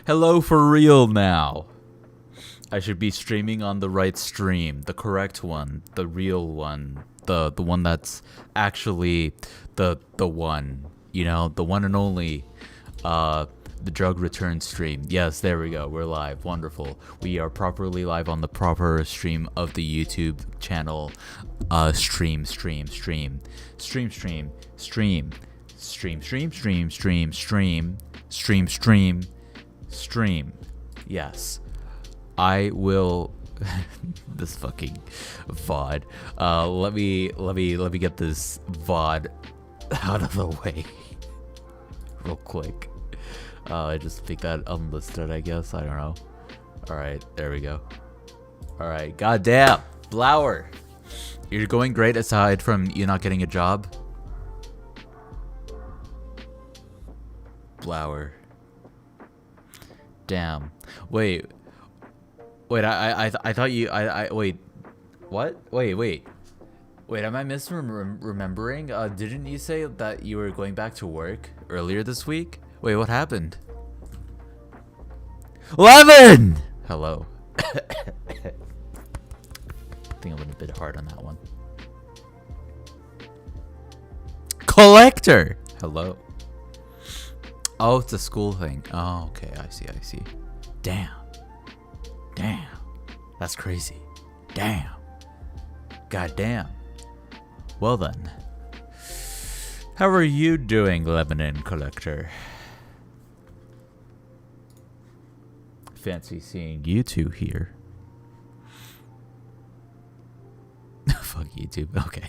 Hello for real now. I should be streaming on the right stream, the correct one, the real one, the one that's actually the one, you know, the one and only, the JUG Returns stream. Yes, there we go. We're live. Wonderful. We are properly live on the proper stream of the YouTube channel. Stream. Yes. I will this fucking VOD. Let me get this VOD out of the way real quick. I just make that unlisted, I guess. I don't know. Alright, there we go. Alright, goddamn. Blower. You're going great aside from you not getting a job. Blower. Damn. Wait, I thought you, wait. What? Wait. Am I misremembering? Didn't you say that you were going back to work earlier this week? Wait, what happened? Levin! Hello. I think I went a bit hard on that one. Collector! Hello. Oh, it's a school thing. Oh, okay. I see. Damn. That's crazy. Damn. Goddamn. Well then. How are you doing, Lebanon Collector? Fancy seeing you two here. Fuck YouTube. Okay.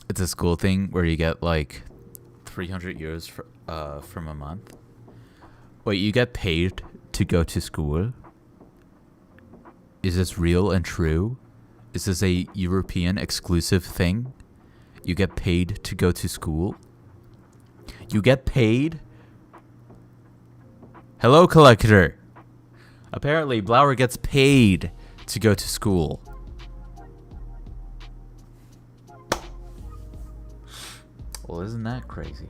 It's a school thing where you get like 300 euros from a month. Wait, you get paid to go to school? Is this real and true? Is this a European exclusive thing? You get paid to go to school? You get paid? Hello, Collector. Apparently, Blower gets paid to go to school. Well, isn't that crazy?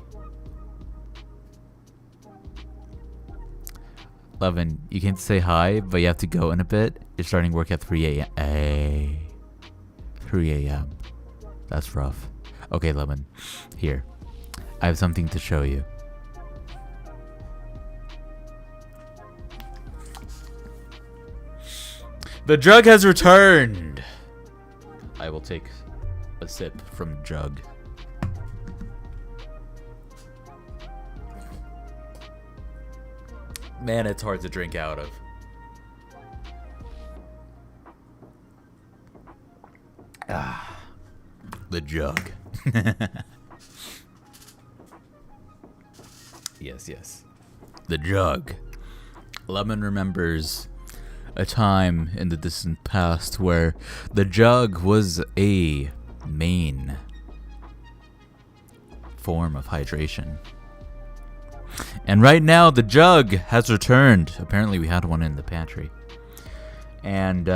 Levin, you can say hi, but you have to go in a bit. You're starting work at 3 a.m. 3 a.m. That's rough. Okay, Levin. Here. I have something to show you. The jug has returned! I will take a sip from the jug. Man, it's hard to drink out of. Ah, the jug. Yes. The jug. Lemon remembers a time in the distant past where the jug was a main form of hydration. And right now, the jug has returned. Apparently, we had one in the pantry. And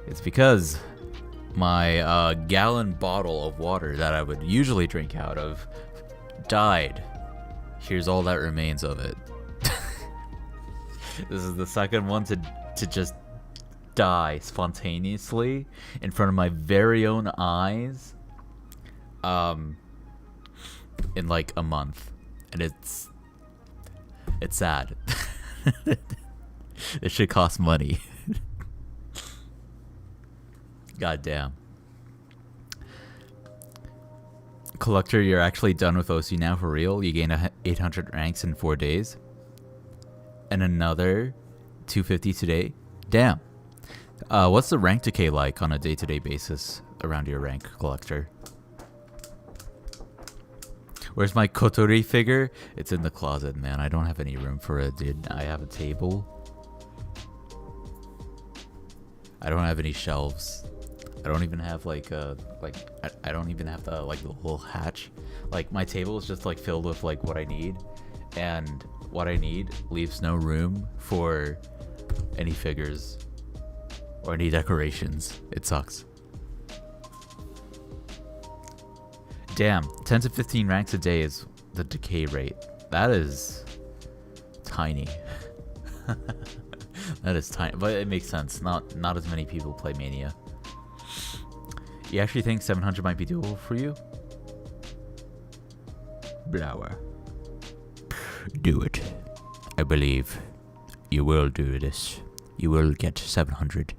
it's because my gallon bottle of water that I would usually drink out of died. Here's all that remains of it. This is the second one to just die spontaneously in front of my very own eyes in like a month. And it's sad. It should cost money. God damn. Collector, you're actually done with OC now for real? You gained 800 ranks in 4 days? And another 250 today? Damn. What's the rank decay like on a day-to-day basis around your rank, Collector? Where's my Kotori figure? It's in the closet, man. I don't have any room for it, dude. I have a table. I don't have any shelves. I don't even have like I don't even have the like the little hatch. Like my table is just like filled with like what I need, and what I need leaves no room for any figures or any decorations. It sucks. Damn, 10 to 15 ranks a day is the decay rate. That is tiny. That is tiny, but it makes sense. Not as many people play Mania. You actually think 700 might be doable for you? Blower. Do it. I believe you will do this. You will get 700.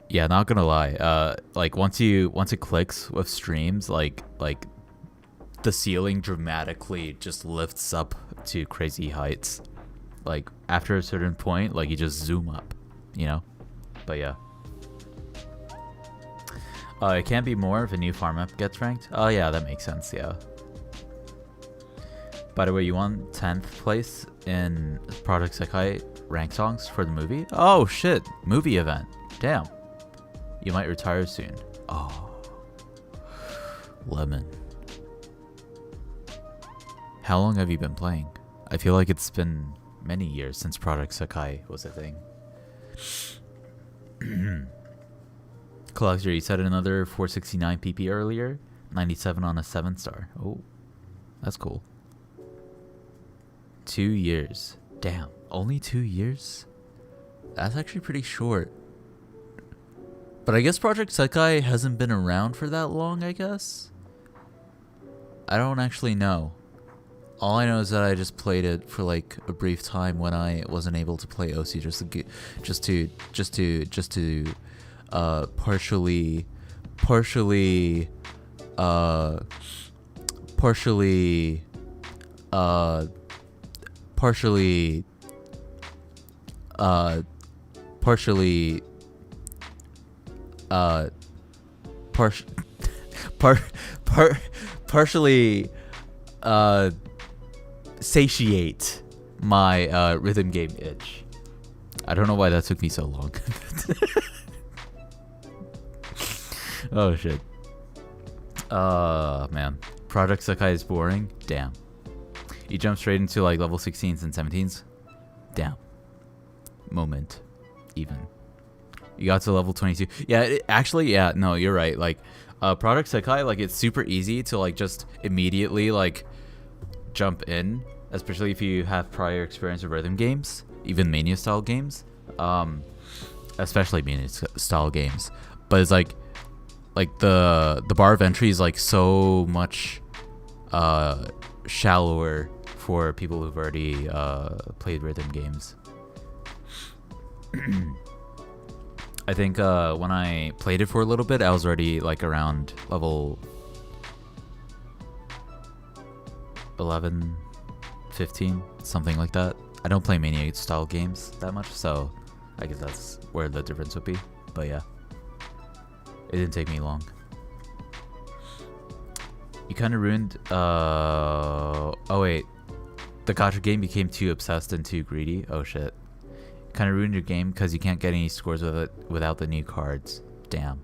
Yeah, not gonna lie. Like once it clicks with streams, like the ceiling dramatically just lifts up to crazy heights. Like after a certain point, like you just zoom up, you know? But yeah. It can't be more if a new farm map gets ranked. Oh yeah, that makes sense, yeah. By the way, you won 10th place in Project Sekai rank songs for the movie? Oh shit, movie event. Damn. You might retire soon. Oh. Lemon. How long have you been playing? I feel like it's been many years since Project Sekai was a thing. Collector, you said another 469 PP earlier. 97 on a 7-star. Oh, that's cool. 2 years. Damn, only 2 years? That's actually pretty short. But I guess Project Sekai hasn't been around for that long, I guess? I don't actually know. All I know is that I just played it for like a brief time when I wasn't able to play OC just to partially satiate my rhythm game itch. I don't know why that took me so long. Oh shit. Man. Project Sekai is boring? Damn. You jump straight into like level 16s and 17s? Damn. Moment. Even. You got to level 22. Yeah, actually, yeah, no, you're right. Like, Project Sekai, like, it's super easy to, like, just immediately, like, jump in. Especially if you have prior experience with rhythm games. Even Mania-style games. Especially Mania-style games. But it's, like the bar of entry is, like, so much shallower for people who've already played rhythm games. I think when I played it for a little bit, I was already like around level 11, 15, something like that. I don't play Mania style games that much, so I guess that's where the difference would be. But yeah, it didn't take me long. You kind of ruined... oh wait, the gacha game became too obsessed and too greedy. Oh shit. Kind of ruined your game because you can't get any scores with it without the new cards. Damn.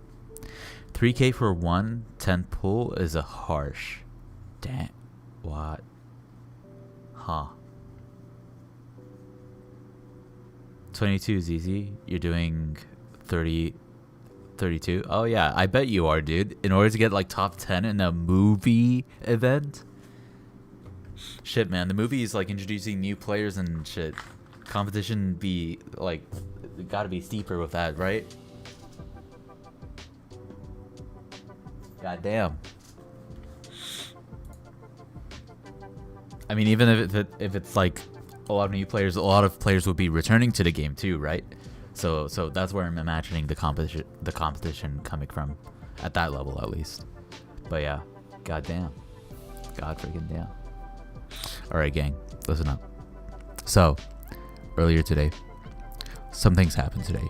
3k for 110 pull is a harsh. Damn. What? Huh. 22 is easy. You're doing 30, 32. Oh yeah, I bet you are, dude. In order to get like top 10 in a movie event. Shit, man. The movie is like introducing new players and shit. Competition be like gotta be steeper with that, right? God damn. I mean, even if it's like a lot of new players, a lot of players will be returning to the game too, right? So that's where I'm imagining the competition coming from, at that level at least. But yeah, god damn, god freaking damn. All right, gang, listen up. So. Earlier today, some things happened today.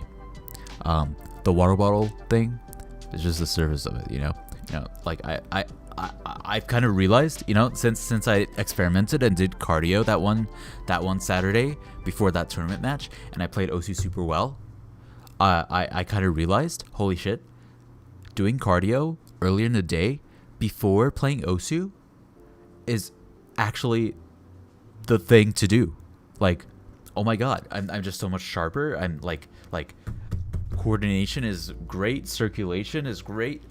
The water bottle thing is just the surface of it, you know. Like I've kind of realized, you know, since I experimented and did cardio that one Saturday before that tournament match, and I played Osu super well. I kind of realized, holy shit, doing cardio earlier in the day before playing Osu is actually the thing to do. Like, oh my god, I'm just so much sharper. I'm like coordination is great, circulation is great.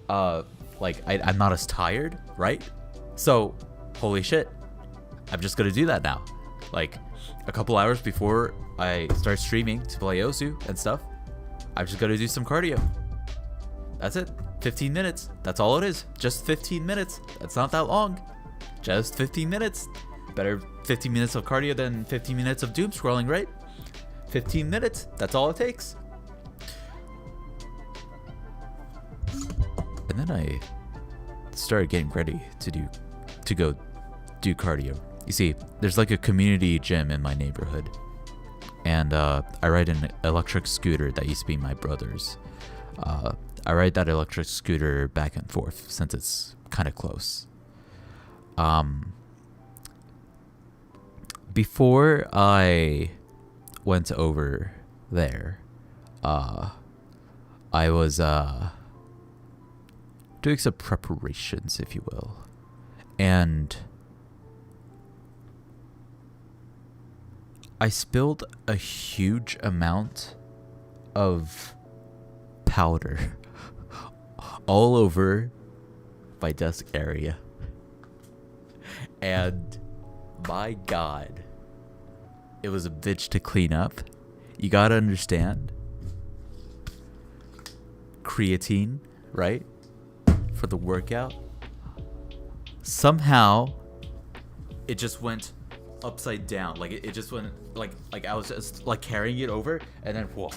Like I'm not as tired, right? So, holy shit, I'm just gonna do that now. Like a couple hours before I start streaming to play Osu and stuff, I'm just gonna do some cardio. That's it. 15 minutes. That's all it is. Just 15 minutes. That's not that long. Just 15 minutes. Better 15 minutes of cardio than 15 minutes of doom scrolling, right? 15 minutes. That's all it takes. And then I started getting ready to go do cardio. You see, there's like a community gym in my neighborhood, and I ride an electric scooter that used to be my brother's. I ride that electric scooter back and forth since it's kind of close. Before I went over there, I was doing some preparations, if you will, and I spilled a huge amount of powder all over my desk area. And my God, it was a bitch to clean up. You gotta understand, creatine, right, for the workout, somehow it just went upside down. Like it just went like I was just like carrying it over, and then whoa,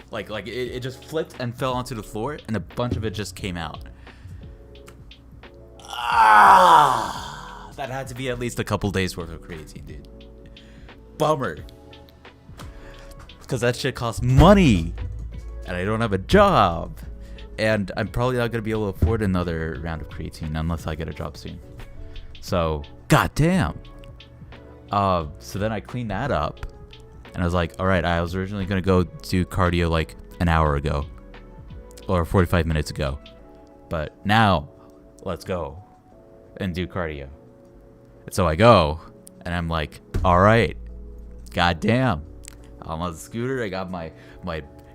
like it just flipped and fell onto the floor, and a bunch of it just came out. That had to be at least a couple days worth of creatine, dude. Bummer, because that shit costs money, and I don't have a job, and I'm probably not gonna be able to afford another round of creatine unless I get a job soon. So goddamn. So then I cleaned that up, and I was like, all right, I was originally going to go do cardio like an hour ago or 45 minutes ago, but now let's go and do cardio. And so I go, and I'm like, all right, goddamn, I'm on the scooter. I got my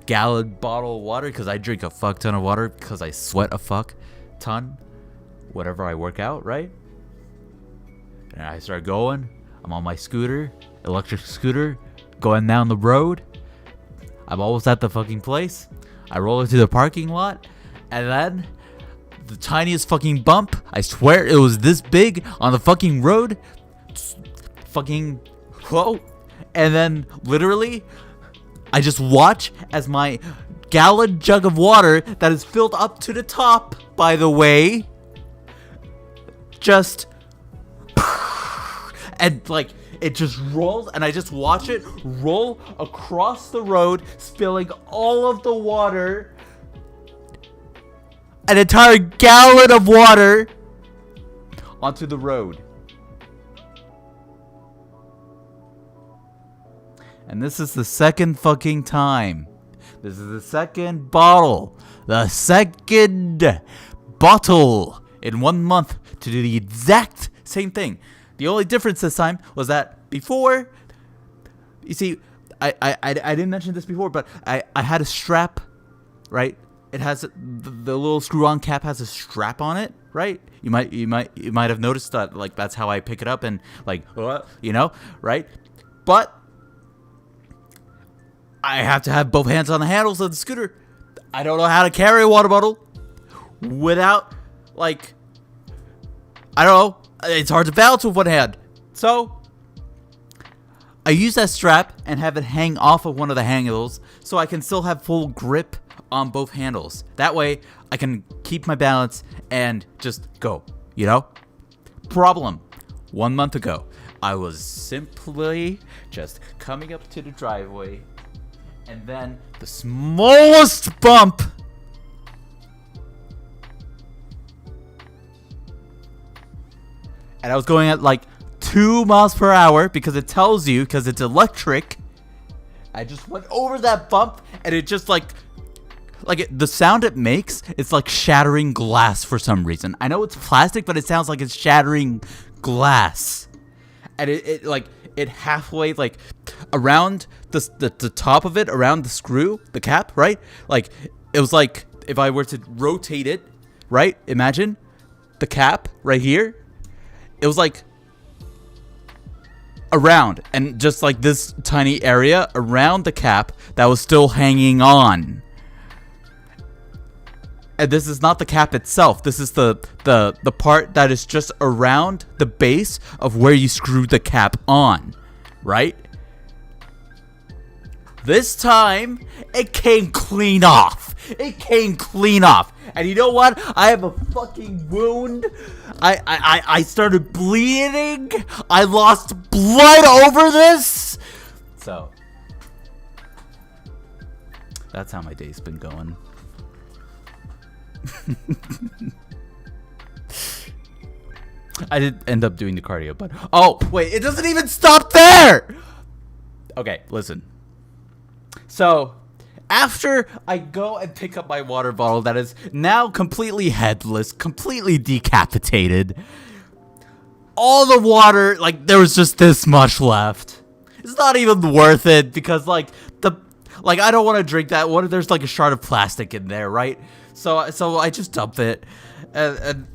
gallon bottle of water, because I drink a fuck ton of water because I sweat a fuck ton whenever I work out, right? And I start going. I'm on my scooter, electric scooter, going down the road. I'm almost at the fucking place. I roll into the parking lot, and then the tiniest fucking bump, I swear it was this big on the fucking road. Fucking whoa. And then literally, I just watch as my gallon jug of water that is filled up to the top, by the way, just, and like it just rolls, and I just watch it roll across the road, spilling all of the water, an entire gallon of water onto the road. And this is the second fucking time. This is the second bottle. The second bottle in 1 month to do the exact same thing. The only difference this time was that before, you see, I didn't mention this before, but I had a strap, right? It has the little screw-on cap has a strap on it, right? You might have noticed that, like, that's how I pick it up, and like, you know, right? But I have to have both hands on the handles of the scooter. I don't know how to carry a water bottle without, like, I don't know. It's hard to balance with one hand. So I use that strap and have it hang off of one of the handles so I can still have full grip on both handles. That way I can keep my balance and just go, you know? Problem. 1 month ago, I was simply just coming up to the driveway, and then the smallest bump, and I was going at like 2 miles per hour because it tells you, because it's electric. I just went over that bump, and it just the sound it makes, it's like shattering glass for some reason. I know it's plastic, but it sounds like it's shattering glass. And it halfway, like, around the top of it, around the screw, the cap, right? Like, it was like if I were to rotate it, right? Imagine the cap right here. It was like around, and just like this tiny area around the cap that was still hanging on. And this is not the cap itself. This is the part that is just around the base of where you screwed the cap on, right? This time, it came clean off. It came clean off. And you know what? I have a fucking wound. I started bleeding. I lost blood over this. So, that's how my day's been going. I did end up doing the cardio, but oh wait, it doesn't even stop there. Okay, listen. So after I go and pick up my water bottle that is now completely headless, completely decapitated, all the water, like, there was just this much left. It's not even worth it because I don't want to drink that. What if there's like a shard of plastic in there, right? So I just dump it, and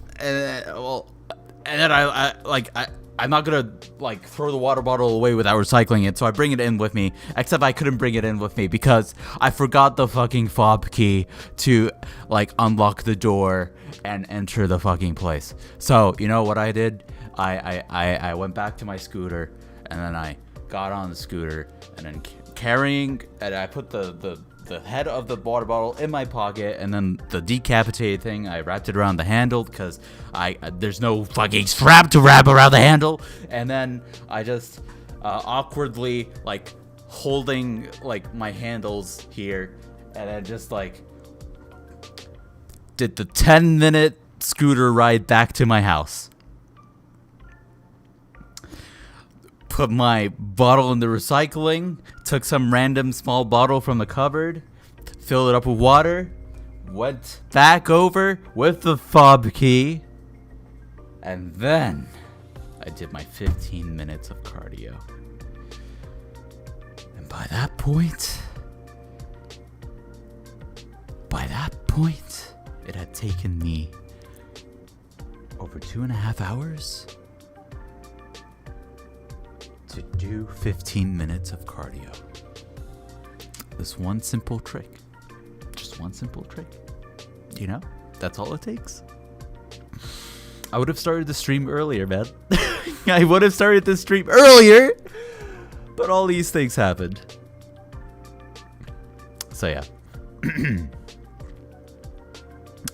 then I'm not gonna like throw the water bottle away without recycling it. So I bring it in with me. Except I couldn't bring it in with me because I forgot the fucking fob key to like unlock the door and enter the fucking place. So you know what I did? I went back to my scooter, and then I got on the scooter, and then and I put the head of the water bottle in my pocket, and then the decapitated thing, I wrapped it around the handle because there's no fucking strap to wrap around the handle, and then I just awkwardly like holding like my handles here, and then just like did the 10-minute scooter ride back to my house. Put my bottle in the recycling, took some random small bottle from the cupboard, filled it up with water, went back over with the fob key, and then I did my 15 minutes of cardio. And by that point, it had taken me over 2.5 hours to do 15 minutes of cardio. This one simple trick. Just one simple trick. You know? That's all it takes. I would have started the stream earlier, man. I would have started the stream earlier, but all these things happened. So yeah.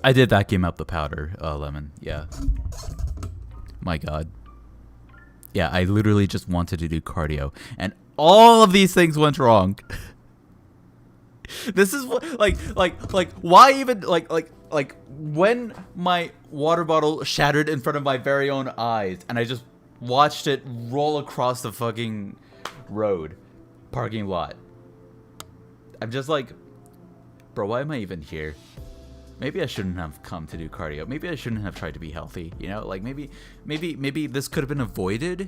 I did vacuum up the powder, lemon. Yeah. My God. Yeah, I literally just wanted to do cardio, and all of these things went wrong. This is what, like, why even, like, when my water bottle shattered in front of my very own eyes, and I just watched it roll across the fucking parking lot. I'm just like, bro, why am I even here? Maybe I shouldn't have come to do cardio. Maybe I shouldn't have tried to be healthy. You know, like maybe this could have been avoided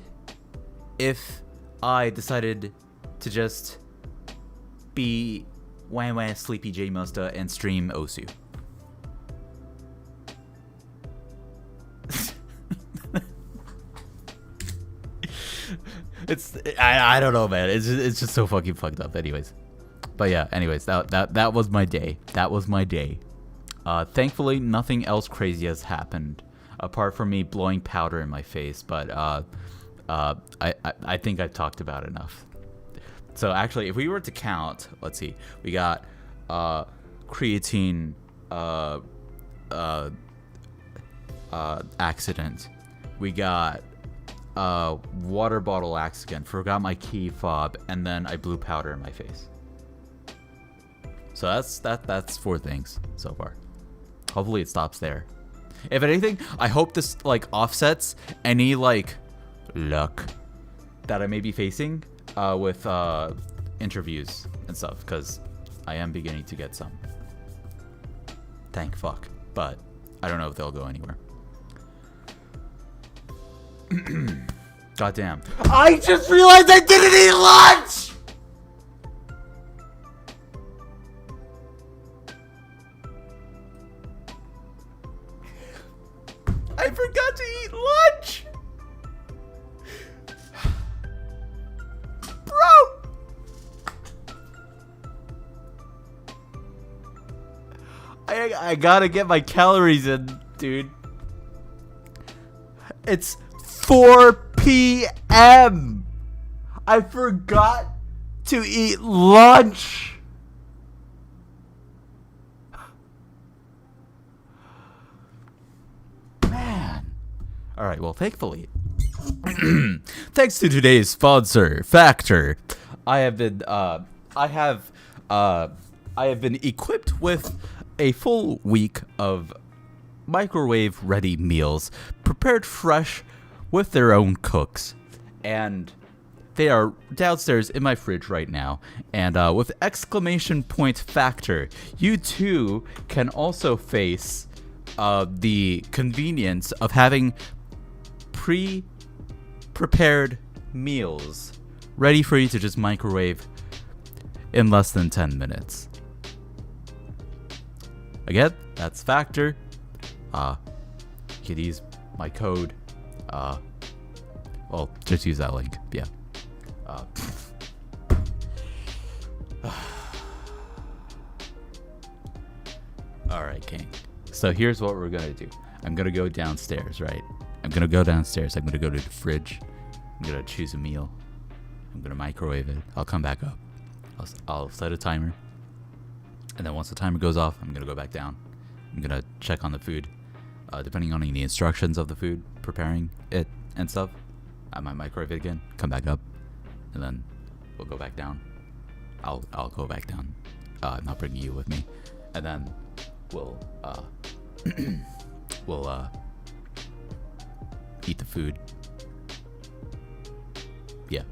if I decided to just be wah sleepy J Musta and stream Osu. I don't know, man. It's just so fucking fucked up. Anyways, but yeah. Anyways, that was my day. That was my day. Thankfully, nothing else crazy has happened apart from me blowing powder in my face. But I think I've talked about enough. So actually, if we were to count, let's see, we got creatine accident. We got water bottle accident. Forgot my key fob, and then I blew powder in my face. So that's 4 things so far. Hopefully it stops there. If anything, I hope this like offsets any like luck that I may be facing with interviews and stuff, because I am beginning to get some. Thank fuck. But I don't know if they'll go anywhere. God damn. I just realized I didn't eat lunch! I forgot to eat lunch! Bro! I gotta get my calories in, dude. It's 4 p.m. I forgot to eat lunch. Man. All right, well, thankfully, thanks to today's sponsor, Factor, I have been equipped with a full week of microwave-ready meals, prepared fresh with their own cooks, and they are downstairs in my fridge right now. And with exclamation point Factor, you too can also face the convenience of having pre-prepared meals ready for you to just microwave in less than 10 minutes. Again, that's Factor. You could use my code. Well, just use that link. Yeah. Alright, King. So here's what we're gonna do. I'm gonna go downstairs, right? I'm gonna go downstairs. I'm gonna go to the fridge. I'm gonna choose a meal. I'm gonna microwave it. I'll come back up. I'll set a timer. And then once the timer goes off, I'm gonna go back down. I'm gonna check on the food. Depending on the instructions of the food, preparing it and stuff, I might microwave it again, come back up, and then we'll go back down. I'll go back down. I'm not bringing you with me. And then we'll eat the food. Yeah.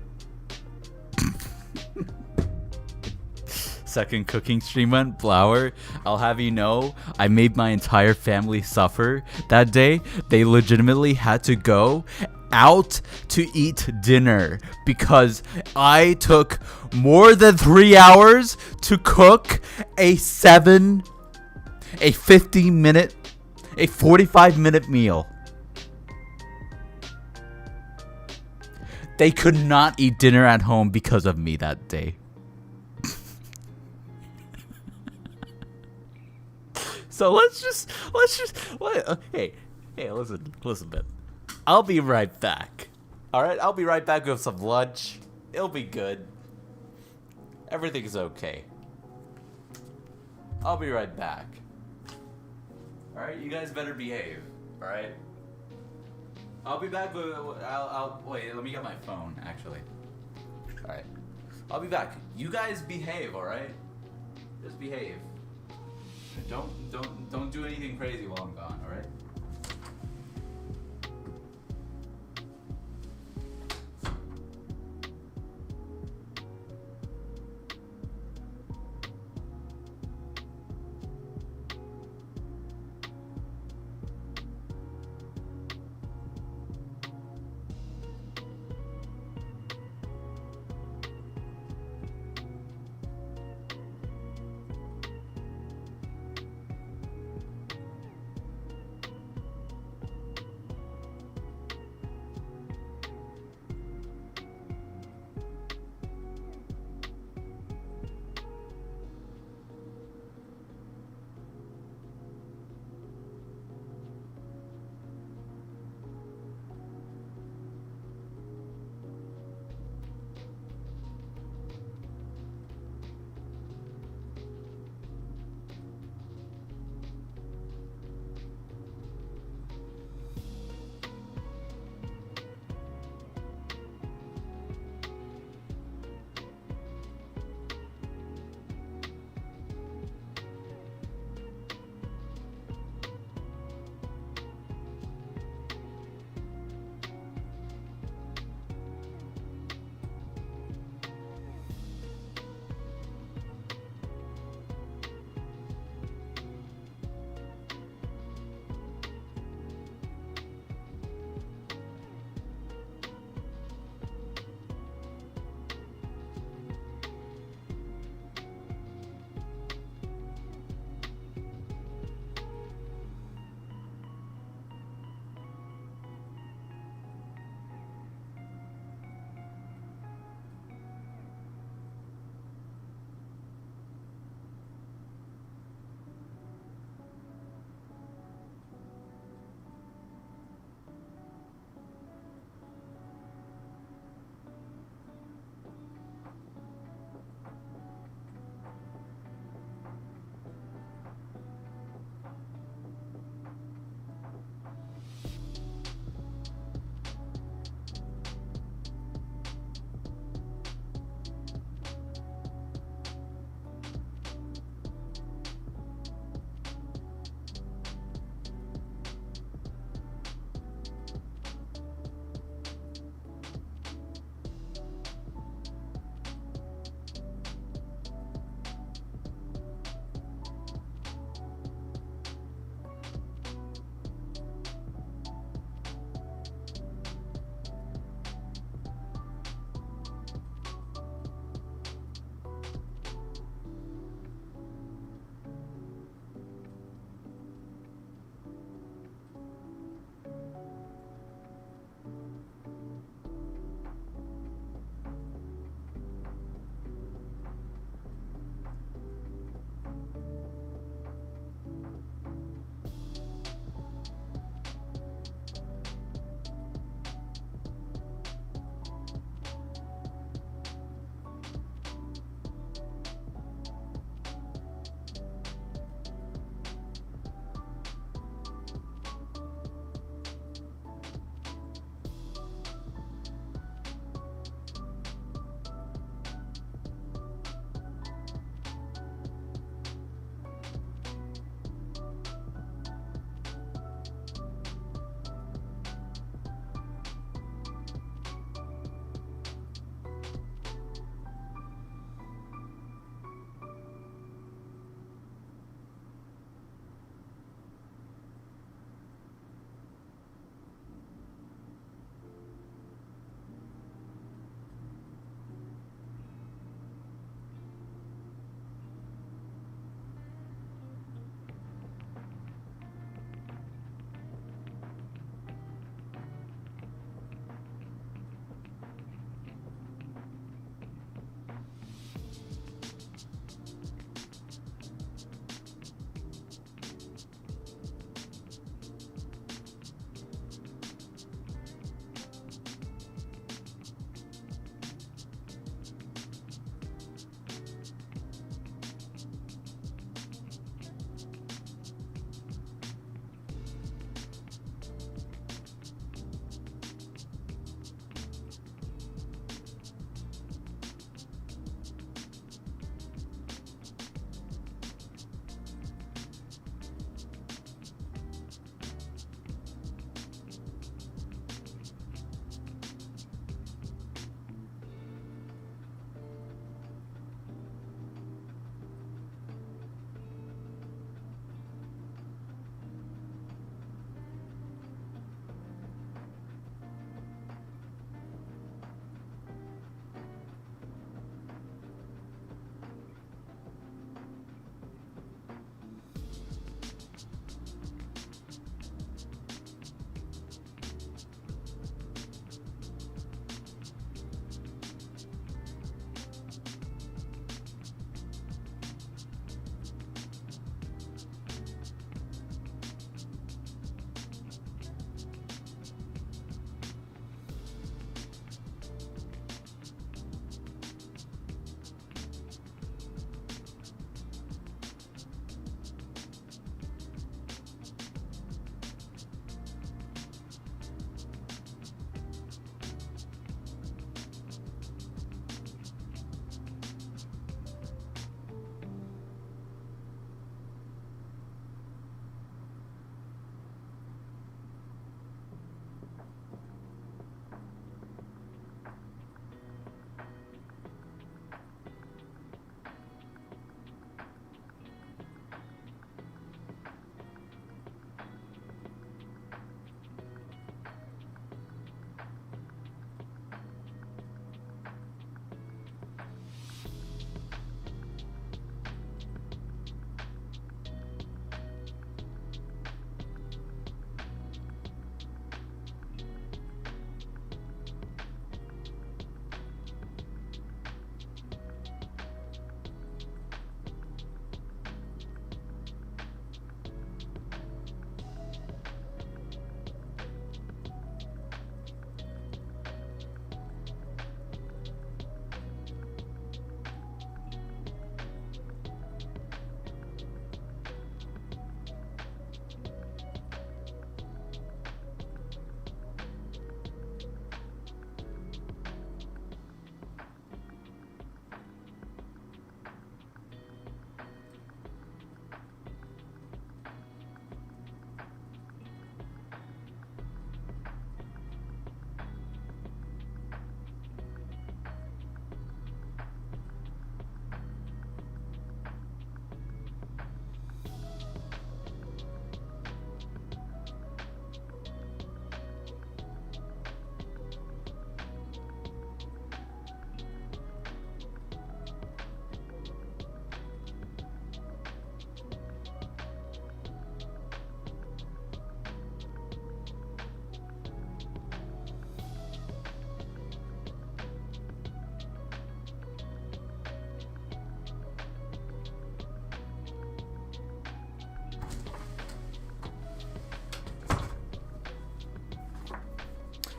Second cooking stream went flour. I'll have you know, I made my entire family suffer that day. They legitimately had to go out to eat dinner because I took more than 3 hours to cook a 45-minute meal. They could not eat dinner at home because of me that day. So hey, listen, man. I'll be right back. All right, I'll be right back with some lunch. It'll be good. Everything's okay. I'll be right back. All right, you guys better behave. All right. I'll be back with. I'll wait. Let me get my phone. Actually. All right. I'll be back. You guys behave. All right. Just behave. Don't do anything crazy while I'm gone, all right?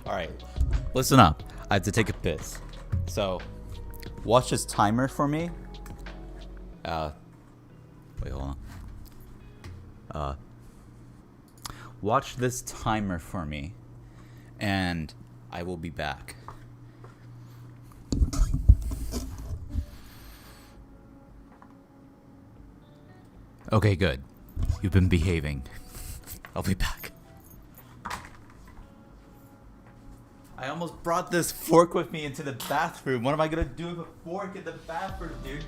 Alright, listen up. I have to take a piss. So, watch this timer for me. Wait, hold on. Watch this timer for me, and I will be back. Okay, good. You've been behaving. I'll be back. I almost brought this fork with me into the bathroom. What am I gonna do with a fork in the bathroom, dude?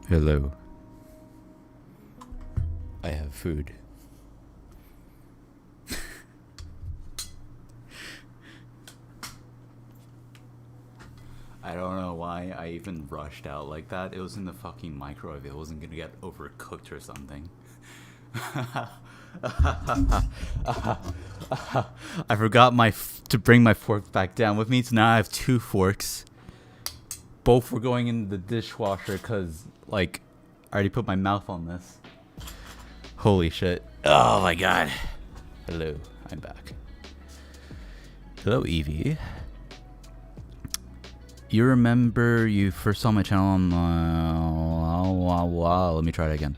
Hello. I have food. I don't know why I even rushed out like that. It was in the fucking microwave. It wasn't gonna get overcooked or something. I forgot to bring my fork back down with me, so now I have 2 forks. Both were going in the dishwasher because, like, I already put my mouth on this. Holy shit. Oh my god. Hello, I'm back. Hello, Evie. You remember you first saw my channel on let me try it again.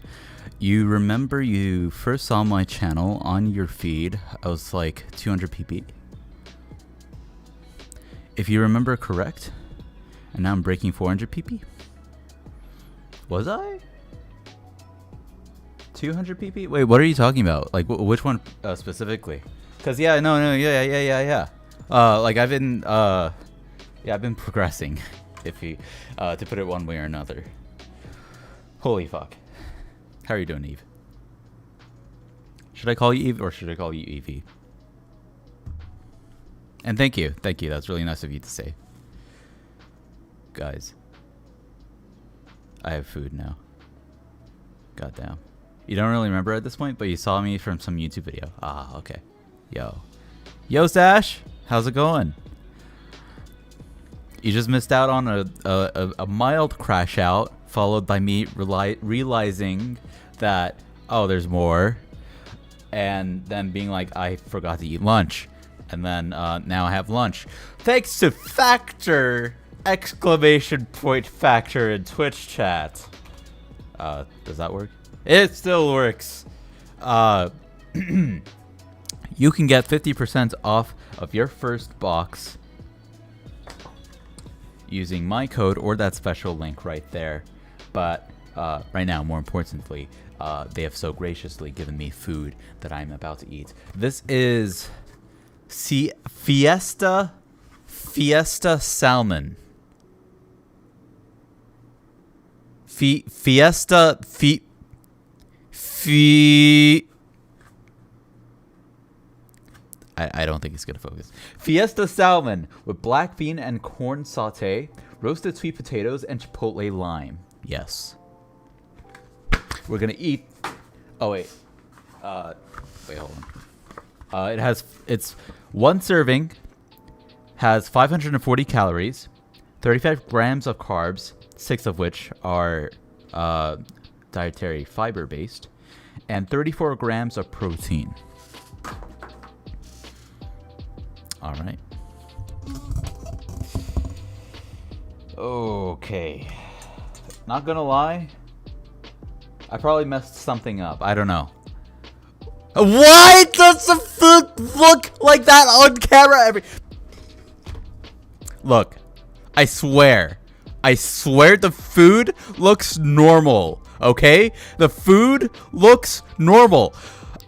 You remember you first saw my channel on your feed. I was like 200 pp. If you remember correct. And now I'm breaking 400 pp. Was I? 200 pp? Wait, what are you talking about? Like, which one specifically? Because yeah, yeah. Like I've been progressing, if you to put it one way or another. Holy fuck. How are you doing, Eve? Should I call you Eve or should I call you Evie? And thank you. That's really nice of you to say. Guys, I have food now. Goddamn. You don't really remember at this point, but you saw me from some YouTube video. Ah, okay. Yo, Sash, how's it going? You just missed out on a mild crash out, followed by me realizing that, oh, there's more, and then being like, I forgot to eat lunch, and then now I have lunch. Thanks to Factor! Exclamation point Factor in Twitch chat. Does that work? It still works. You can get 50% off of your first box using my code or that special link right there. But right now, more importantly, they have so graciously given me food that I'm about to eat. This is Fiesta Salmon. Fiesta I don't think it's gonna focus. Fiesta salmon with black bean and corn saute, roasted sweet potatoes, and chipotle lime. Yes. We're gonna eat. Oh wait. Wait, hold on. It's one serving, has 540 calories, 35 grams of carbs, 6 of which are dietary fiber based, and 34 grams of protein. All right. Okay. Not gonna lie, I probably messed something up. I don't know. Why does the food look like that on camera? Look, I swear the food looks normal. Okay, the food looks normal.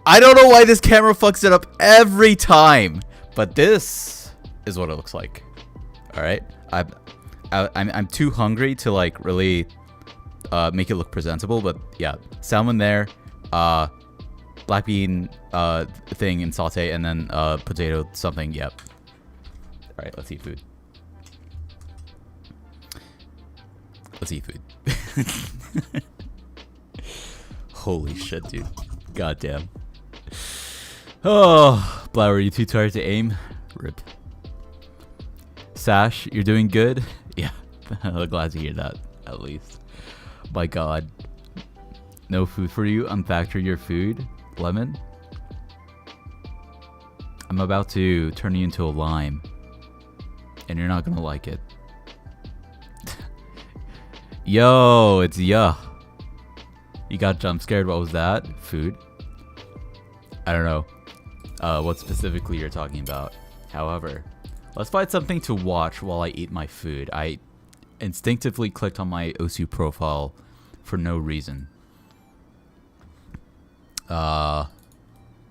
I don't know why this camera fucks it up every time, but this is what it looks like. All right, I'm too hungry to like really make it look presentable, but yeah, salmon there, black bean thing in saute, and then potato something. Yep. All right, let's eat food. Let's eat food. Holy shit, dude. Goddamn. Oh, Blower, are you too tired to aim? Rip. Sash, you're doing good? Yeah, I'm glad to hear that, at least. My god. No food for you? Unfactor your food? Lemon? I'm about to turn you into a lime. And you're not gonna like it. Yo, it's ya. You got jump scared. What was that? Food? I don't know what specifically you're talking about. However, let's find something to watch while I eat my food. I instinctively clicked on my Osu profile for no reason. Here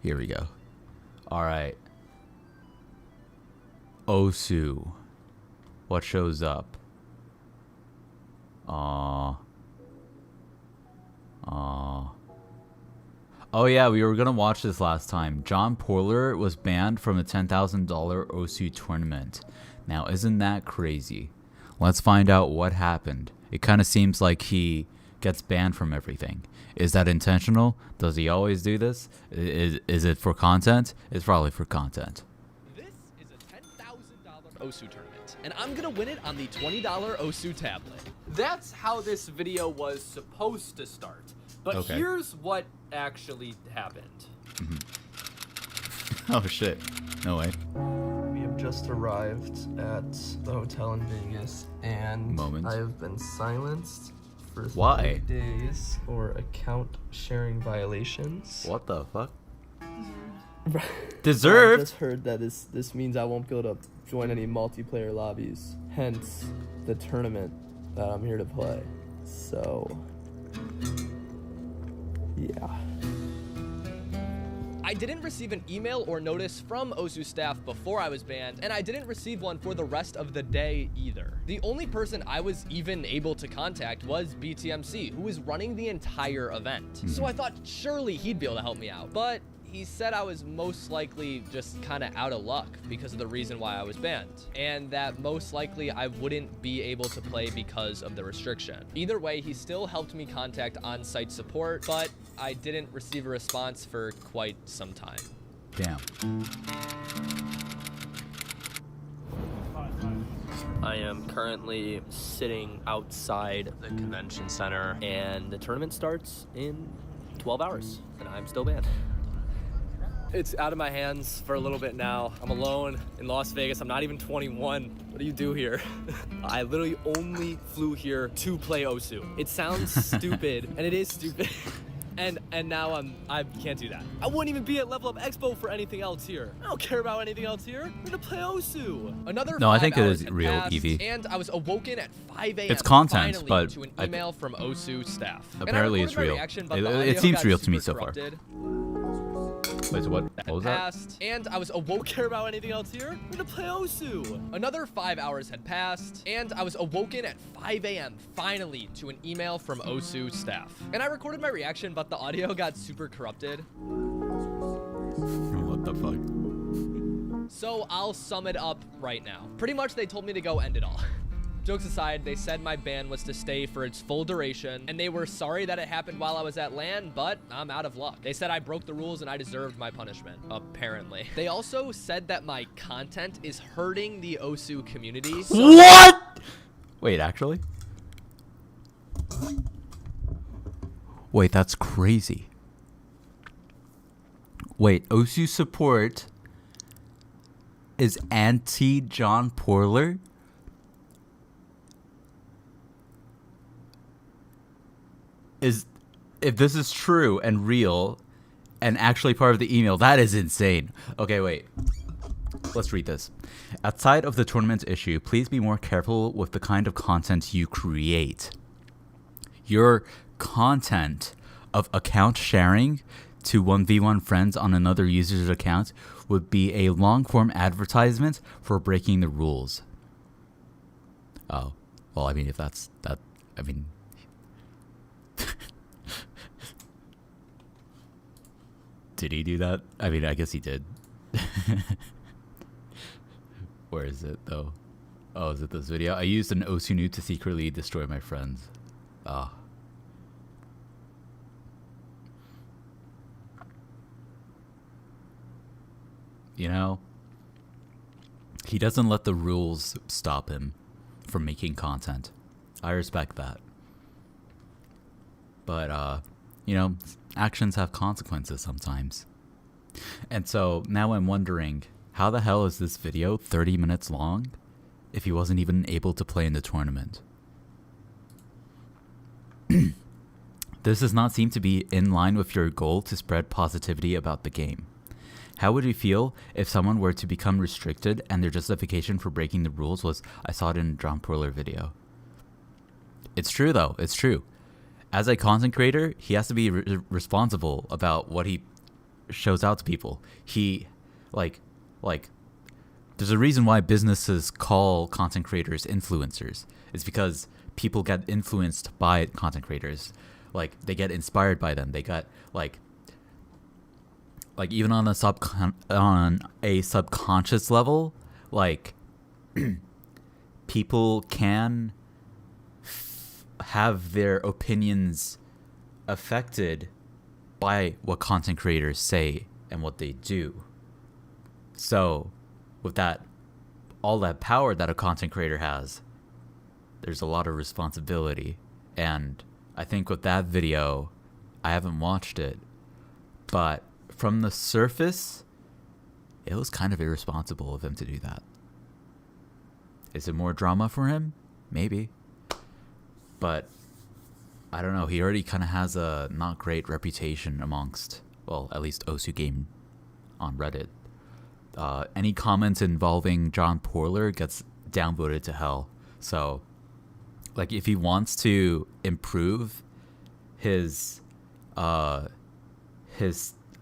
we go. Alright. Osu. What shows up? Aw. Oh yeah, we were gonna watch this last time. John Porler was banned from the $10,000 OSU tournament. Now, isn't that crazy? Let's find out what happened. It kind of seems like he gets banned from everything. Is that intentional? Does he always do this? Is it for content? It's probably for content. This is a $10,000 OSU tournament, and I'm gonna win it on the $20 OSU tablet. That's how this video was supposed to start. But Okay. Here's what actually happened. Oh shit. No way. We have just arrived at the hotel in Vegas, and I have been silenced for Why? 3 days for account sharing violations. What the fuck? I Deserved? just heard that this means I won't be able to join any multiplayer lobbies, hence the tournament that I'm here to play. So, yeah. I didn't receive an email or notice from OSU staff before I was banned, and I didn't receive one for the rest of the day either. The only person I was even able to contact was BTMC, who was running the entire event. So I thought surely he'd be able to help me out, but he said I was most likely just kind of out of luck because of the reason why I was banned, and that most likely I wouldn't be able to play because of the restriction. Either way, he still helped me contact on-site support, but I didn't receive a response for quite some time. Damn. I am currently sitting outside the convention center, and the tournament starts in 12 hours, and I'm still banned. It's out of my hands for a little bit now. I'm alone in Las Vegas. I'm not even 21. What do you do here? I literally only flew here to play Osu. It sounds stupid, and it is stupid. And now I can't do that. I wouldn't even be at Level Up Expo for anything else here. I don't care about anything else here. I'm gonna play Osu. Another No, I think 5 it hours is had real, passed, Evie. And I was awoken at 5 a.m. It's content, finally but to an email from Osu staff. Apparently it's real. It seems real to me so far. Wait, so what was that? And I was awoke. Care about anything else here? I'm gonna play Osu. Another 5 hours had passed, and I was awoken at 5 a.m. finally to an email from Osu staff. And I recorded my reaction, but the audio got super corrupted. What the fuck? So I'll sum it up right now. Pretty much they told me to go end it all. Jokes aside, they said my ban was to stay for its full duration, and they were sorry that it happened while I was at LAN, but I'm out of luck. They said I broke the rules and I deserved my punishment, apparently. They also said that my content is hurting the Osu community. So What? Wait, actually? Wait, that's crazy. Wait, Osu support is anti-John Porler? If this is true and real and actually part of the email, that is insane. Okay, wait. Let's read this. Outside of the tournament issue, please be more careful with the kind of content you create. Your content of account sharing to 1v1 friends on another user's account would be a long-form advertisement for breaking the rules. Oh, well, I mean, if that's that, I mean... Did he do that? I mean, I guess he did. Where is it, though? Oh, is it this video? I used an Osu noob to secretly destroy my friends. Ah. You know, he doesn't let the rules stop him from making content. I respect that. But, you know, actions have consequences sometimes. And so now I'm wondering, how the hell is this video 30 minutes long if he wasn't even able to play in the tournament? This does not seem to be in line with your goal to spread positivity about the game. How would you feel if someone were to become restricted and their justification for breaking the rules was, I saw it in a John Porler video? It's true, though. It's true. As a content creator, he has to be responsible about what he shows out to people. He, like, there's a reason why businesses call content creators influencers. It's because people get influenced by content creators. Like they get inspired by them. They got like even on a subconscious level, like people can have their opinions affected by what content creators say and what they do. So with that, all that power that a content creator has, there's a lot of responsibility. And I think with that video, I haven't watched it, but from the surface, it was kind of irresponsible of him to do that. Is it more drama for him? Maybe. But I don't know. He already kind of has a not great reputation amongst, well, at least Osu Game on Reddit. Any comments involving John Porler gets downvoted to hell. So, like, if he wants to improve his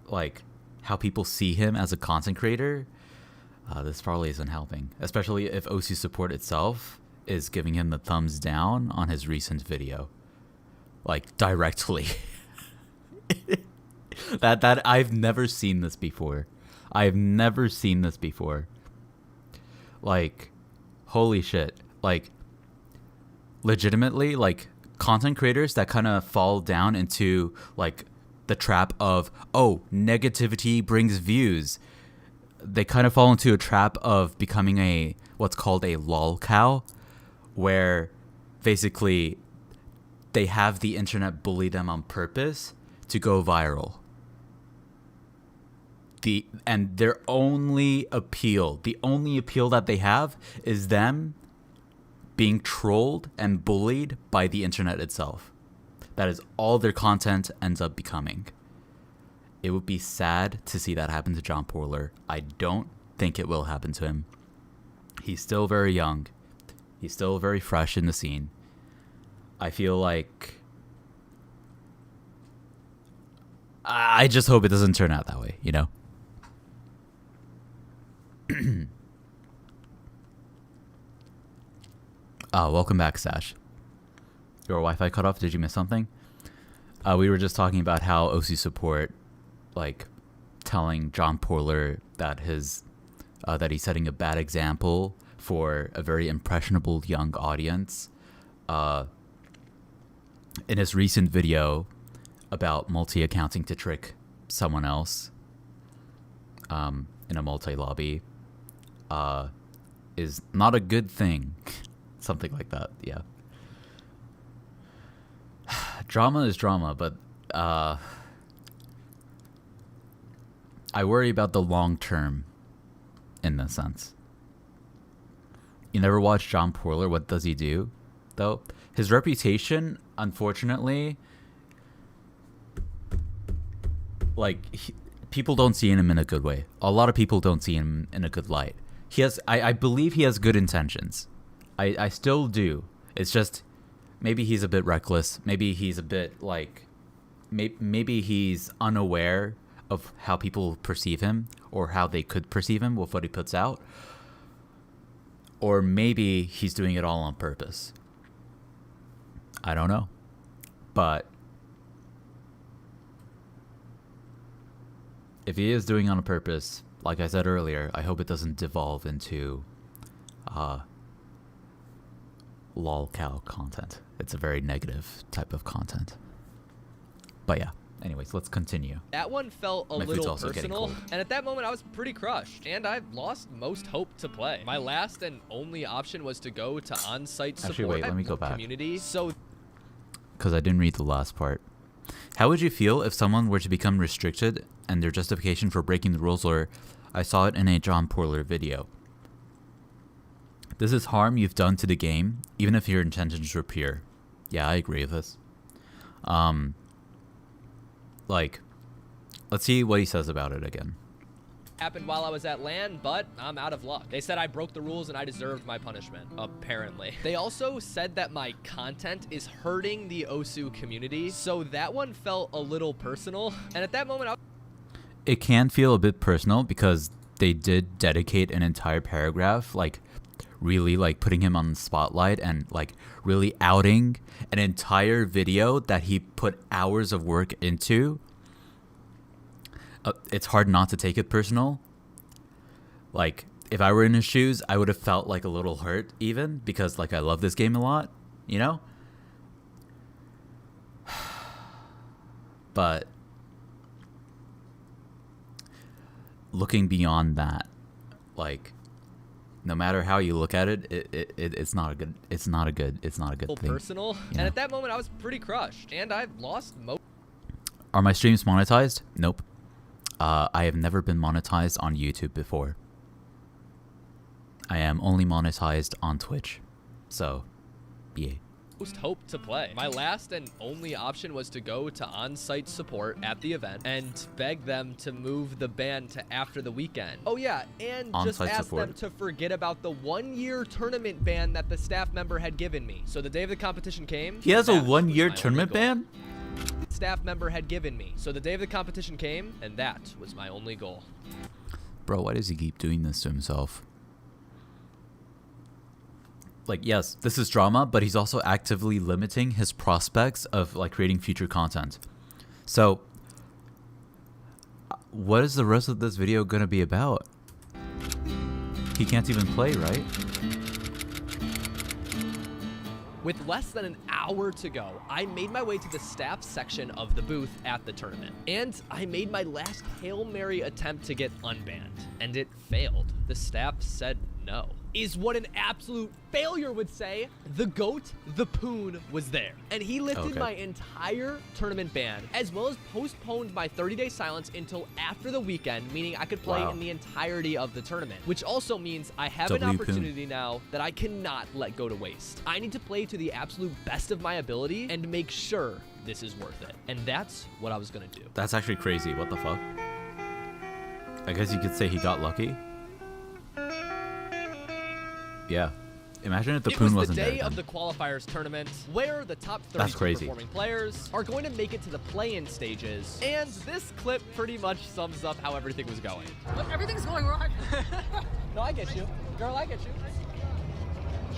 like how people see him as a content creator, this probably isn't helping. Especially if Osu support itself is giving him the thumbs down on his recent video, like directly. that I've never seen this before. I've never seen this before. Like, holy shit. Like, legitimately, like, content creators that kind of fall down into, like, the trap of, oh, negativity brings views. They kind of fall into a trap of becoming what's called a lol cow, where basically they have the internet bully them on purpose to go viral. And their only appeal that they have is them being trolled and bullied by the internet itself. That is all their content ends up becoming. It would be sad to see that happen to John Porler. I don't think it will happen to him. He's still very young. He's still very fresh in the scene. I feel like I just hope it doesn't turn out that way, you know? Welcome back, Sash. Your Wi-Fi cut off. Did you miss something? We were just talking about how Osu support, like, telling John Porler that that he's setting a bad example for a very impressionable young audience. In his recent video about multi-accounting to trick someone else in a multi-lobby, is not a good thing. Something like that, yeah. Drama is drama, but I worry about the long term in this sense. You never watch John Porler. What does he do, though? His reputation, unfortunately, like, people don't see him in a good way. A lot of people don't see him in a good light. I believe he has good intentions. I still do. It's just, maybe he's a bit reckless. Maybe he's a bit, like, maybe he's unaware of how people perceive him or how they could perceive him with what he puts out. Or maybe he's doing it all on purpose. I don't know. But if he is doing it on purpose, like I said earlier, I hope it doesn't devolve into lol cow content. It's a very negative type of content. But yeah, anyways, let's continue. That one felt a little personal, and at that moment I was pretty crushed, and I lost most hope to play. My last and only option was to go to on-site support. Actually, wait, let me go back. Community, so because I didn't read the last part. How would you feel if someone were to become restricted and their justification for breaking the rules were, I saw it in a John Porler video? This is harm you've done to the game, even if your intentions were pure. Yeah, I agree with this. Like, let's see what he says about it again. Happened while I was at LAN, but I'm out of luck. They said I broke the rules and I deserved my punishment, apparently. They also said that my content is hurting the Osu community, so that one felt a little personal. And at that moment, it can feel a bit personal because they did dedicate an entire paragraph, like, really like putting him on the spotlight and like really outing an entire video that he put hours of work into, it's hard not to take it personal. Like, if I were in his shoes, I would have felt like a little hurt even, because like I love this game a lot, you know? But looking beyond that, like, no matter how you look at it, it's not a good thing. Personal, and at that moment I was pretty crushed, and I lost most. Are my streams monetized? Nope. I have never been monetized on YouTube before. I am only monetized on Twitch. So, yeah. Most hope to play. My last and only option was to go to on-site support at the event and beg them to move the ban to after the weekend. Oh yeah, and just ask them to forget about the 1-year tournament ban that the staff member had given me. So the day of the competition came. He has a 1-year tournament ban? Staff member had given me. So the day of the competition came, and that was my only goal. Bro, why does he keep doing this to himself? Like, yes, this is drama, but he's also actively limiting his prospects of like creating future content. So, what is the rest of this video gonna be about? He can't even play, right? With less than an hour to go, I made my way to the staff section of the booth at the tournament. And I made my last Hail Mary attempt to get unbanned, and it failed. The staff said no. Is what an absolute failure would say. The GOAT, the Poon, was there. And he lifted my entire tournament ban, as well as postponed my 30-day silence until after the weekend, meaning I could play in the entirety of the tournament. Which also means I have an opportunity now that I cannot let go to waste. I need to play to the absolute best of my ability and make sure this is worth it. And that's what I was gonna do. That's actually crazy. What the fuck? I guess you could say he got lucky. Yeah. Imagine if the Poon wasn't there. It was the day of the qualifiers tournament, where the top 32 performing players are going to make it to the play-in stages. And this clip pretty much sums up how everything was going. But everything's going wrong. No, I get you. Girl, I get you.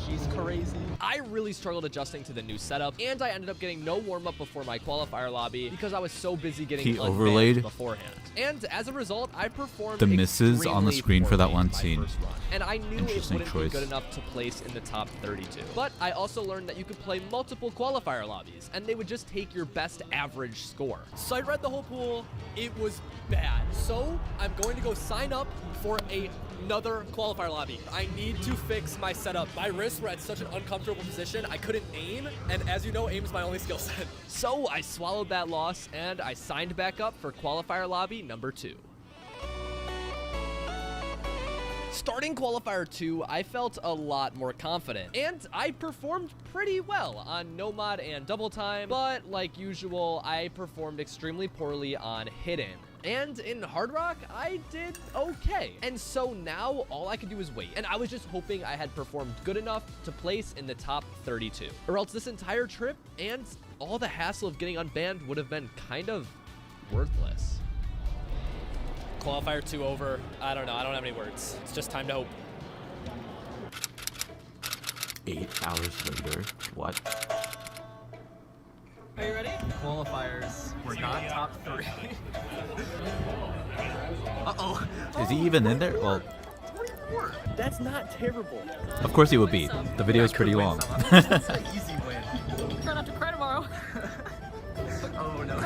She's crazy. I really struggled adjusting to the new setup, and I ended up getting no warm-up before my qualifier lobby because I was so busy getting unbanned beforehand. And as a result, I performed the misses on the screen for that one scene. And I knew it wouldn't be good enough to place in the top 32. But I also learned that you could play multiple qualifier lobbies, and they would just take your best average score. So I read the whole pool. It was bad. So I'm going to go sign up for another qualifier lobby. I need to fix my setup. My wrists were at such an uncomfortable position, I couldn't aim, and as you know, aim is my only skill set. So I swallowed that loss, and I signed back up for qualifier lobby number 2. Starting qualifier 2, I felt a lot more confident, and I performed pretty well on no mod and double time, but like usual, I performed extremely poorly on hidden. And in Hard Rock, I did okay. And so now all I could do is wait. And I was just hoping I had performed good enough to place in the top 32. Or else this entire trip and all the hassle of getting unbanned would have been kind of worthless. Qualifier 2 over. I don't know. I don't have any words. It's just time to hope. 8 hours later. What? Are you ready? Qualifiers were not top 3. Uh-oh. Is he even in there? Well, 24. That's not terrible. of course he would be. The video is pretty long. That's an easy win. Try not to cry tomorrow. Oh no.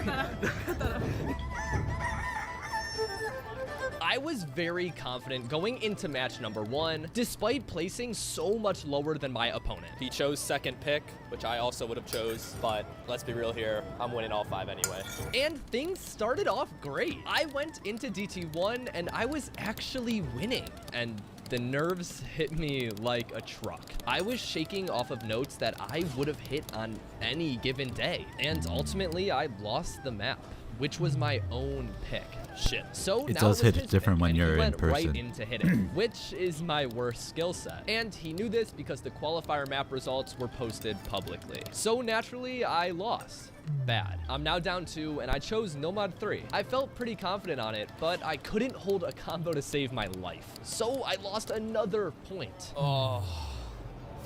I was very confident going into match number 1, despite placing so much lower than my opponent. He chose second pick, which I also would have chose, but let's be real here, I'm winning all 5 anyway. And things started off great. I went into DT1 and I was actually winning, and the nerves hit me like a truck. I was shaking off of notes that I would have hit on any given day, and ultimately I lost the map. which was my own pick. Shit. So It now does was hit his different pick, when and he you're in went person. right into hitting, which is my worst skill set. And he knew this because the qualifier map results were posted publicly. So naturally, I lost. Bad. I'm now down 2, and I chose Nomad 3. I felt pretty confident on it, but I couldn't hold a combo to save my life. So I lost another point. Oh,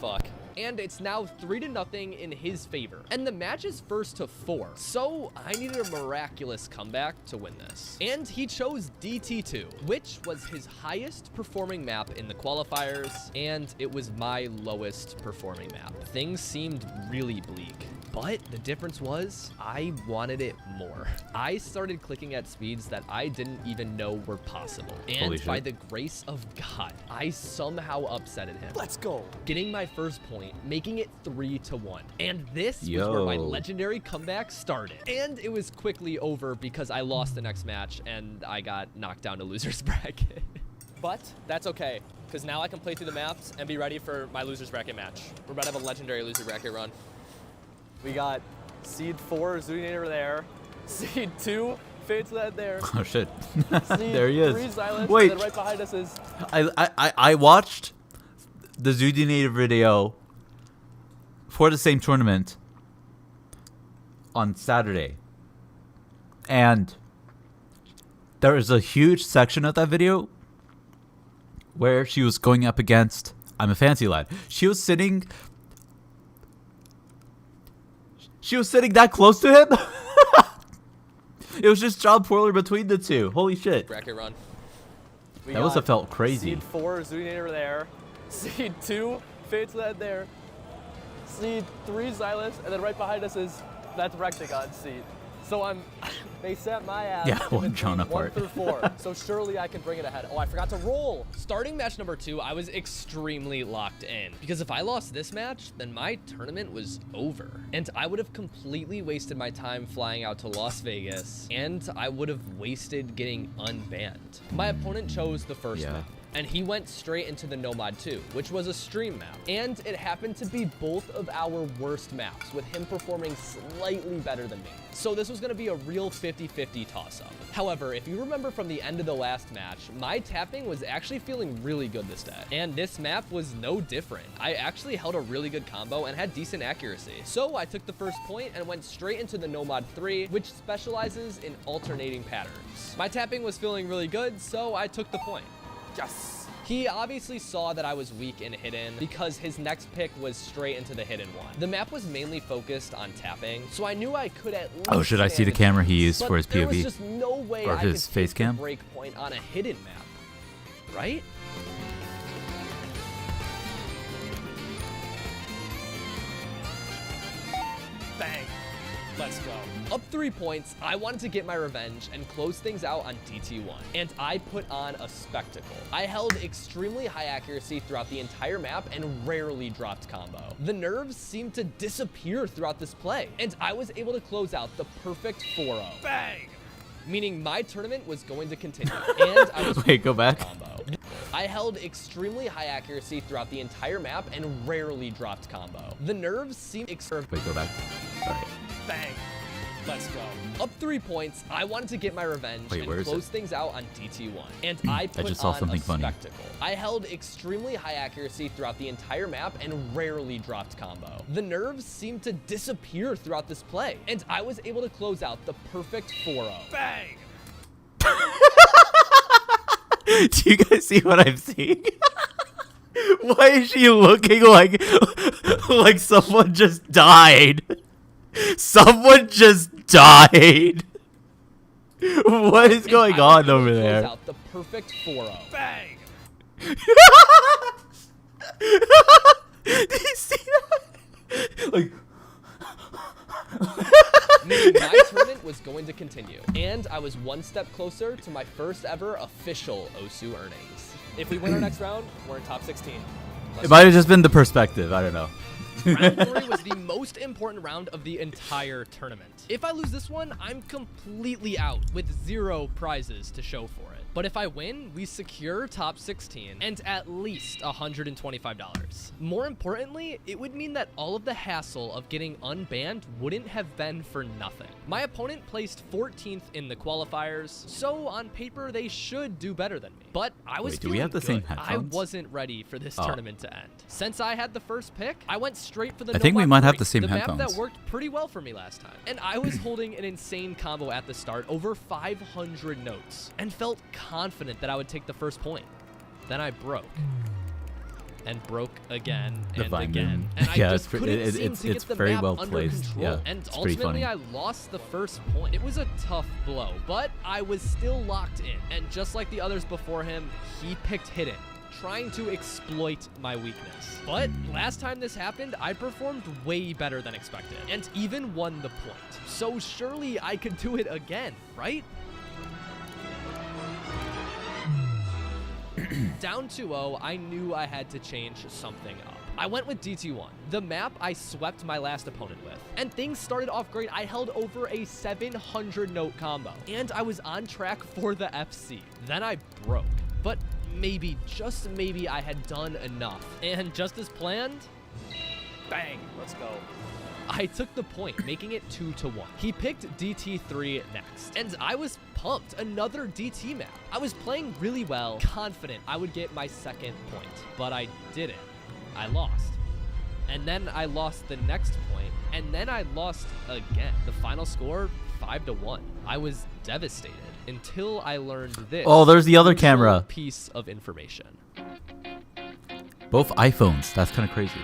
fuck. And it's now 3-0 in his favor. And the match is first to 4. So I needed a miraculous comeback to win this. And he chose DT2, which was his highest performing map in the qualifiers, and it was my lowest performing map. Things seemed really bleak. But the difference was I wanted it more. I started clicking at speeds that I didn't even know were possible. And by the grace of God, I somehow upsetted him. Let's go. Getting my first point, making it 3-1. And this was where my legendary comeback started. And it was quickly over because I lost the next match and I got knocked down to loser's bracket. But that's okay, because now I can play through the maps and be ready for my loser's bracket match. We're about to have a legendary loser bracket run. We got seed 4, Zooinator there. Seed 2, Fate's Led there. Oh shit. Seed There he is. 3, Xylus, Wait. and then right behind us is... I watched the Zooinator video for the same tournament on Saturday. And there is a huge section of that video where she was going up against I'm a Fancy Lad. She was sitting that close to him. It was just John Porler between the two. Holy shit. Bracket run. That must have felt crazy. Seed 4, Zooinator there. Seed 2, Fate's Led there. Seed 3, Xylus, and then right behind us is that's Rectagon seed. So they set my ass. Yeah, one John 1 apart. through 4. So surely I can bring it ahead. Oh, I forgot to roll. Starting match number 2, I was extremely locked in because if I lost this match, then my tournament was over. And I would have completely wasted my time flying out to Las Vegas, and I would have wasted getting unbanned. My opponent chose the first map. And he went straight into the Nomad 2, which was a stream map. And it happened to be both of our worst maps, with him performing slightly better than me. So this was gonna be a real 50-50 toss-up. However, if you remember from the end of the last match, my tapping was actually feeling really good this day. And this map was no different. I actually held a really good combo and had decent accuracy. So I took the first point and went straight into the Nomad 3, which specializes in alternating patterns. My tapping was feeling really good, so I took the point. Yes. He obviously saw that I was weak in hidden because his next pick was straight into the hidden one. The map was mainly focused on tapping, so I knew I could at least... Oh, should I see the camera he used for his POV? There was just no way or I could his face take the cam? break point on a hidden map, right? Bang. Let's go. Up 3 points, I wanted to get my revenge and close things out on DT1. And I put on a spectacle. I held extremely high accuracy throughout the entire map and rarely dropped combo. The nerves seemed to disappear throughout this play, and I was able to close out the perfect 4-0. Bang! Meaning my tournament was going to continue, and I was Wait, go back. combo. I held extremely high accuracy throughout the entire map and rarely dropped combo. The nerves seemed Wait, go back. Alright. Bang. Let's go. Up 3 points, I wanted to get my revenge Wait, where and is close it? things out on DT1. And I put just saw on something a funny. spectacle. I held extremely high accuracy throughout the entire map and rarely dropped combo. The nerves seemed to disappear throughout this play, and I was able to close out the perfect 4-0. Bang! Do you guys see what I'm seeing? Why is she looking like someone just died? Someone just died. What is going on over there? Close out the perfect 4-0. Bang! Did you see that? Like, Meaning my tournament was going to continue, and I was one step closer to my first ever official OSU earnings. If we win our next round, we're in top 16. it might have just been the perspective. I don't know. Round 3 was the most important round of the entire tournament. If I lose this one, I'm completely out with 0 prizes to show for it. But if I win, we secure top 16 and at least $125. More importantly, it would mean that all of the hassle of getting unbanned wouldn't have been for nothing. My opponent placed 14th in the qualifiers, so on paper they should do better than me. But I was do we have the feeling same good. I headphones? wasn't ready for this tournament to end. Since I had the first pick, I went straight for the I think we no-map might have 3, the same the headphones. map that worked pretty well for me last time. And I was holding an insane combo at the start, over 500 notes, and felt confident that I would take the first point. Then I broke. And broke again and again. And I just couldn't seem to get the very map well under placed. control. Yeah, and it's pretty ultimately, funny. I lost the first point. It was a tough blow, but I was still locked in. And just like the others before him, he picked hidden, trying to exploit my weakness. But last time this happened, I performed way better than expected and even won the point. So surely I could do it again, right? Down 2-0, I knew I had to change something up. I went with DT1, the map I swept my last opponent with. And things started off great. I held over a 700 note combo, and I was on track for the FC. Then I broke, but maybe, just maybe, I had done enough. And just as planned, bang, let's go. I took the point, making it 2-1. He picked DT3 next, and I was pumped. Another DT map. I was playing really well, confident I would get my second point, but I didn't. I lost. And then I lost the next point, and then I lost again. The final score, 5-1. I was devastated until I learned this. Oh, there's the other crucial camera. Piece of information. Both iPhones. That's kind of crazy.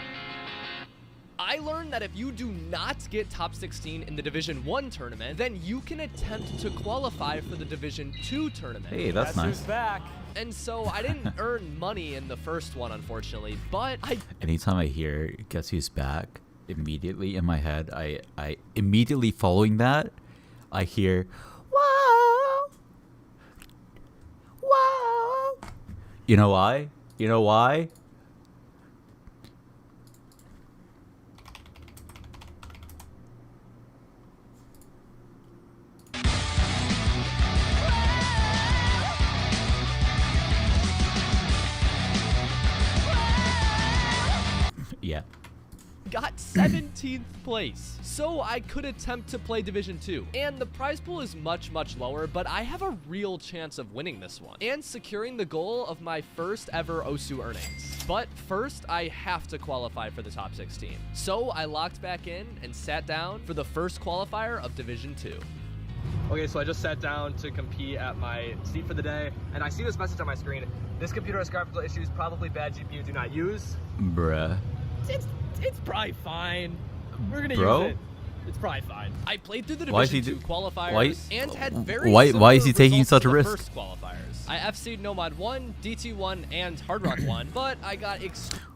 I learned that if you do not get top 16 in the Division 1 tournament, then you can attempt to qualify for the Division 2 tournament. Hey, that's nice. back. And so I didn't earn money in the first one, unfortunately, but I Anytime I hear "Guess Who's Back," immediately in my head, I immediately following that, I hear "Wow, wow." You know why? You know why? Yeah. got 17th place, so I could attempt to play Division 2. And the prize pool is much, much lower, but I have a real chance of winning this one and securing the goal of my first ever OSU earnings. But first, I have to qualify for the top 16. So I locked back in and sat down for the first qualifier of Division 2. Okay, so I just sat down to compete at my seat for the day, and I see this message on my screen. This computer has graphical issues, probably bad GPU, do not use. Bruh. It's probably fine. We're gonna Bro? use it. It's probably fine. I played through the Why is he Division 2 qualifiers why- and had very why similar is he taking results such to a the risk? first qualifiers. I FC'd Nomad 1, DT1, and Hard Rock 1, but I got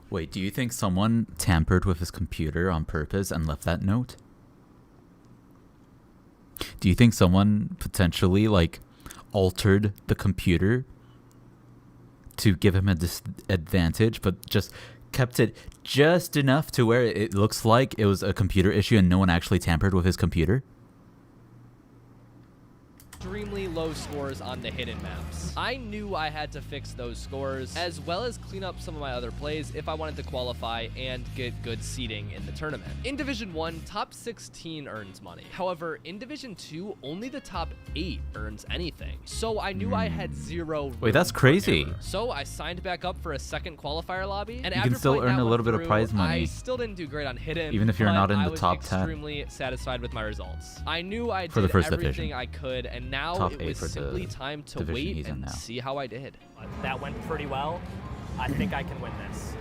Wait, do you think someone tampered with his computer on purpose and left that note? Do you think someone potentially, like, altered the computer to give him a disadvantage, but just kept it just enough to where it looks like it was a computer issue and no one actually tampered with his computer? extremely low scores on the hidden maps. I knew I had to fix those scores, as well as clean up some of my other plays if I wanted to qualify and get good seeding in the tournament. In Division 1, top 16 earns money. However, in Division 2, only the top 8 earns anything. So I knew I had zero Wait, that's room for crazy. error. So I signed back up for a second qualifier lobby, and You after can still playing earn that a one little bit of through, prize money. I still didn't do great on hidden, Even if you're but not in I the was top 10. extremely satisfied with my results. I knew I For the did first everything division. I could, and now Top it 8 was for simply the time to division wait he's in and now. see how I did. That went pretty well. I think I can win this.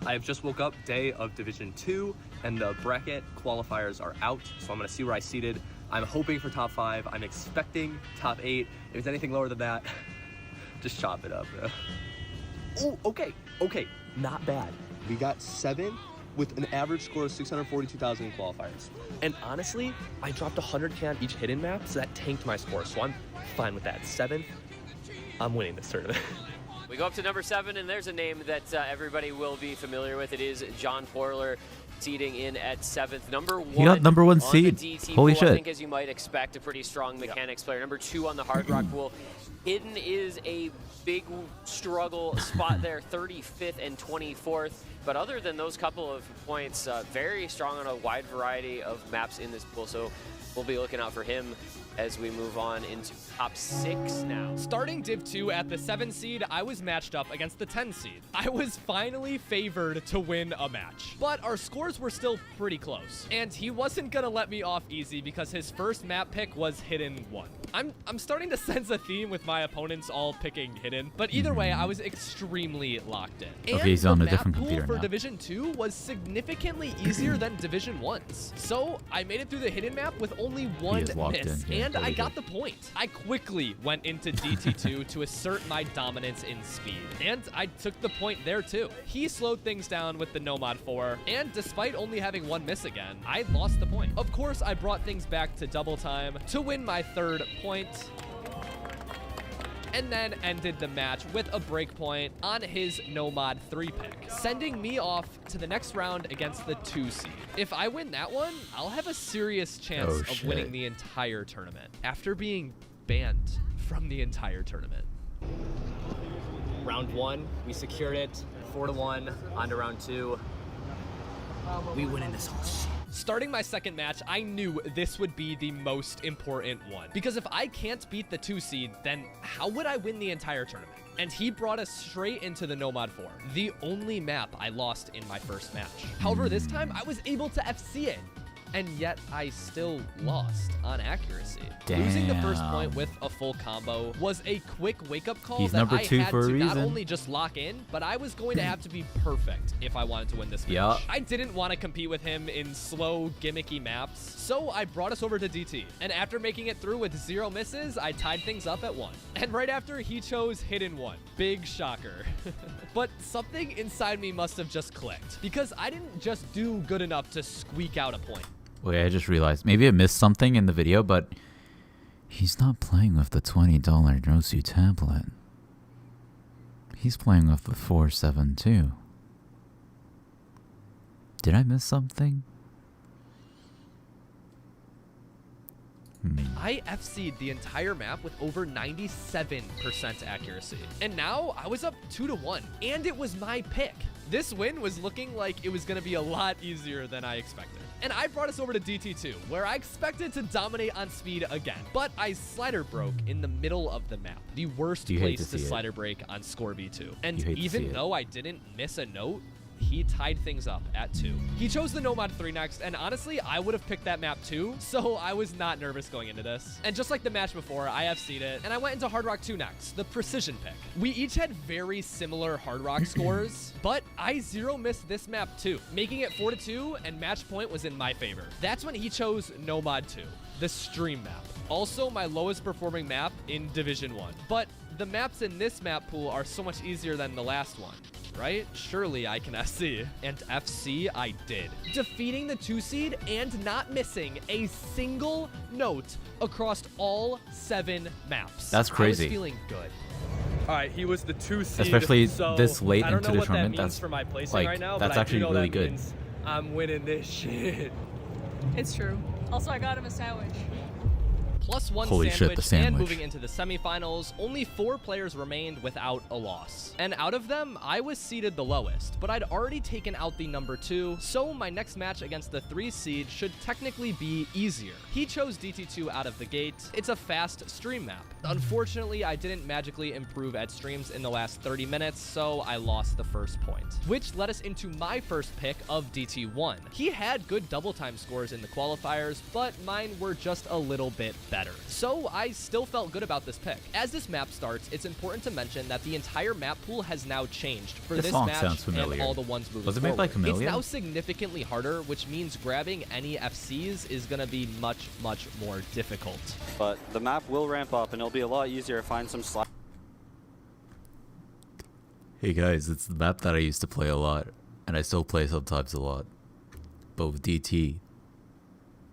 I have just woke up, day of Division 2, and the bracket qualifiers are out, so I'm gonna see where I seeded. I'm hoping for top 5. I'm expecting top 8. If it's anything lower than that, just chop it up, bro. Oh, okay, not bad. We got 7 with an average score of 642,000 in qualifiers. And honestly, I dropped 100k on each hidden map, so that tanked my score, so I'm fine with that. 7, I'm winning this tournament. We go up to number 7, and there's a name that everybody will be familiar with. It is John Porler. seeding in at 7th. Number 1. He got number 1 on seed. the DT Holy pool, shit. I think, as you might expect, a pretty strong mechanics player. Number 2 on the Hard Rock pool. Hidden is a big struggle spot there, 35th and 24th. But other than those couple of points, very strong on a wide variety of maps in this pool. So we'll be looking out for him as we move on into top 6 now. Starting Div 2 at the 7 seed, I was matched up against the 10 seed. I was finally favored to win a match, but our scores were still pretty close. And he wasn't gonna let me off easy because his first map pick was Hidden 1. I'm starting to sense a theme with my opponents all picking Hidden, but either way, I was extremely locked in. And Okay, he's on the a different map pool computer for now. Division 2 was significantly easier than Division 1's. So I made it through the Hidden map with only one is locked miss, in, yeah, and I totally got good. the point. I quickly went into DT2 to assert my dominance in speed, and I took the point there too. He slowed things down with the Nomad 4, and despite only having one miss again, I lost the point. Of course, I brought things back to double time to win my 3rd point, and then ended the match with a break point on his Nomad 3 pick, sending me off to the next round against the 2 seed. If I win that one, I'll have a serious chance Oh, of shit. winning the entire tournament after being banned from the entire tournament. Round 1, we secured it. 4-1. On to round 2. We win in this whole shit. Starting my 2nd match, I knew this would be the most important one. Because if I can't beat the 2 seed, then how would I win the entire tournament? And he brought us straight into the Nomad 4, the only map I lost in my first match. However, this time I was able to FC it, and yet I still lost on accuracy. Losing the first Damn. point with a full combo was a quick wake-up call He's that number I 2 had for a to not reason. only just lock in, but I was going to have to be perfect if I wanted to win this match. Yeah. I didn't want to compete with him in slow, gimmicky maps, so I brought us over to DT. And after making it through with 0 misses, I tied things up at 1. And right after, he chose Hidden 1. Big shocker. But something inside me must have just clicked, because I didn't just do good enough to squeak out a point. Wait, I just realized. Maybe I missed something in the video, but he's not playing with the $20 Nosu tablet. He's playing with the 472. Did I miss something? I FC'd the entire map with over 97% accuracy. And now I was up 2-1, and it was my pick. This win was looking like it was going to be a lot easier than I expected. And I brought us over to DT2, where I expected to dominate on speed again. But I slider broke in the middle of the map, the worst You hate place to to see it. slider break on Score B2. And You hate to see even it. though I didn't miss a note, he tied things up at 2. He chose the Nomad 3 next, and honestly, I would have picked that map too, so I was not nervous going into this. And just like the match before, I FC'd it, and I went into Hard Rock 2 next, the precision pick. We each had very similar Hard Rock scores, but I 0 missed this map too, making it 4-2, and match point was in my favor. That's when he chose Nomad 2, the stream map. Also my lowest performing map in Division 1. But the maps in this map pool are so much easier than the last one, right? Surely I can FC. And FC I did. Defeating the 2 seed and not missing a single note across all 7 maps. That's crazy. I was feeling good. All right, he was the 2 seed. Especially so this late I don't into know the what tournament, that means that's, for my placing like, right now, that's but actually I do know really that good. means I'm winning this shit. It's true. Also, I got him a sandwich. +1 Holy shit, the and sandwich. moving into the semifinals, only 4 players remained without a loss. And out of them, I was seeded the lowest, but I'd already taken out the number 2, so my next match against the 3 seed should technically be easier. He chose DT2 out of the gate. It's a fast stream map. Unfortunately, I didn't magically improve at streams in the last 30 minutes, so I lost the first point, which led us into my first pick of DT1. He had good double time scores in the qualifiers, but mine were just a little bit better. So I still felt good about this pick. As this map starts, it's important to mention that the entire map pool has now changed for This this song match sounds familiar. and all the ones moving Was it made by forward. It's Camellia? now significantly harder, which means grabbing any FCs is going to be much, much more difficult. But the map will ramp up and it'll be a lot easier to find some slack. Hey guys, it's the map that I used to play a lot, and I still play sometimes a lot. But with DT,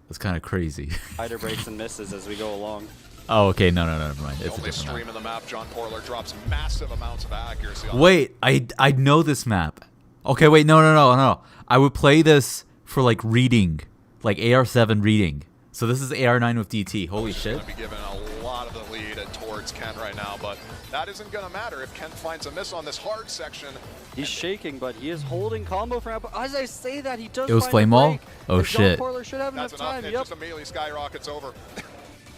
it's kind of crazy. Hider breaks and misses as we go along. Oh, okay, no, never mind. The It's a only different stream map. of the map, John Porler drops massive amounts of accuracy on. Wait, I know this map. Okay, wait, no. I would play this for like reading, like AR7 reading. So this is AR9 with DT. Holy shit. Going to be given a lot of the lead towards Kent right now, but that isn't going to matter if Kent finds a miss on this hard section. He's shaking, but he is holding combo for Apple. As I say that, he does It was find flame a wall? break, Oh, and shit. John Porler should have That's enough enough. time. It Yep. just immediately skyrockets over.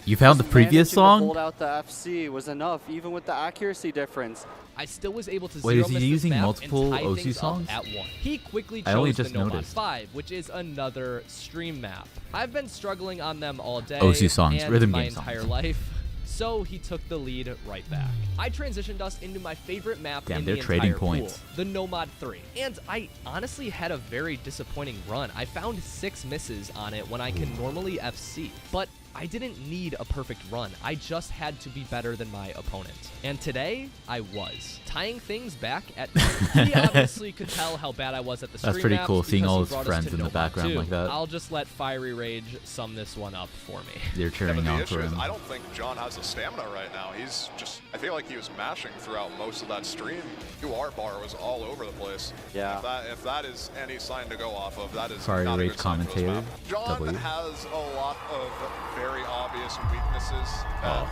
You found the Just previous managing to hold song? out the FC was enough, even with the accuracy difference. I still was able to Wait, zero is he miss this using map multiple and tie OC things up songs? at 1. He quickly I only chose just the Nomad noticed. 5, which is another stream map. I've been struggling on them all day OC songs, and rhythm my game songs. entire life. So he took the lead right back. I transitioned us into my favorite map Damn, in they're the trading entire points. pool, the Nomad 3. And I honestly had a very disappointing run. I found 6 misses on it when I can normally FC. But I didn't need a perfect run. I just had to be better than my opponent. And today, I was. Tying things back at... He obviously could tell how bad I was at the stream That's pretty maps cool, seeing because all he his brought us friends to in the Nomad background 2. like that. I'll just let Fiery Rage sum this one up for me. They're Yeah, but cheering the on issue for is him. I don't think John has the stamina right now. He's just, I feel like he was mashing throughout most of that stream. QR bar was all over the place. Yeah. If that is any sign to go off of, that is Fiery not a Rage good sign for this commentator, map. John W. has a lot of very obvious weaknesses that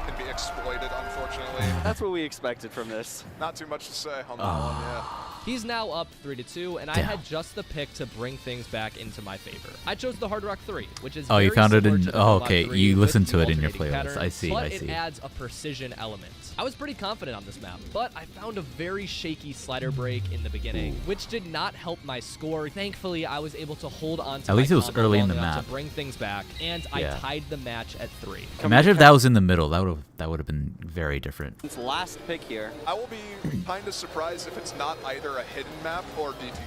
can be exploited, unfortunately. That's what we expected from this. Not too much to say on that one, yeah. He's now up 3-2, and I Damn. had just the pick to bring things back into my favor. I chose the Hard Rock 3, which is Oh, you very found it similar in- to the oh, Nomad okay, 3 you with listened the to it in your alternating playlist. pattern, I see, but I it see. adds a precision element. I was pretty confident on this map, but I found a very shaky slider break in the beginning, which did not help my score. Thankfully, I was able to hold on to At my least it was combo early in long the enough map. to bring things back, and Yeah. I tied the match at 3. Imagine if that was in the middle. That would have been very different. It's last pick here. I will be kind of surprised if it's not either a hidden map or DT.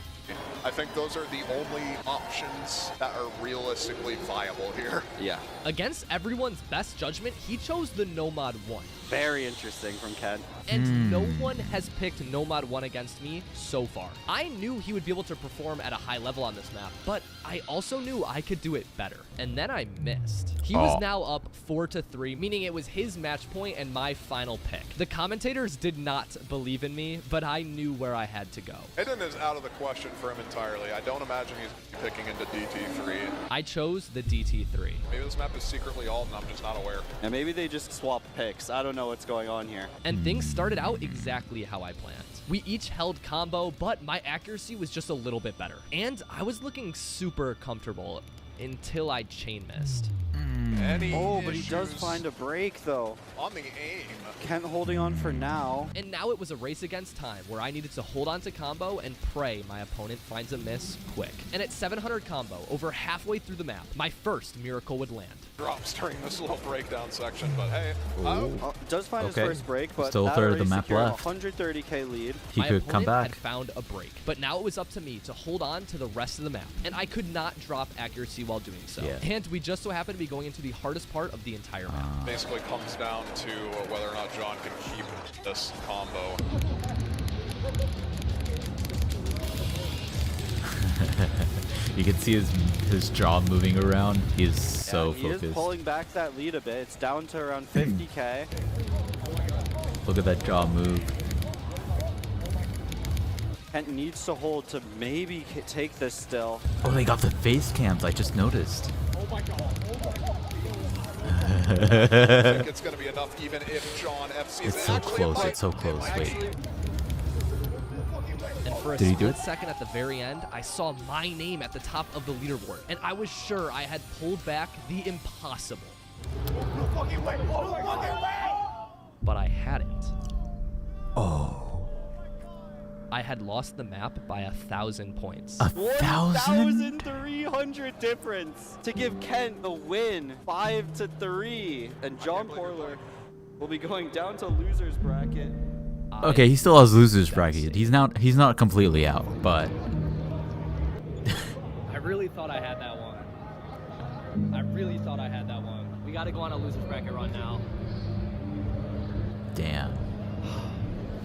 I think those are the only options that are realistically viable here. Yeah. Against everyone's best judgment, he chose the Nomad 1. Very interesting from Ken. And no one has picked Nomad 1 against me so far. I knew he would be able to perform at a high level on this map, but I also knew I could do it better. And then I missed. He was now up 4-3, meaning it was his match point and my final pick. The commentators did not believe in me, but I knew where I had to go. Hidden is out of the question for him entirely. I don't imagine he's picking into DT3. I chose the DT3. Maybe this map is secretly alt and I'm just not aware. And maybe they just swap picks. I don't know what's going on here. And things started out exactly how I planned. We each held combo, but my accuracy was just a little bit better. And I was looking super comfortable until I chain missed. Any Oh, but he does issues find a break, though. on the aim. Kent holding on for now. And now it was a race against time where I needed to hold on to combo and pray my opponent finds a miss quick. And at 700 combo, over halfway through the map, my first miracle would land. Drops during this little breakdown section, but hey. Does find Okay. his first break, but Still a that third of the already map secured a left. 130k lead. He My could come opponent back. had found a break, but now it was up to me to hold on to the rest of the map, and I could not drop accuracy while doing so. Yeah. And we just so happened to be going into the hardest part of the entire map. Basically comes down to whether or not John can keep this combo. You can see his jaw moving around. He's so He is focused. pulling back that lead a bit. It's down to around 50k. Look at that jaw move. Kent needs to hold to maybe take this still. Oh, they got the face cams. I just noticed. I think it's going to be enough even if John FC's It's so close. It's so close. Wait. And for a Did he do split it? second at the very end, I saw my name at the top of the leaderboard, and I was sure I had pulled back the impossible. But I hadn't. Oh. I had lost the map by 1,000 points. 1,000? 1,300 difference to give Kent the win, 5-3, and John Porler will be going down to losers bracket. Okay, he still has losers bracket. He's not completely out, but I really thought I had that one. We gotta go on a losers bracket run now. damn.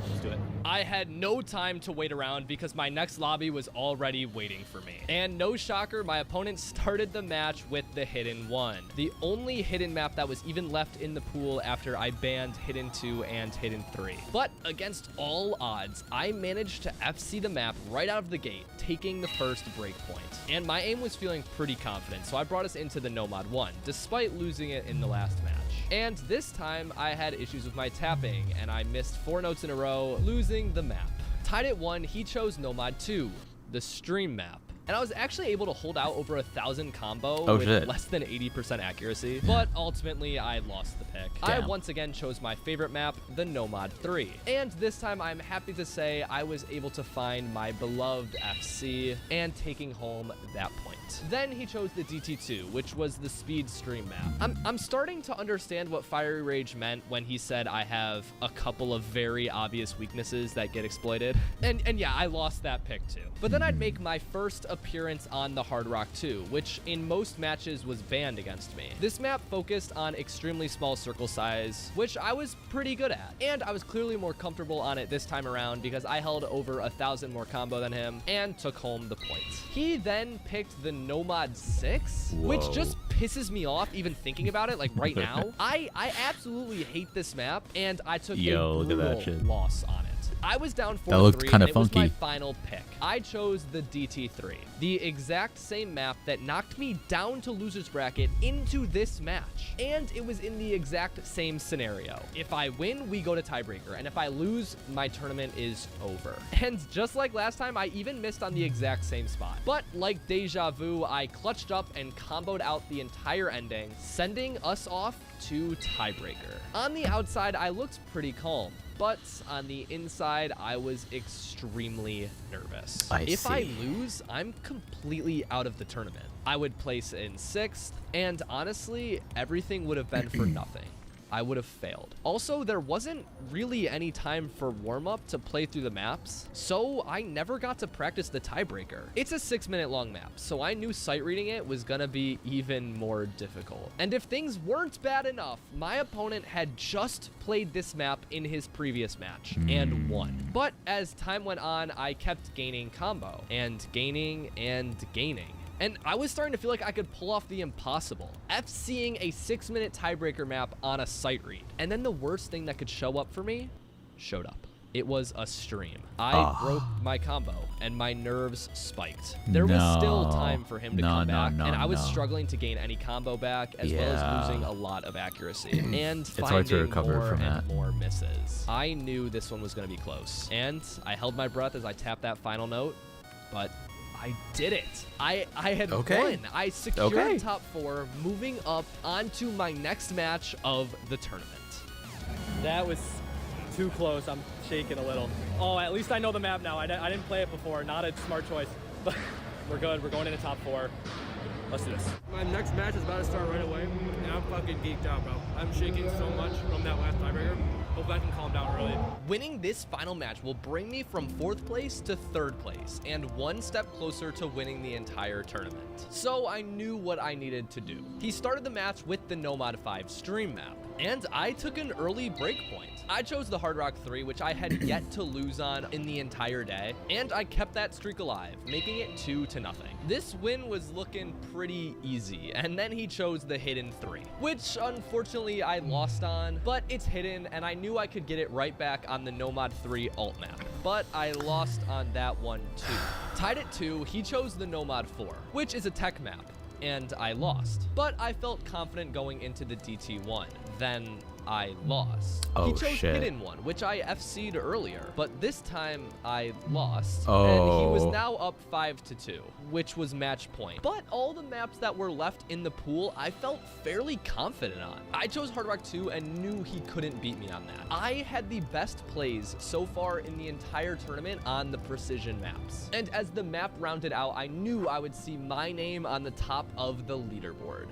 Let's do it. I had no time to wait around because my next lobby was already waiting for me. And no shocker, my opponent started the match with the Hidden 1, the only hidden map that was even left in the pool after I banned Hidden 2 and Hidden 3. But against all odds, I managed to FC the map right out of the gate, taking the first breakpoint. And my aim was feeling pretty confident, so I brought us into the Nomad 1, despite losing it in the last match. And this time, I had issues with my tapping, and I missed 4 notes in a row, losing the map. Tied at 1, he chose Nomad 2, the stream map. And I was actually able to hold out over 1,000 combo with less than 80% accuracy, but ultimately I lost the pick. I once again chose my favorite map, the Nomad 3. And this time I'm happy to say I was able to find my beloved FC and taking home that point. Then he chose the DT2, which was the speed stream map. I'm starting to understand what Fiery Rage meant when he said I have a couple of very obvious weaknesses that get exploited. And yeah, I lost that pick too. But then I'd make my first appearance on the Hard Rock 2, which in most matches was banned against me. This map focused on extremely small circle size, which I was pretty good at. And I was clearly more comfortable on it this time around because I held over 1,000 more combo than him and took home the points. He then picked the Nomad 6, which just pisses me off even thinking about it, like right now. I absolutely hate this map, and I took a brutal loss on it. I was down 4-3, and it was my final pick. I chose the DT3, the exact same map that knocked me down to loser's bracket into this match. And it was in the exact same scenario. If I win, we go to tiebreaker, and if I lose, my tournament is over. And just like last time, I even missed on the exact same spot. But like deja vu, I clutched up and comboed out the entire ending, sending us off to tiebreaker. On the outside, I looked pretty calm, but on the inside, I was extremely nervous. If I lose, I'm completely out of the tournament. I would place in 6th, and honestly, everything would have been for nothing. I would have failed. Also, there wasn't really any time for warm-up to play through the maps, so I never got to practice the tiebreaker. It's a 6-minute long map, so I knew sight reading it was gonna be even more difficult. And if things weren't bad enough, my opponent had just played this map in his previous match and won. But as time went on, I kept gaining combo and gaining and gaining. And I was starting to feel like I could pull off the impossible, FCing a 6-minute tiebreaker map on a sight read. And then the worst thing that could show up for me showed up. It was a stream. I broke my combo, and my nerves spiked. There was still time for him to come back, and I was struggling to gain any combo back, as well as losing a lot of accuracy, and finding more and more misses. I knew this one was going to be close, and I held my breath as I tapped that final note, but I did it. I had won. I secured top 4, moving up onto my next match of the tournament. That was too close. I'm shaking a little. Oh, at least I know the map now. I didn't play it before. Not a smart choice. But we're good. We're going into top 4. Let's do this. My next match is about to start right away, and I'm fucking geeked out, bro. I'm shaking so much from that last tiebreaker. Hope I can calm down early. Winning this final match will bring me from 4th place to 3rd place, and 1 step closer to winning the entire tournament. So I knew what I needed to do. He started the match with the Nomad 5 stream map, and I took an early breakpoint. I chose the Hard Rock 3, which I had yet to lose on in the entire day, and I kept that streak alive, making it 2-0. This win was looking pretty easy, and then he chose the Hidden 3, which unfortunately I lost on, but it's hidden, and I knew I could get it right back on the Nomad 3 alt map, but I lost on that one too. Tied at 2, he chose the Nomad 4, which is a tech map, and I lost. But I felt confident going into the DT1. Then I lost. He chose Hidden 1, which I FC'd earlier, but this time I lost, and he was now up 5-2, which was match point. But all the maps that were left in the pool, I felt fairly confident on. I chose Hard Rock 2 and knew he couldn't beat me on that. I had the best plays so far in the entire tournament on the precision maps. And as the map rounded out, I knew I would see my name on the top of the leaderboard.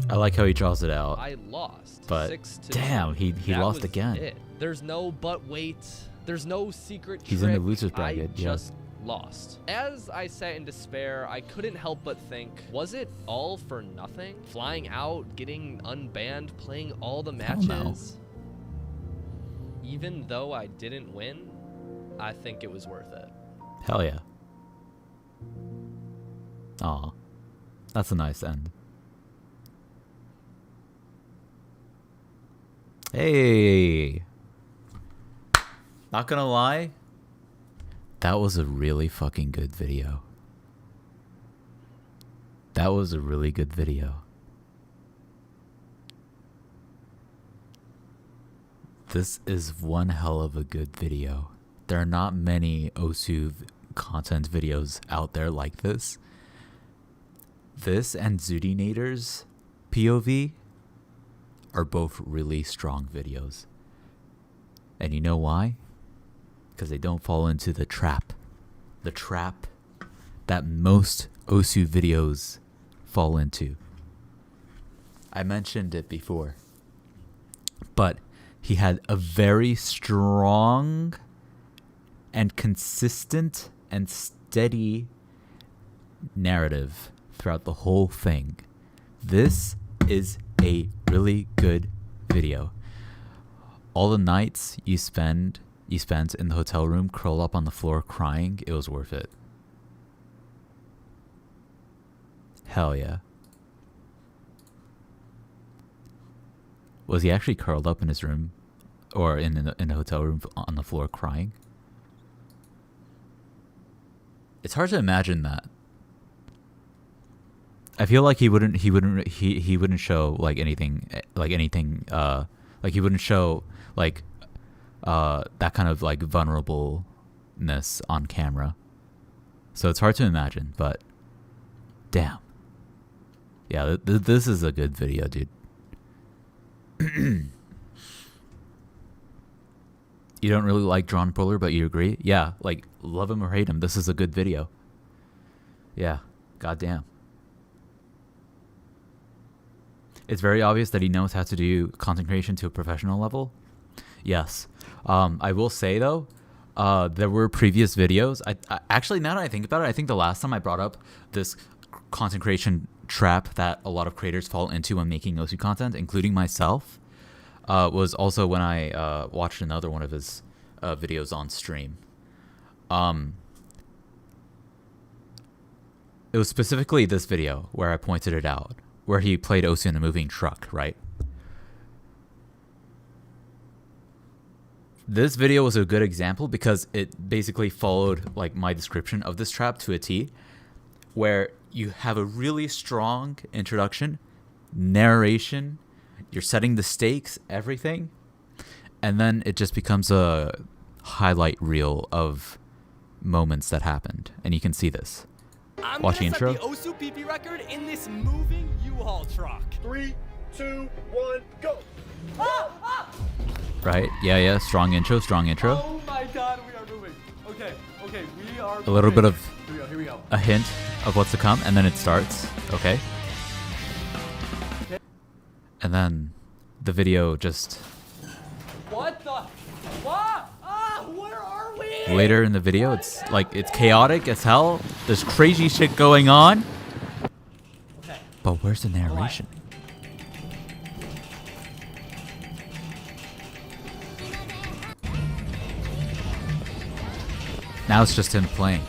I like how he draws it out. I lost, but 6-2. Damn, he lost again. It. There's no but wait. There's no secret He's trick. in the loser's bracket. I just lost. As I sat in despair, I couldn't help but think, was it all for nothing? Flying out, getting unbanned, playing all the matches? even though I didn't win, I think it was worth it. Hell yeah. Aw. That's a nice end. Hey. Not gonna lie. That was a really fucking good video. That was a really good video. This is one hell of a good video. There are not many Osu content videos out there like this. This and Zudinator's POV are both really strong videos. And you know why? Because they don't fall into the trap. The trap that most Osu videos fall into. I mentioned it before. But he had a very strong and consistent and steady narrative throughout the whole thing. This is a really good video. All the nights you spent in the hotel room curled up on the floor crying, it was worth it. Hell yeah. Was he actually curled up in his room or in a hotel room on the floor crying? It's hard to imagine that. I feel like he wouldn't show like anything like he wouldn't show like that kind of like vulnerableness on camera. So it's hard to imagine, but damn. Yeah, this is a good video, dude. You don't really like John Polar, but you agree? Yeah, like, love him or hate him, this is a good video. Yeah, goddamn. It's very obvious that he knows how to do content creation to a professional level. Yes. I will say, though, there were previous videos. I actually, now that I think about it, I think the last time I brought up this content creation trap that a lot of creators fall into when making Osu content, including myself, was also when I watched another one of his videos on stream. It was specifically this video where I pointed it out, where he played Osu in a moving truck, right? This video was a good example because it basically followed like my description of this trap to a T, where you have a really strong introduction, narration, you're setting the stakes, everything, and then it just becomes a highlight reel of moments that happened, and you can see this. I'm Watch the intro. the Osu PP record in this moving U-Haul truck. 3, 2, 1, go! Right? Yeah, strong intro. Oh my god, we are moving. Okay, we are moving. A little bit of Here we go. a hint of what's to come, and then it starts. Okay. And then the video just... What the? What? Where are we? Later in the video, it's like, it's chaotic as hell. There's crazy shit going on. Okay. But where's the narration? Now it's just him playing.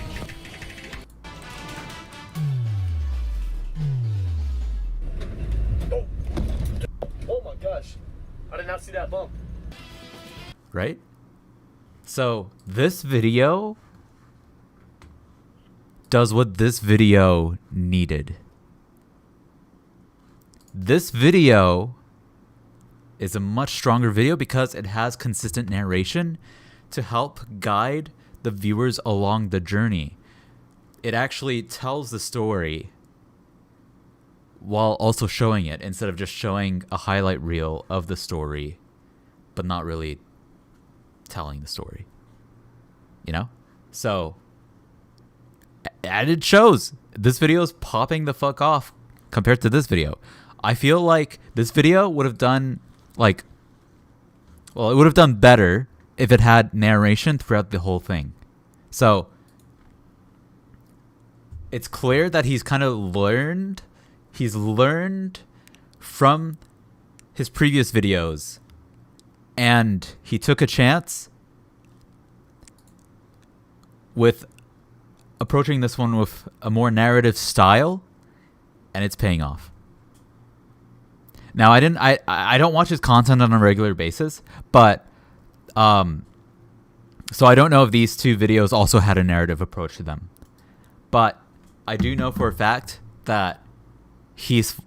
Oh my gosh. I did not see that bump. Right? So this video does what this video needed. This video is a much stronger video because it has consistent narration to help guide the viewers along the journey. It actually tells the story while also showing it, instead of just showing a highlight reel of the story but not really telling the story, you know? So, and it shows this video is popping the fuck off compared to this video. I feel like this video would have done like, well, it would have done better if it had narration throughout the whole thing. So it's clear that he's kind of learned from his previous videos And he took a chance with approaching this one with a more narrative style, and it's paying off. Now, I don't watch his content on a regular basis, but so I don't know if these two videos also had a narrative approach to them. But I do know for a fact that he's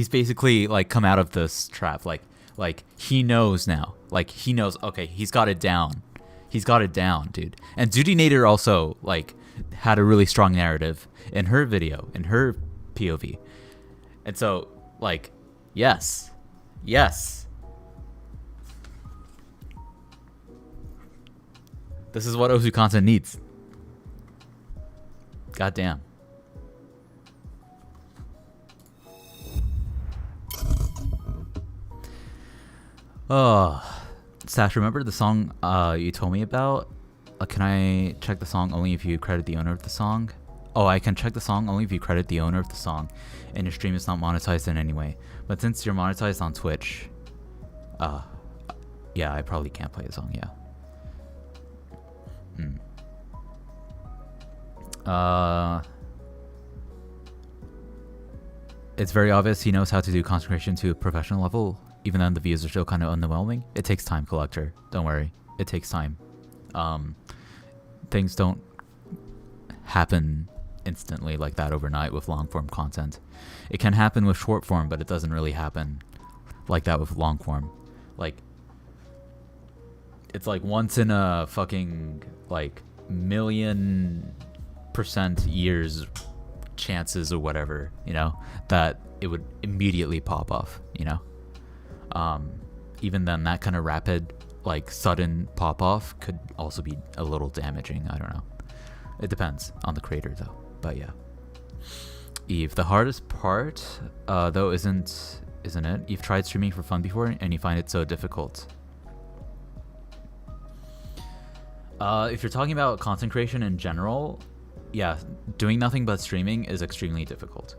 basically like come out of this trap. Like he knows now. Like he knows, okay, he's got it down. He's got it down, dude. And Duty Nader also like had a really strong narrative in her video, in her POV. And so like, yes. This is what Osu content needs. Goddamn. Oh, Sash, remember the song you told me about? Can I check the song only if you credit the owner of the song? Oh, I can check the song only if you credit the owner of the song, and your stream is not monetized in any way. But since you're monetized on Twitch, yeah, I probably can't play the song. Yeah. It's very obvious he knows how to do concentration to a professional level, even then the views are still kind of underwhelming. It takes time, Collector. Don't worry. It takes time. Things don't happen instantly like that overnight with long form content. It can happen with short form, but it doesn't really happen like that with long form. Like, it's like once in a fucking like 1,000,000% years chances or whatever, you know, that it would immediately pop off, you know. Even then, that kind of rapid, like sudden pop off could also be a little damaging. I don't know. It depends on the creator though. But yeah. Eve, the hardest part though isn't it? You've tried streaming for fun before and you find it so difficult. If you're talking about content creation in general, yeah, doing nothing but streaming is extremely difficult.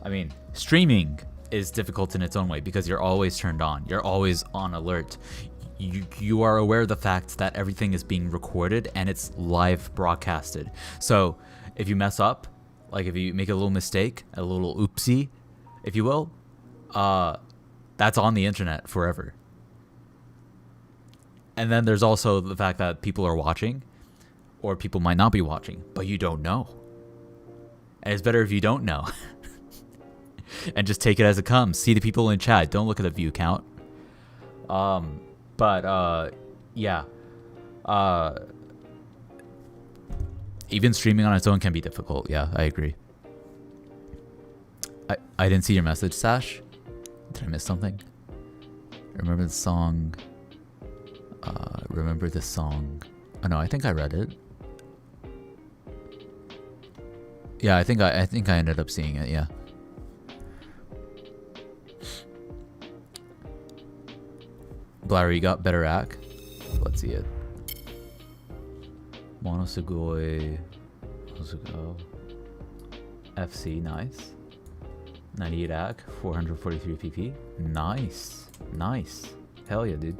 I mean, streaming is difficult in its own way because you're always turned on. You're always on alert. You are aware of the fact that everything is being recorded and it's live broadcasted. So if you mess up, like if you make a little mistake, a little oopsie, if you will, that's on the internet forever. And then there's also the fact that people are watching, or people might not be watching, but you don't know. And it's better if you don't know. And just take it as it comes. See the people in chat. Don't look at the view count. Yeah. Even streaming on its own can be difficult. Yeah, I agree. I didn't see your message, Sash. Did I miss something? Remember the song. Remember this song. Oh no, I think I read it. Yeah, I think I ended up seeing it. Yeah. Blair, you got better act. Let's see it. Monosugoi. FC, nice. 98 act, 443 PP. Nice. Nice. Hell yeah, dude.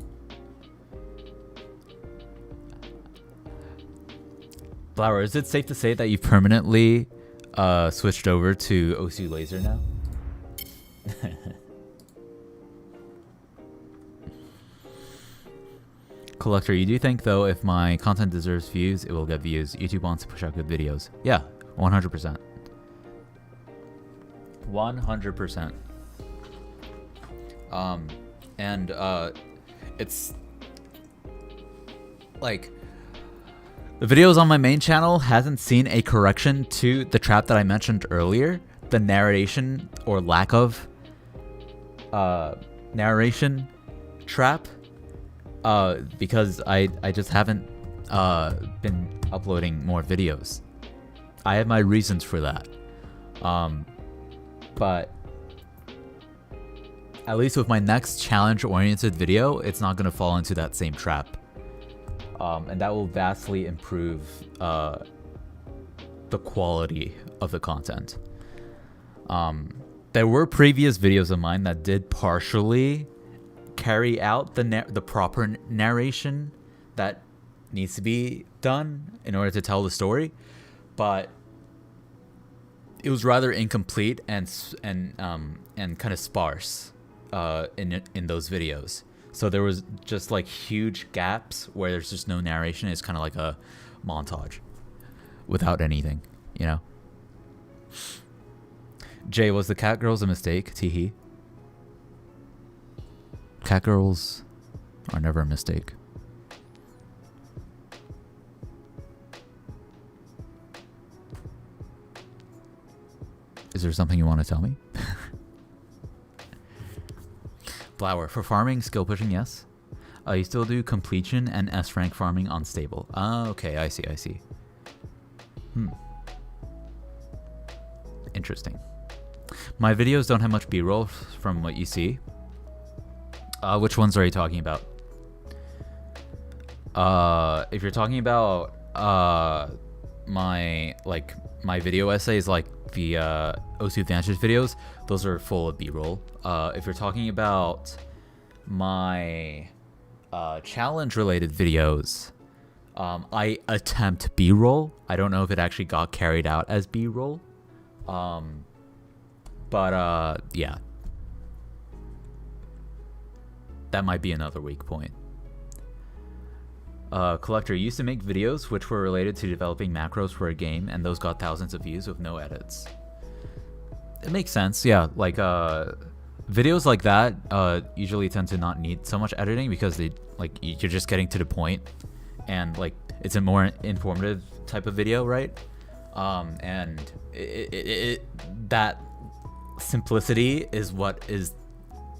Flower, is it safe to say that you permanently switched over to Osu Laser now? Collector, you do think though if my content deserves views, it will get views. YouTube wants to push out good videos. Yeah, 100%. 100%. It's like the videos on my main channel hasn't seen a correction to the trap that I mentioned earlier, the narration or lack of narration trap, because I just haven't been uploading more videos. I have my reasons for that, but at least with my next challenge-oriented video, it's not gonna fall into that same trap. And that will vastly improve the quality of the content. There were previous videos of mine that did partially carry out the proper narration that needs to be done in order to tell the story, but it was rather incomplete and kind of sparse in those videos. So there was just like huge gaps where there's just no narration. It's kind of like a montage without anything, you know. Jay, was the cat girls a mistake? Teehee. Cat girls are never a mistake. Is there something you want to tell me? Flower, for farming, skill pushing, yes. You still do completion and S rank farming on stable. Okay, I see. Interesting. My videos don't have much B-roll from what you see. Which ones are you talking about? If you're talking about my video essays, like the Osu Advantage videos, those are full of B-roll. If you're talking about my challenge related videos, I attempt B-roll. I don't know if it actually got carried out as B-roll. But yeah. That might be another weak point. Collector used to make videos which were related to developing macros for a game, and those got thousands of views with no edits. It makes sense, yeah. Like videos like that usually tend to not need so much editing because you're just getting to the point, and like it's a more informative type of video, right? And that simplicity is what is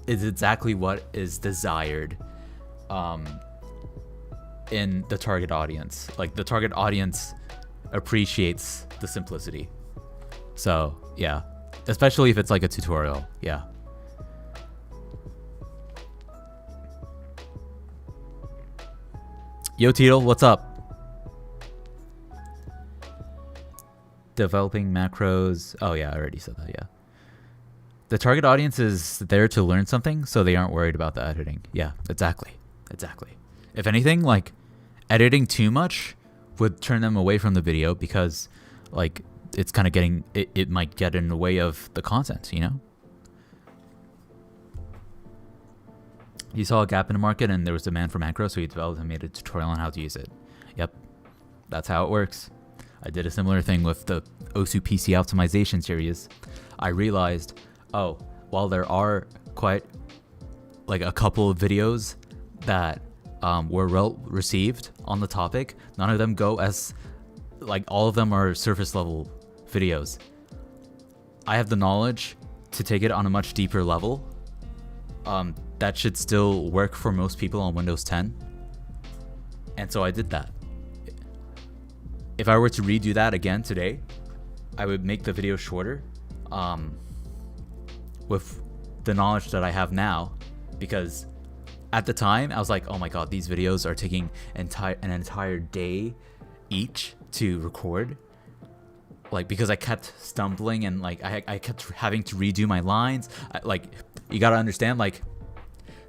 exactly what is desired in the target audience. Like the target audience appreciates the simplicity. So yeah, especially if it's like a tutorial. Yeah. Yo Tito, what's up? Developing macros. Oh yeah, I already said that. Yeah. The target audience is there to learn something, so they aren't worried about the editing. Yeah, exactly. If anything, like, editing too much would turn them away from the video because, like, it's kind of getting... It might get in the way of the content, you know? You saw a gap in the market and there was demand for macro, so you developed and made a tutorial on how to use it. Yep, that's how it works. I did a similar thing with the Osu PC optimization series. I realized... Oh, while there are quite like a couple of videos that were well received on the topic, none of them go as like all of them are surface level videos. I have the knowledge to take it on a much deeper level. That should still work for most people on Windows 10. And so I did that. If I were to redo that again today, I would make the video shorter. With the knowledge that I have now, because at the time I was like, oh my god, these videos are taking an entire day each to record, like because I kept stumbling and like I kept having to redo my lines. Like you gotta understand, like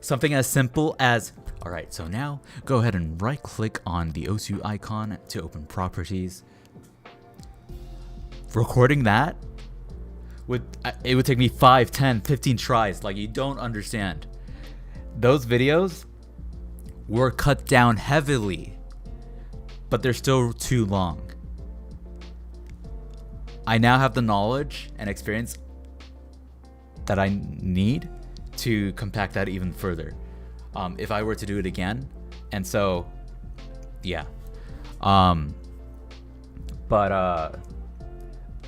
something as simple as, all right, so now go ahead and right click on the Osu icon to open properties. Recording that it would take me 5, 10, 15 tries. Like, you don't understand. Those videos were cut down heavily, but they're still too long. I now have the knowledge and experience that I need to compact that even further if I were to do it again. And so, yeah.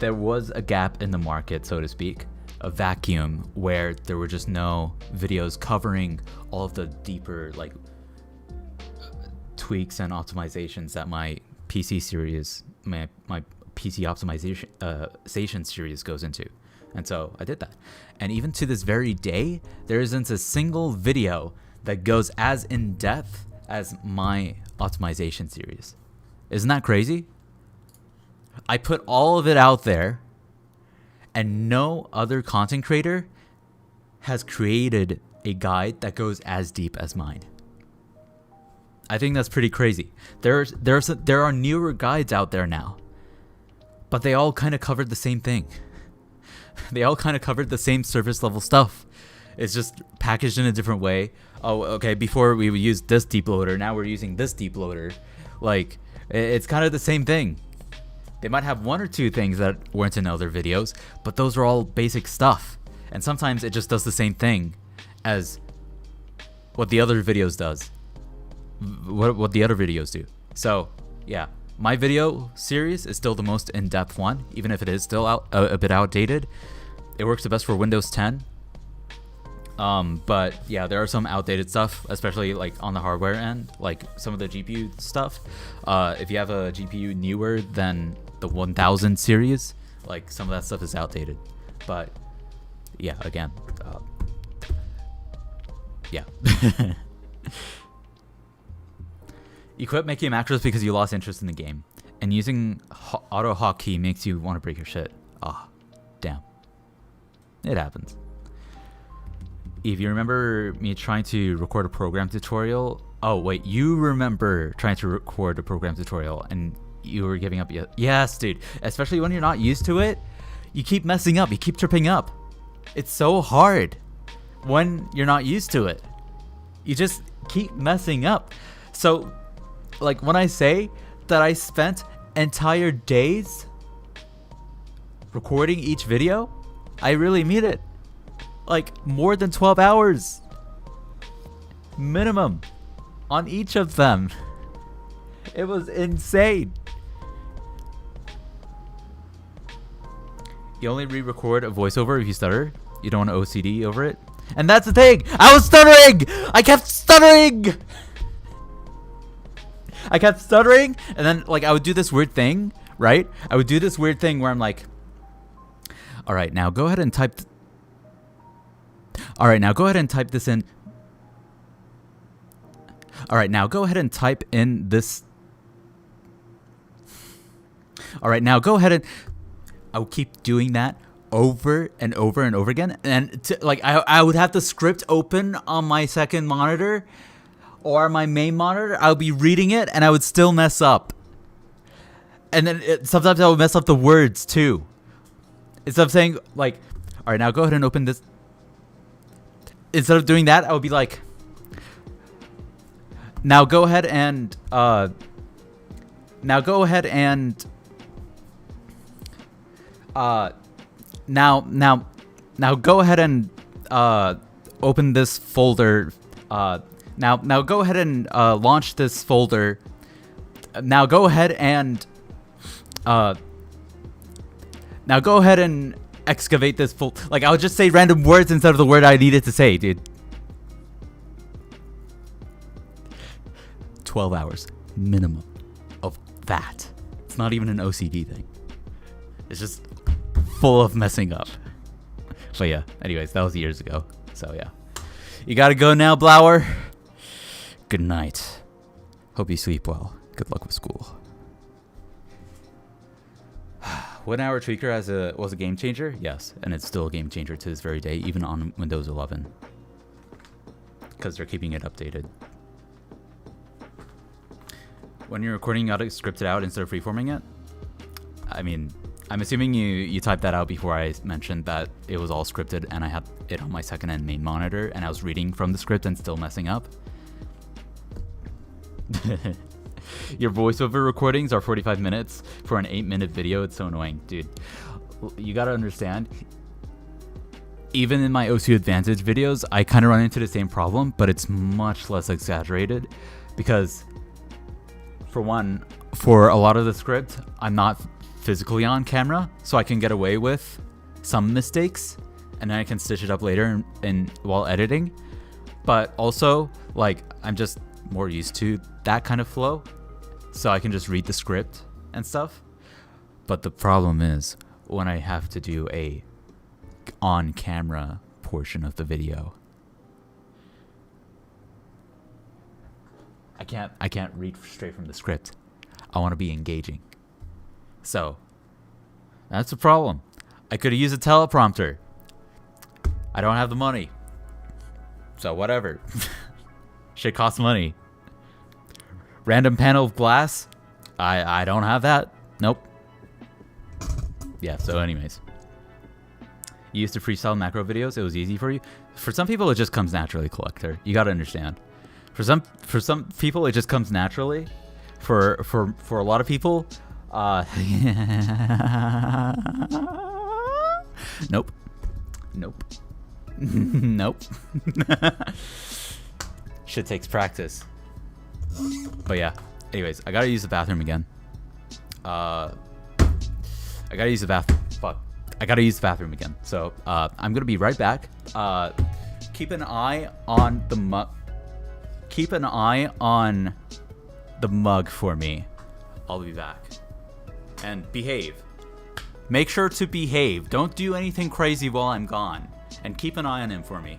There was a gap in the market, so to speak, a vacuum where there were just no videos covering all of the deeper like tweaks and optimizations that my PC series, my PC optimization series goes into. And so I did that. And even to this very day, there isn't a single video that goes as in depth as my optimization series. Isn't that crazy? I put all of it out there, and no other content creator has created a guide that goes as deep as mine. I think that's pretty crazy. There are newer guides out there now, but they all kind of covered the same thing. They all kind of covered the same surface level stuff. It's just packaged in a different way. Oh, okay, before we would use this deep loader, now we're using this deep loader. Like, it's kind of the same thing. They might have one or two things that weren't in other videos, but those are all basic stuff. And sometimes it just does the same thing as what the other videos does. What the other videos do. So, yeah. My video series is still the most in-depth one, even if it is still a bit outdated. It works the best for Windows 10. But yeah, there are some outdated stuff, especially like on the hardware end, like some of the GPU stuff. If you have a GPU newer than the 1000 series, like some of that stuff is outdated. But yeah, again, yeah. You quit making macros because you lost interest in the game, and using auto hotkey makes you want to break your shit. Ah, damn. It happens. If you remember me trying to record a program tutorial, oh wait, you remember trying to record a program tutorial and you were giving up. Yes, dude. Especially when you're not used to it, you keep messing up. You keep tripping up. It's so hard when you're not used to it. You just keep messing up. So, like when I say that I spent entire days recording each video, I really mean it. Like more than 12 hours minimum on each of them. It was insane. You only re-record a voiceover if you stutter. You don't want to OCD over it. And that's the thing. I was stuttering. I kept stuttering. I kept stuttering, and then like I would do this weird thing, right? I would do this weird thing where I'm like, all right, now go ahead and type. All right, now go ahead and type this in. All right, now go ahead and type in this. All right, now go ahead and. I would keep doing that over and over and over again, and like I would have the script open on my second monitor. Or my main monitor, I would be reading it and I would still mess up. And then sometimes I would mess up the words too. Instead of saying like, all right, now go ahead and open this. Instead of doing that, I would be like, now go ahead and, now go ahead and, now go ahead and, open this folder, Now go ahead and launch this folder. Now go ahead and excavate this folder. Like I would just say random words instead of the word I needed to say, dude. 12 hours minimum of that. It's not even an OCD thing. It's just full of messing up. But yeah, anyways, that was years ago. So yeah. You gotta go now, Blower. Good night. Hope you sleep well. Good luck with school. 1 hour tweaker was a game changer? Yes, and it's still a game changer to this very day, even on Windows 11. Because they're keeping it updated. When you're recording, you gotta script it out instead of freeforming it? I mean, I'm assuming you typed that out before I mentioned that it was all scripted and I had it on my second and main monitor and I was reading from the script and still messing up. Your voiceover recordings are 45 minutes for an 8-minute video. It's so annoying, dude. You gotta understand, even in my OSU Advantage videos, I kind of run into the same problem, but it's much less exaggerated because, for one, for a lot of the script, I'm not physically on camera, so I can get away with some mistakes, and then I can stitch it up later while editing. But also, like, I'm just more used to that kind of flow, so I can just read the script and stuff. But the problem is when I have to do a on-camera portion of the video, I can't read straight from the script. I want to be engaging. So that's the problem. I could have used a teleprompter. I don't have the money. So whatever. Shit costs money. Random panel of glass? I don't have that. Nope. Yeah, so anyways. You used to freestyle macro videos, it was easy for you. For some people it just comes naturally, Collector. You gotta understand. For some people it just comes naturally. For a lot of people, nope. Nope. Nope. Shit takes practice. But yeah. Anyways, I gotta use the bathroom again. I gotta use the bathroom. Fuck. I gotta use the bathroom again. So I'm gonna be right back. Keep an eye on the mug. Keep an eye on the mug for me. I'll be back. And behave. Make sure to behave. Don't do anything crazy while I'm gone. And keep an eye on him for me.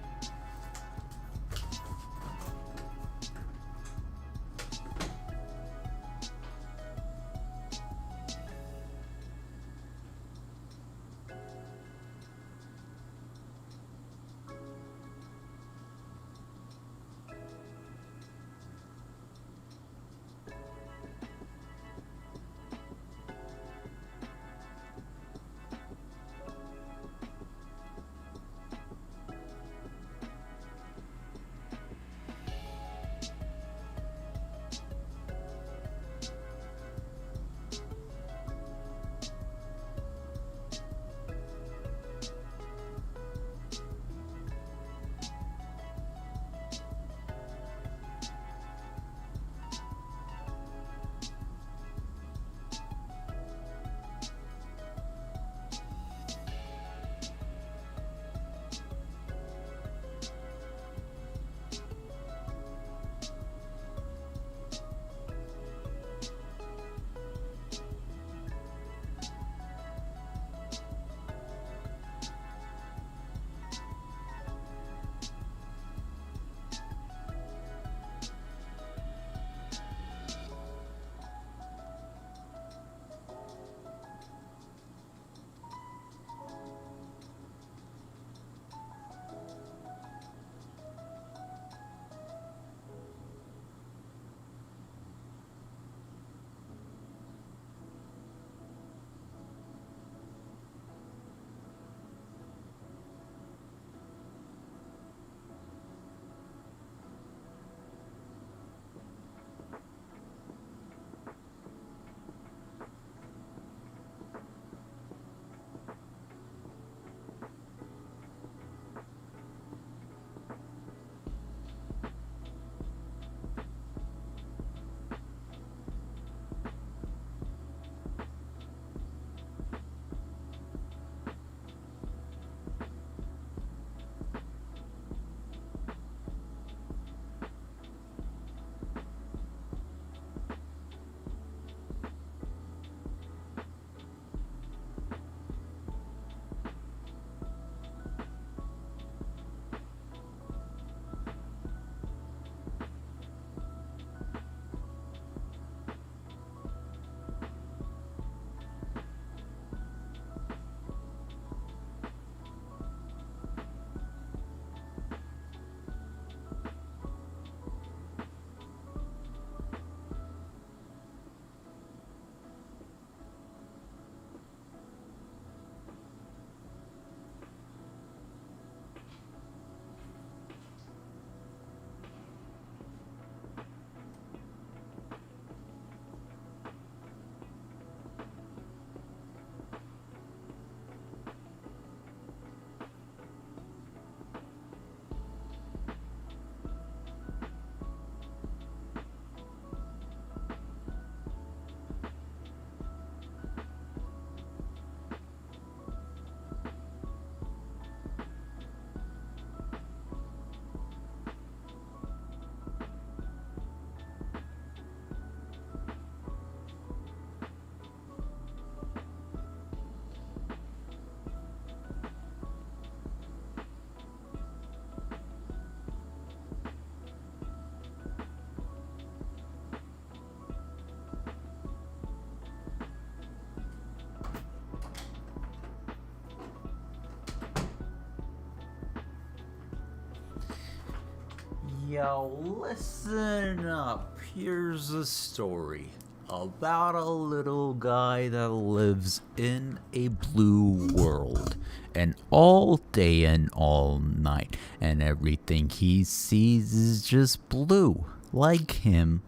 Yo, listen up. Here's a story about a little guy that lives in a blue world, and all day and all night, and everything he sees is just blue, like him,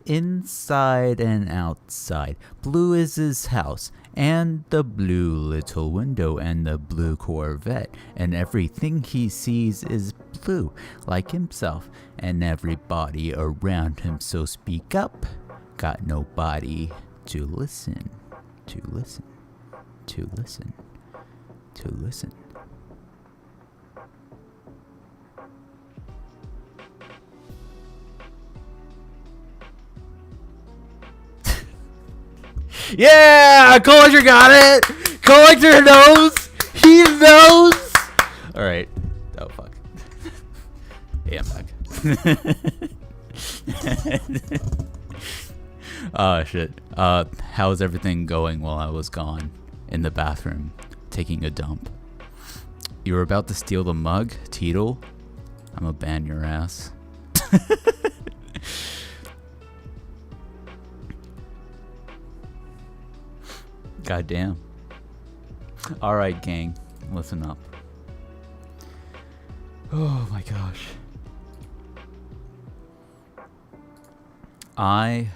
inside and outside. Blue is his house, and the blue little window, and the blue Corvette, and everything he sees is blue, like himself, and everybody around him. So speak up. Got nobody to listen, to listen, to listen, to listen. Yeah, Collector got it. Collector knows. He knows. All right. Oh fuck. Yeah, I'm back. Oh shit. How's everything going while I was gone in the bathroom taking a dump? You were about to steal the mug, Teetle? I'm gonna ban your ass. Goddamn. Alright, gang. Listen up. Oh my gosh. I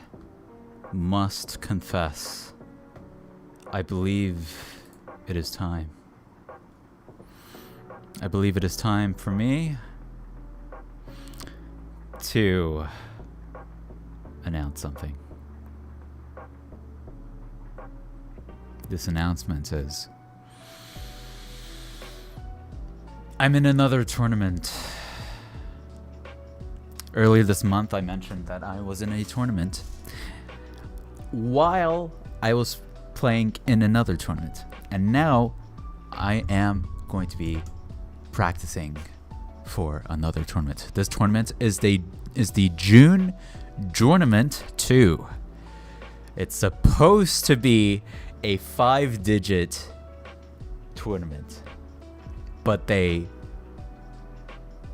must confess. I believe it is time. I believe it is time for me to announce something. This announcement is I'm in another tournament. Earlier this month I mentioned that I was in a tournament while I was playing in another tournament, and now I am going to be practicing for another tournament. This tournament is the June Tournament 2. It's supposed to be a 5-digit tournament, but they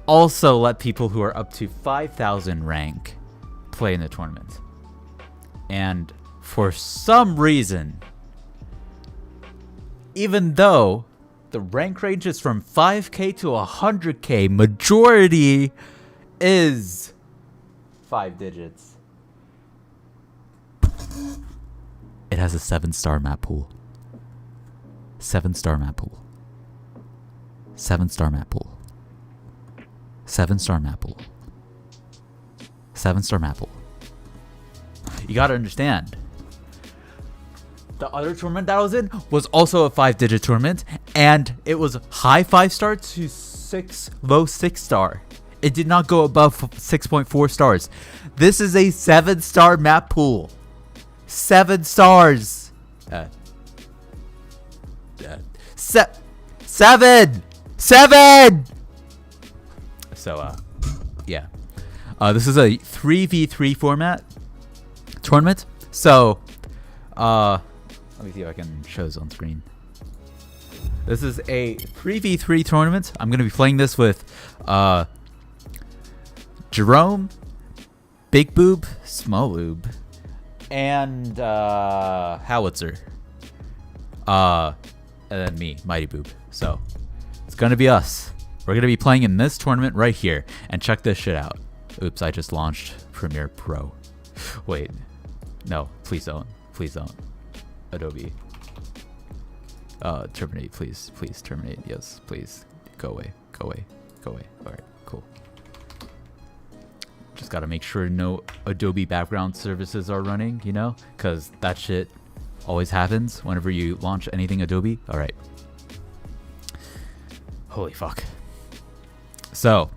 also let people who are up to 5,000 rank play in the tournament. And for some reason, even though the rank range is from 5k to 100k, majority is 5 digits. It has a 7-star map pool. 7-star map pool. 7-star map pool. 7-star map pool. 7-star map pool. You gotta understand. The other tournament that I was in was also a 5-digit tournament, and it was high 5-star to low 6-star. It did not go above 6.4 stars. This is a 7-star map pool. 7 stars. 7. So, yeah. This is a 3v3 format tournament. So, let me see if I can show this on screen. This is a 3v3 tournament. I'm going to be playing this with Jerome, Big Boob, Small Boob, and Howitzer. And then me, Mighty Boob. So, it's going to be us. We're going to be playing in this tournament right here. And check this shit out. Oops, I just launched Premiere Pro. Wait. No, please don't. Please don't. Adobe. Terminate, please. Please terminate. Yes, please. Go away. Go away. Go away. Alright, cool. Just gotta make sure no Adobe background services are running, you know? Because that shit always happens whenever you launch anything Adobe. Alright. Holy fuck. So,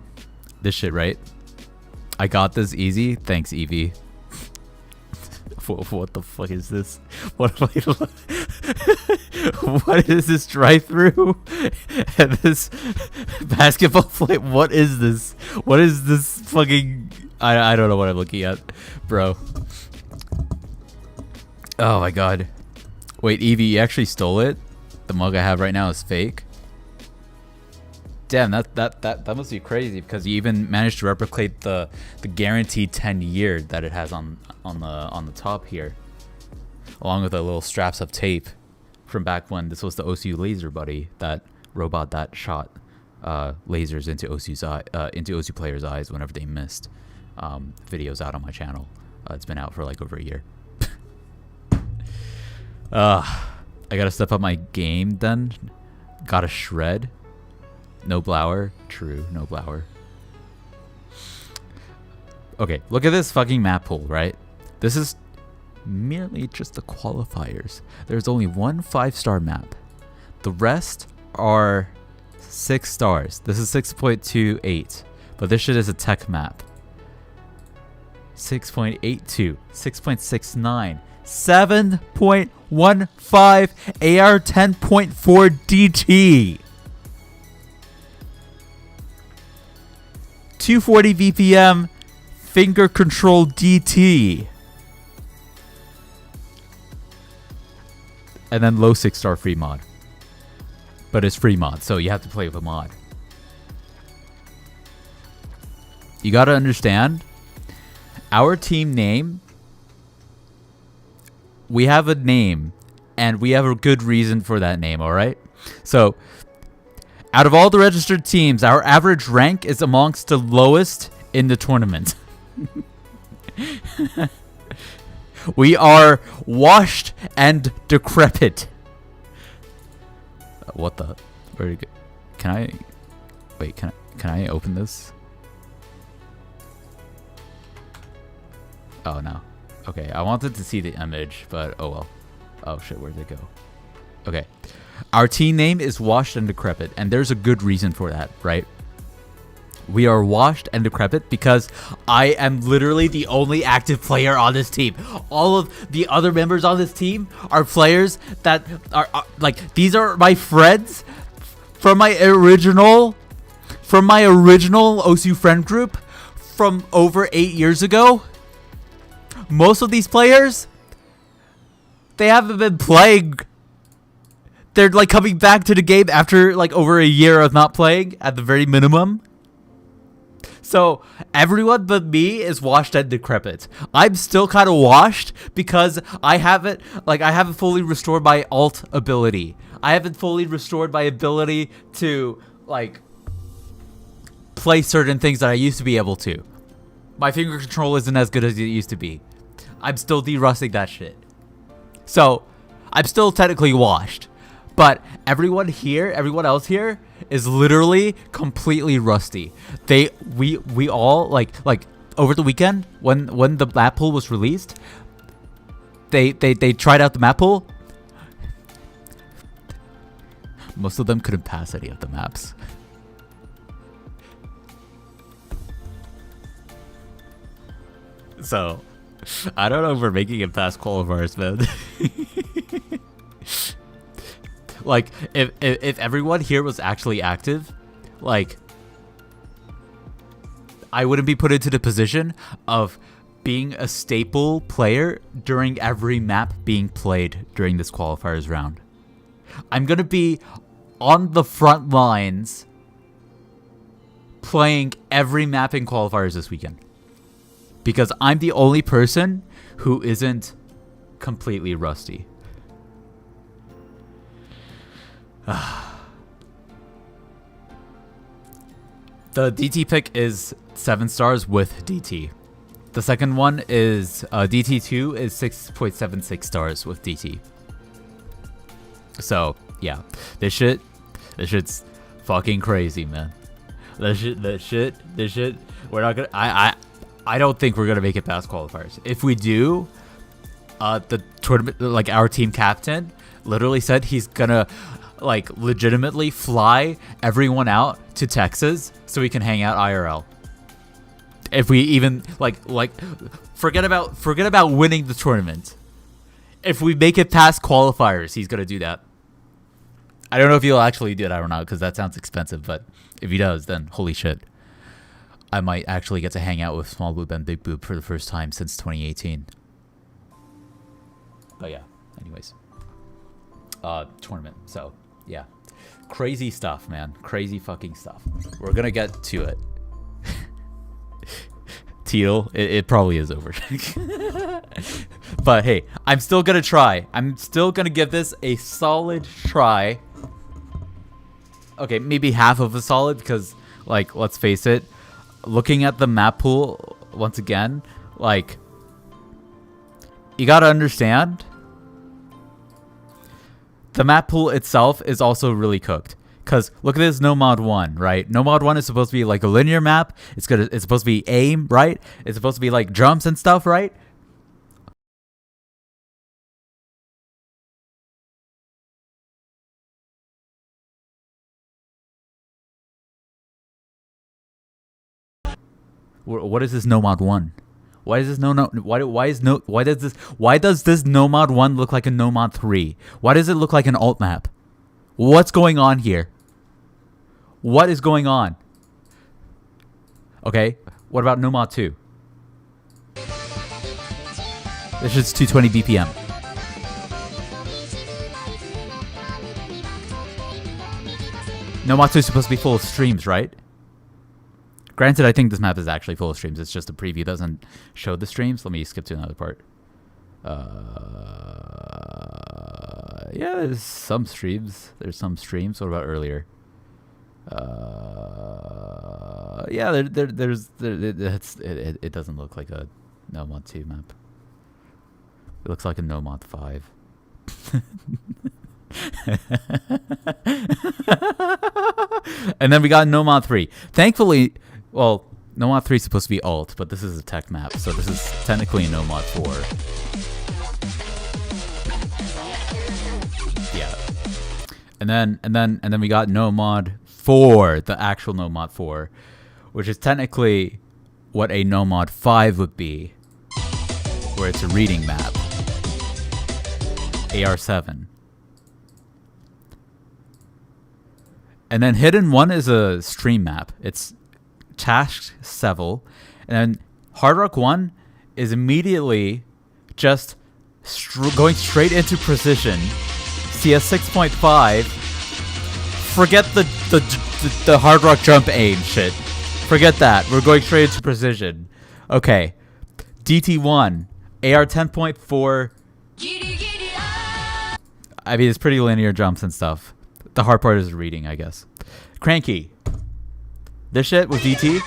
this shit, right? I got this easy. Thanks, Evie. What the fuck is this? What is this drive-through? And this basketball flip? What is this? What is this fucking... I don't know what I'm looking at, bro. Oh my god. Wait, Evie, you actually stole it? The mug I have right now is fake? Damn, that must be crazy because you even managed to replicate the guaranteed 10-year that it has on the top here, along with the little straps of tape from back when this was the OSU laser buddy, that robot that shot lasers into OSU players' eyes whenever they missed. Videos out on my channel. It's been out for like over a year. I gotta step up my game then. Gotta shred. No blower. True, no blower. Okay, look at this fucking map pool, right? This is merely just the qualifiers. There's only one 5-star map. The rest are 6 stars. This is 6.28, but this shit is a tech map. 6.82, 6.69, 7.15 AR 10.4 DT. 240 VPM finger control DT. And then low 6-star free mod. But it's free mod, so you have to play with a mod. You gotta understand, our team name, we have a name, and we have a good reason for that name, alright? So, out of all the registered teams, our average rank is amongst the lowest in the tournament. We are washed and decrepit. What the? Where did it go? Can I? Wait, can I open this? Oh no. Okay, I wanted to see the image, but oh well. Oh shit, where did it go? Okay. Our team name is Washed and Decrepit, and there's a good reason for that, right? We are washed and decrepit because I am literally the only active player on this team. All of the other members on this team are players that are like, these are my friends from my original OSU friend group from over 8 years ago. Most of these players, they haven't been playing. They're like coming back to the game after like over a year of not playing at the very minimum. So everyone but me is washed and decrepit. I'm still kind of washed because I haven't fully restored my alt ability. I haven't fully restored my ability to like play certain things that I used to be able to. My finger control isn't as good as it used to be. I'm still de-rusting that shit. So I'm still technically washed. But everyone else here is literally completely rusty. We all like over the weekend when the map pool was released, they tried out the map pool. Most of them couldn't pass any of the maps. So I don't know if we're making it past qualifiers, man. Like, if everyone here was actually active, like, I wouldn't be put into the position of being a staple player during every map being played during this qualifiers round. I'm gonna be on the front lines playing every map in qualifiers this weekend. Because I'm the only person who isn't completely rusty. The DT pick is 7 stars with DT. The second one is DT2 is 6.76 stars with DT. So yeah, this shit's fucking crazy, man. This shit. We're not gonna. I don't think we're gonna make it past qualifiers. If we do, the tournament, like our team captain, literally said he's gonna like legitimately fly everyone out to Texas so we can hang out IRL. If we even like forget about winning the tournament. If we make it past qualifiers, he's gonna do that. I don't know if he'll actually do that or not because that sounds expensive, but if he does, then holy shit. I might actually get to hang out with Small Boob and Big Boob for the first time since 2018. But yeah, anyways. Tournament, so yeah. Crazy stuff, man. Crazy fucking stuff. We're gonna get to it. Teal, it probably is over. But hey, I'm still gonna try. I'm still gonna give this a solid try. Okay, maybe half of a solid because, like, let's face it, looking at the map pool once again, like, you gotta understand, the map pool itself is also really cooked. Because look at this No Mod 1, right? No Mod 1 is supposed to be like a linear map. It's supposed to be aim, right? It's supposed to be like jumps and stuff, right? What is this No Mod 1? Why is this why does this No Mod 1 look like a No Mod 3? Why does it look like an alt map? What's going on here? What is going on? Okay, what about No Mod 2? This is 220 BPM. No Mod 2 is supposed to be full of streams, right? Granted, I think this map is actually full of streams. It's just a preview. It doesn't show the streams. Let me skip to another part. Yeah, there's some streams. There's some streams. What about earlier? Yeah, it doesn't look like a No Mod 2 map. It looks like a No Mod 5. And then we got No Mod 3. Thankfully, well, No Mod 3 is supposed to be alt, but this is a tech map, so this is technically No Mod 4. Yeah. And then we got No Mod 4, the actual No Mod 4, which is technically what a No Mod 5 would be, where it's a reading map. AR7. And then Hidden 1 is a stream map. It's task Seville. And then Hard Rock 1 is immediately just going straight into precision. CS 6.5. Forget the Hard Rock jump aim shit. Forget that. We're going straight into precision. Okay. DT1. AR 10.4. I mean, it's pretty linear jumps and stuff. The hard part is reading, I guess. Cranky. This shit with DT.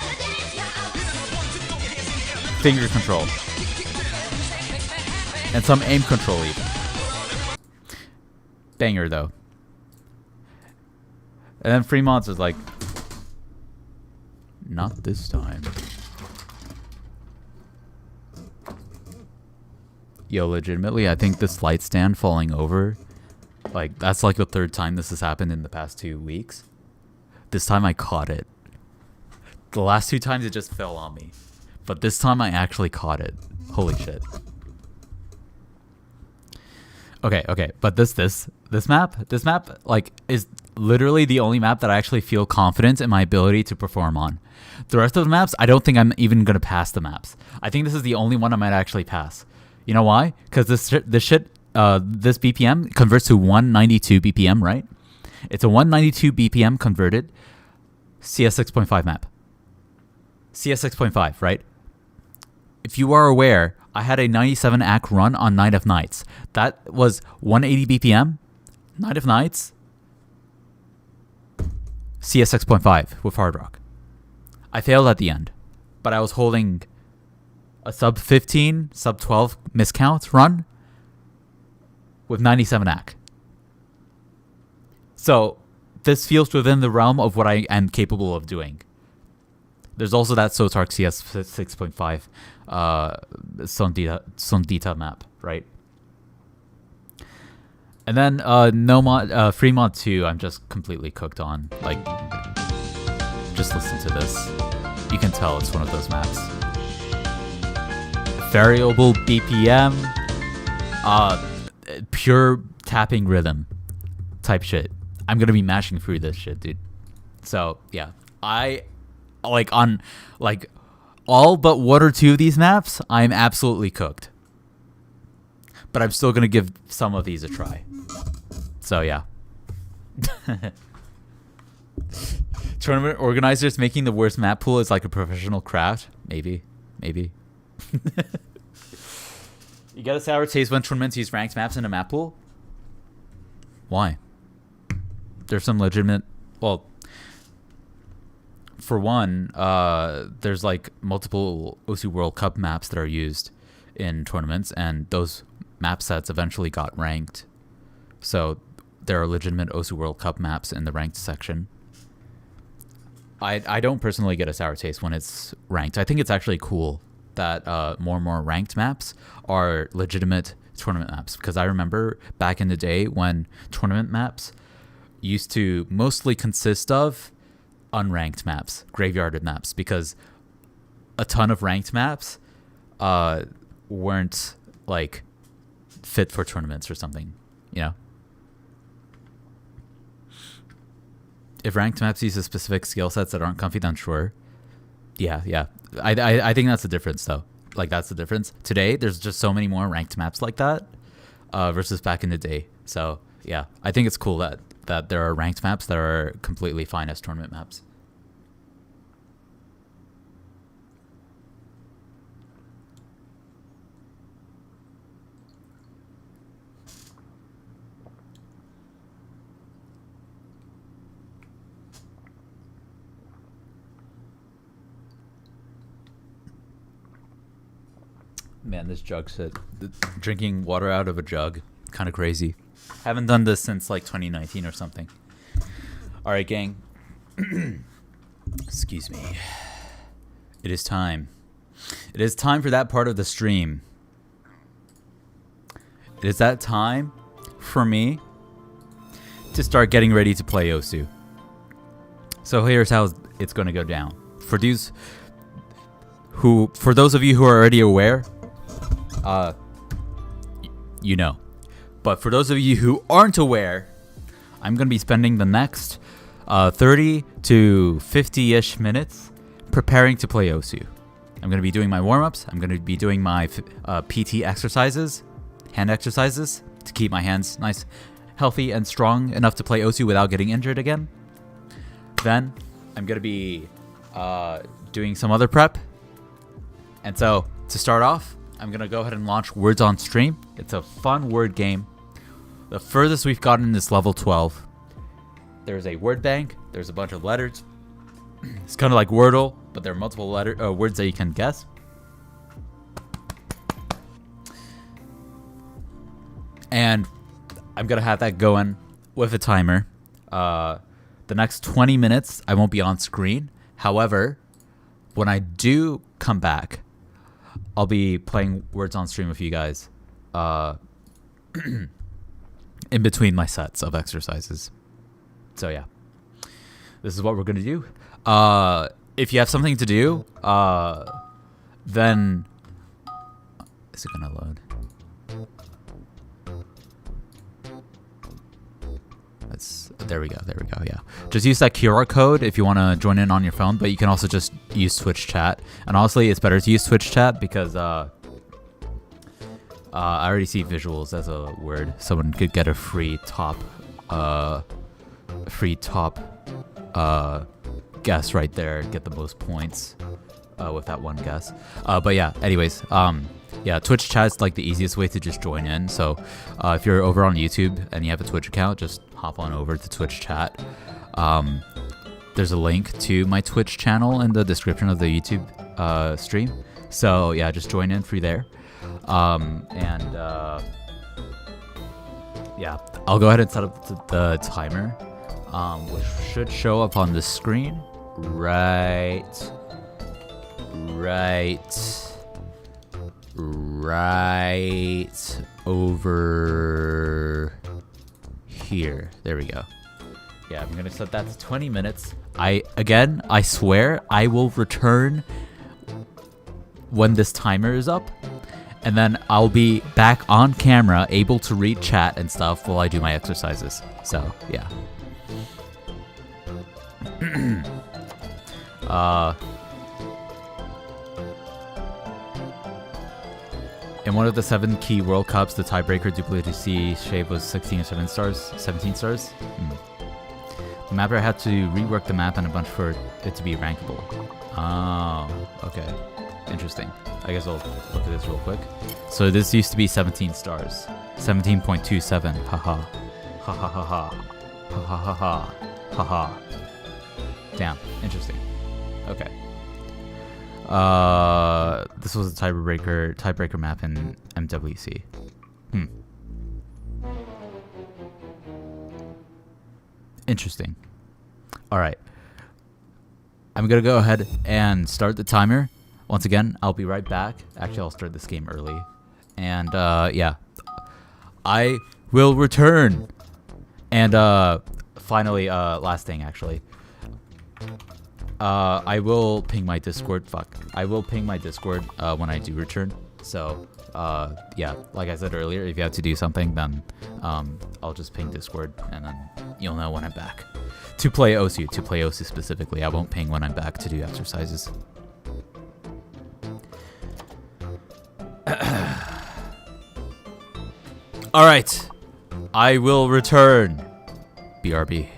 Finger control. And some aim control even. Banger though. And then Fremont's is like, not this time. Yo, legitimately, I think this light stand falling over, like, that's like the third time this has happened in the past 2 weeks. This time I caught it. The last 2 times it just fell on me. But this time I actually caught it. Holy shit. Okay, but this map, like, is literally the only map that I actually feel confident in my ability to perform on. The rest of the maps, I don't think I'm even gonna pass the maps. I think this is the only one I might actually pass. You know why? Because this BPM converts to 192 BPM, right? It's a 192 BPM converted CS 6.5 map. CS 6.5, right? If you are aware, I had a 97 AC run on Night of Nights. That was 180 BPM, Night of Nights, CS 6.5 with Hard Rock. I failed at the end, but I was holding a sub 15, sub 12 miscount run with 97 AC. So this feels within the realm of what I am capable of doing. There's also that Sotark CS 6.5 Sondita map, right? And then Fremont 2, I'm just completely cooked on. Like, just listen to this. You can tell it's one of those maps. Variable BPM, pure tapping rhythm type shit. I'm gonna be mashing through this shit, dude. So yeah, I like on like all but 1 or 2 of these maps, I'm absolutely cooked. But I'm still gonna give some of these a try. So yeah. tournament organizers making the worst map pool is like a professional craft? Maybe. You get a sour taste when tournaments use ranked maps in a map pool? Why? There's some legitimate... Well, for one, there's like multiple OSU World Cup maps that are used in tournaments, and those map sets eventually got ranked. So there are legitimate OSU World Cup maps in the ranked section. I don't personally get a sour taste when it's ranked. I think it's actually cool that more and more ranked maps are legitimate tournament maps, because I remember back in the day when tournament maps used to mostly consist of unranked maps, graveyarded maps, because a ton of ranked maps weren't like fit for tournaments or something, you know? If ranked maps use a specific skill sets that aren't comfy, then sure. Yeah. I think that's the difference, though. Like, that's the difference. Today, there's just so many more ranked maps like that versus back in the day. So, yeah, I think it's cool that there are ranked maps that are completely fine as tournament maps. Man, this jug shit. Drinking water out of a jug. Kind of crazy. Haven't done this since like 2019 or something. Alright, gang. Excuse me. It is time. It is time for that part of the stream. It is that time for me to start getting ready to play Osu. So here's how it's going to go down. For those of you who are already aware, you know. But for those of you who aren't aware, I'm going to be spending the next 30 to 50-ish minutes preparing to play Osu. I'm going to be doing my warm-ups. I'm going to be doing my PT exercises, hand exercises, to keep my hands nice, healthy, and strong enough to play Osu without getting injured again. Then I'm going to be doing some other prep. And so, to start off, I'm going to go ahead and launch Words on Stream. It's a fun word game. The furthest we've gotten is level 12. There's a word bank. There's a bunch of letters. It's kind of like Wordle, but there are multiple words that you can guess. And I'm going to have that going with a timer. The next 20 minutes, I won't be on screen. However, when I do come back, I'll be playing Words on Stream with you guys in between my sets of exercises. So yeah, this is what we're gonna do. If you have something to do, then is it gonna load? There we go. Yeah, just use that QR code if you want to join in on your phone, but you can also just use Twitch chat. And honestly, it's better to use Twitch chat because I already see visuals as a word. Someone could get a free top guess right there, get the most points with that one guess. But yeah, anyways, yeah, Twitch chat is like the easiest way to just join in. So if you're over on YouTube and you have a Twitch account, just hop on over to Twitch chat. There's a link to my Twitch channel in the description of the YouTube stream. So yeah, just join in free there. Yeah, I'll go ahead and set up the timer, which should show up on the screen right over here. There we go. Yeah, I'm gonna set that to 20 minutes. I swear I will return when this timer is up, and then I'll be back on camera able to read chat and stuff while I do my exercises. So yeah. In one of the 7 key World Cups, the tiebreaker duplicacy shape was 17 stars. The mapper had to rework the map and a bunch for it to be rankable. Oh, okay. Interesting. I guess I'll look at this real quick. So this used to be 17 stars. 17.27. Haha. Ha ha ha ha. Ha ha ha ha. Ha ha. Damn. Interesting. Okay. This was a tiebreaker map in MWC. Interesting. All right. I'm going to go ahead and start the timer. Once again, I'll be right back. Actually, I'll start this game early. And yeah. I will return. And finally, last thing actually. I will ping my Discord. I will ping my Discord when I do return. So, yeah, like I said earlier, if you have to do something, then I'll just ping Discord, and then you'll know when I'm back. To play OSU specifically. I won't ping when I'm back to do exercises. All right, I will return. BRB.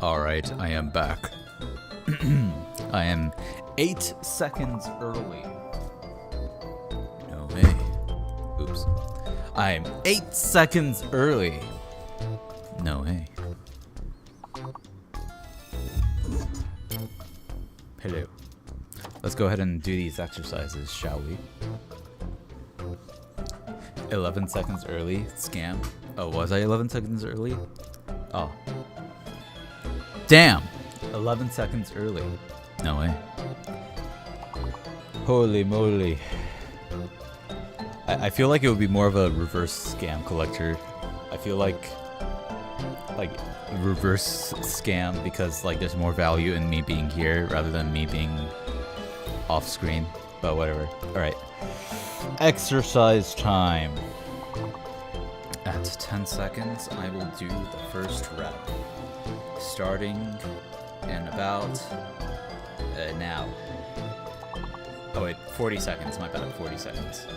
Alright, I am back. I am 8 seconds early. No way. Oops. I am 8 seconds early. No way. Hello. Let's go ahead and do these exercises, shall we? 11 seconds early. Scam. Oh, was I 11 seconds early? Oh. Damn! 11 seconds early. No way. Holy moly. I feel like it would be more of a reverse scam collector. I feel like reverse scam because like there's more value in me being here rather than me being off screen. But whatever. Alright. Exercise time. At 10 seconds, I will do the first rep. Starting in about now. Oh wait, 40 seconds, my bad, 40 seconds.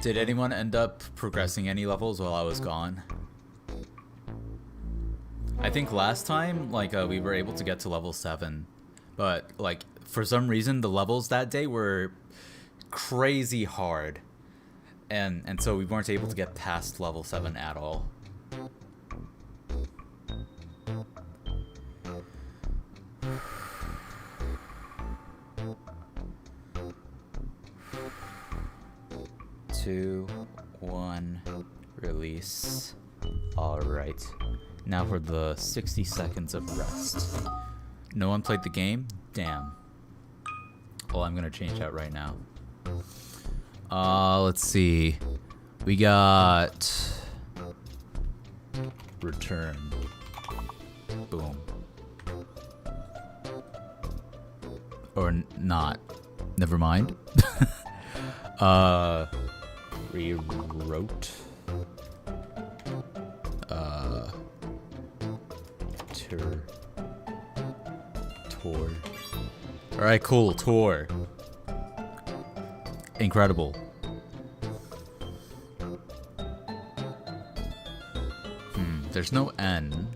Did anyone end up progressing any levels while I was gone? I think last time, like, we were able to get to level 7, but, like, for some reason, the levels that day were crazy hard. And so we weren't able to get past level 7 at all. Two, one, release. Alright. Now for the 60 seconds of rest. No one played the game? Damn. Well, I'm gonna change that right now. Let's see. We got return. Boom. Or not. Never mind. Rewrote. Tour. Alright, cool. Tour. Incredible. There's no N.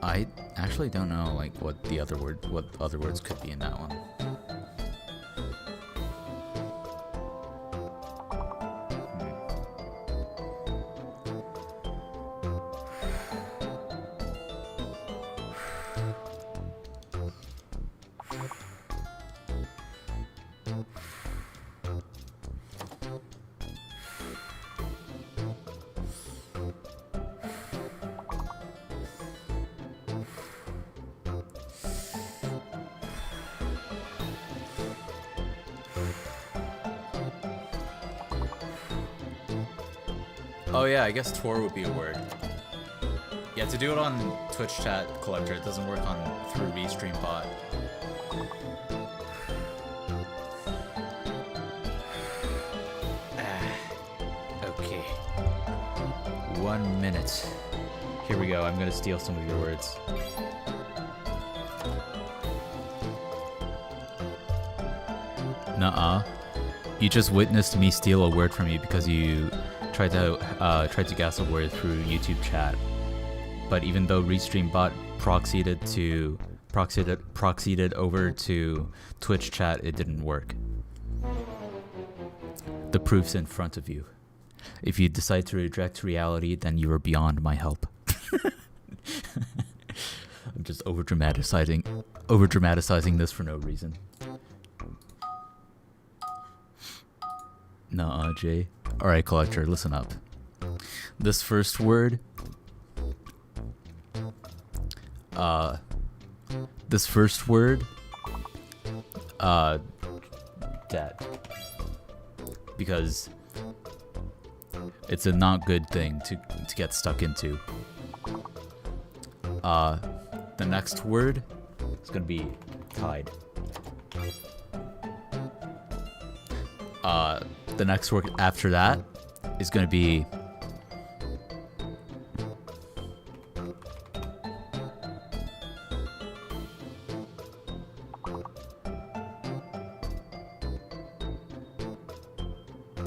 I actually don't know like what other words could be in that one. Oh yeah, I guess tour would be a word. Yeah, to do it on Twitch chat collector, it doesn't work on through Restream bot. Okay. 1 minute. Here we go. I'm gonna steal some of your words. Nuh-uh. You just witnessed me steal a word from you because you tried to guess a word through YouTube chat. But even though Restream bot proxied it over to Twitch chat, it didn't work. The proof's in front of you. If you decide to reject reality, then you are beyond my help. I'm just over dramatizing this for no reason. Nuh-uh, Jay. Alright, collector, listen up. This first word... debt. Because it's a not good thing to get stuck into. The next word is gonna be tied. The next word after that is gonna be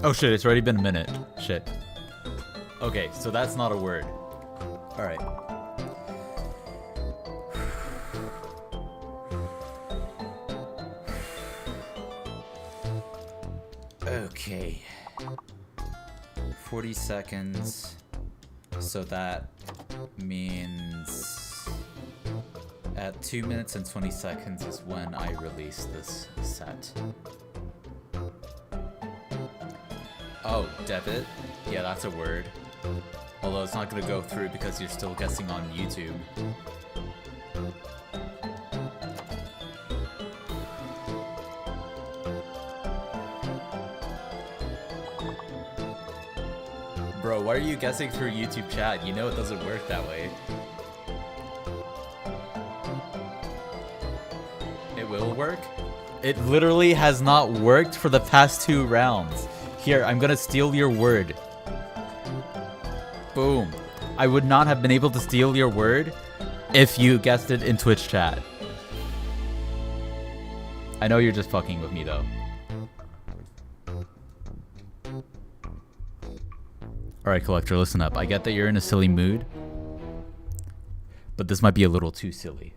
oh shit, it's already been a minute. Shit. Okay, so that's not a word. Alright. Okay. 40 seconds. So that means at 2 minutes and 20 seconds is when I release this set. Oh, debit? Yeah, that's a word. Although it's not gonna go through because you're still guessing on YouTube. Bro, why are you guessing through YouTube chat? You know it doesn't work that way. It will work? It literally has not worked for the past 2 rounds. Here, I'm gonna steal your word. Boom. I would not have been able to steal your word if you guessed it in Twitch chat. I know you're just fucking with me though. Alright, collector, listen up. I get that you're in a silly mood, but this might be a little too silly.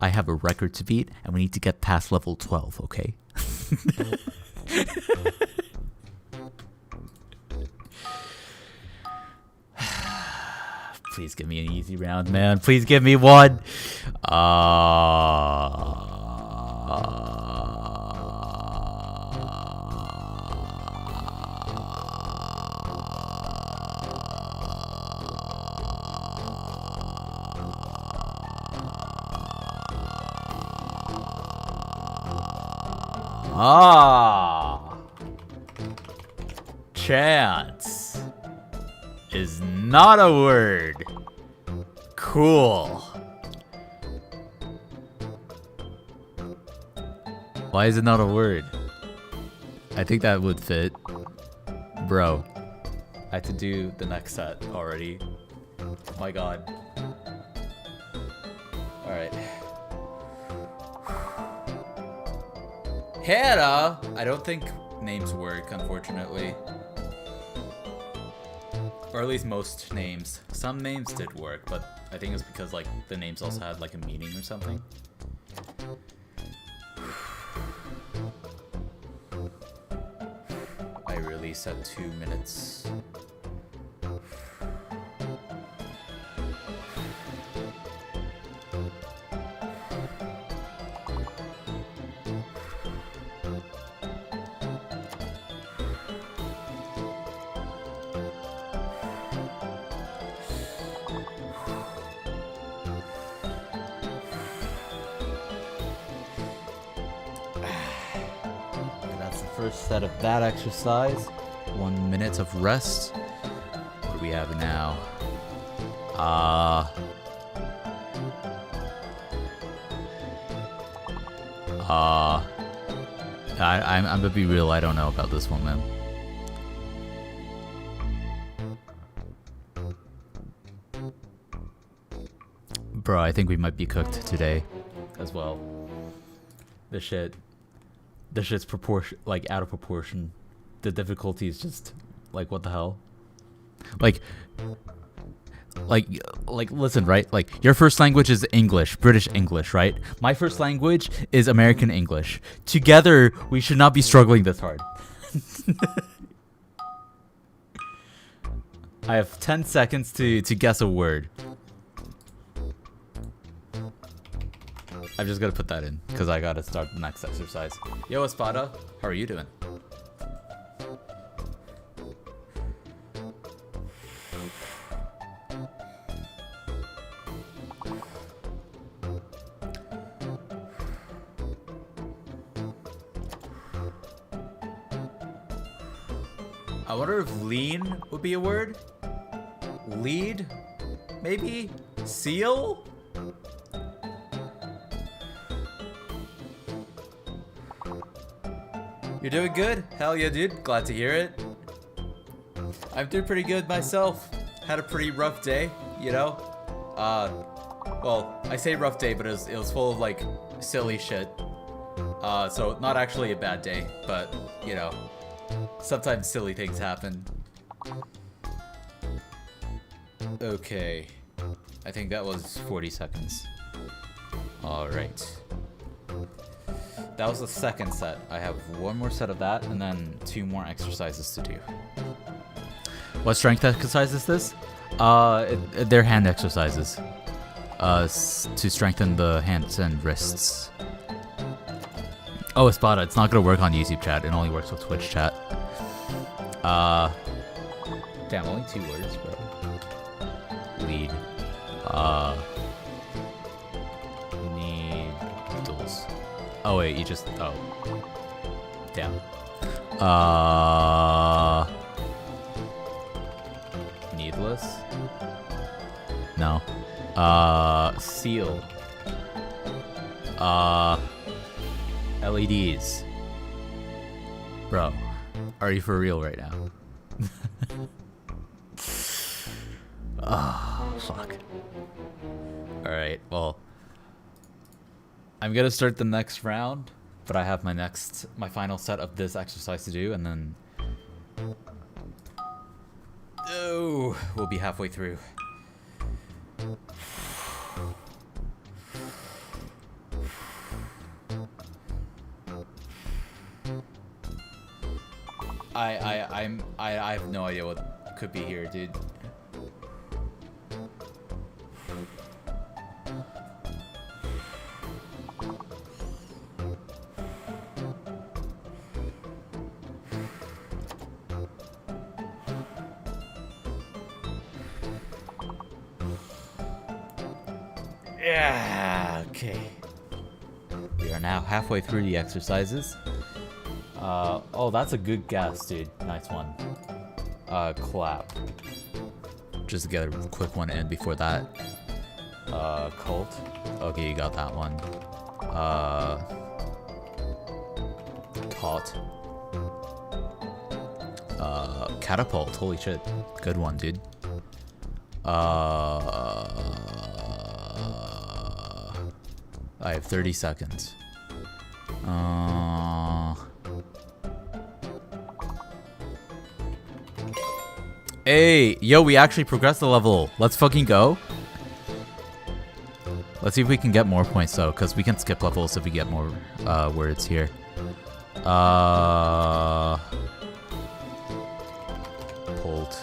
I have a record to beat, and we need to get past level 12, okay? Please give me an easy round, man. Please give me one. Chance is not a word. Cool. Why is it not a word? I think that would fit. Bro, I have to do the next set already. Oh my god. Alright. Hannah! I don't think names work, unfortunately. Or at least most names. Some names did work, but I think it's because like the names also had like a meaning or something. I release at 2 minutes. First set of that exercise. 1 minute of rest. What do we have now? I'm gonna be real, I don't know about this one, man. Bro, I think we might be cooked today as well. This shit's like out of proportion. The difficulty is just like, what the hell? Like listen, right? Like, your first language is English, British English, right? My first language is American English. Together, we should not be struggling this hard. I have 10 seconds to guess a word. I'm just gonna put that in because I gotta start the next exercise. Yo, Espada, how are you doing? I wonder if lean would be a word? Lead? Maybe? Seal? You're doing good? Hell yeah, dude. Glad to hear it. I'm doing pretty good myself. Had a pretty rough day, you know? Well, I say rough day, but it was full of, like, silly shit. So not actually a bad day, but, you know, sometimes silly things happen. Okay. I think that was 40 seconds. Alright. That was the second set. I have one more set of that, and then 2 more exercises to do. What strength exercise is this? They're hand exercises. To strengthen the hands and wrists. Oh, Espada, it's not gonna work on YouTube chat. It only works with Twitch chat. Damn, only 2 words, bro. Lead. Needles. Oh wait, you just, oh. Damn. Needless? No. Seal. LEDs. Bro, are you for real right now? Oh, fuck. Alright, well. I'm gonna start the next round, but I have my final set of this exercise to do, and then... Oh, we'll be halfway through. I have no idea what could be here, dude. Yeah, okay. We are now halfway through the exercises. Oh, that's a good guess, dude. Nice one. Clap. Just to get a quick one in before that. Cult. Okay, you got that one. Taut. Catapult. Holy shit. Good one, dude. I have 30 seconds. Hey, yo, we actually progressed the level. Let's fucking go. Let's see if we can get more points though, because we can skip levels if we get more words here. Pulled.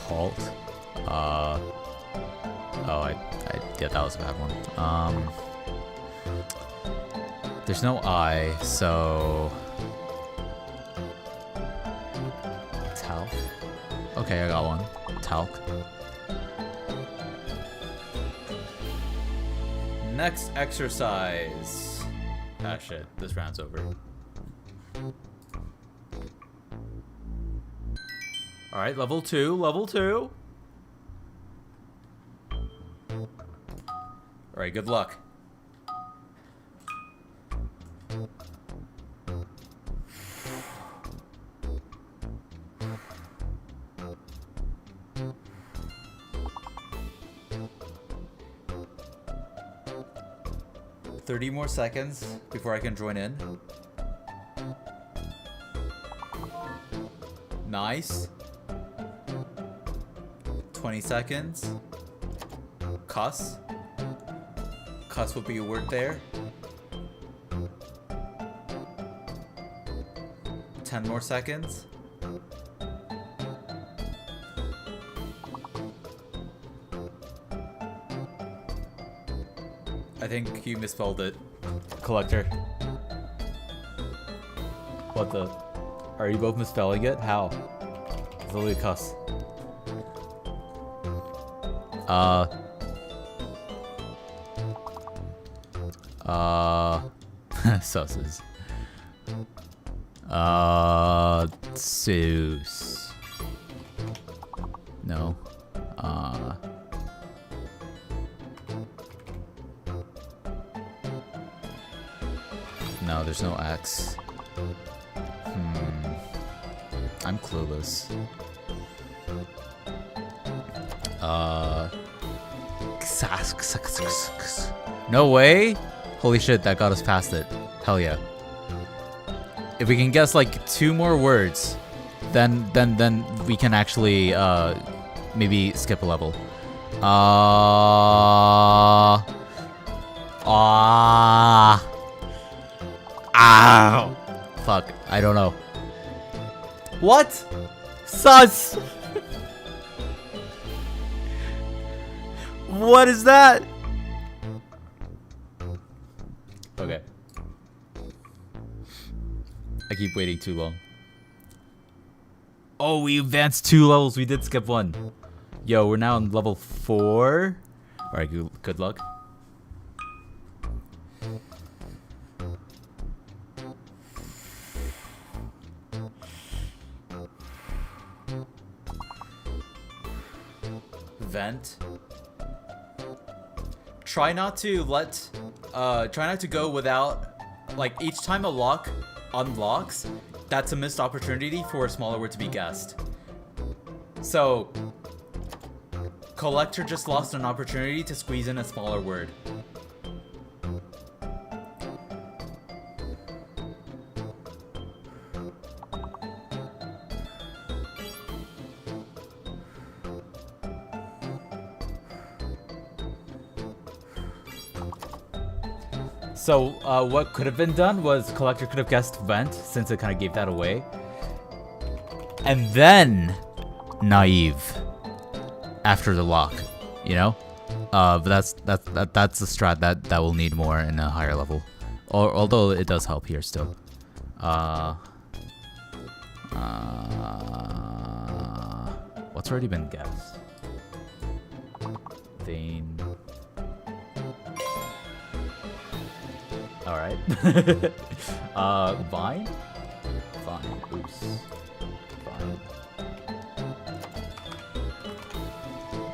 Halt. Yeah, that was a bad one. There's no I, so... Talc? Okay, I got one. Talc. Next exercise. Ah shit, this round's over. Alright, level 2, level 2. Alright, good luck. $30 more seconds before I can join in. Nice. 20 seconds. Cuss. Cuss would be a word there. 10 more seconds. I think you misspelled it. Collector. What the? Are you both misspelling it? How? It's literally a cuss. Susses. Zeus. No. No, there's no X. I'm clueless. No way? Holy shit, that got us past it. Hell yeah. If we can guess like 2 more words, then we can actually maybe skip a level. Ow. Fuck, I don't know. What? Sus! What is that? Okay. I keep waiting too long. Oh, we advanced 2 levels. We did skip 1. Yo, we're now on level 4. Alright, good luck. Vent. Try not to go without, like, each time a lock unlocks, that's a missed opportunity for a smaller word to be guessed. So, Collector just lost an opportunity to squeeze in a smaller word. So, what could have been done was Collector could have guessed Vent, since it kind of gave that away. And then Naive after the lock, you know? But that's a strat that will need more in a higher level. Although it does help here still. What's already been guessed? Vein. Alright. Vine? Vine. Oops. Vine.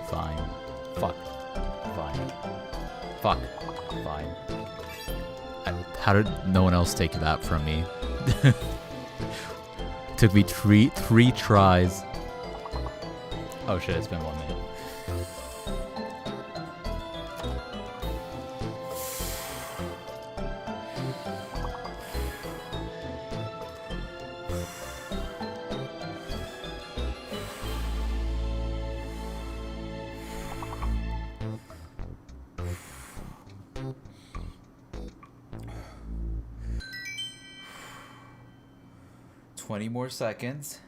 Fine. Fuck. Vine. Fuck. Vine. How did no one else take that from me? Took me three tries. Oh shit, it's been 1 minute. More seconds.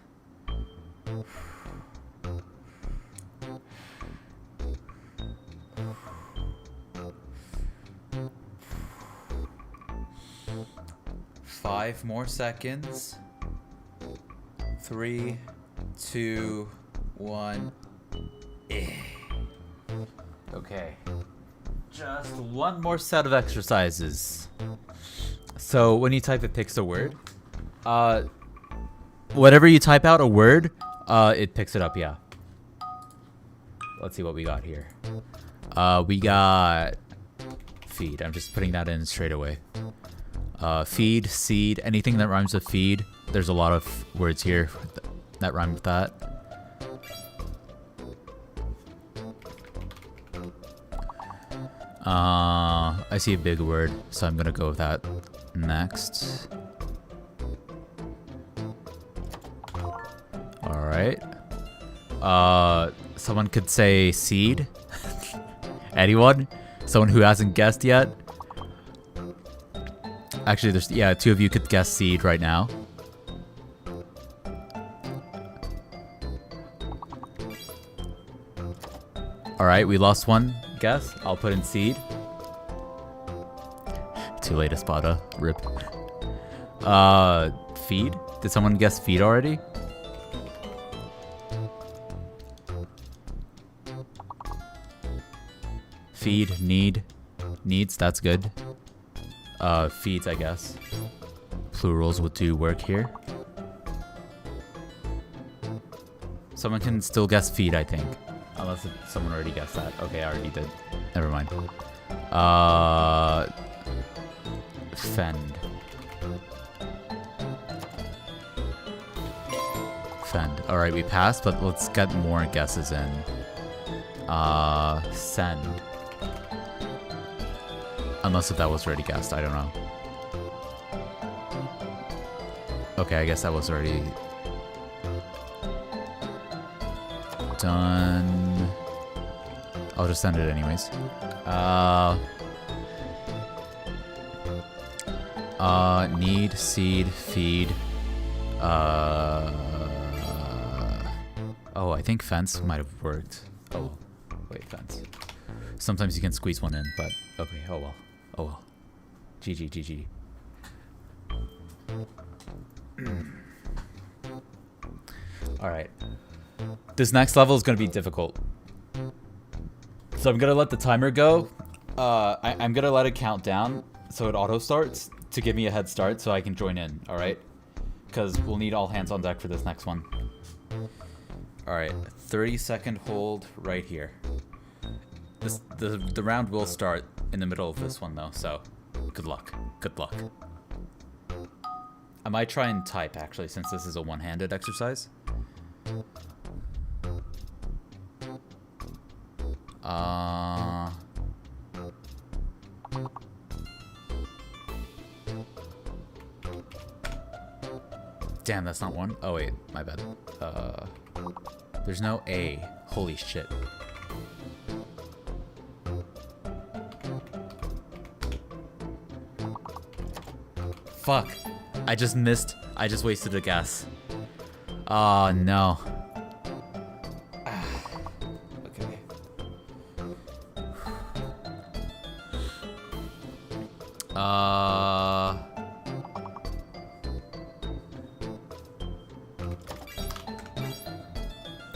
Five more seconds. 3, 2, 1. Okay. Just one more set of exercises. So when you type, it picks a word. Whatever you type out a word, it picks it up. Yeah. Let's see what we got here. We got feed. I'm just putting that in straight away. Feed, seed, anything that rhymes with feed. There's a lot of words here that rhyme with that. I see a big word, so I'm gonna go with that next. Alright. Someone could say seed. Anyone? Someone who hasn't guessed yet? Actually, there's, yeah, two of you could guess seed right now. Alright, we lost one guess. I'll put in seed. Too late to spot a rip. Feed? Did someone guess feed already? Feed, need, needs, that's good. Feeds, I guess. Plurals would do work here. Someone can still guess feed, I think. Unless someone already guessed that. Okay, I already did. Never mind. Fend. Fend. Alright, we passed, but let's get more guesses in. Send. Unless if that was already guessed, I don't know. Okay, I guess that was already done. I'll just send it anyways. Need, seed, feed. Oh, I think fence might have worked. Oh, wait, fence. Sometimes you can squeeze one in, but okay, oh well. Oh well. GG, GG. Alright. This next level is going to be difficult. So I'm going to let the timer go. I'm going to let it count down so it auto starts to give me a head start so I can join in, alright? Because we'll need all hands on deck for this next one. Alright, 30-second hold right here. The round will start in the middle of this one though, so good luck. Good luck. I might try and type actually, since this is a one-handed exercise. Damn, that's not one. Oh wait, my bad. There's no A. Holy shit. Fuck. I just missed. I just wasted a guess. Oh no. Okay.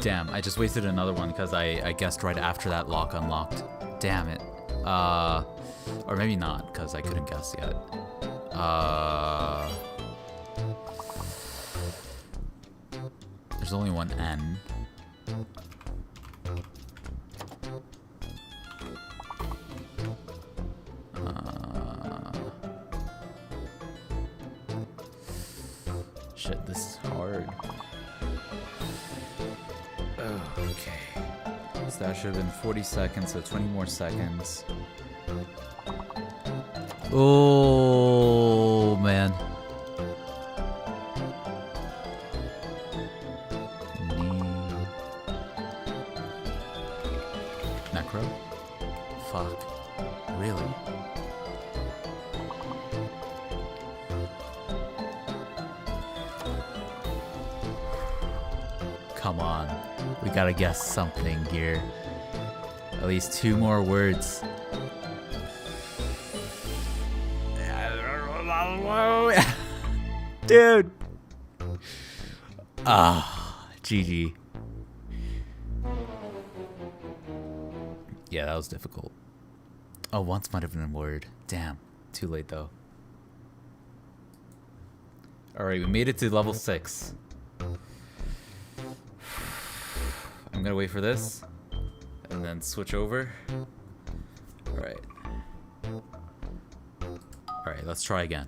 Damn, I just wasted another one because I guessed right after that lock unlocked. Damn it. Or maybe not, because I couldn't guess yet. There's only one N. Shit, this is hard. Oh, okay. So that should have been 40 seconds, so 20 more seconds. Oh, man. Necro? Fuck. Really? Come on. We gotta guess something here. At least 2 more words. Dude. GG. Yeah, that was difficult. Oh, once might have been a word. Damn. Too late, though. Alright, we made it to level 6. I'm gonna wait for this. And then switch over. Alright. Alright, let's try again.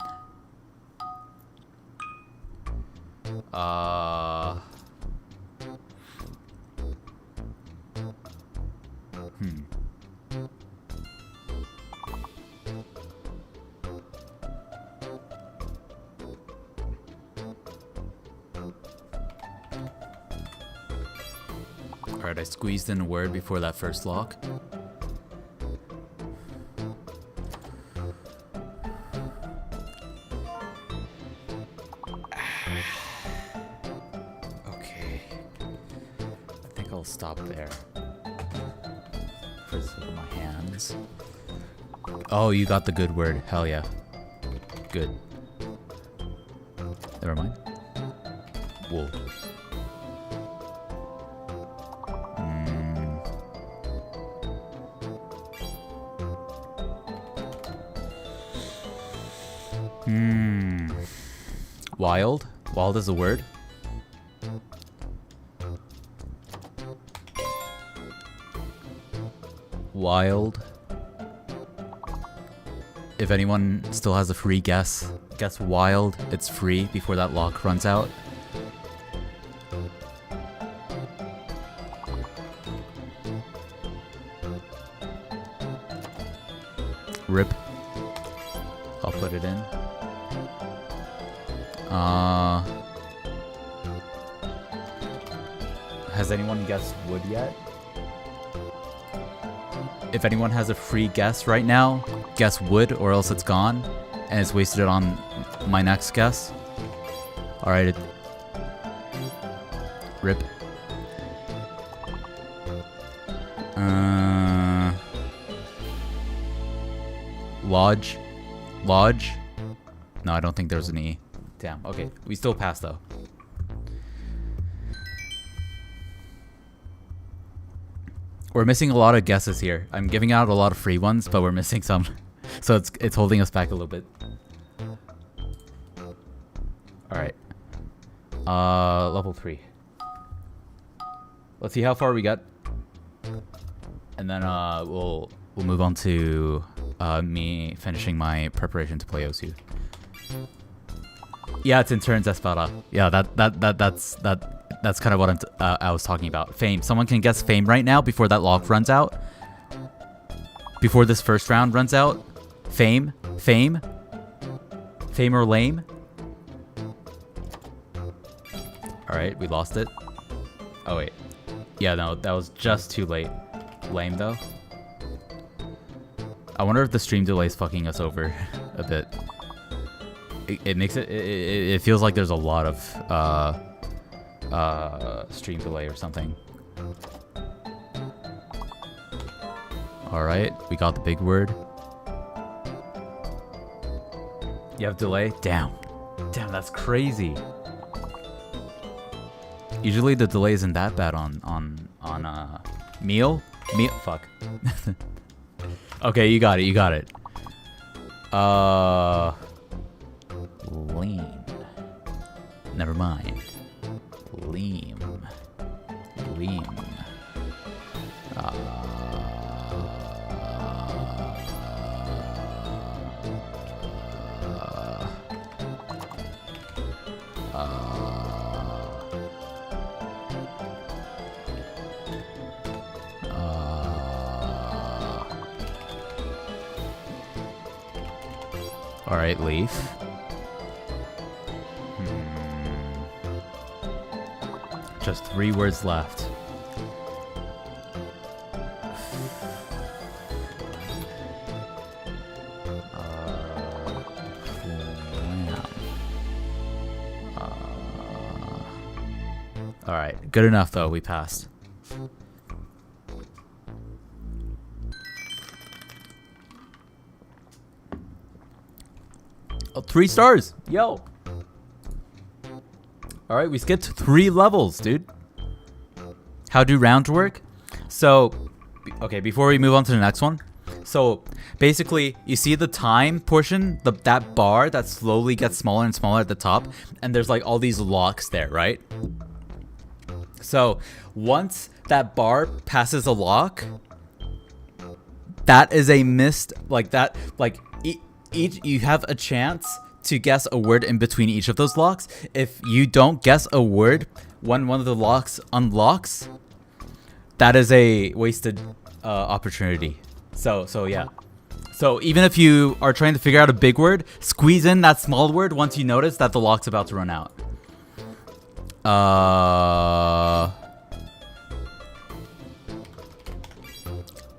Alright, I squeezed in a word before that first lock. Okay. I think I'll stop there. For the sake of my hands. Oh, you got the good word. Hell yeah. Good. Never mind. Wool. Wild? Wild is a word? Wild. If anyone still has a free guess wild. It's free before that lock runs out. RIP. I'll put it in. Has anyone guessed wood yet? If anyone has a free guess right now, guess wood or else it's gone and it's wasted on my next guess. Alright. RIP. Lodge. Lodge. No, I don't think there's an E. Damn. Okay, we still passed though. We're missing a lot of guesses here. I'm giving out a lot of free ones, but we're missing some. So it's holding us back a little bit. Alright. Level 3. Let's see how far we got. And then we'll move on to me finishing my preparation to play Osu. Yeah, it's in turns, Espada. Yeah, that's kind of what I was talking about. Fame. Someone can guess fame right now before that lock runs out. Before this first round runs out. Fame. Fame. Fame or lame. Alright, we lost it. Oh, wait. Yeah, no, that was just too late. Lame, though. I wonder if the stream delay is fucking us over a bit. It makes it... It feels like there's a lot of... stream delay or something. Alright, we got the big word. You have delay? Damn. Damn, that's crazy. Usually the delay isn't that bad on meal? Fuck. Okay, you got it. Lean. Never mind. Lean. Alright, leaf. Just 3 words left. Alright, good enough though, we passed. Oh, 3 stars! Yo! Alright, we skipped 3 levels, dude. How do rounds work? So, okay, before we move on to the next one. So basically, you see the time portion, that bar that slowly gets smaller and smaller at the top, and there's like all these locks there, right? So once that bar passes a lock, that is a missed, like that, like each you have a chance to guess a word in between each of those locks. If you don't guess a word when one of the locks unlocks, that is a wasted opportunity. So yeah. So even if you are trying to figure out a big word, squeeze in that small word once you notice that the lock's about to run out.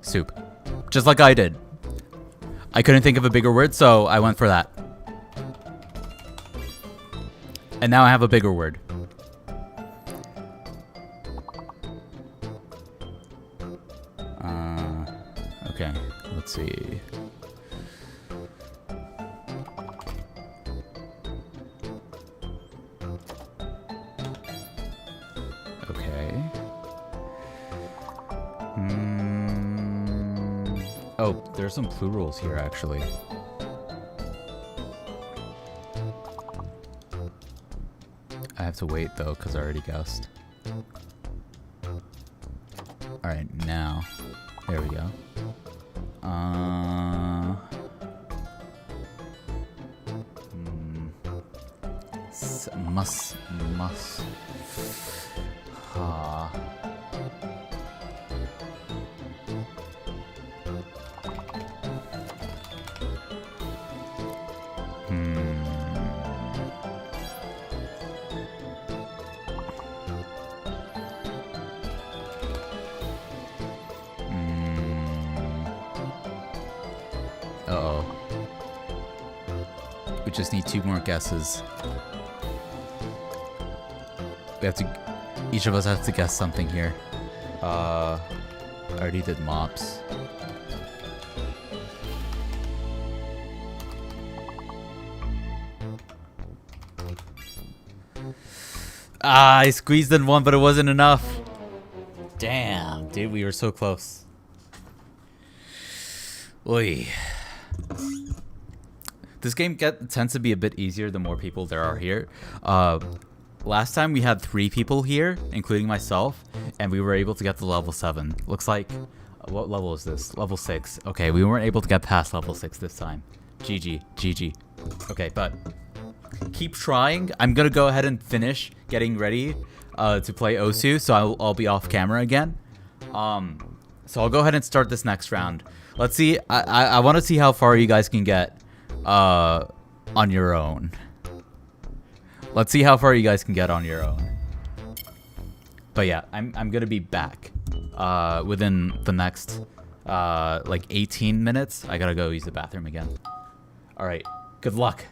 Soup. Just like I did. I couldn't think of a bigger word, so I went for that. And now I have a bigger word. Okay, let's see. Okay. Oh, there's some plurals here, actually. I have to wait, though, because I already guessed. Alright, now. There we go. Must. Uh-oh. We just need 2 more guesses. We have to... Each of us has to guess something here. I already did mops. I squeezed in one, but it wasn't enough. Damn, dude, we were so close. Oy. This game tends to be a bit easier the more people there are here. Last time we had 3 people here, including myself, and we were able to get to level 7. Looks like... What level is this? Level 6. Okay, we weren't able to get past level 6 this time. GG. Okay, but... keep trying. I'm gonna go ahead and finish getting ready to play Osu, so I'll be off camera again. So I'll go ahead and start this next round. Let's see. I want to see how far you guys can get on your own. Let's see how far you guys can get on your own. But yeah, I'm gonna be back within the next like 18 minutes. I gotta go use the bathroom again. All right. Good luck.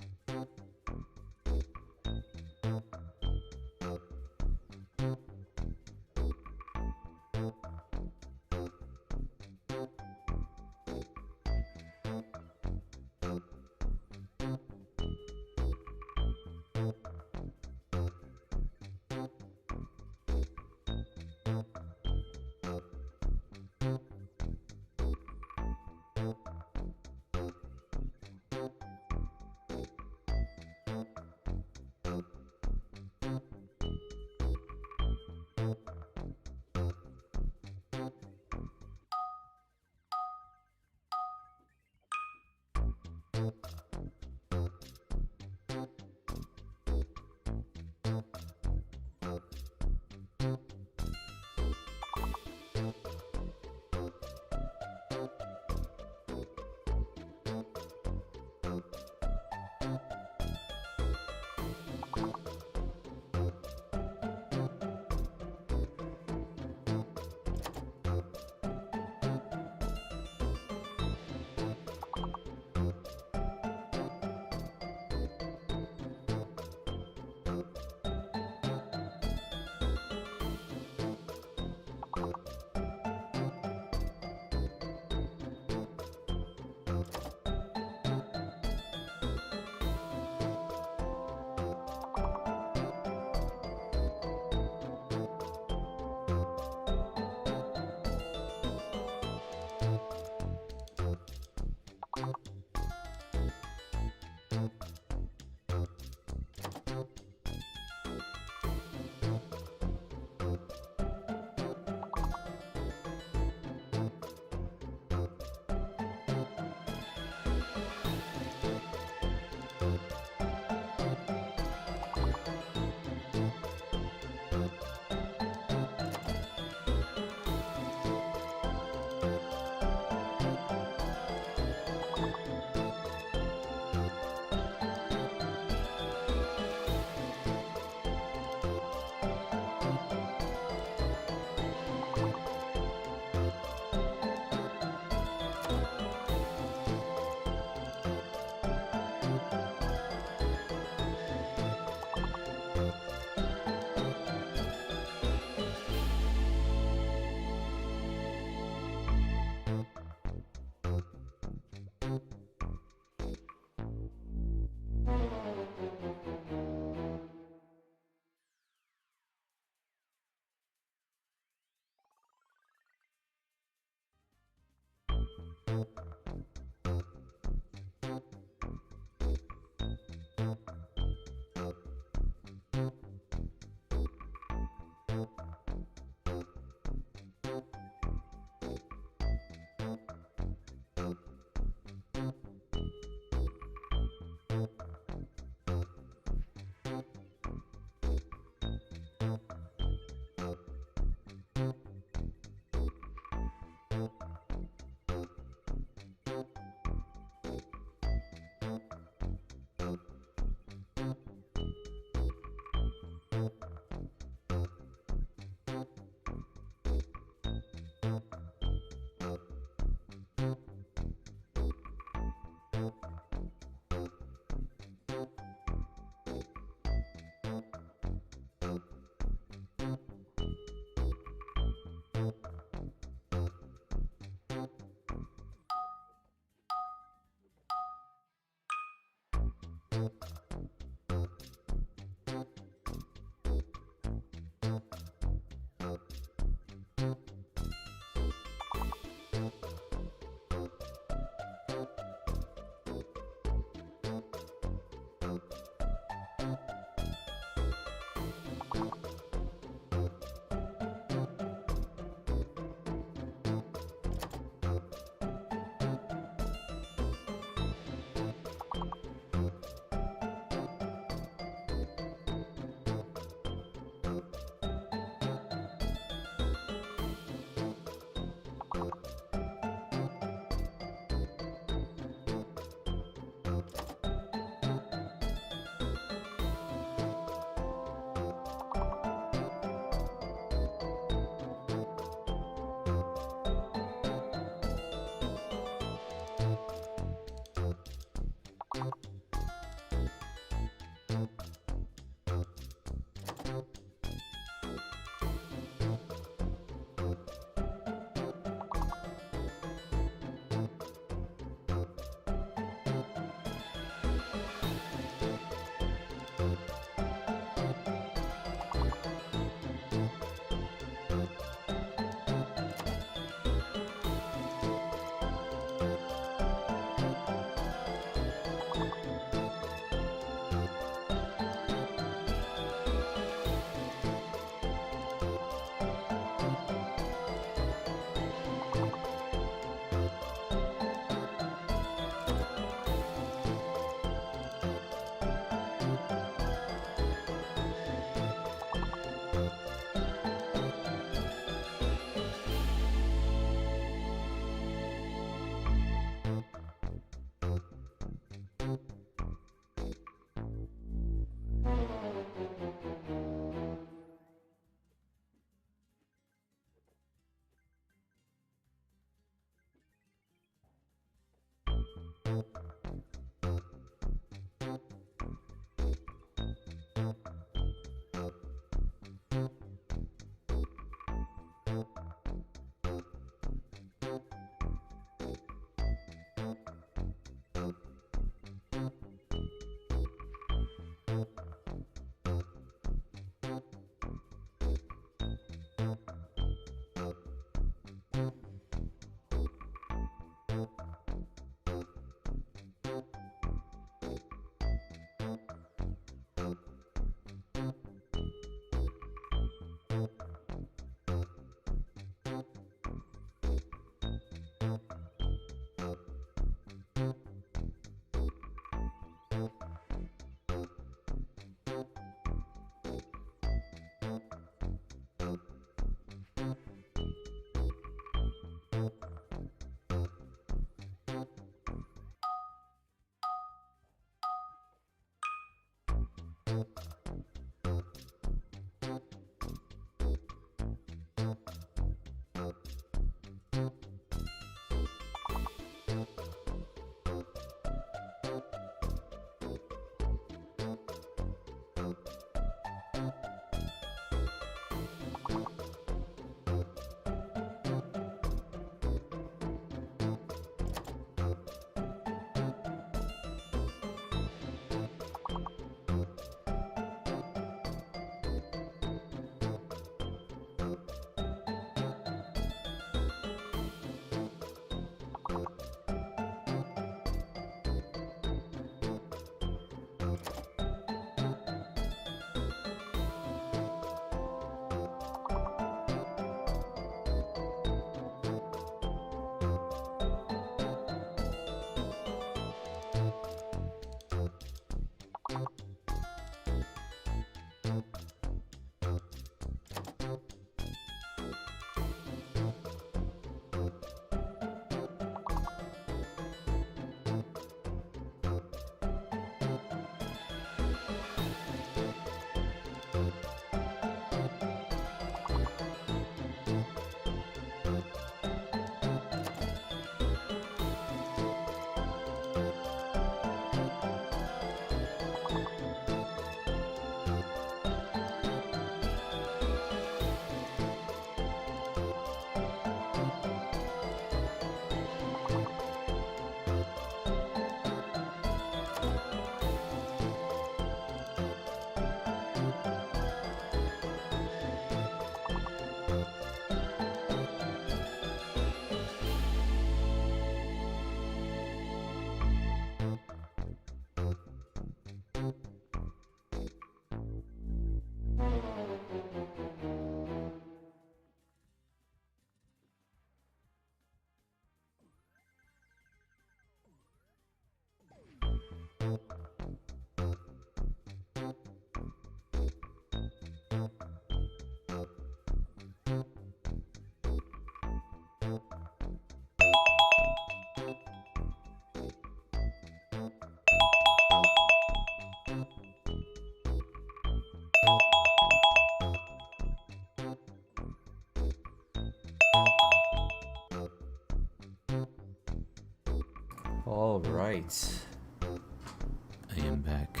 right. I am back.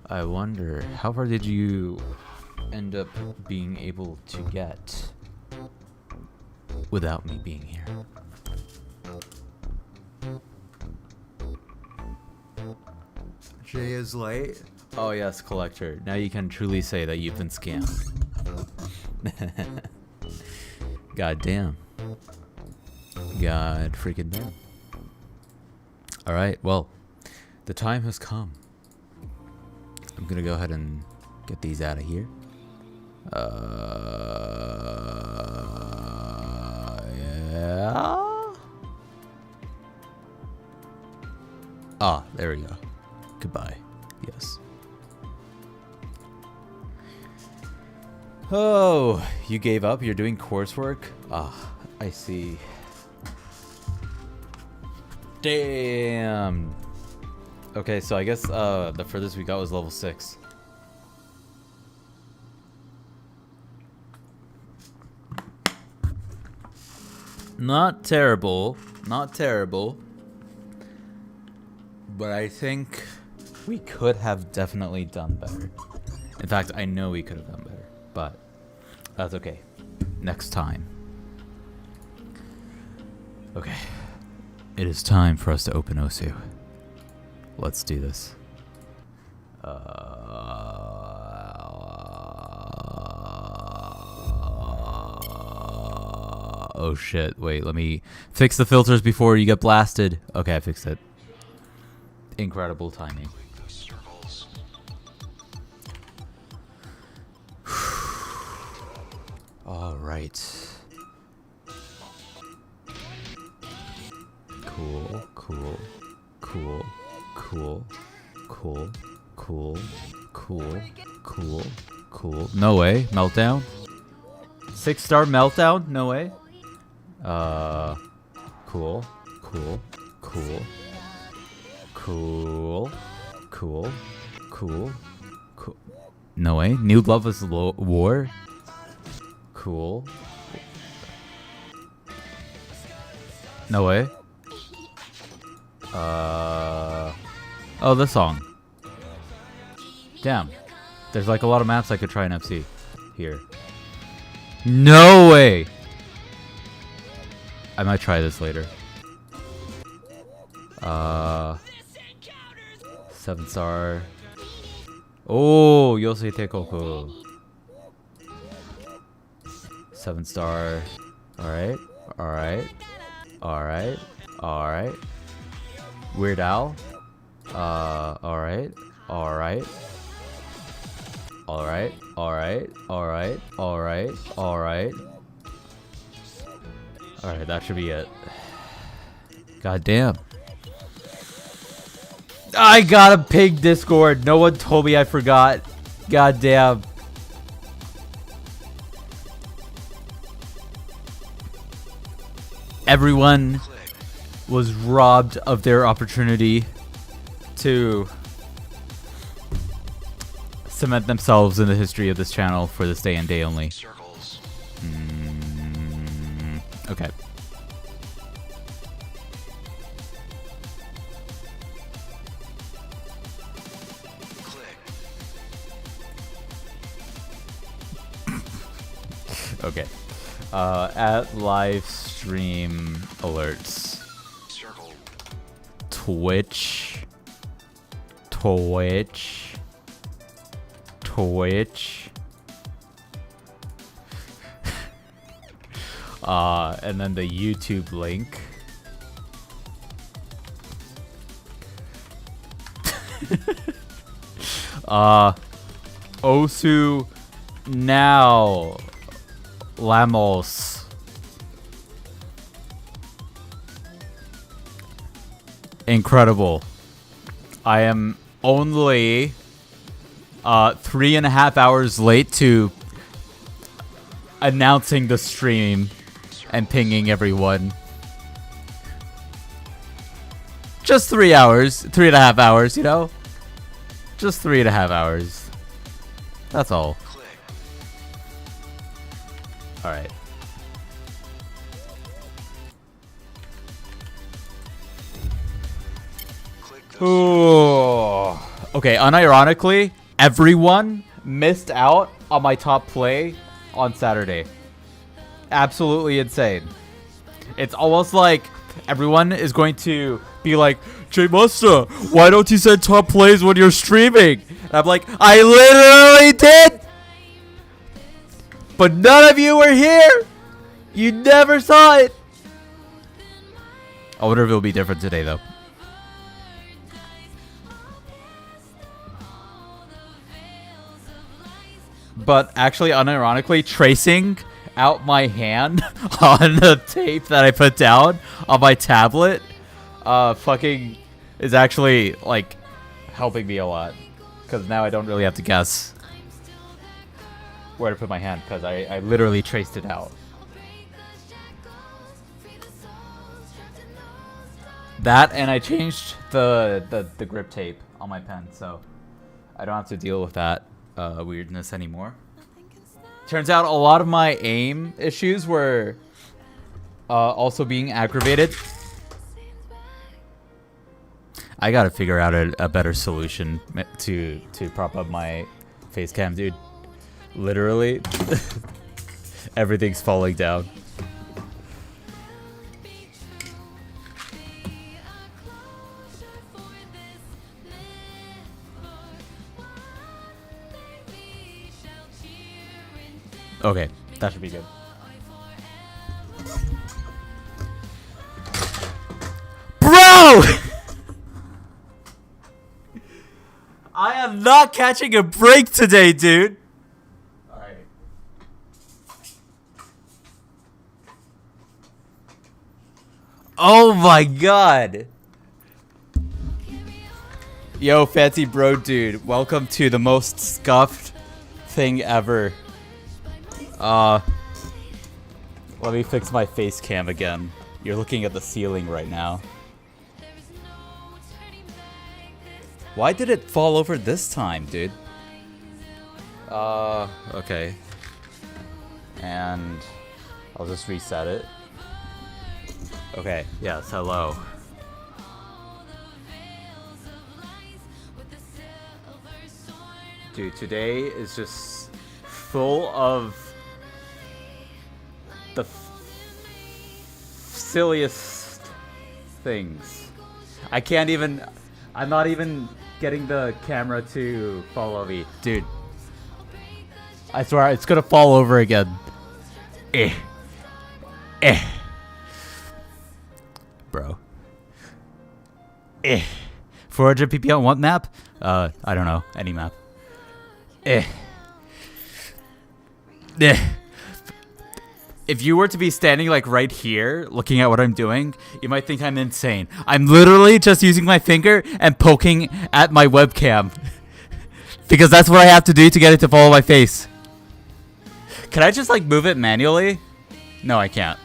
I wonder, how far did you end up being able to get without me being here? Jay is late. Oh yes, collector. Now you can truly say that you've been scammed. God damn. God freaking damn. Alright, well, the time has come. I'm gonna go ahead and get these out of here. Yeah. Ah, there we go. Goodbye. Yes. Oh, you gave up? You're doing coursework? Ah, I see. Damn. Okay, so I guess the furthest we got was level 6. Not terrible. Not terrible. But I think we could have definitely done better. In fact, I know we could have done better. But that's okay. Next time. Okay. It is time for us to open Osu. Let's do this. Oh shit, wait, let me fix the filters before you get blasted. Okay, I fixed it. Incredible timing. Alright. Cool, cool, cool, cool, cool, cool, cool, cool, cool. No way, meltdown? 6-star meltdown? No way. Cool, cool, cool, cool, cool, cool, cool. No way. New Love is War? Cool. No way. Oh, this song. Damn. There's like a lot of maps I could try in FC here. No way! I might try this later. 7-star. Oh, Yosei Teikoku. 7-star. Alright. Alright. Alright. Alright. Weird Al. Alright. Alright. Alright. Alright. Alright. Alright. Alright. Alright, that should be it. God damn. I got a pig Discord. No one told me I forgot. God damn. Everyone was robbed of their opportunity to cement themselves in the history of this channel for this day and day only. Okay. Okay. At live stream alerts. Twitch. And then the YouTube link. Osu now. Lamos. Incredible. I am only 3.5 hours late to announcing the stream and pinging everyone. Just 3 hours, 3.5 hours, you know? Just 3.5 hours. That's all. Alright. Ooh. Okay, unironically, everyone missed out on my top play on Saturday. Absolutely insane. It's almost like everyone is going to be like, J Musta, why don't you send top plays when you're streaming? And I'm like, I literally did! But none of you were here! You never saw it! I wonder if it'll be different today, though. But actually, unironically, tracing out my hand on the tape that I put down on my tablet fucking is actually, like, helping me a lot. Because now I don't really have to guess where to put my hand, because I literally traced it out. That, and I changed the grip tape on my pen, so I don't have to deal with that weirdness anymore. Turns out a lot of my aim issues were also being aggravated. I gotta figure out a better solution to prop up my face cam, dude. Literally, everything's falling down. Okay, that should be good. Bro! I am not catching a break today, dude. Alright. Oh my god. Yo, fancy bro dude. Welcome to the most scuffed thing ever. Let me fix my face cam again. You're looking at the ceiling right now. Why did it fall over this time, dude? Okay. And I'll just reset it. Okay, yes, hello. Dude, today is just full of the silliest things. I can't even... I'm not even getting the camera to follow me. Dude. I swear, it's gonna fall over again. Bro. 400 pp on what map? I don't know. Any map. If you were to be standing like right here, looking at what I'm doing, you might think I'm insane. I'm literally just using my finger and poking at my webcam. Because that's what I have to do to get it to follow my face. Can I just like move it manually? No, I can't.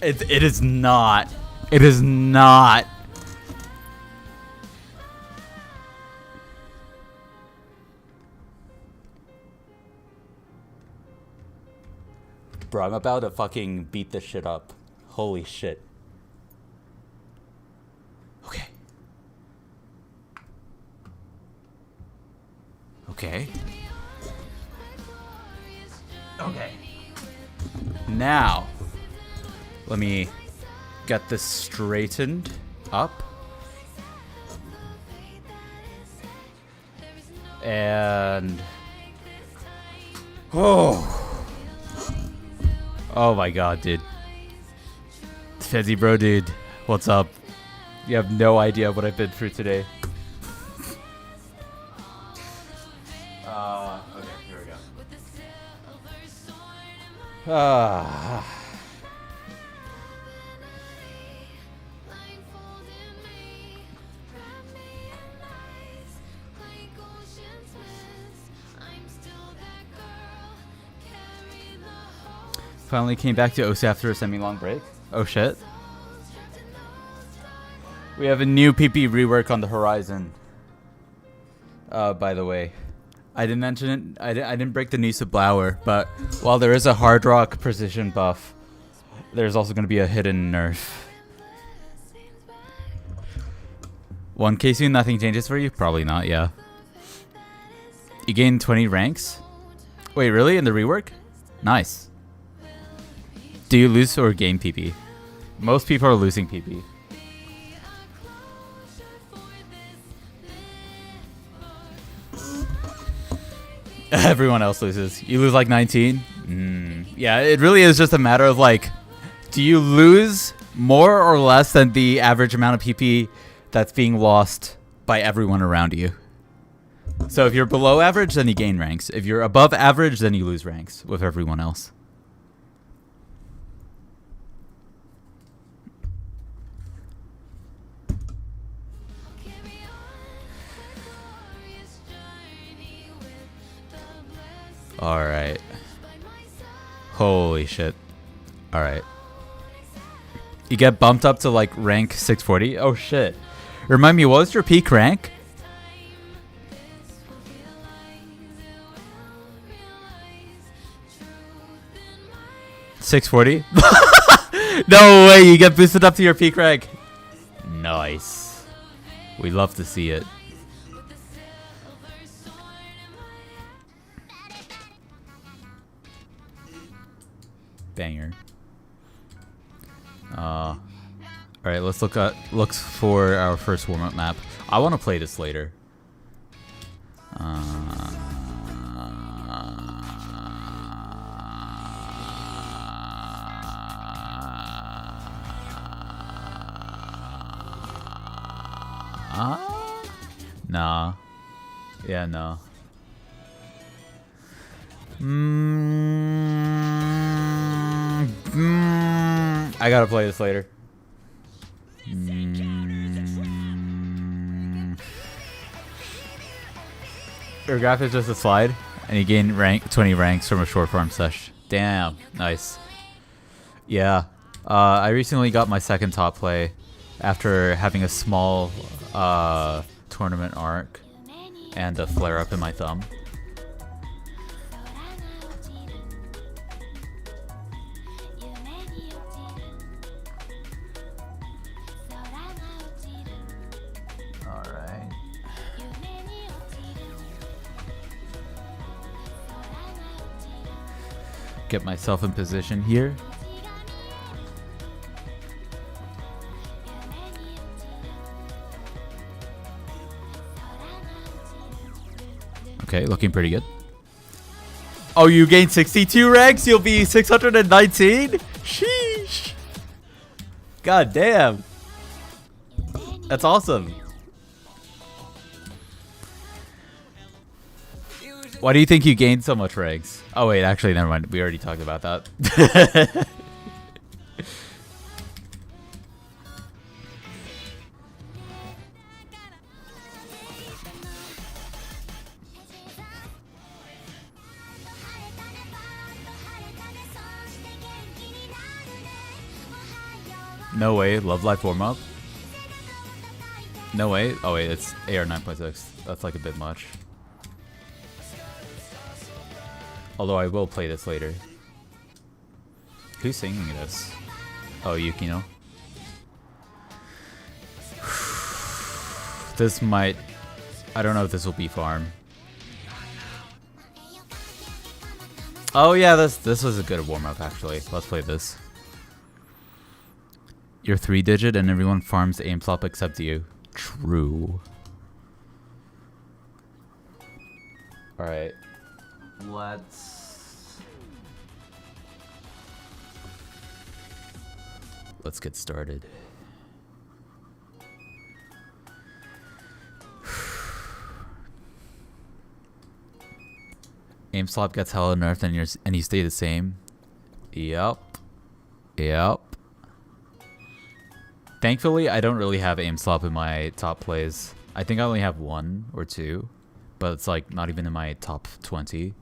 It is not. It is not. Bro, I'm about to fucking beat this shit up. Holy shit. Okay. Okay. Okay. Now, let me get this straightened up. And... oh. Oh my god, dude. Fezzy bro, dude. What's up? You have no idea what I've been through today. Okay, here we go. Finally came back to OS after a semi-long break. Oh shit. We have a new PP rework on the horizon. By the way. I didn't mention it. I didn't break the news to Blower, but while there is a hard rock precision buff, there's also going to be a hidden nerf. 1K soon, nothing changes for you? Probably not, yeah. You gain 20 ranks? Wait, really? In the rework? Nice. Do you lose or gain PP? Most people are losing PP. Everyone else loses. You lose like 19? Yeah, it really is just a matter of like, do you lose more or less than the average amount of PP that's being lost by everyone around you? So if you're below average, then you gain ranks. If you're above average, then you lose ranks with everyone else. Alright. Holy shit. Alright. You get bumped up to like rank 640? Oh shit. Remind me, what was your peak rank? $640? No way, you get boosted up to your peak rank. Nice. We love to see it. Banger. Alright, let's look for our first warm-up map. I want to play this later. Nah. Yeah, no. I gotta play this later. Your graph is just a slide, and you gain 20 ranks from a short farm sesh. Damn, nice. Yeah, I recently got my second top play after having a small tournament arc and a flare up in my thumb. Alright. Get myself in position here. Okay, looking pretty good. Oh, you gained 62 ranks? You'll be 619? Sheesh. God damn. That's awesome. Why do you think you gained so much ranks? Oh wait, actually, never mind. We already talked about that. No way, Love Life warm up? No way. Oh wait, it's AR 9.6. That's like a bit much. Although I will play this later. Who's singing this? Oh, Yukino. This might... I don't know if this will be farm. Oh yeah, this was a good warm-up actually. Let's play this. You're 3-digit and everyone farms aim flop except you. True. Alright. Let's get started. Aim slop gets hella nerfed and you stay the same. Yup. Yup. Thankfully, I don't really have aim slop in my top plays. I think I only have 1 or 2, but it's like not even in my top 20.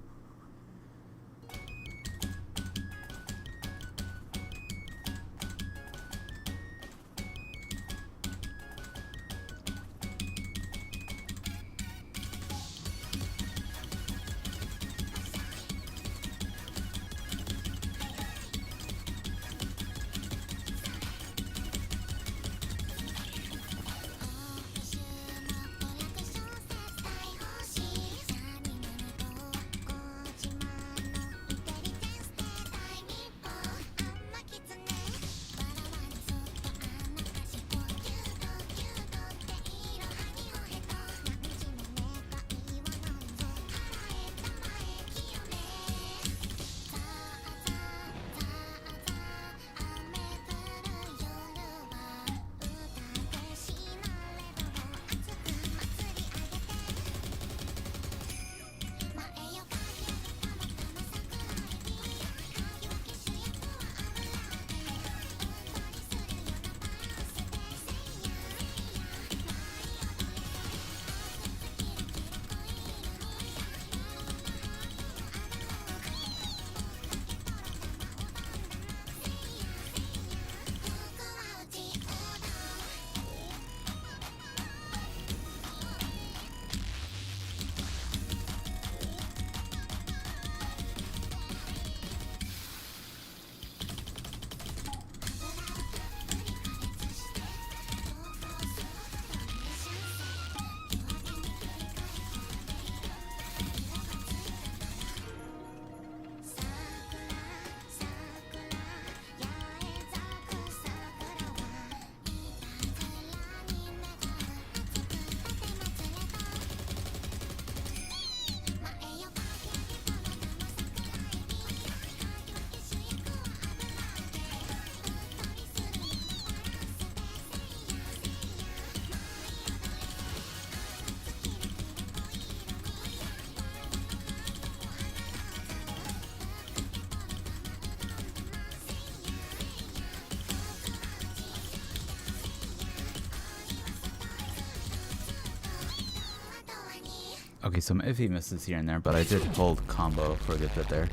Okay, some iffy misses here and there, but I did hold combo for a good bit there.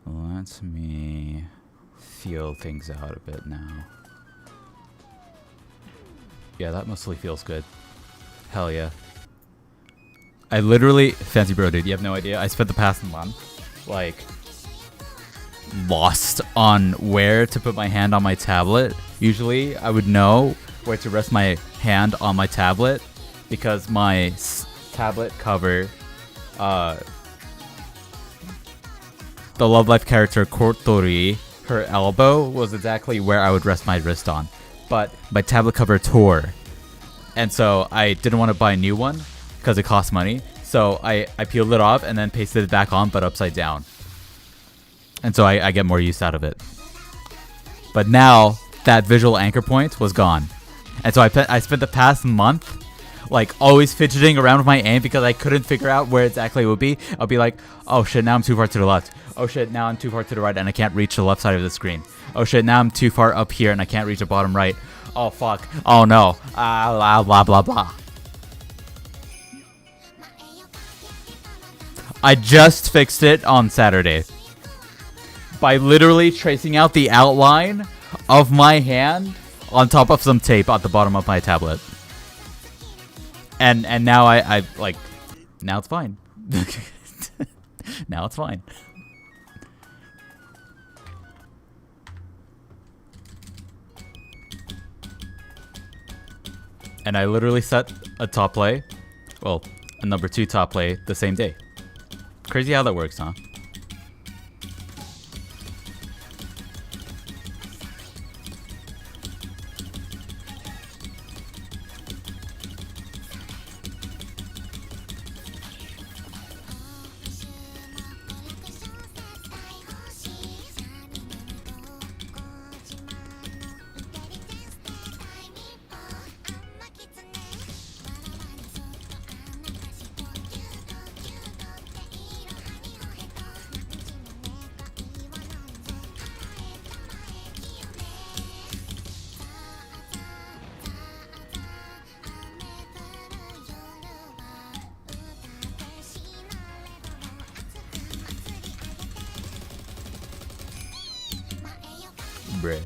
Let me feel things out a bit now. Yeah, that mostly feels good. Hell yeah. I literally, Fancy Bro, dude, you have no idea. I spent the past month, like, lost on where to put my hand on my tablet. Usually, I would know where to rest my hand on my tablet because my tablet cover, the Love Life character Kotori, her elbow was exactly where I would rest my wrist on. But my tablet cover tore. And so I didn't want to buy a new one because it costs money. So I peeled it off and then pasted it back on, but upside down. And so I get more use out of it. But now that visual anchor point was gone. And so I spent the past month like always fidgeting around with my aim because I couldn't figure out where exactly it would be. I'll be like, oh shit, now I'm too far to the left. Oh shit, now I'm too far to the right and I can't reach the left side of the screen. Oh shit, now I'm too far up here and I can't reach the bottom right. Oh fuck. Oh no. Blah blah blah blah. I just fixed it on Saturday by literally tracing out the outline of my hand on top of some tape at the bottom of my tablet. And now I like, now it's fine. Now it's fine. And I literally set a top play, well, a number 2 top play the same day. Crazy how that works, huh? Bruh.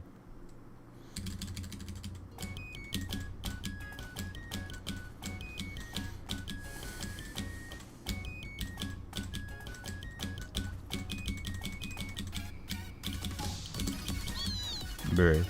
Bruh.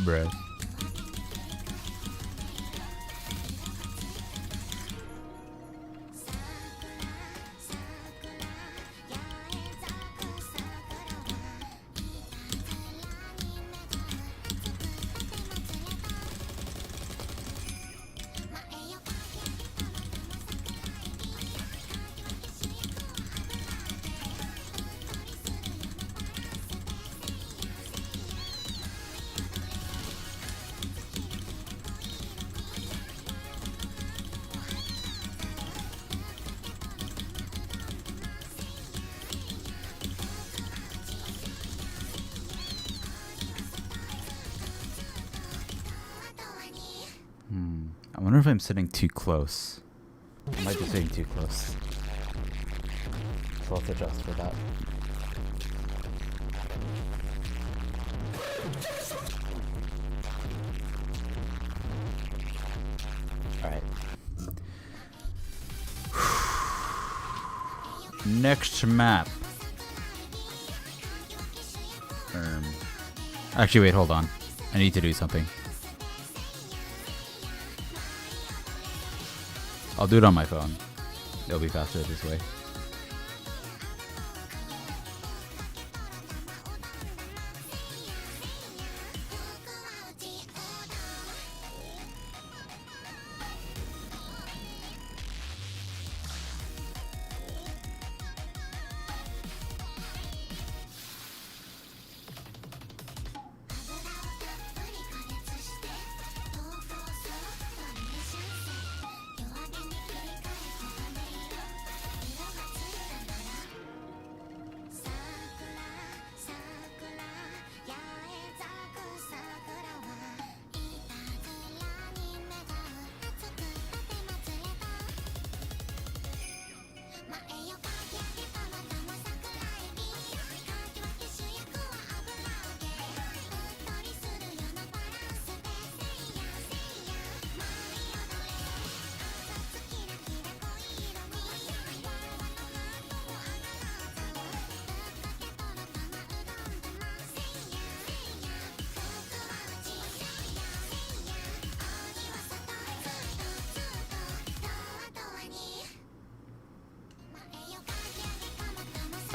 Bruh. I wonder if I'm sitting too close. I might be sitting too close. So let's adjust for that. Alright. Next map. Actually, wait, hold on. I need to do something. I'll do it on my phone. It'll be faster this way.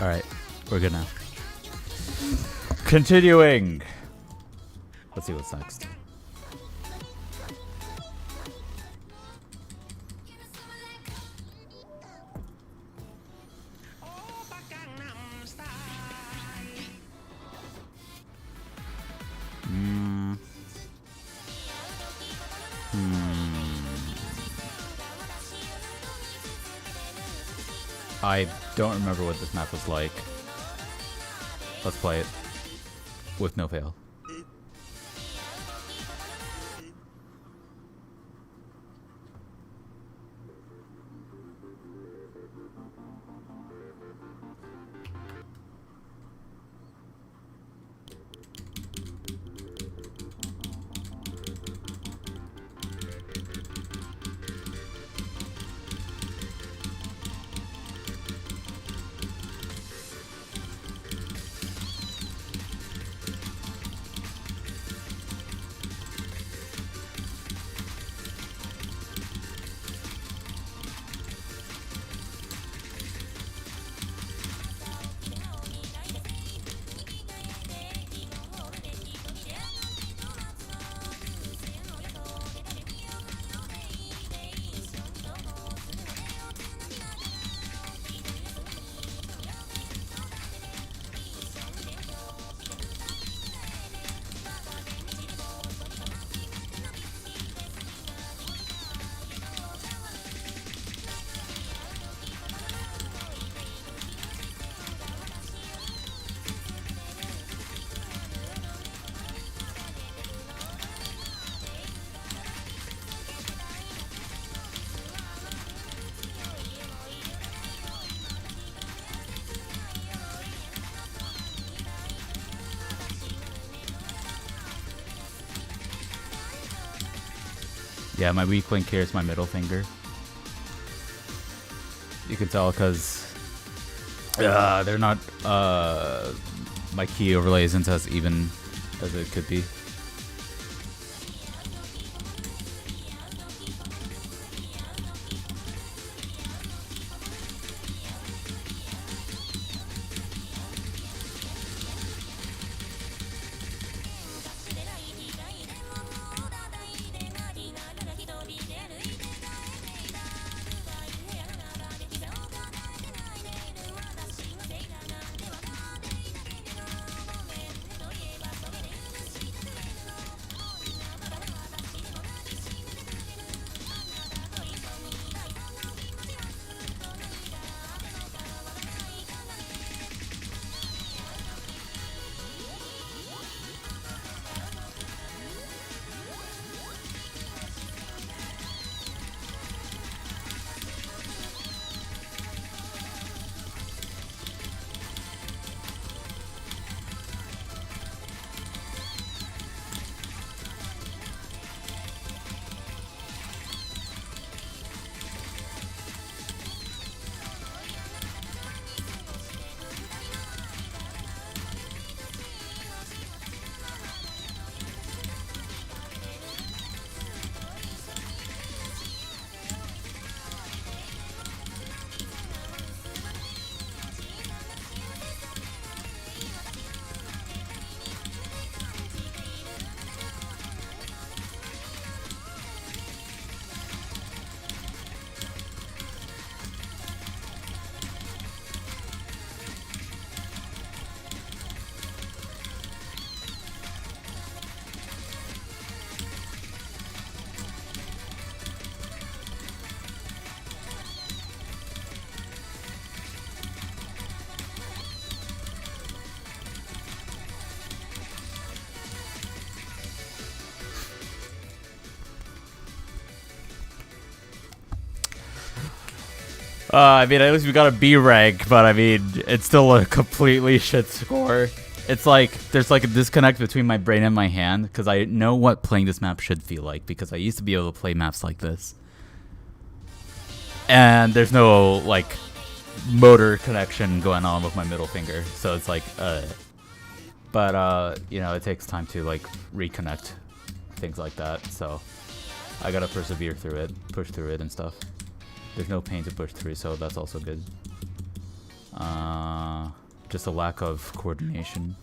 Alright, we're good now. Continuing! Let's see what's next. I don't remember what this map was like. Let's play it with no fail. Yeah, my weak link here is my middle finger. You can tell because they're not, my key overlay isn't as even as it could be. I mean, at least we got a B rank, but I mean, it's still a completely shit score. It's like, there's like a disconnect between my brain and my hand, because I know what playing this map should feel like, because I used to be able to play maps like this. And there's no, like, motor connection going on with my middle finger, so it's like, but, you know, it takes time to, like, reconnect, things like that, so I gotta persevere through it, push through it and stuff. There's no pain to push through, so that's also good. Just a lack of coordination.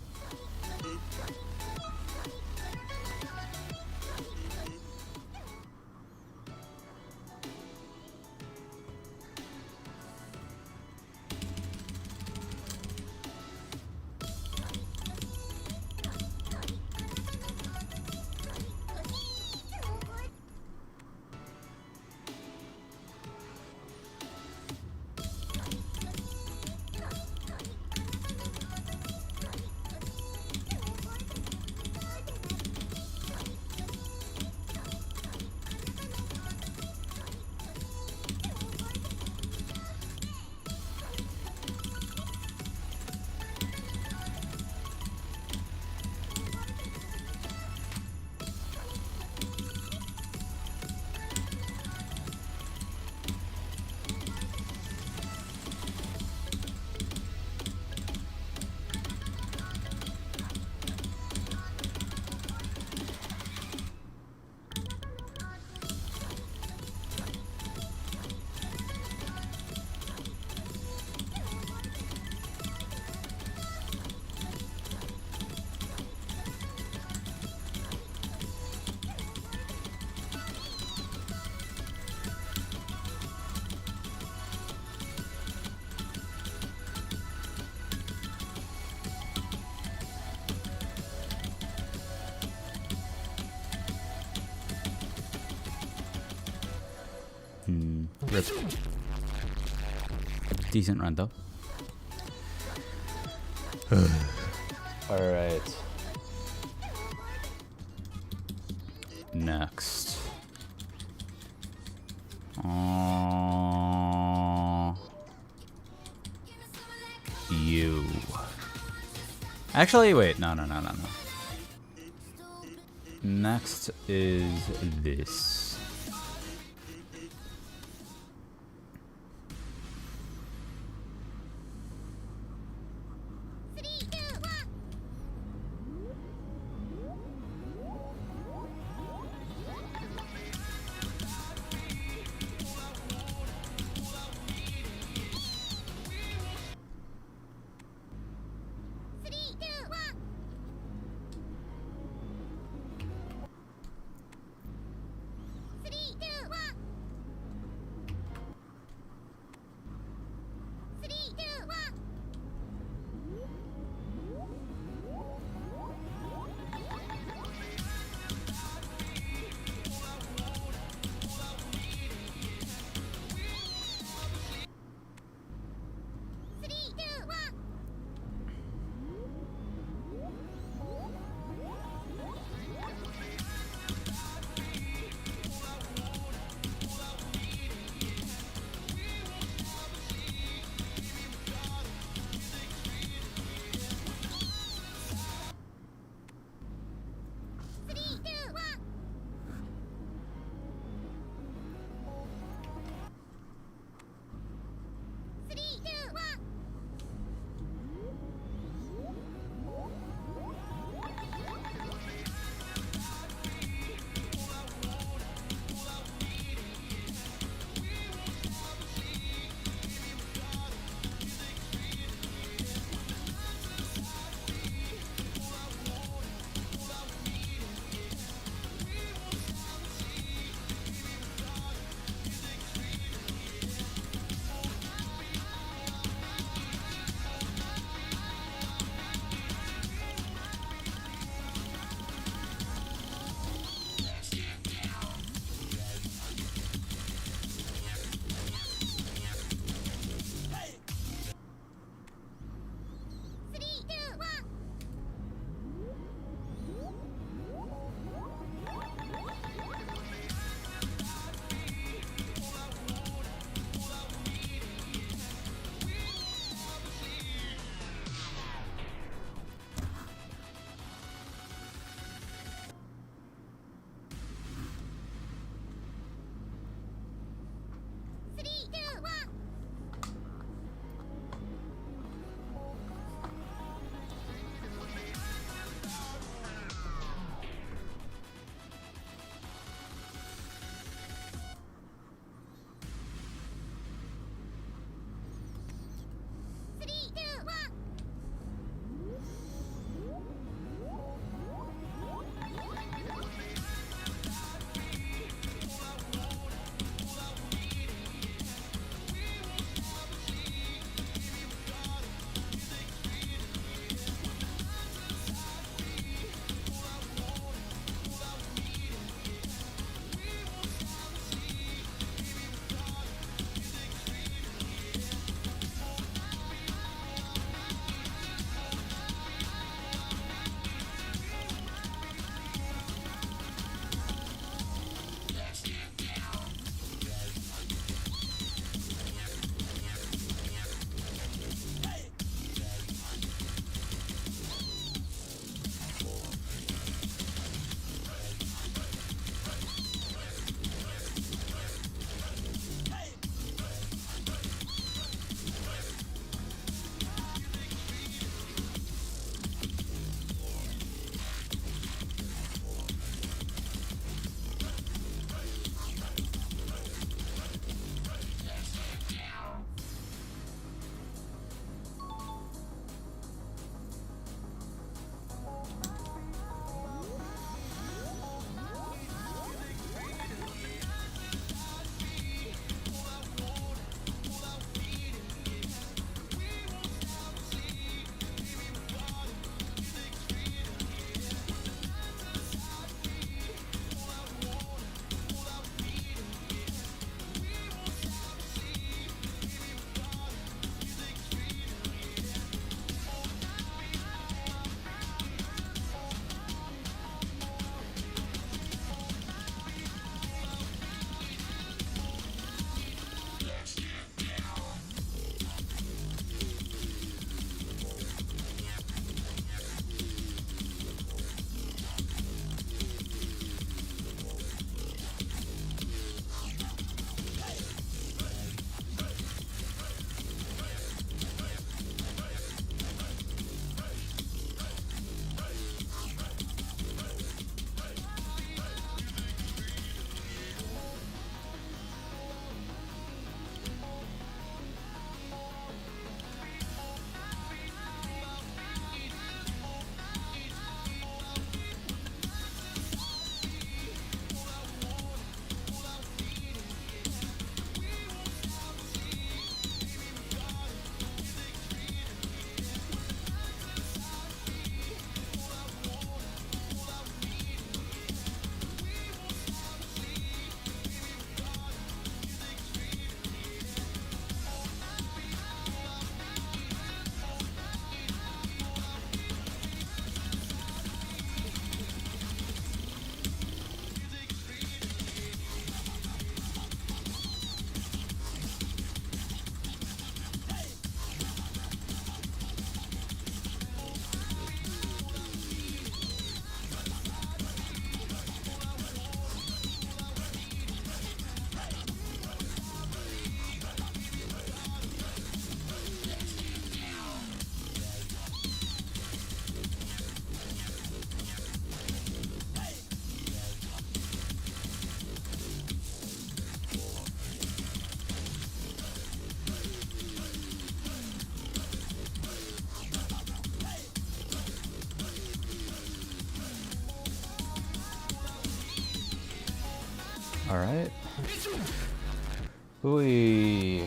RIP. Decent run though. Alright. Next. You. Actually, wait. No. Next is this. All right. Ooh.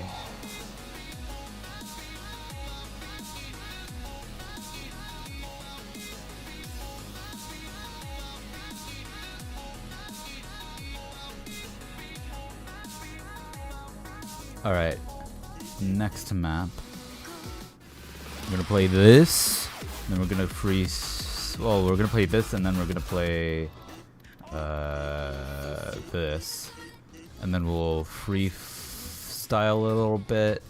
All right. Next map. I'm gonna play this. Then we're gonna freeze. Well, we're gonna play this, and then we're gonna play this, and then we'll freestyle a little bit,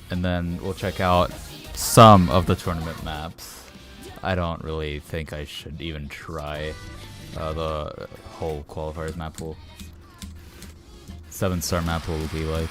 and then we'll check out some of the tournament maps. I don't really think I should even try the whole qualifiers map pool. 7-star map pool will be like.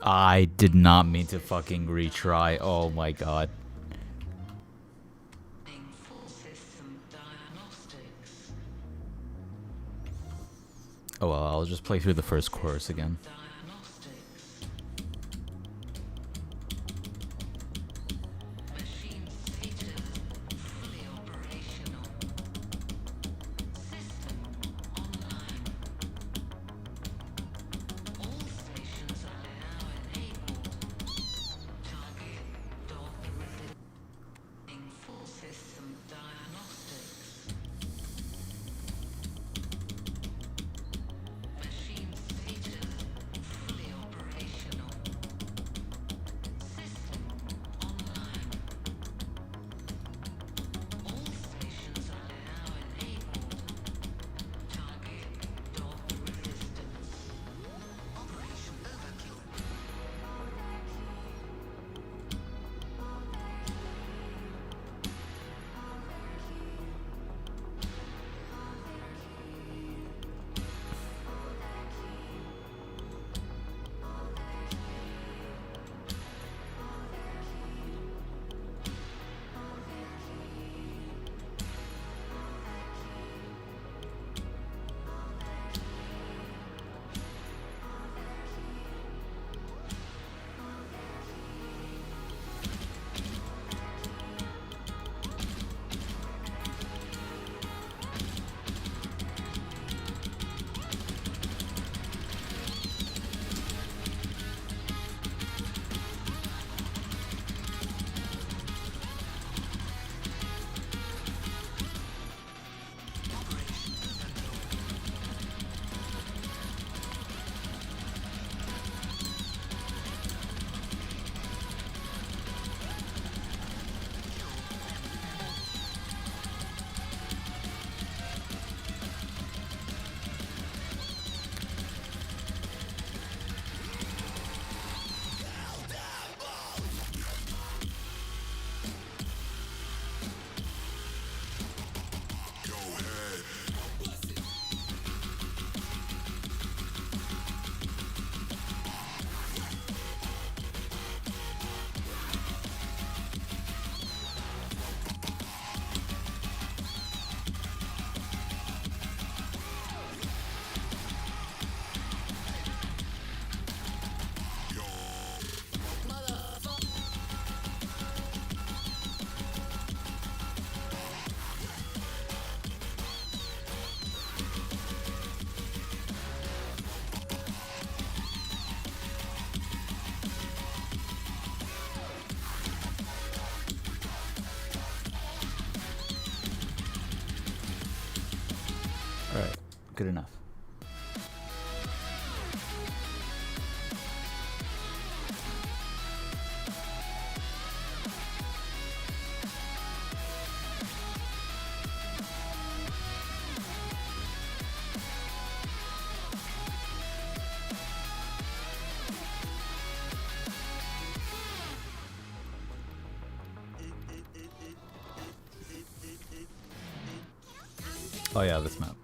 I did not mean to fucking retry. Oh my god. Oh well, I'll just play through the first chorus again. Alright, good enough. Oh yeah, this map.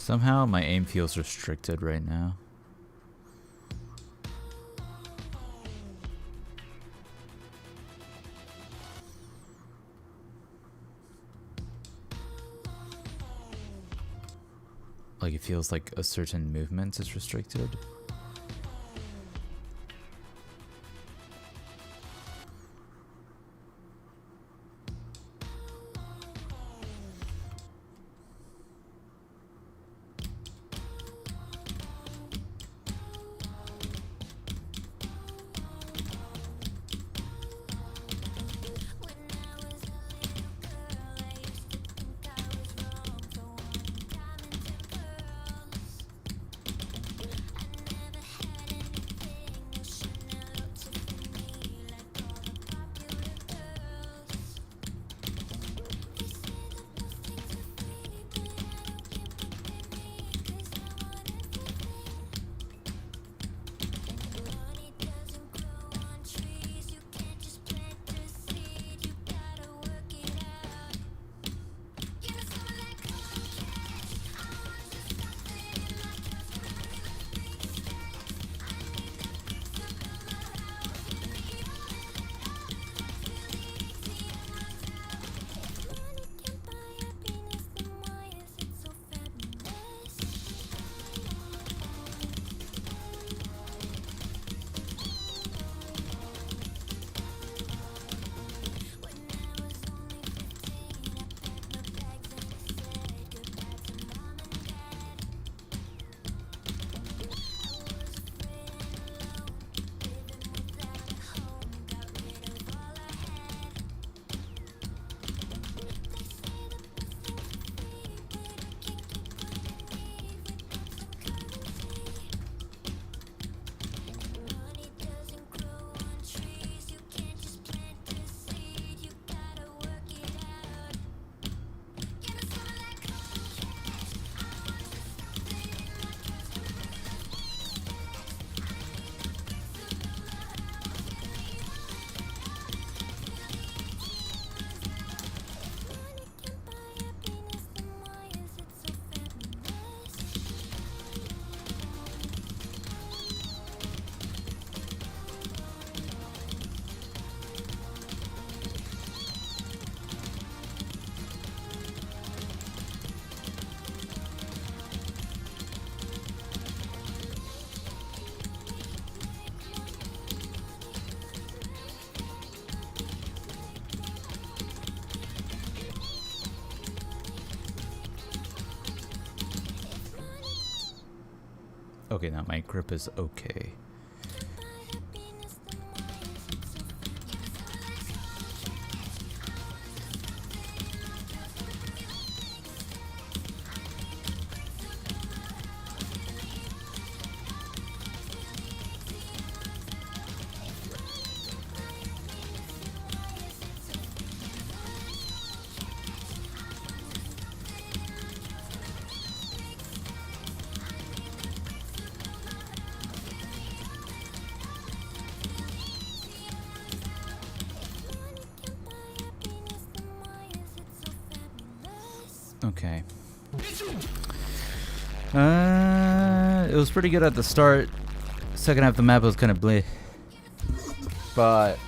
Somehow my aim feels restricted right now. Like it feels like a certain movement is restricted. Okay, now my grip is okay. Okay. It was pretty good at the start. Second half of the map was kind of bleh. But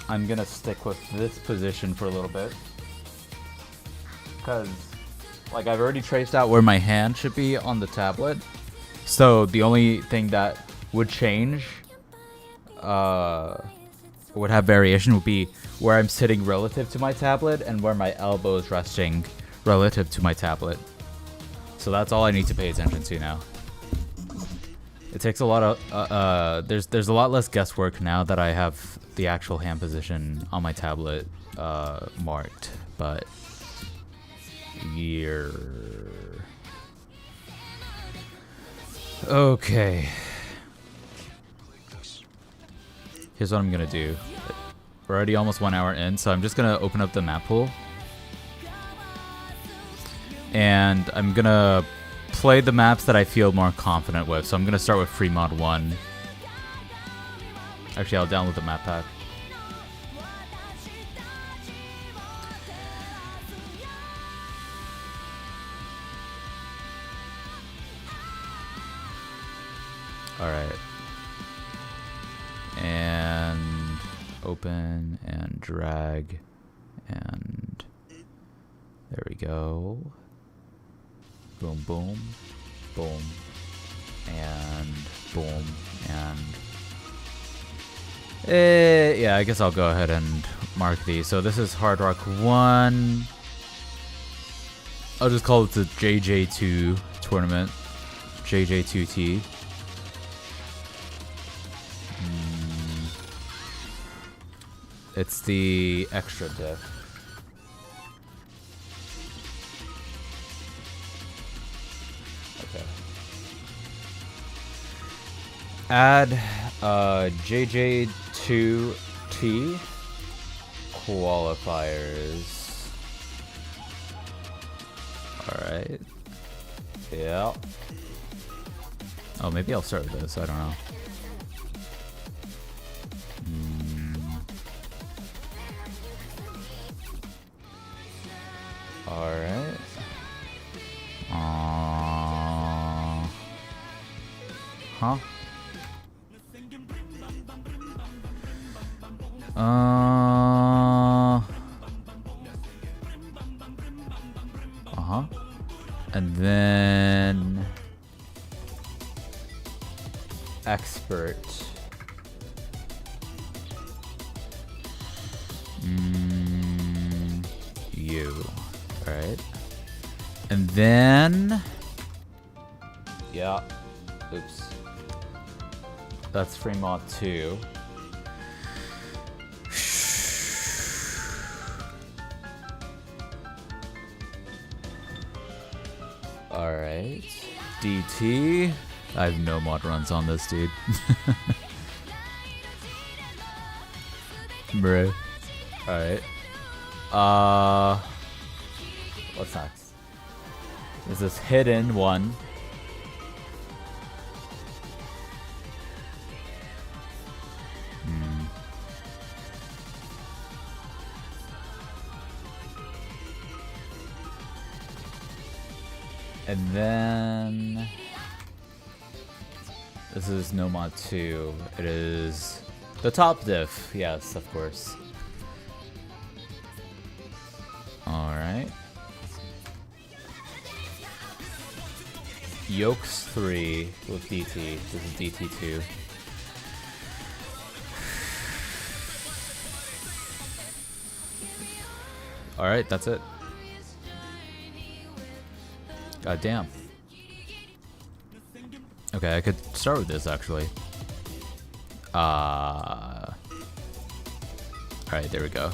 I'm gonna stick with this position for a little bit. Because, like, I've already traced out where my hand should be on the tablet. So the only thing that would change, would have variation, would be where I'm sitting relative to my tablet and where my elbow is resting relative to my tablet. So that's all I need to pay attention to now. It takes a lot of there's a lot less guesswork now that I have the actual hand position on my tablet marked, but yeah. Okay. Here's what I'm gonna do. We're already almost 1 hour in, so I'm just gonna open up the map pool. And I'm gonna play the maps that I feel more confident with. So I'm gonna start with Free Mod 1. Actually, I'll download the map pack. Alright. And open and drag. And there we go. Boom, boom, boom, and boom, and yeah, I guess I'll go ahead and mark these. So this is Hard Rock 1. I'll just call it the JJ2 tournament. JJ2T. It's the extra diff. Okay. Add JJ2T qualifiers. Alright. Yeah. Oh, maybe I'll start with this. I don't know. Alright. Huh? And then expert. You. Alright. And then yeah. Oops. That's Fremont 2. Alright. DT. I have no mod runs on this, dude. Bruh. Alright. What's next? There's this hidden one. And then this is no mod 2. It is the top diff. Yes, of course. Alright. Yokes 3 with DT. This is DT2. Alright, that's it. God damn. Okay, I could start with this actually. Alright, there we go.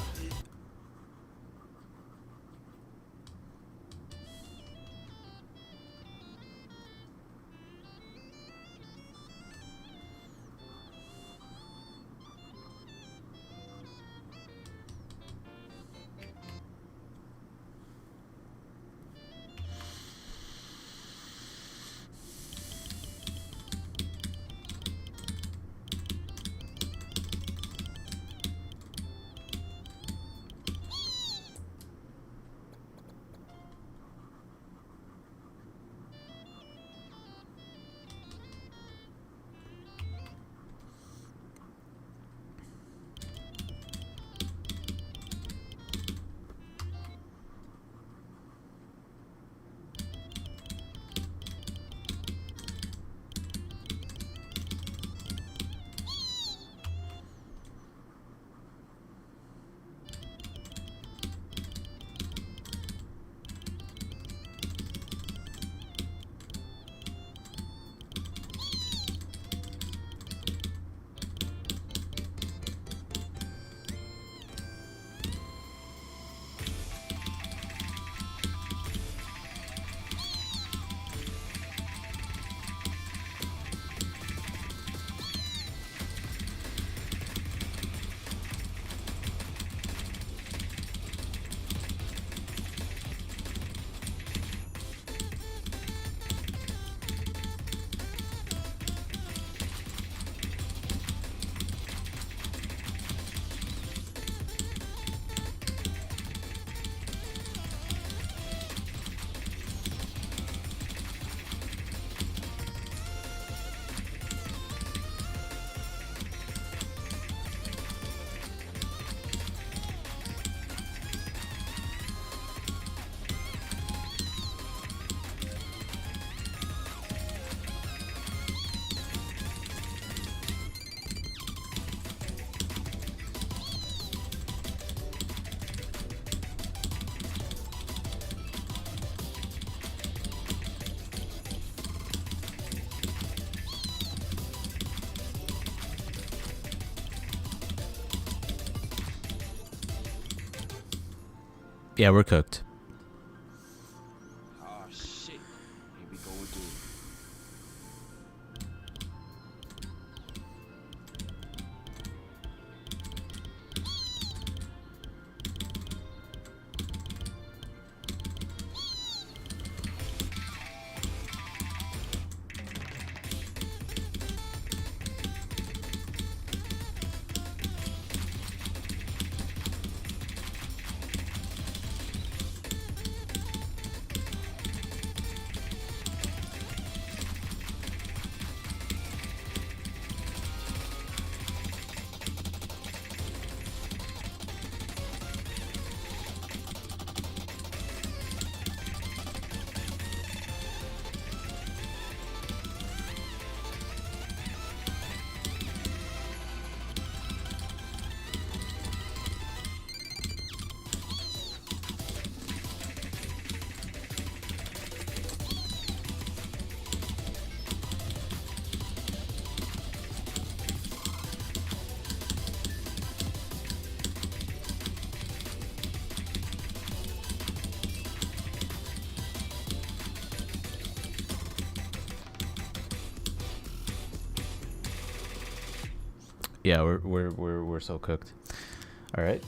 Yeah, we're cooked. Oh shit. Here we go again. Yeah, we're so cooked. All right.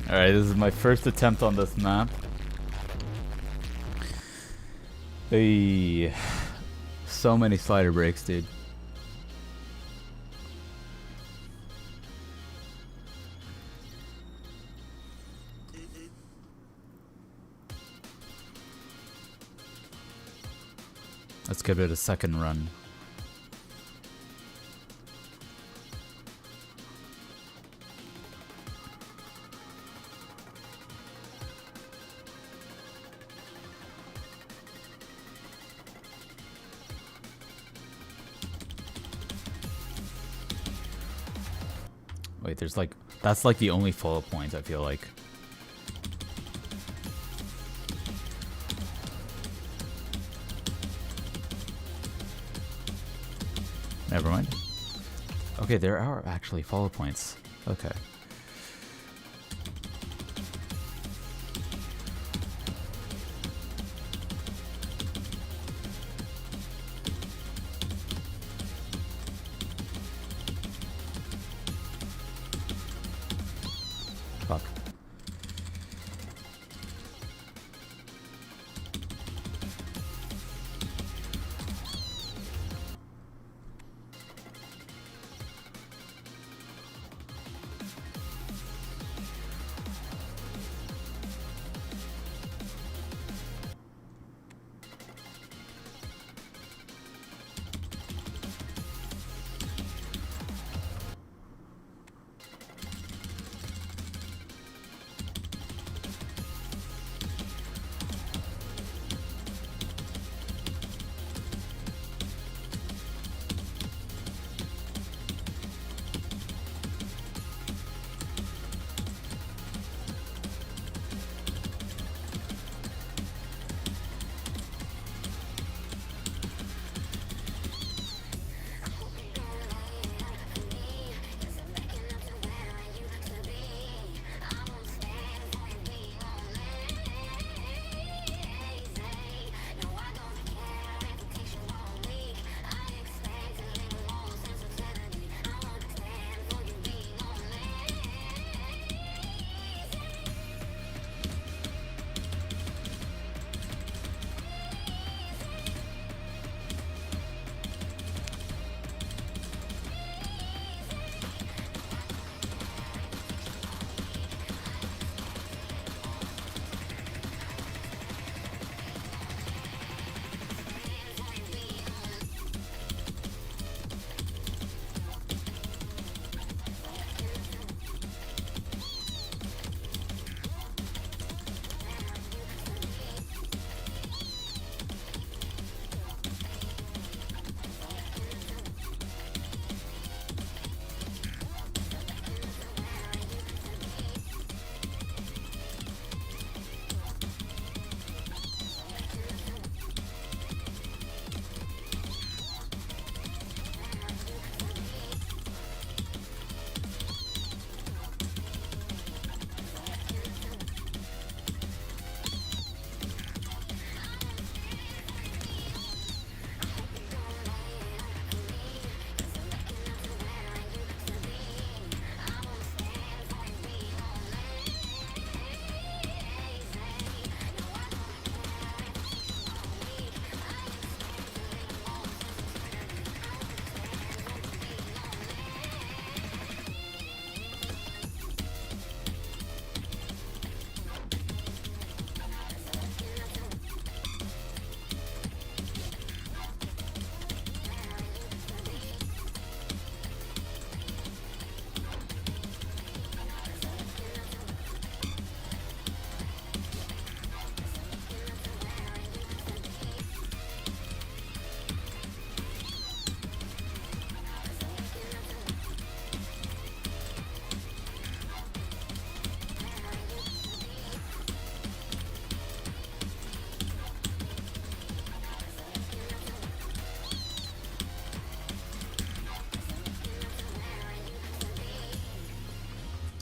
Alright, this is my first attempt on this map. Hey, so many slider breaks, dude. Let's give it a second run. Wait, there's like, that's like the only follow-up point, I feel like. Never mind. Okay, there are actually follow points. Okay. Fuck.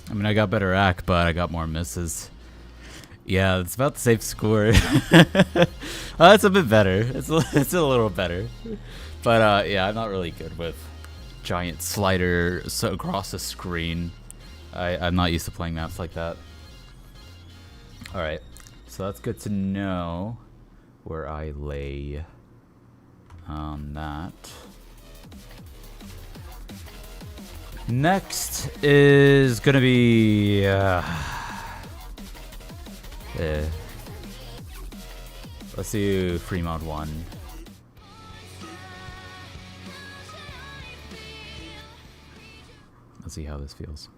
I mean, I got better rack, but I got more misses. Yeah, it's about the same score. It's a bit better. It's a little better. But yeah, I'm not really good with giant slider across the screen. I'm not used to playing maps like that. Alright, so that's good to know where I lay on that. Next is gonna be let's do Fremont 1. Let's see how this feels.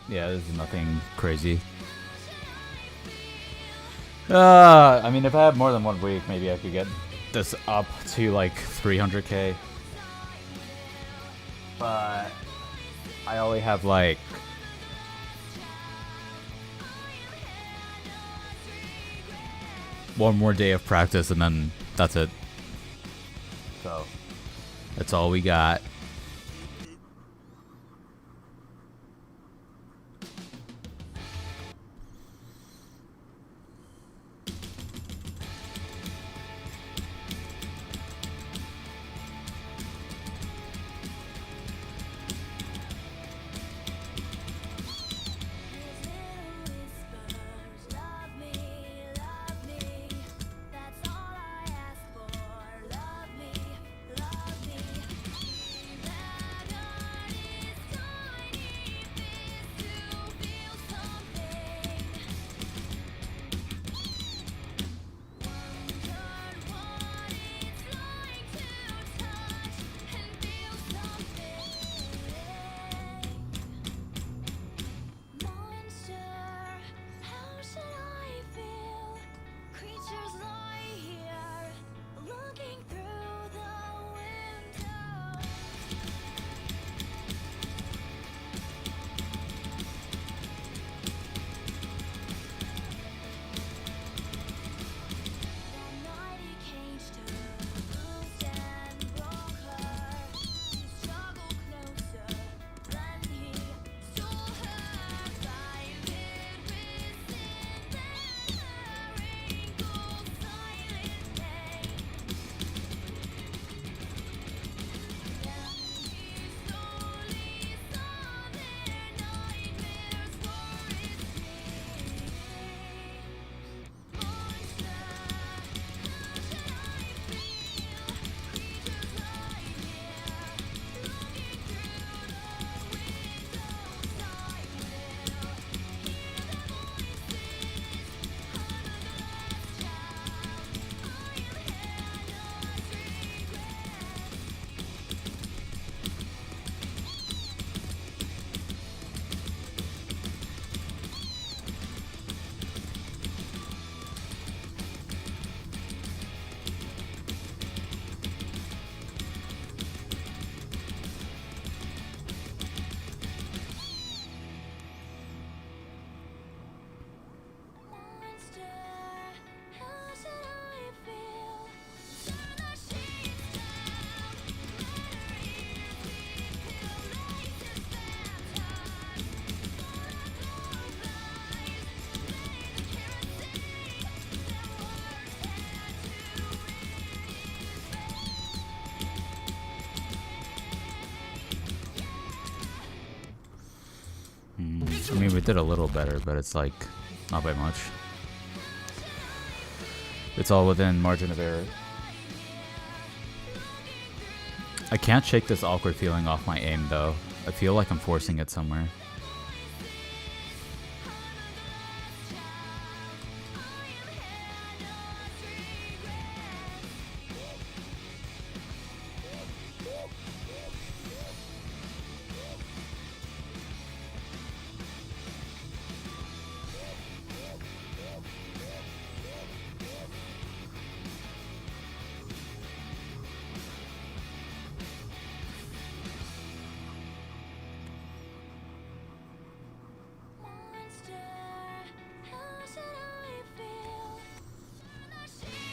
Yeah, this is nothing crazy. I mean, if I had more than 1 week, maybe I could get this up to like 300k. But I only have like one more day of practice and then that's it. So that's all we got. I mean, we did a little better, but it's like not by much. It's all within margin of error. I can't shake this awkward feeling off my aim though. I feel like I'm forcing it somewhere.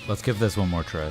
Let's give this one more try.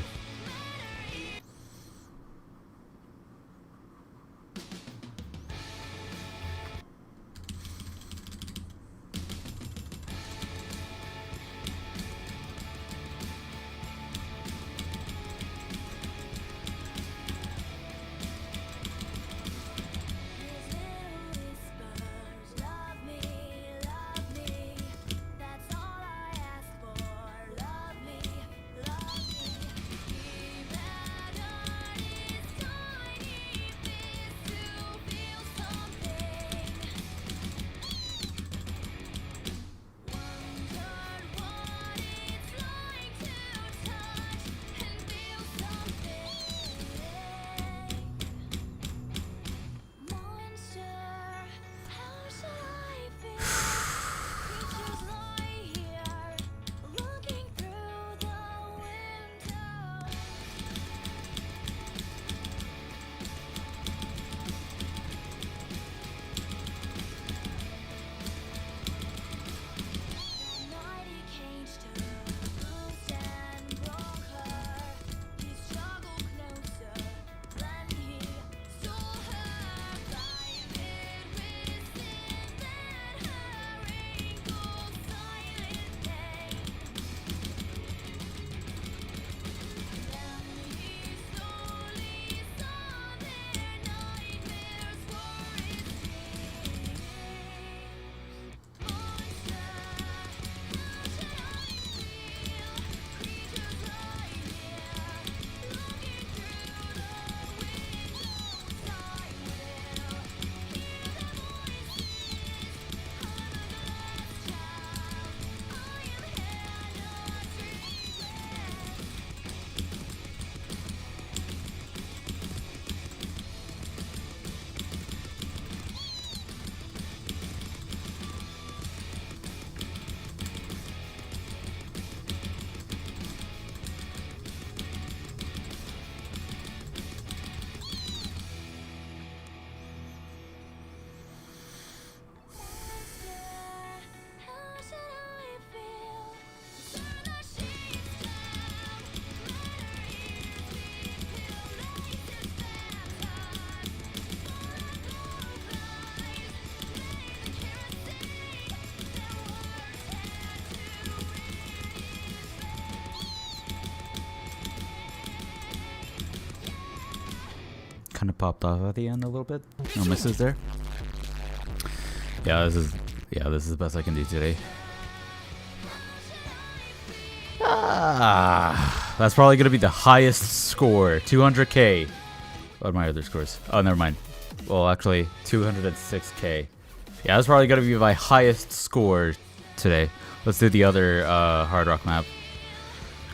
Kind of popped off at the end a little bit. No misses there. Yeah, this is the best I can do today. That's probably gonna be the highest score. 200k. What are my other scores? Oh, never mind. Well, actually, 206k. Yeah, that's probably gonna be my highest score today. Let's do the other Hard Rock map.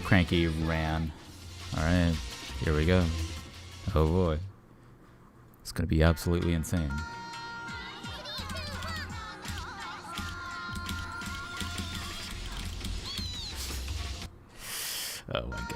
Cranky ran. All right, here we go. Oh boy. It's gonna be absolutely insane. Oh my god.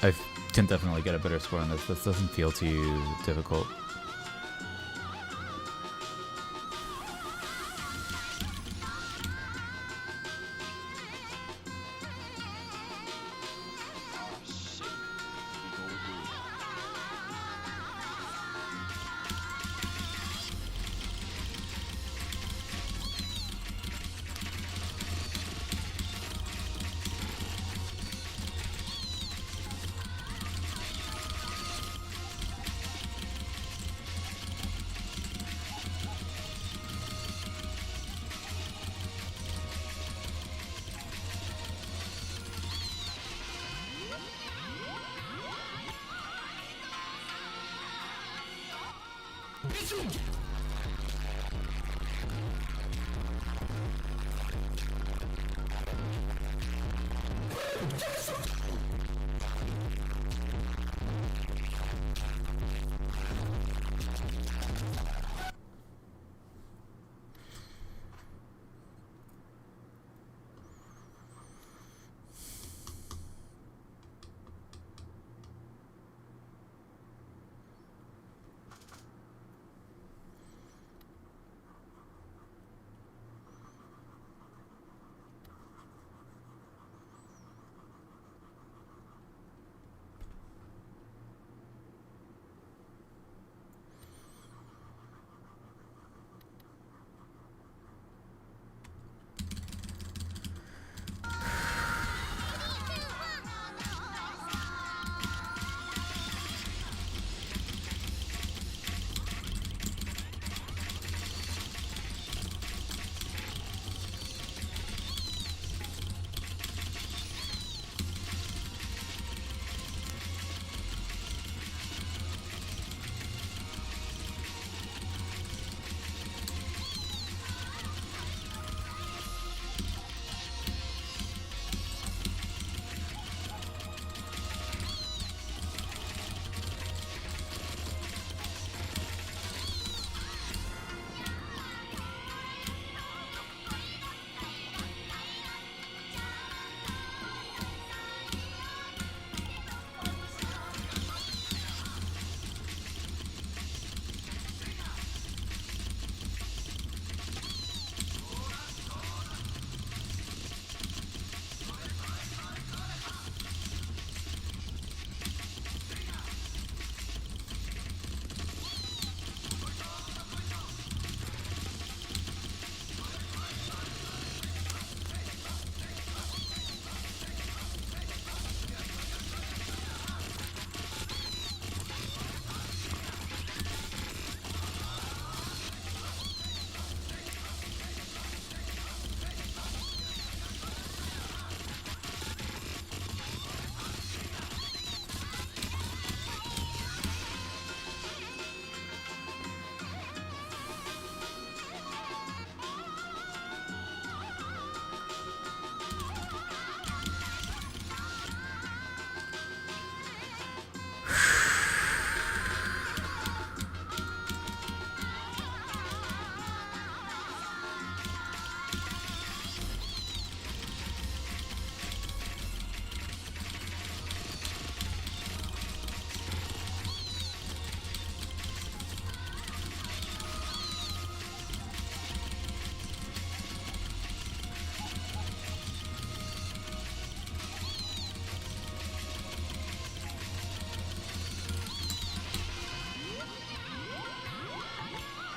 I can definitely get a better score on this. This doesn't feel too difficult.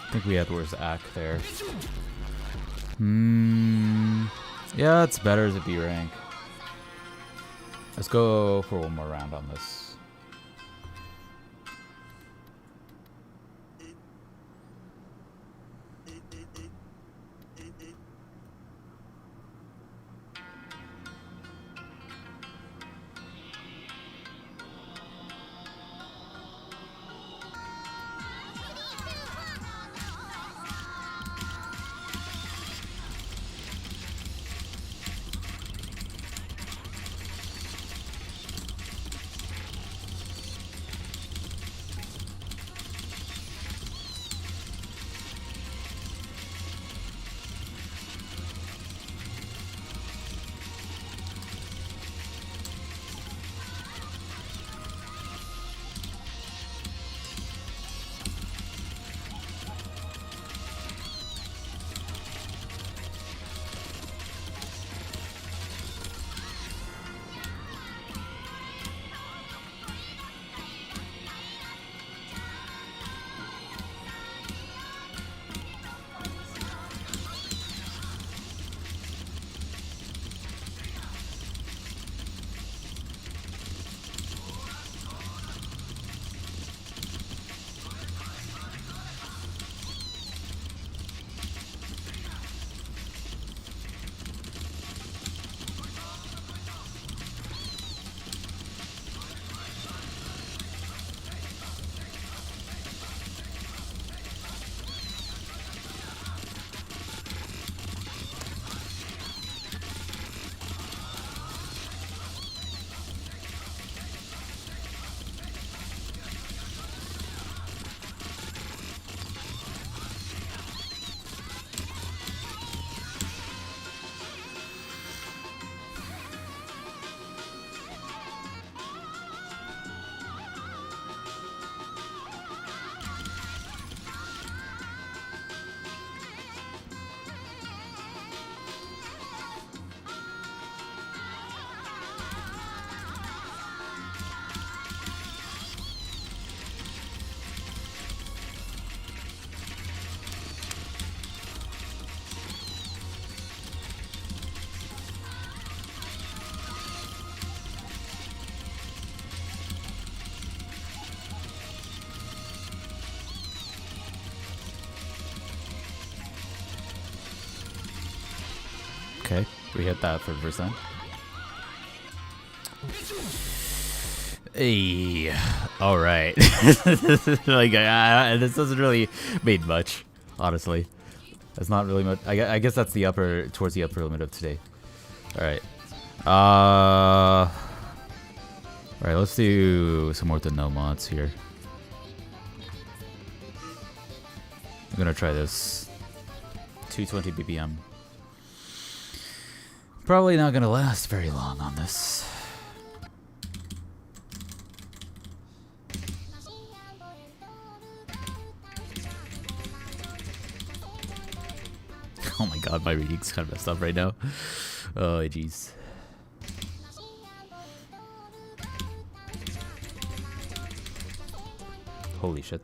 I think we had worse act there. Yeah, it's better as a B rank. Let's go for one more round on this. Okay, we hit that for the first time. Hey, all right. Like, this doesn't really mean much, honestly. That's not really much. I guess that's the upper, towards the upper limit of today. All right. All right, let's do some more than no mods here. I'm gonna try this. 220 BPM. Probably not gonna last very long on this. Oh my god, my reading's kind of messed up right now. Oh, jeez. Holy shit.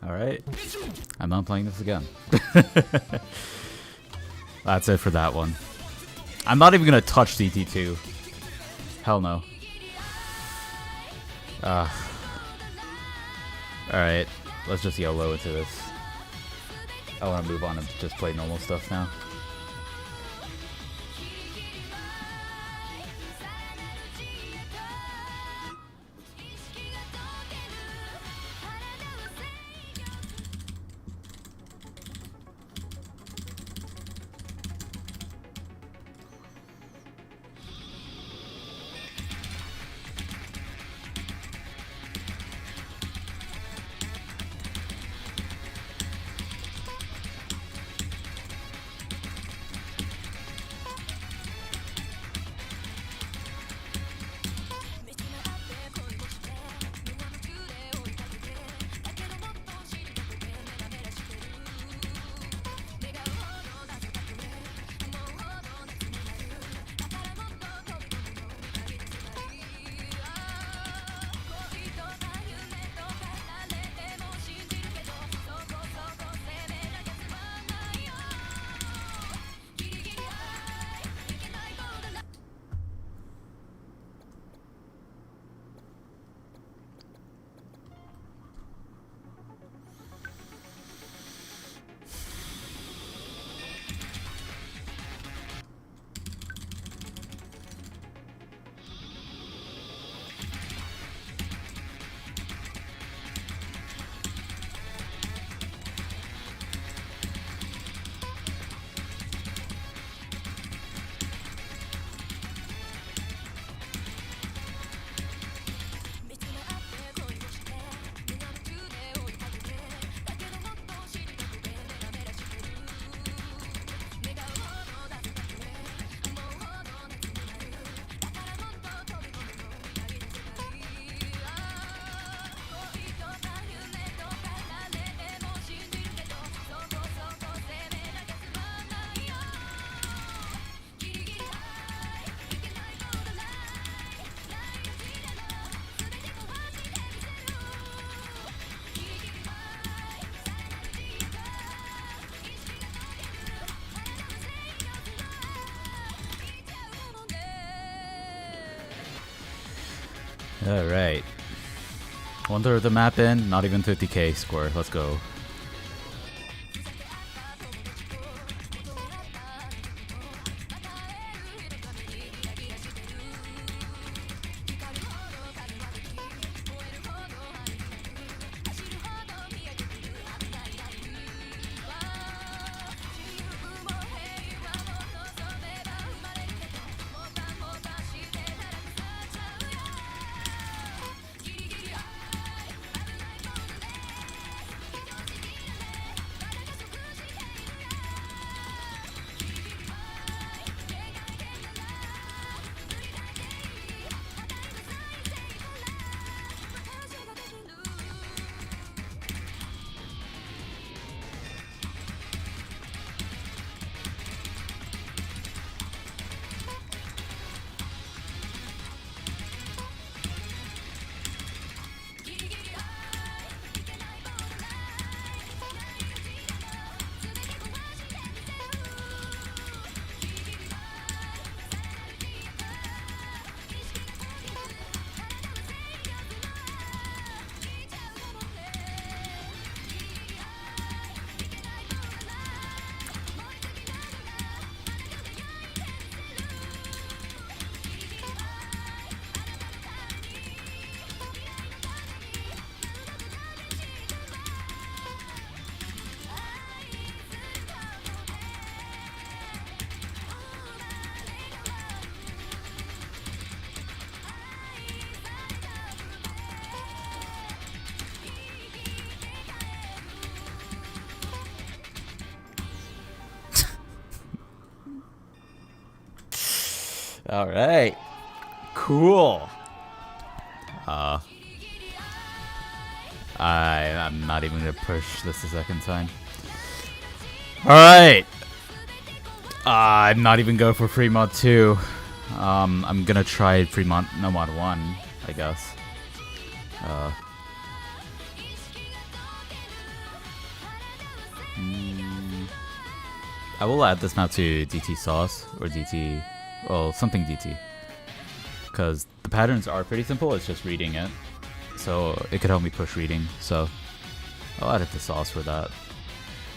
Alright. I'm not playing this again. That's it for that one. I'm not even gonna touch CT2. Hell no. Alright. Let's just YOLO into this. I wanna move on and just play normal stuff now. All right. 1/3 of the map in, not even 50k score. Let's go. All right. Cool. I'm not even gonna push this a second time. All right. I'm not even going for Fremont 2. I'm gonna try Fremont Nomad 1, I guess. I will add this map to DT sauce or DT, well, something DT, because the patterns are pretty simple. It's just reading it, so it could help me push reading. So I'll add it to sauce for that,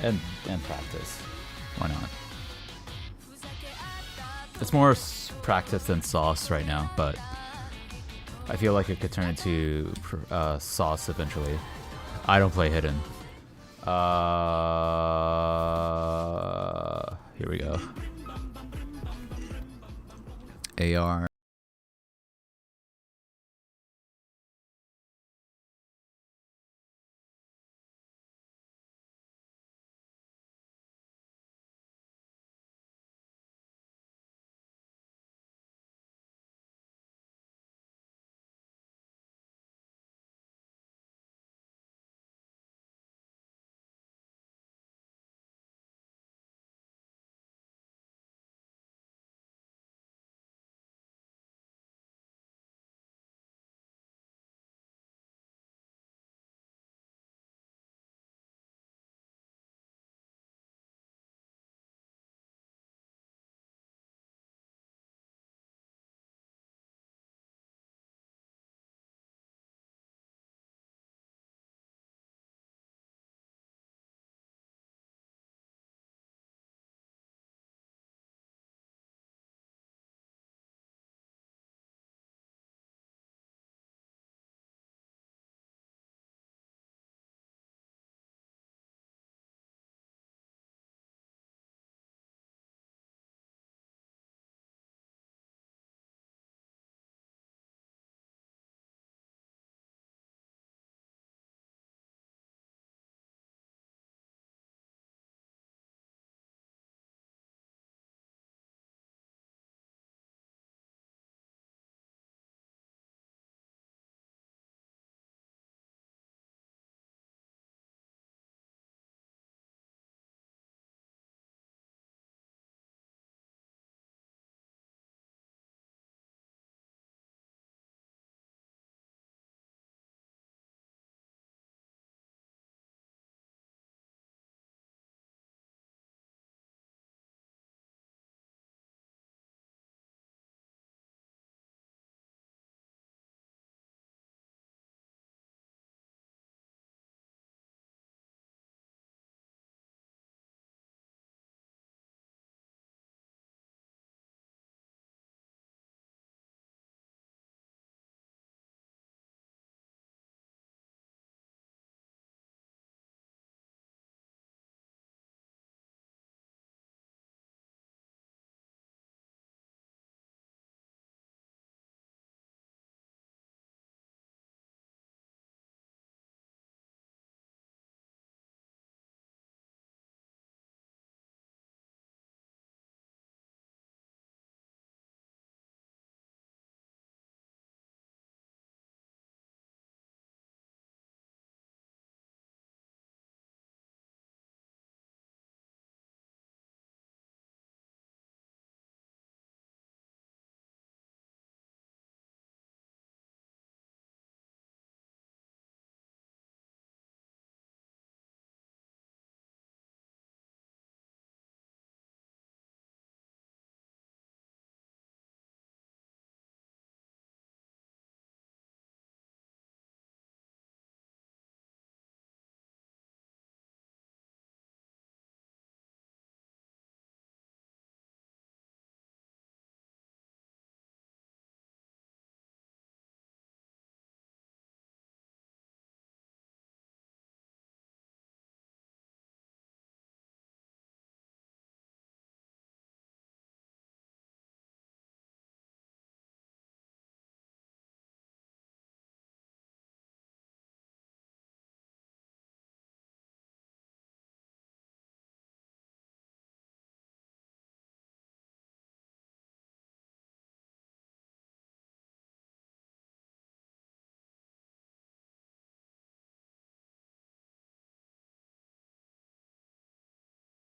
and practice. Why not? It's more practice than sauce right now, but I feel like it could turn into sauce eventually. I don't play hidden. Here we go. AR.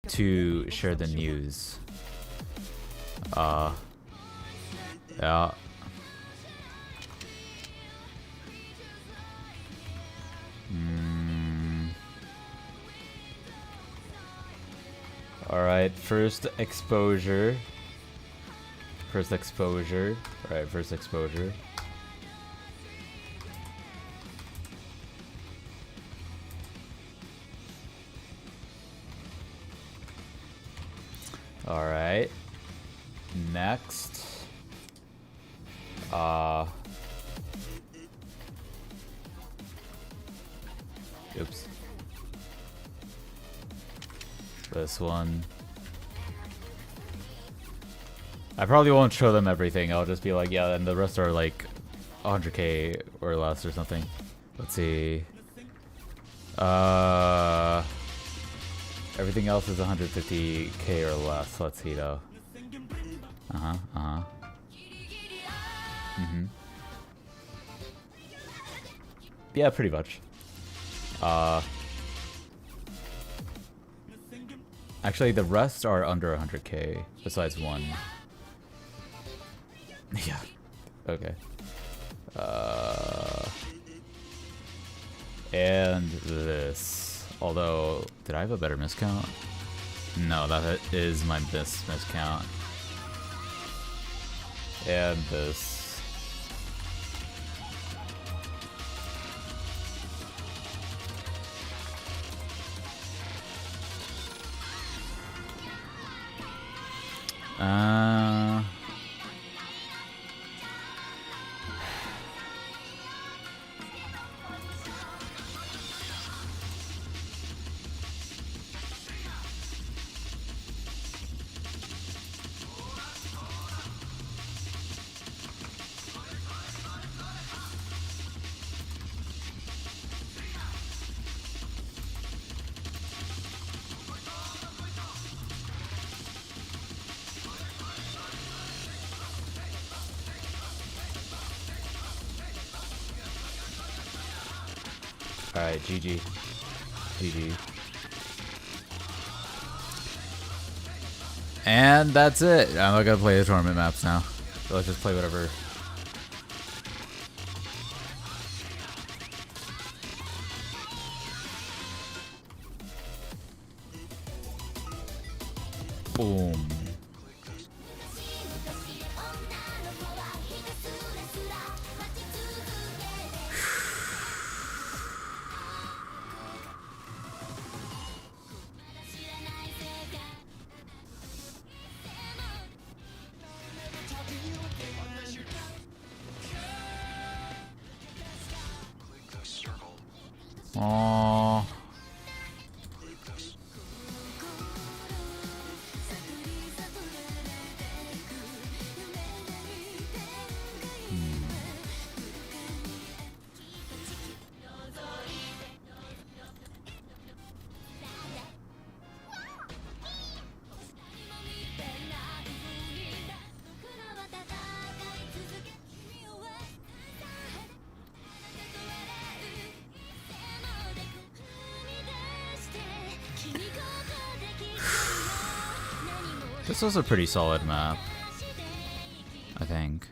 to share the news. Yeah. Alright, first exposure. Alright, first exposure. Alright. Next. Oops. This one. I probably won't show them everything. I'll just be like, yeah, and the rest are like 100k or less or something. Let's see. Everything else is 150k or less. Let's see though. Yeah, pretty much. Actually, the rest are under 100k, besides one. Yeah. Okay. And this. Although, did I have a better miscount? No, that is my miscount. And this. Alright, GG. GG. And that's it. I'm not gonna play the tournament maps now. So let's just play whatever. Boom. Aww. This was a pretty solid map, I think.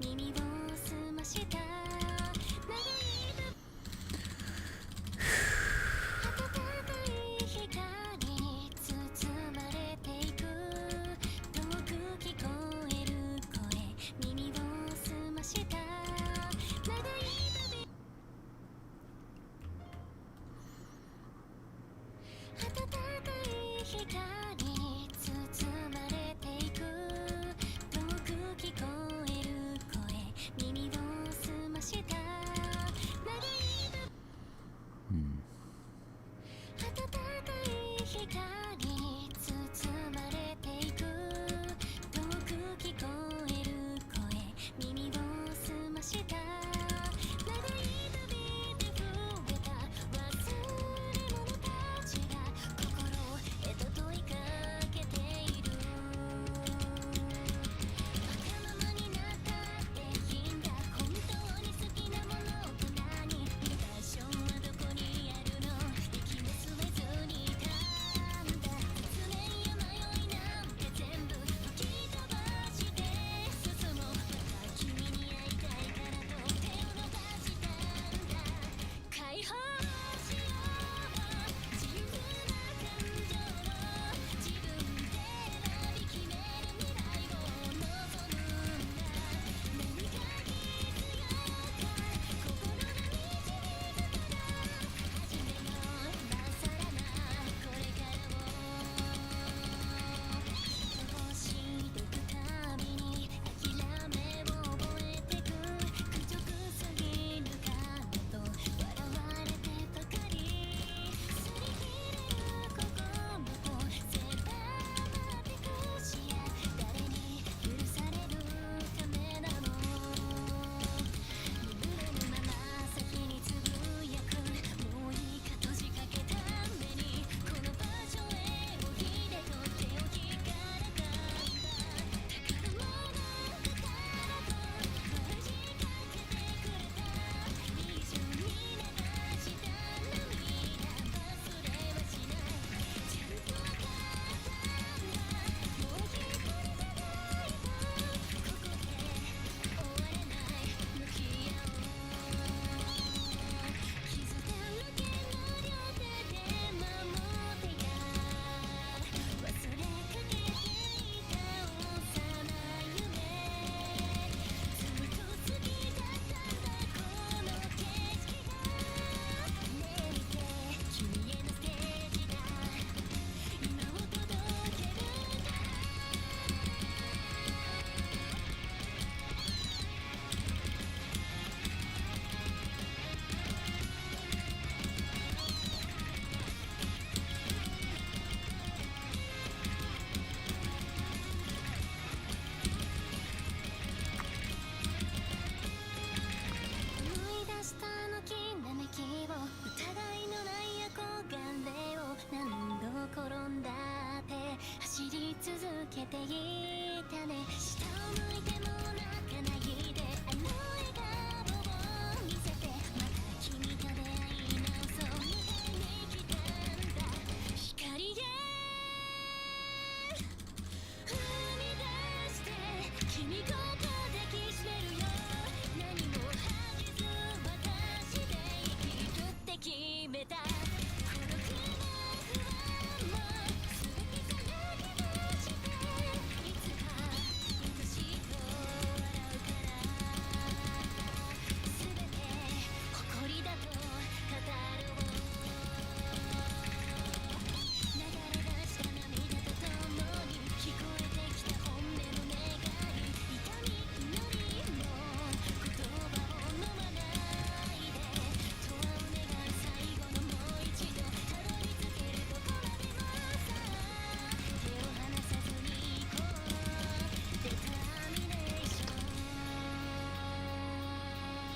Mimi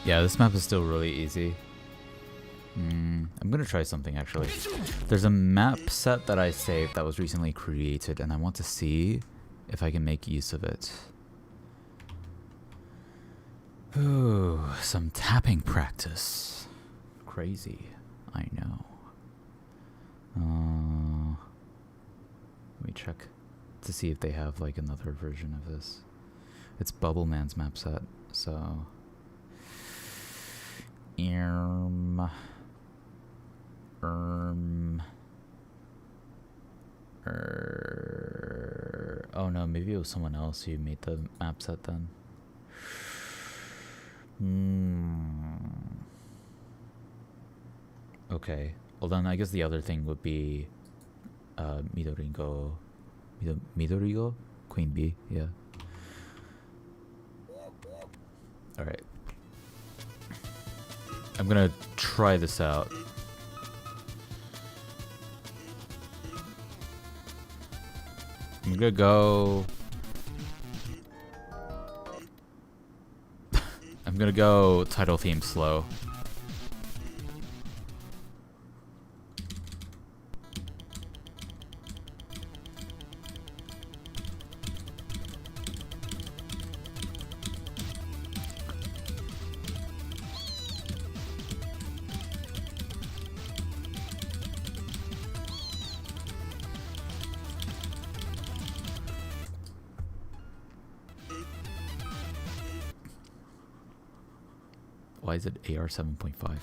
Yeah, this map is still really easy. I'm gonna try something actually. There's a map set that I saved that was recently created, and I want to see if I can make use of it. Ooh, some tapping practice. Crazy, I know. Let me check to see if they have like another version of this. It's Bubble Man's map set, so. Oh no, maybe it was someone else who made the map set then. Okay, well then I guess the other thing would be Midorigo, Queen Bee, yeah. Alright. I'm gonna try this out. I'm gonna go... I'm gonna go title theme slow. Why is it AR 7.5?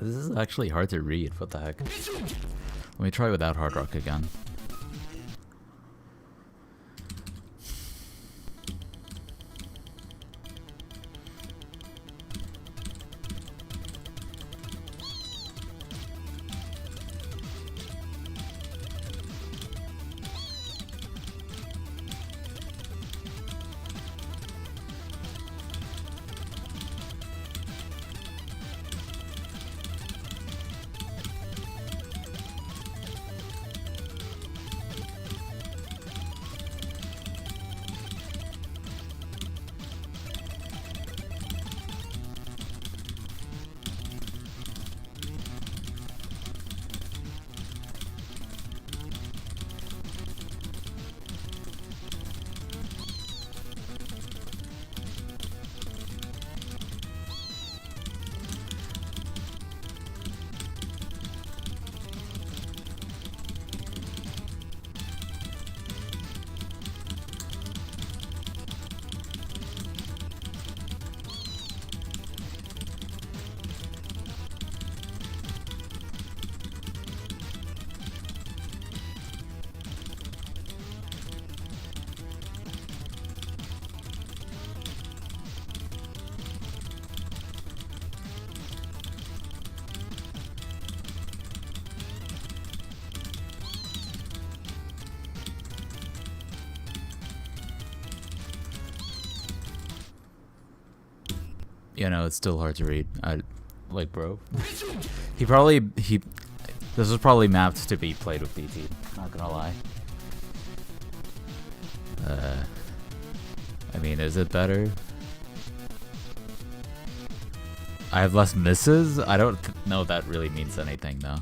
This is actually hard to read. What the heck? Let me try without hard rock again. You know, it's still hard to read. Like, bro. This was probably mapped to be played with BT. Not gonna lie. I mean, is it better? I have less misses? I don't know if that really means anything, though.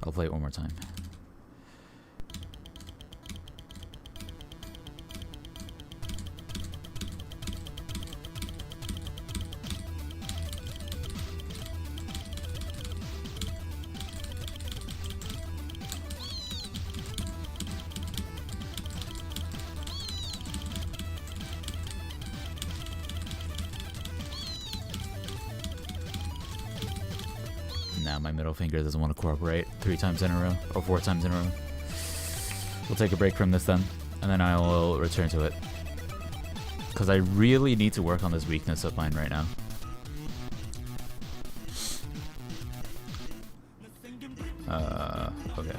I'll play it one more time. My middle finger doesn't want to cooperate 3 times in a row, or 4 times in a row. We'll take a break from this then, and then I will return to it. Because I really need to work on this weakness of mine right now. Okay.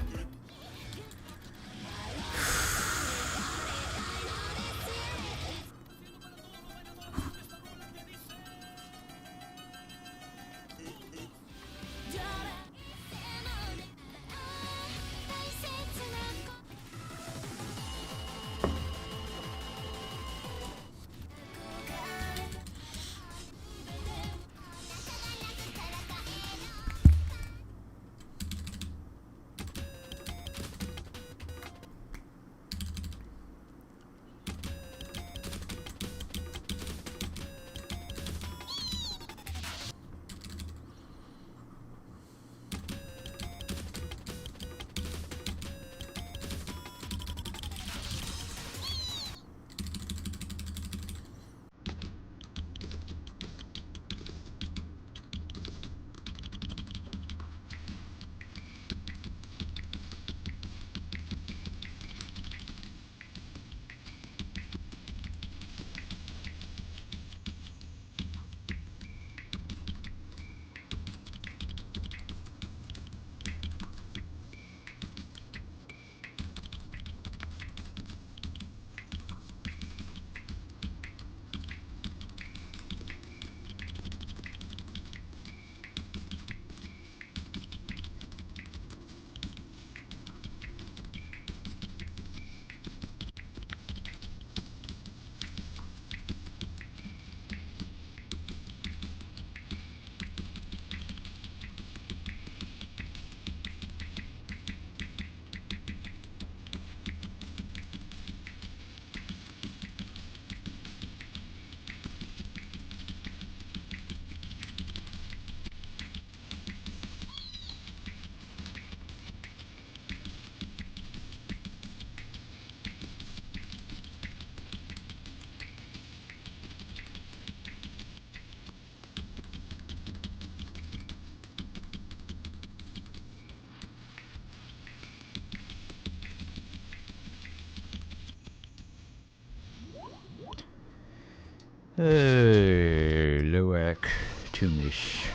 Loak Tumish.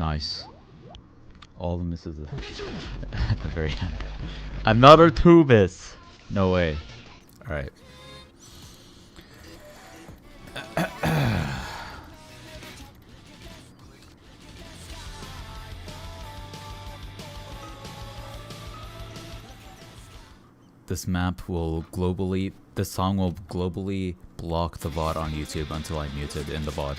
Nice. All the misses at the very end. Another tubis! No way. Alright. This map will globally, this song will globally block the VOD on YouTube until I mute it in the VOD.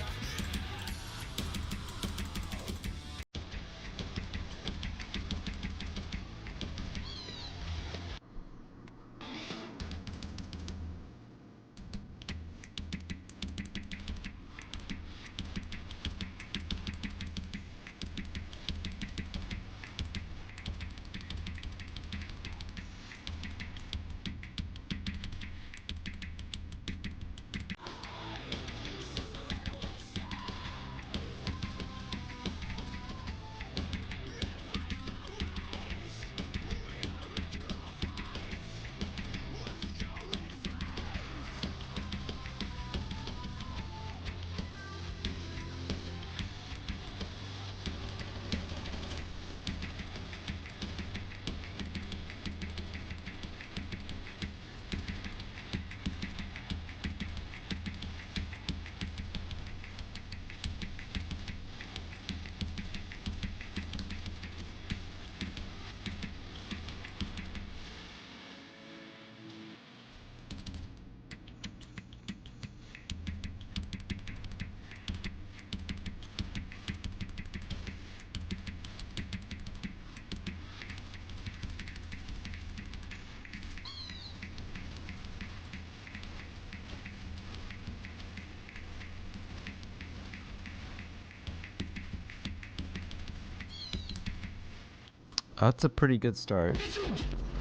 That's a pretty good start.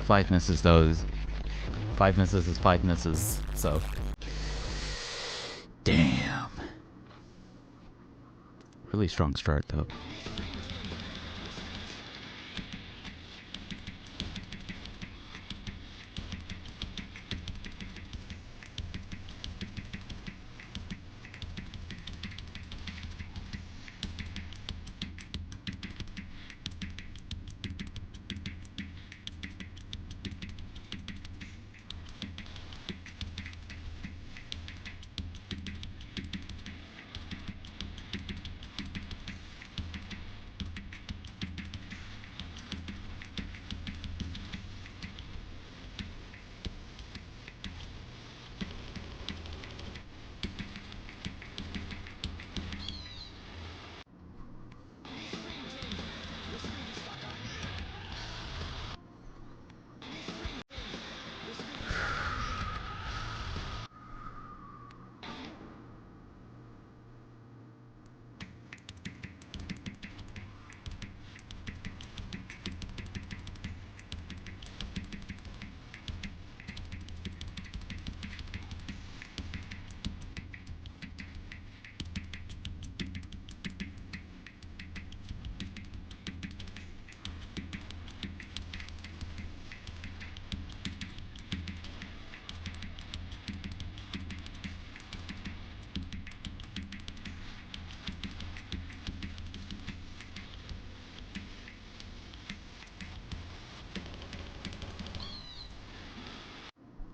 5 misses those. 5 misses is 5 misses, so. Damn. Really strong start though.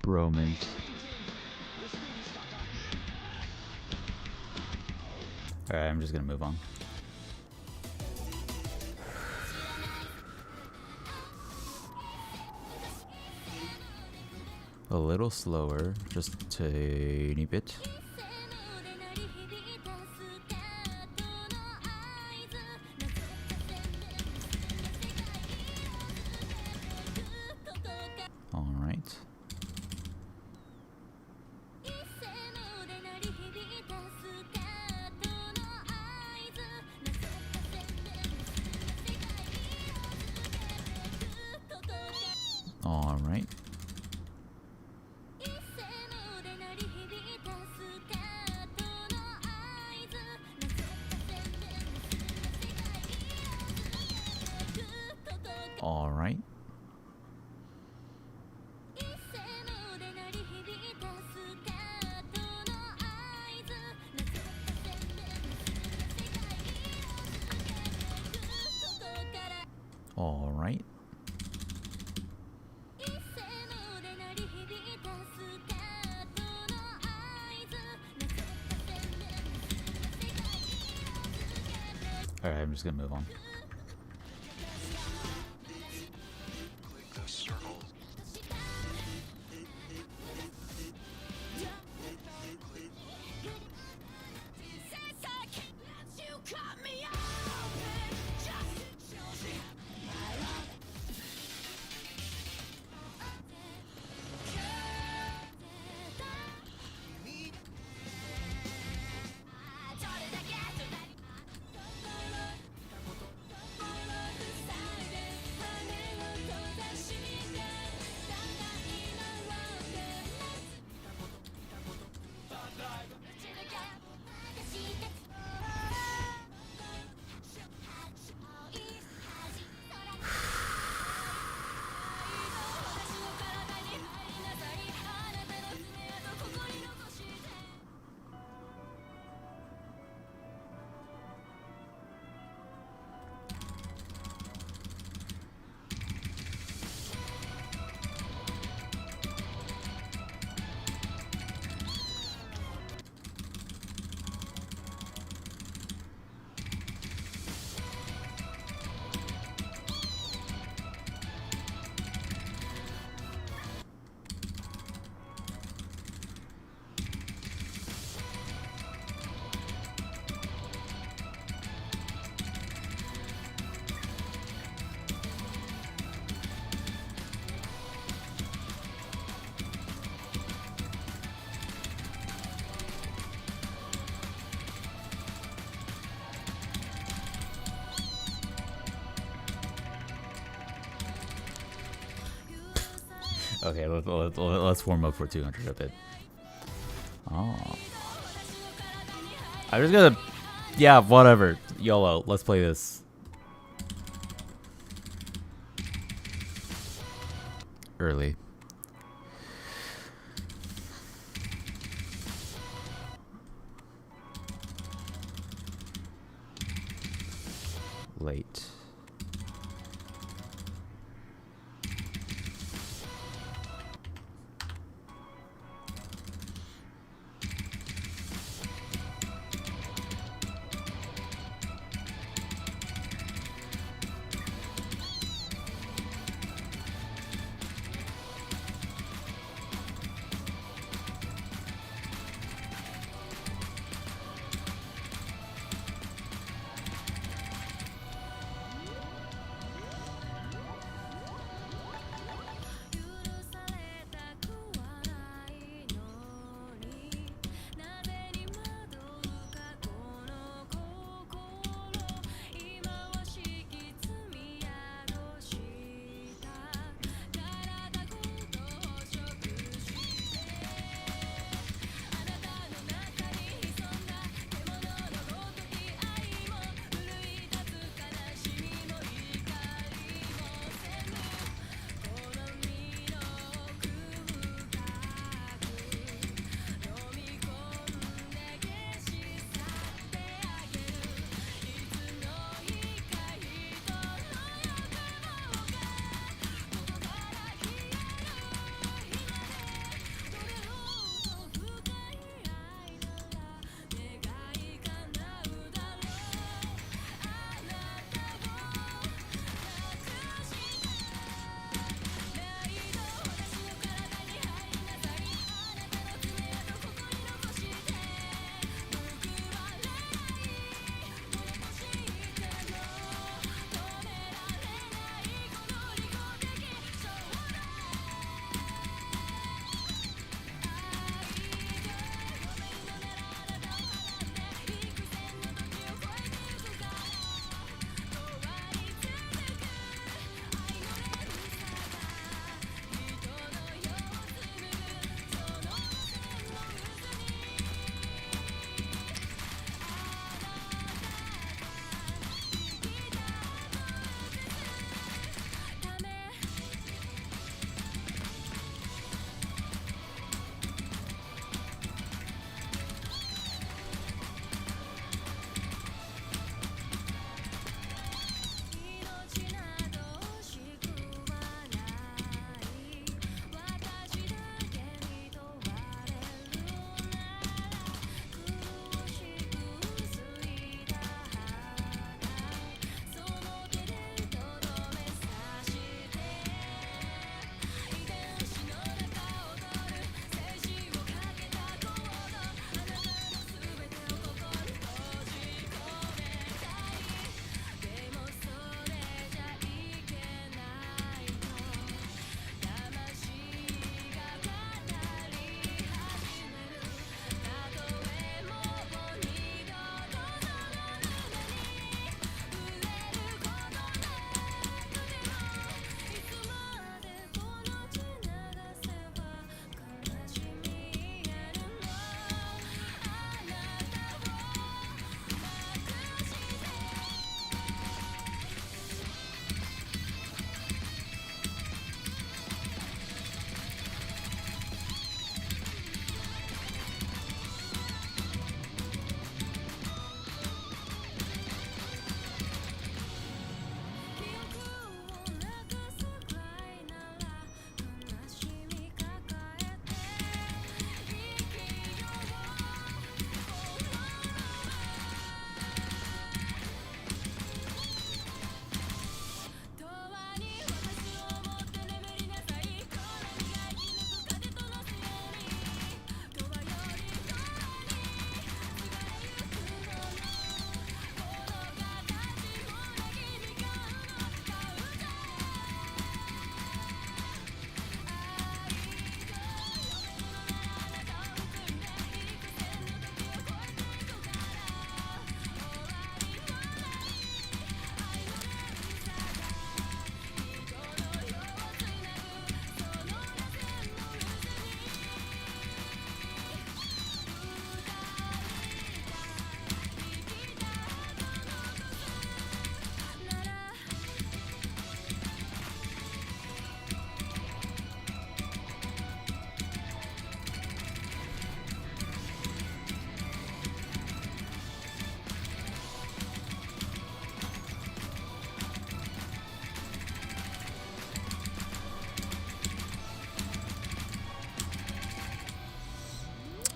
Bromant. Alright, I'm just gonna move on. A little slower, just a tiny bit. All right. All right. All right. All right. All right, I'm just gonna move on. Okay, let's warm up for 200 a bit. Oh. I'm just gonna... Yeah, whatever. YOLO. Let's play this. Early. Late.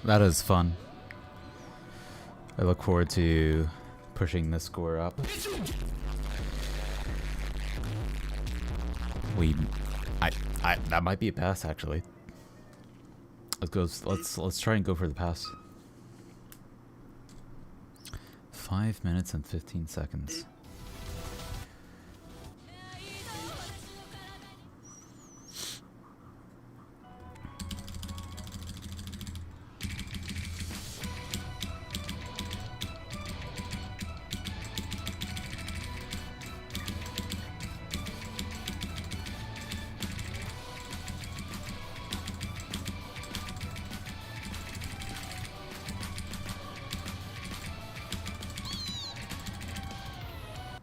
That is fun. I look forward to pushing the score up. That might be a pass actually. Let's try and go for the pass. 5 minutes and 15 seconds.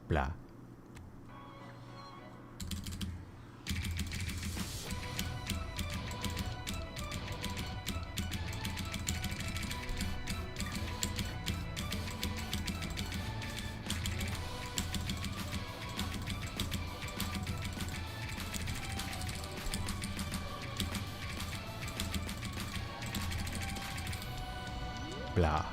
Blah. Blah.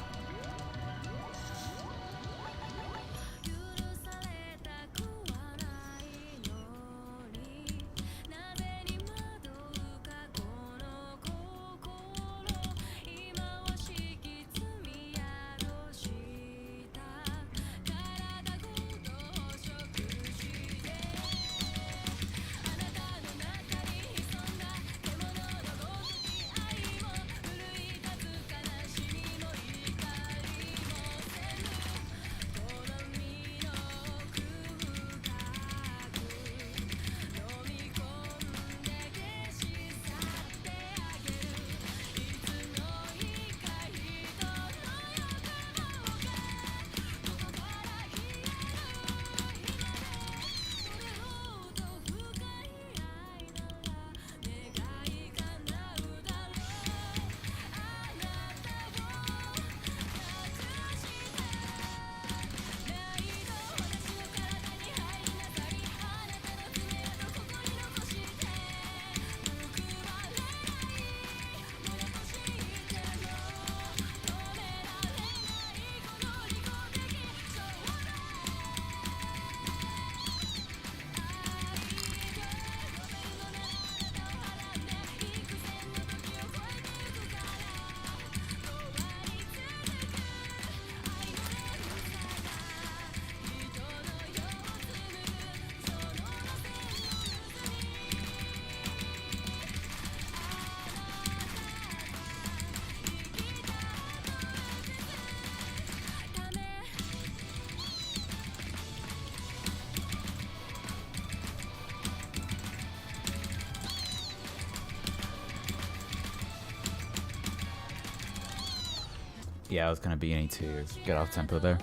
Yeah, I was kind of beginning to get off tempo there.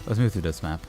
Let's move through this map.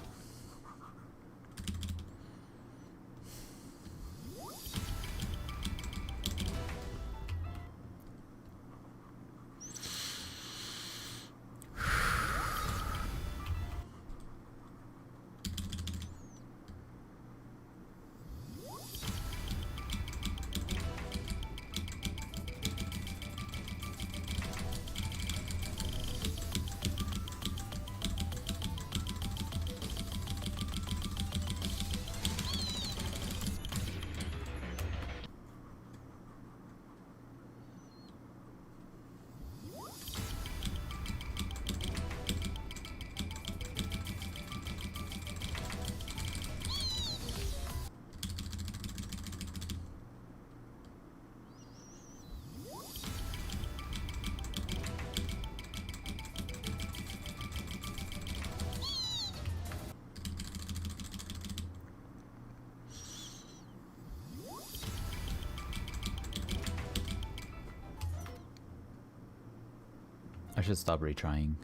I should stop retrying.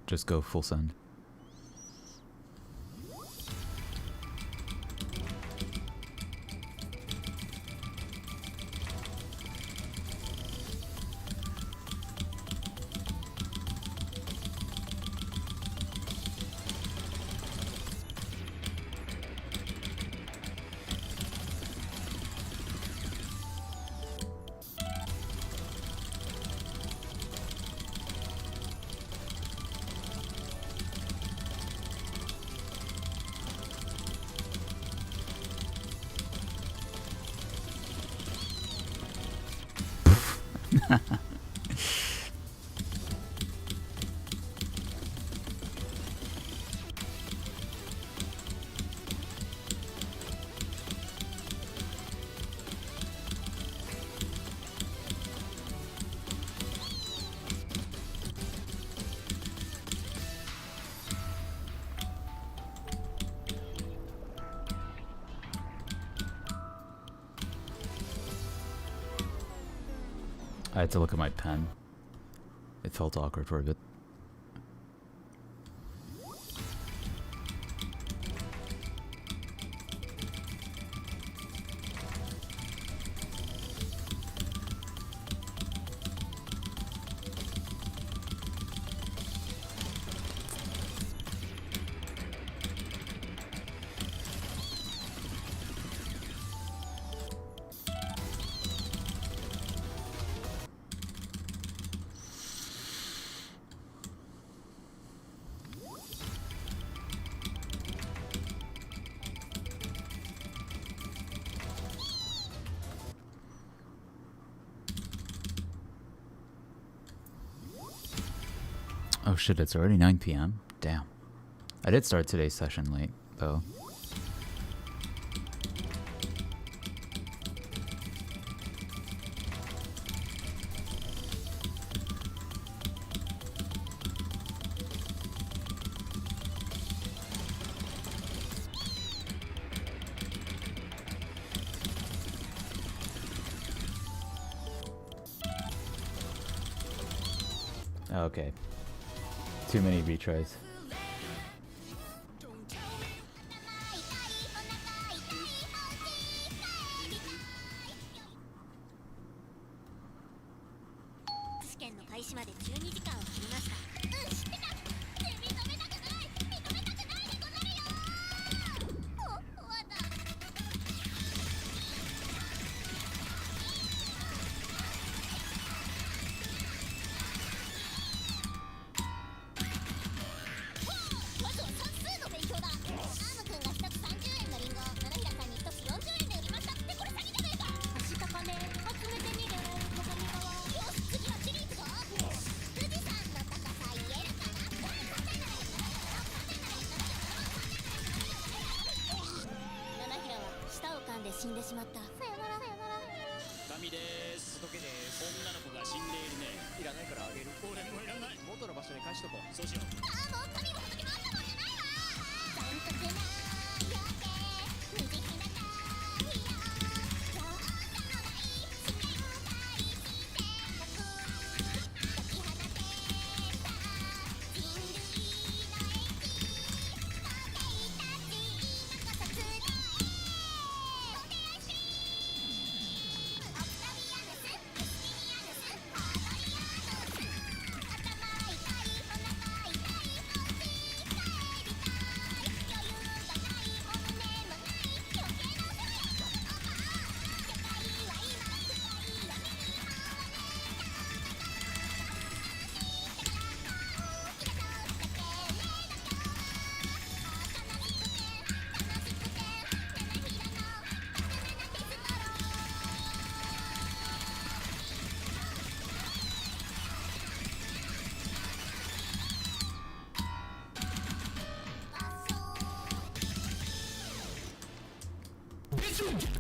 Just go full send. I had to look at my pen. It felt awkward for a bit. Oh shit, it's already 9 p.m. Damn. I did start today's session late, though. Okay. Too many retries.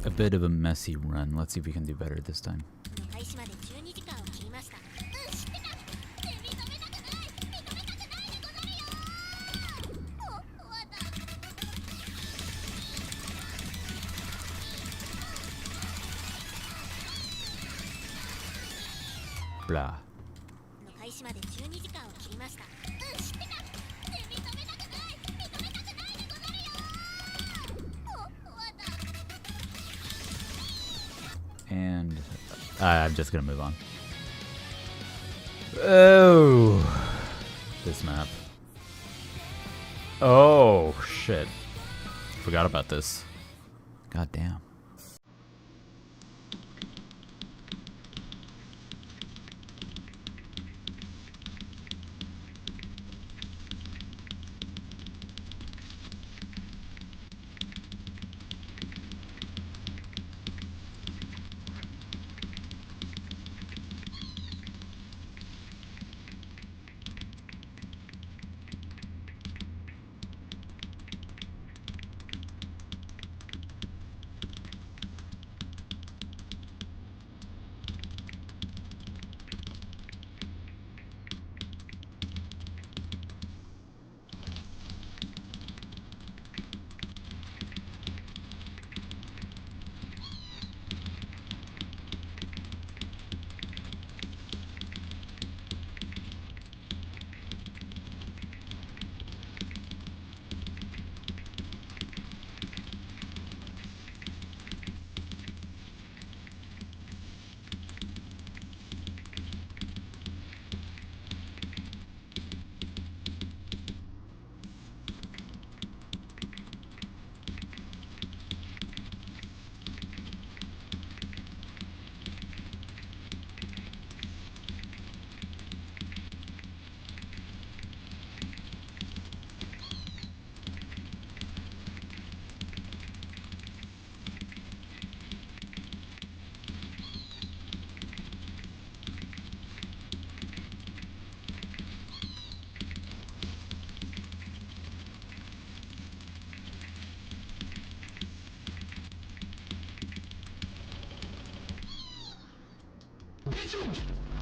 A bit of a messy run. Let's see if we can do better this time. Blah. And I'm just gonna move on. Oh, this map. Oh shit! Forgot about this. God damn.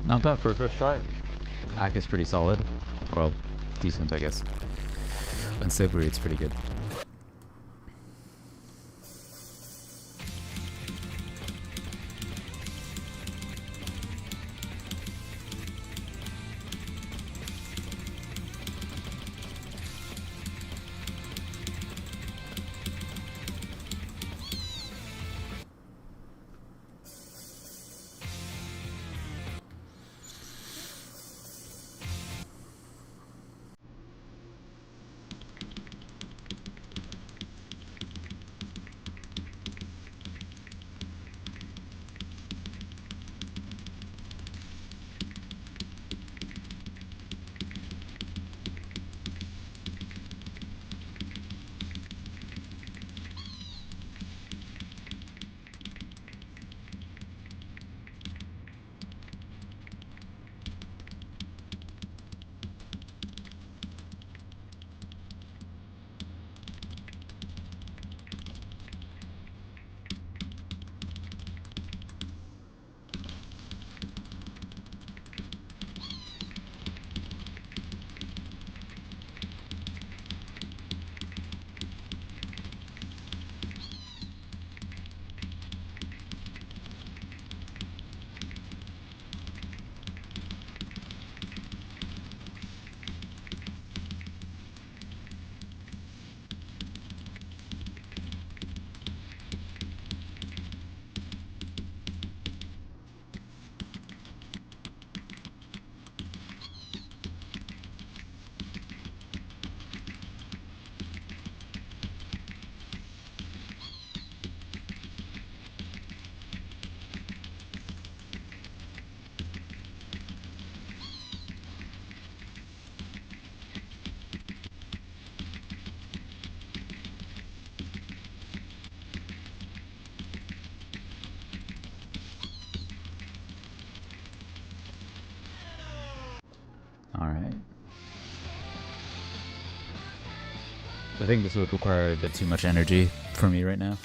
Not bad for a first try. Hack is pretty solid. Well, decent, I guess. And Slippery, it's pretty good. Alright. I think this would require a bit too much energy for me right now.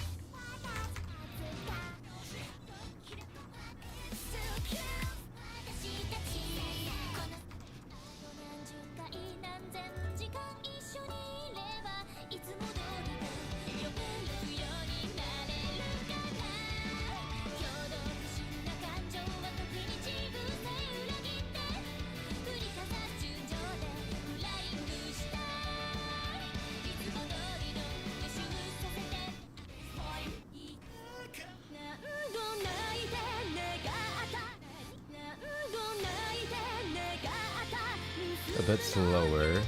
A bit slower.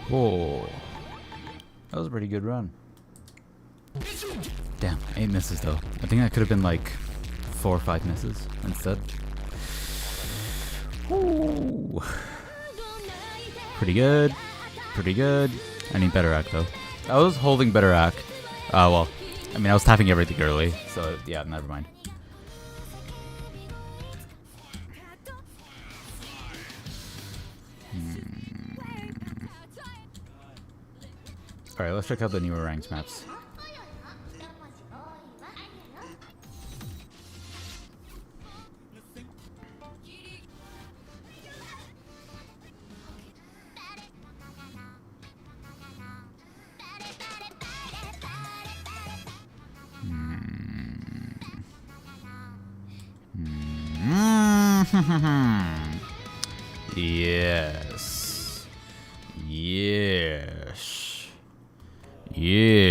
Cool. That was a pretty good run. Damn, 8 misses though. I think that could have been like 4 or 5 misses instead. Ooh. Pretty good. Pretty good. I need better act though. I was holding better act. Well, I mean I was tapping everything early, so yeah, never mind. Alright, let's check out the newer ranks maps. Yes. Yes. Yes.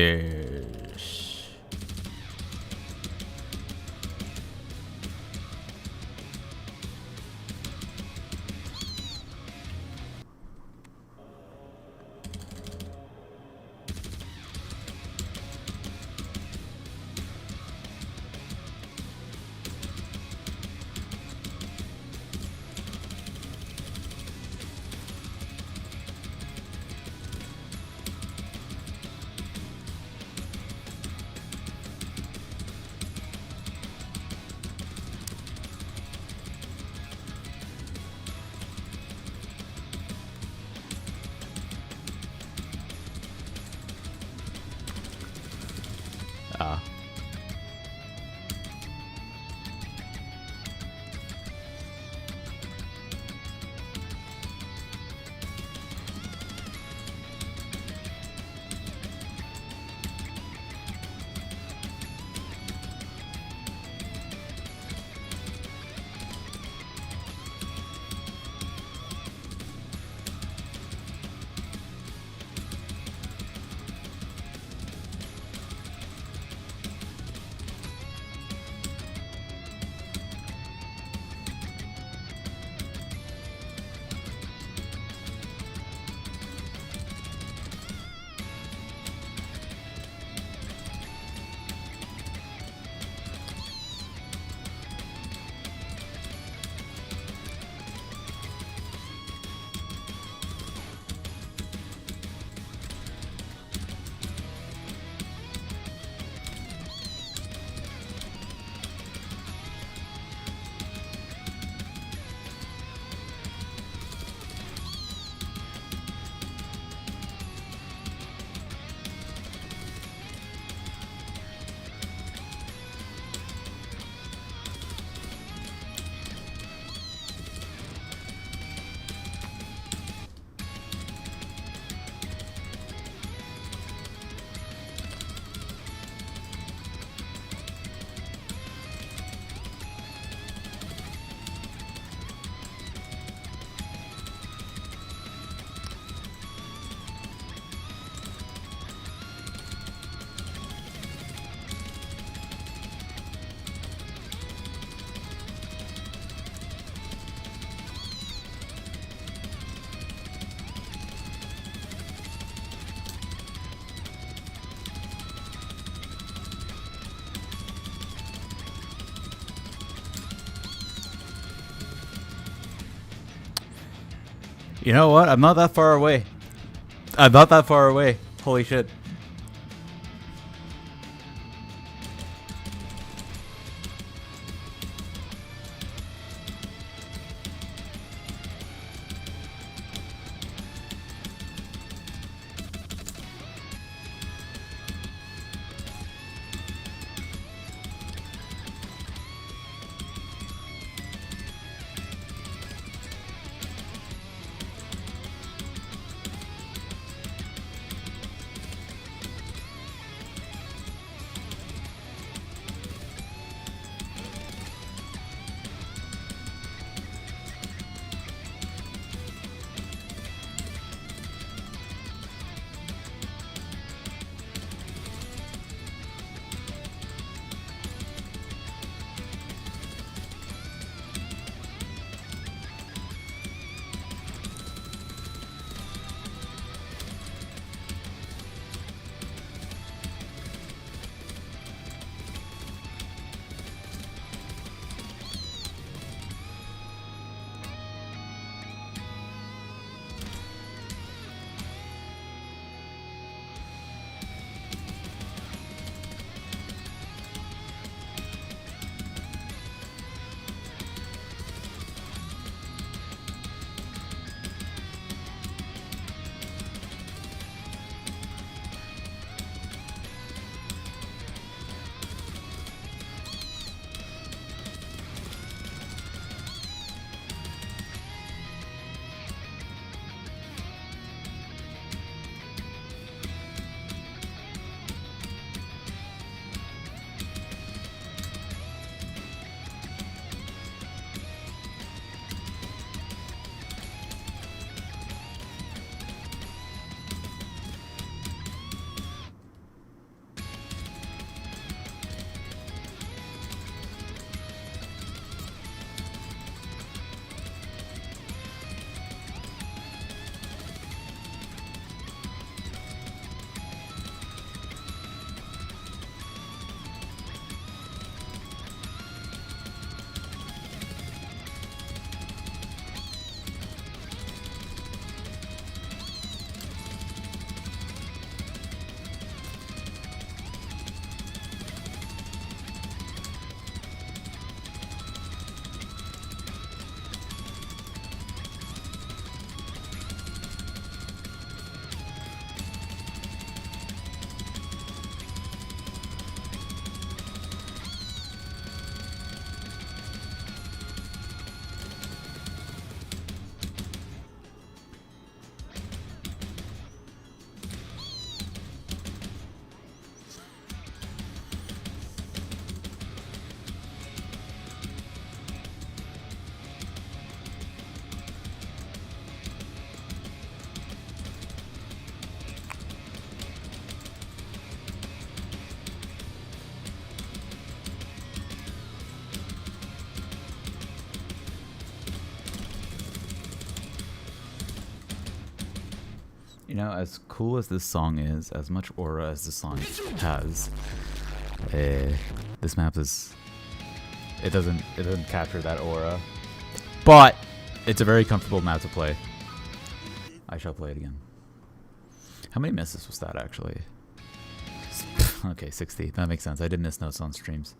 You know what? I'm not that far away. I'm not that far away. Holy shit. You know, as cool as this song is, as much aura as this song has, this map is, it doesn't capture that aura. But it's a very comfortable map to play. I shall play it again. How many misses was that actually? Okay, 60. That makes sense. I did miss notes on streams.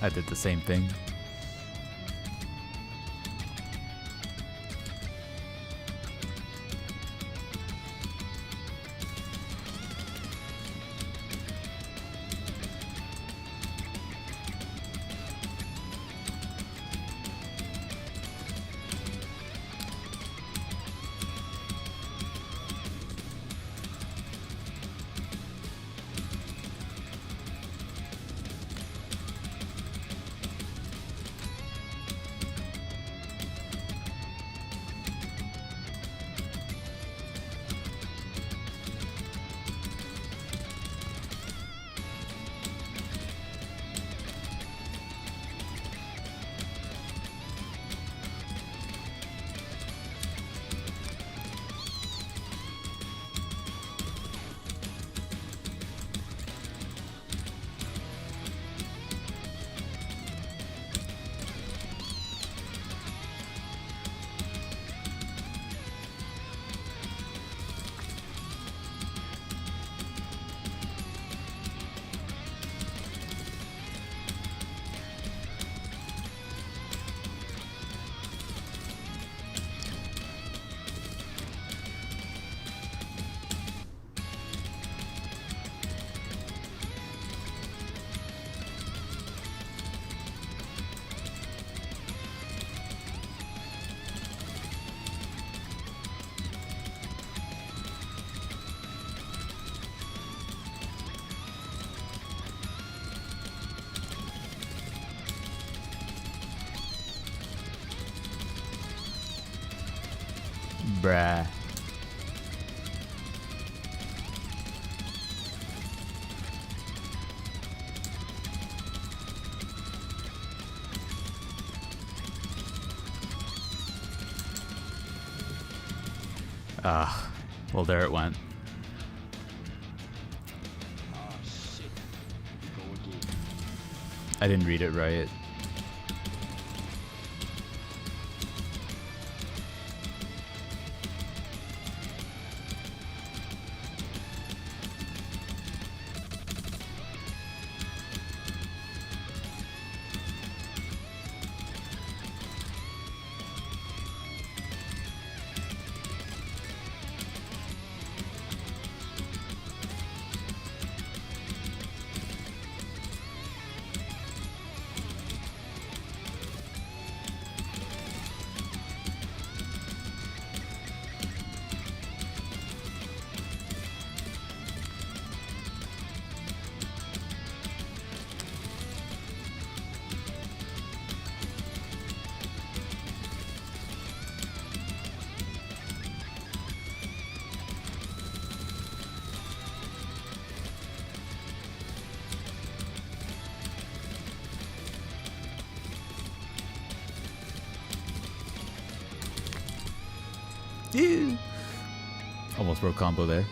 I did the same thing. Bruh. Well, there it went. I didn't read it right. Ew. Almost broke combo there.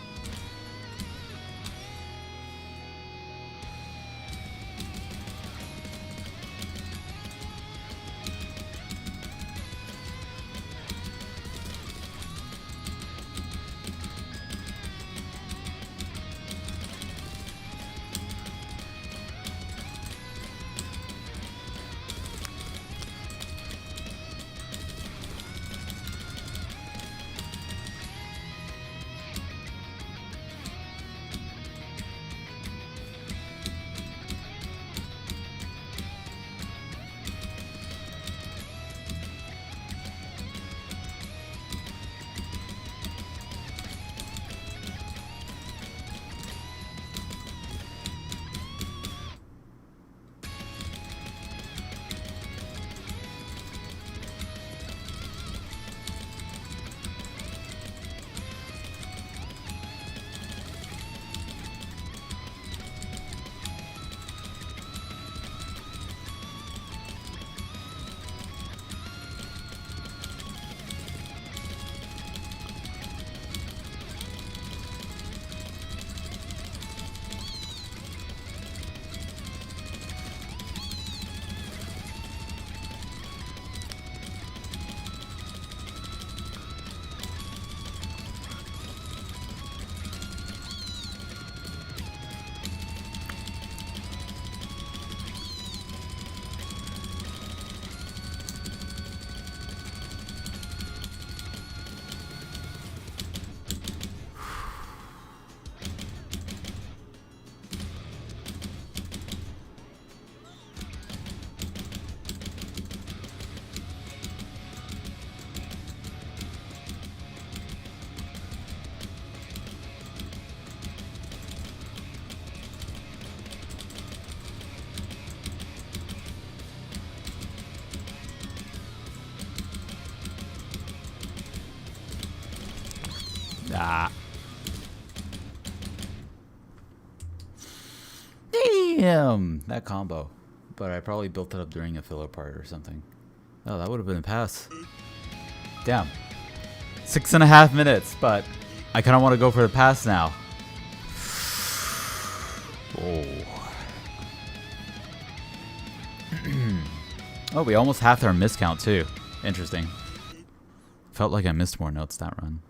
Ah. Damn, that combo. But I probably built it up during a filler part or something. Oh, that would have been a pass. Damn. 6.5 minutes, but I kind of want to go for the pass now. Oh. Oh, we almost halved our miscount too. Interesting. Felt like I missed more notes that run.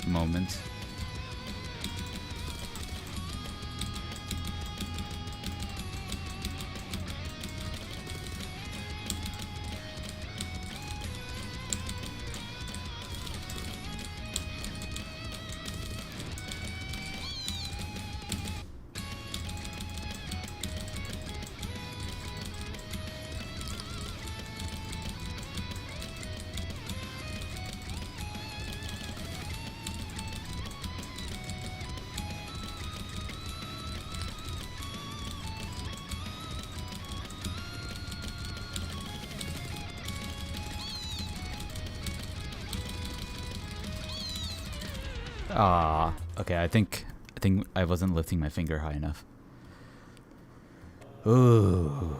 Moment. Ah, okay. I think I wasn't lifting my finger high enough. Ooh.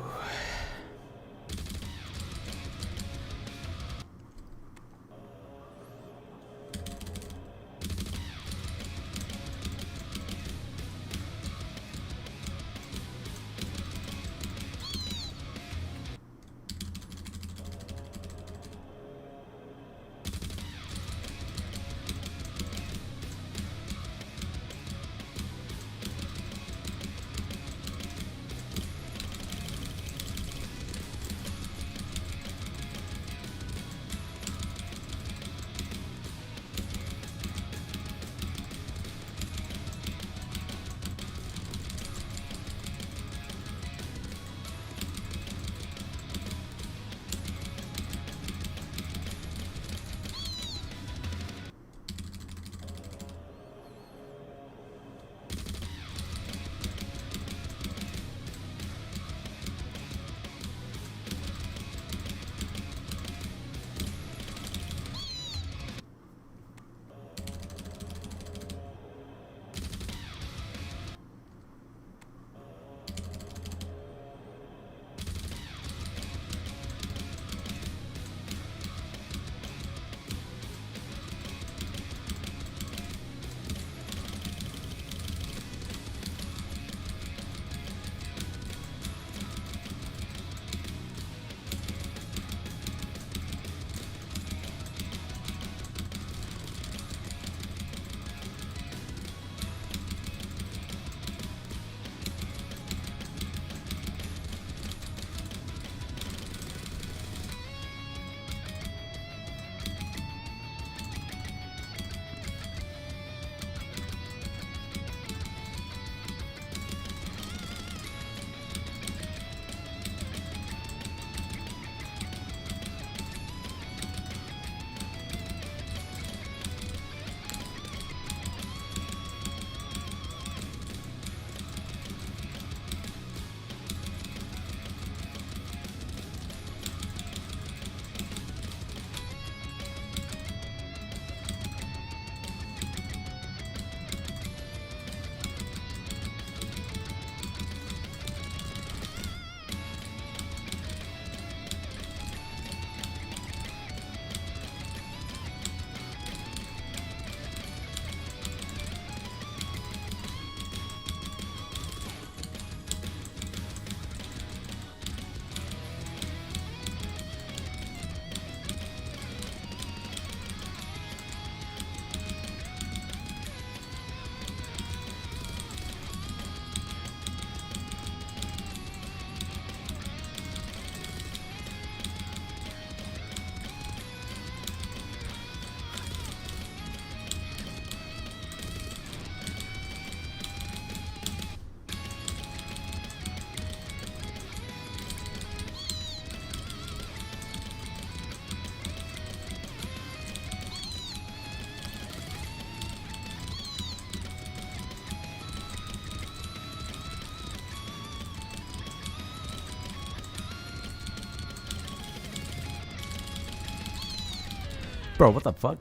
Bro, what the fuck?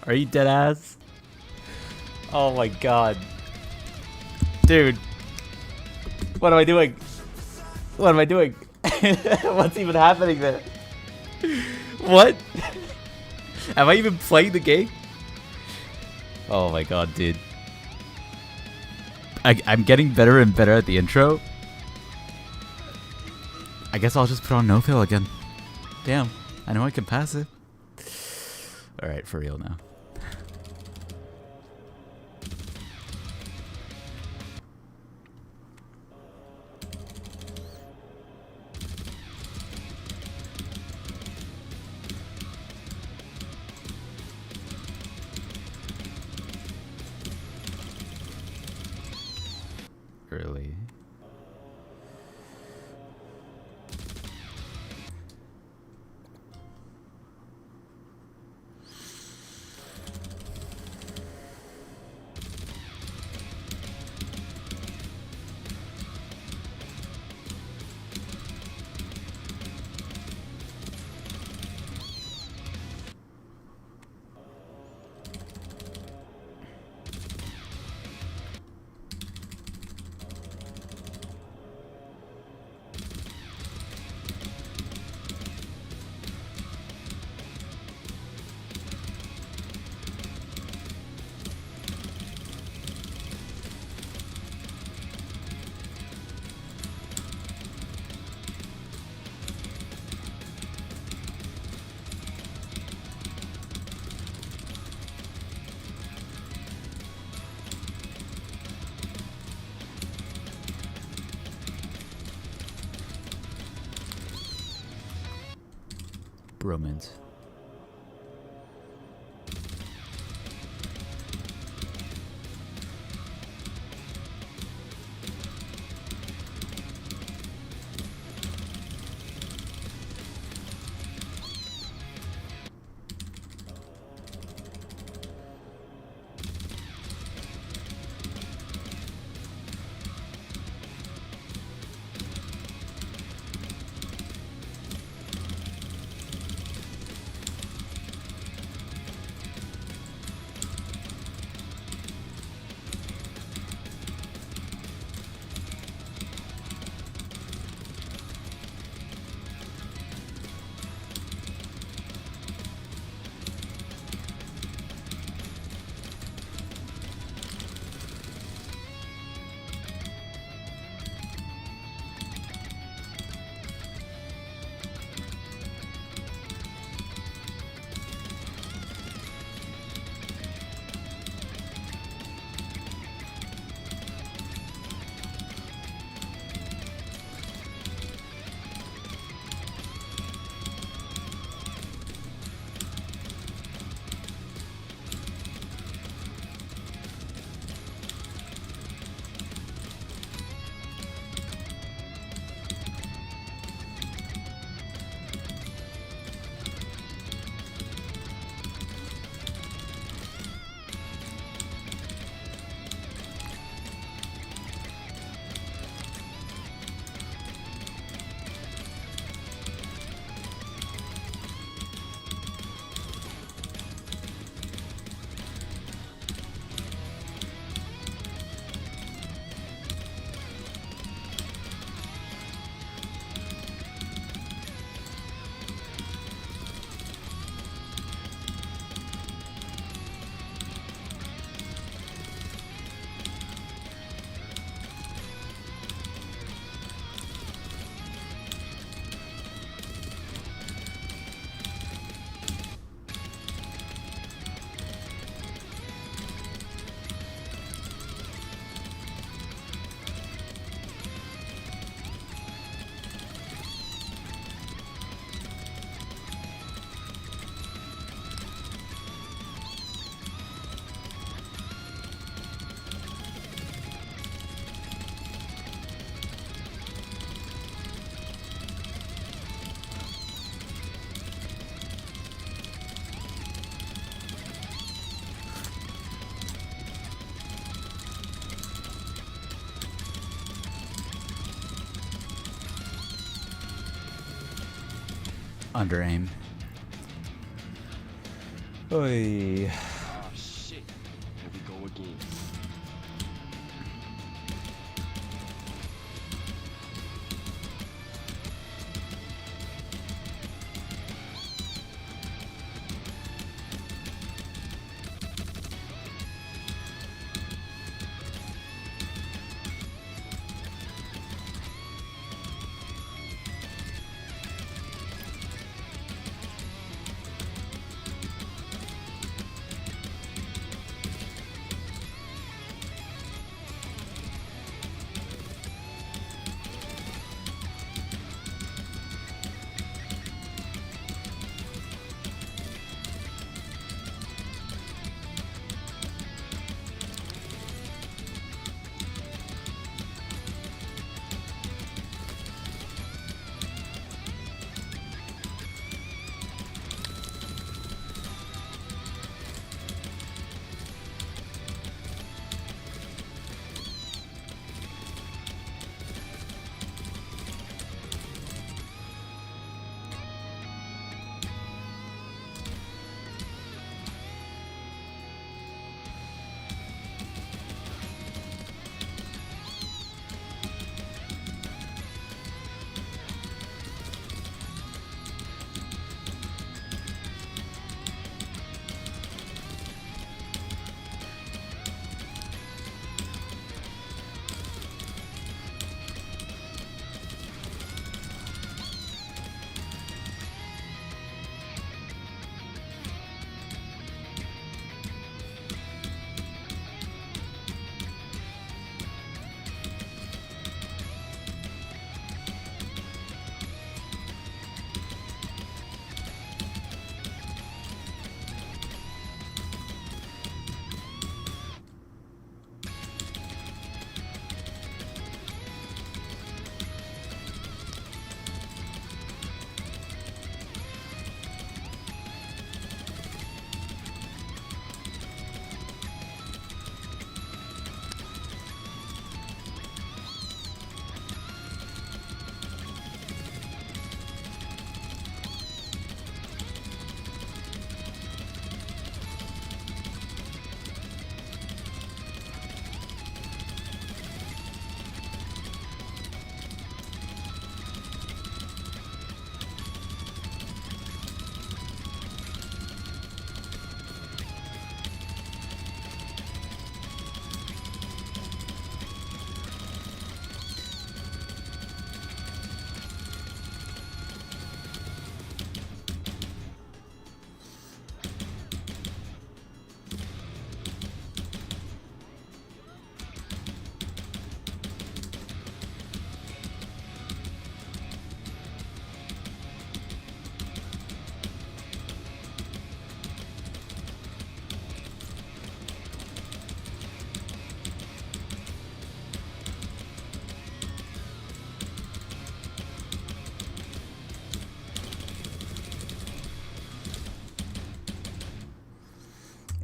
Are you dead ass? Oh my god. Dude. What am I doing? What am I doing? What's even happening there? What? Am I even playing the game? Oh my god, dude. I'm getting better and better at the intro. I guess I'll just put on no fail again. Damn, I know I can pass it. Alright, for real now. Early. Bromance. Under aim. Oi. Ah, shit. Here we go again.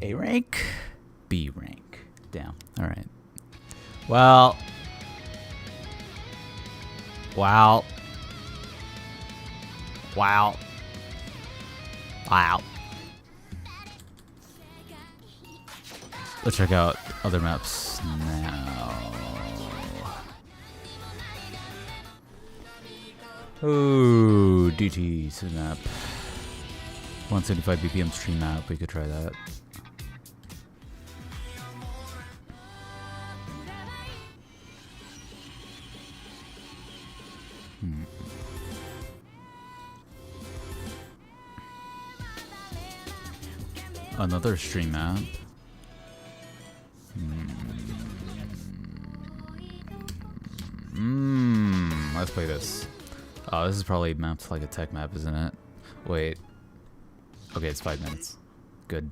A rank, B rank. Damn. All right. Well. Wow. Wow. Wow. Let's check out other maps now. Ooh, DT map. 175 BPM stream map. We could try that. Another stream map. Let's play this. Oh, this is probably mapped like a tech map, isn't it? Wait. Okay, it's 5 minutes. Good.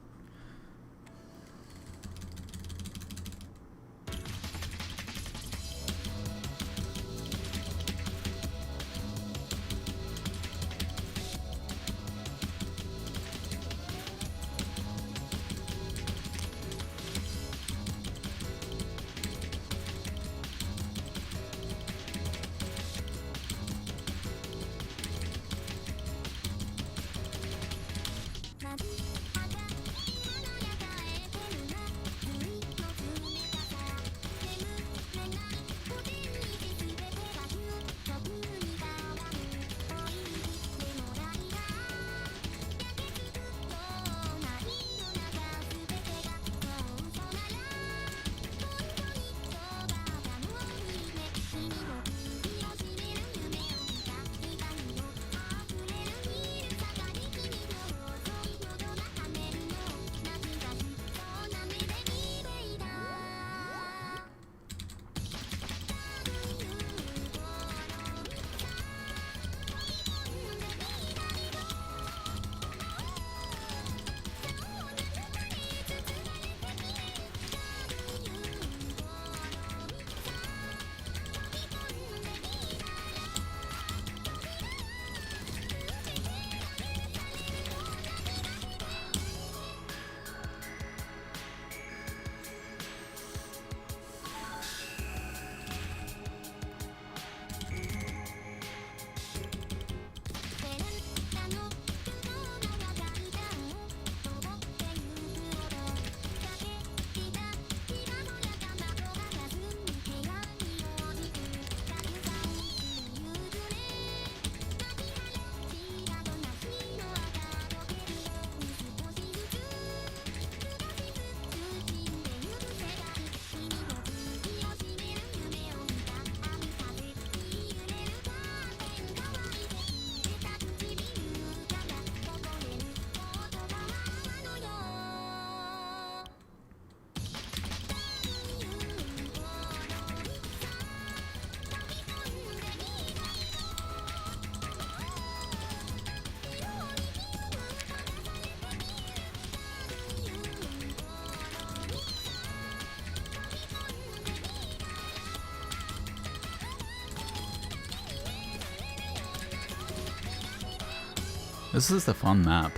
This is the fun map.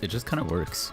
It just kind of works.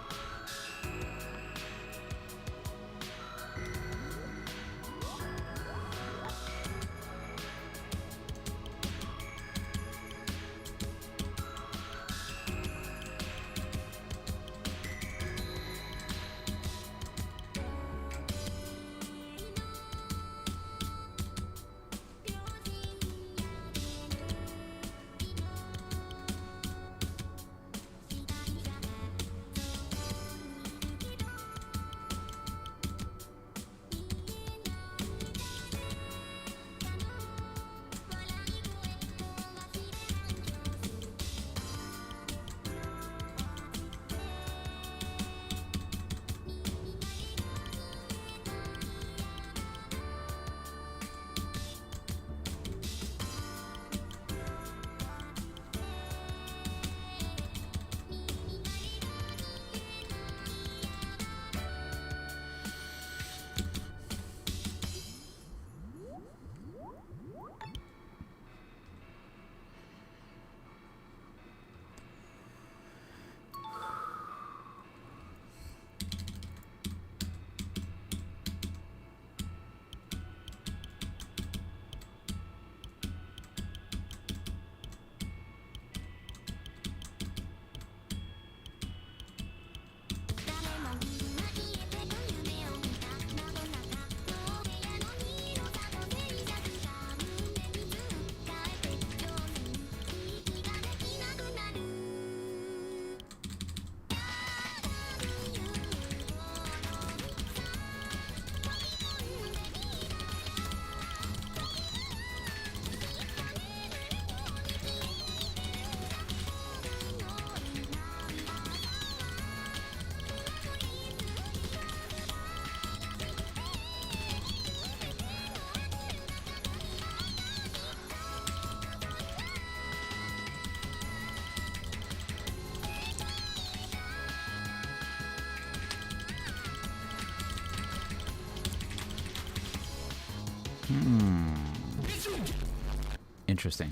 Interesting.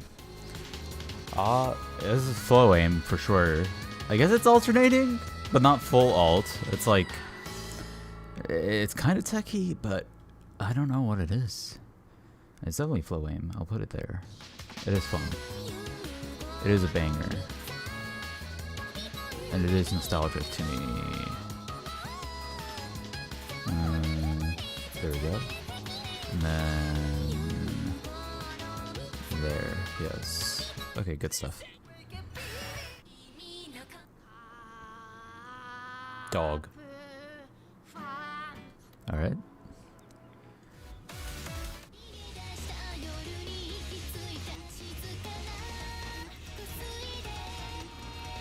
This is flow aim for sure. I guess it's alternating, but not full alt. It's like, it's kind of techy, but I don't know what it is. It's definitely flow aim. I'll put it there. It is fun. It is a banger. And it is nostalgic to me. There we go. And then there, yes. Okay, good stuff. Dog. All right.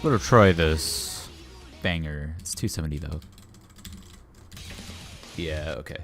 We'll try this banger. It's 270 though. Yeah, okay.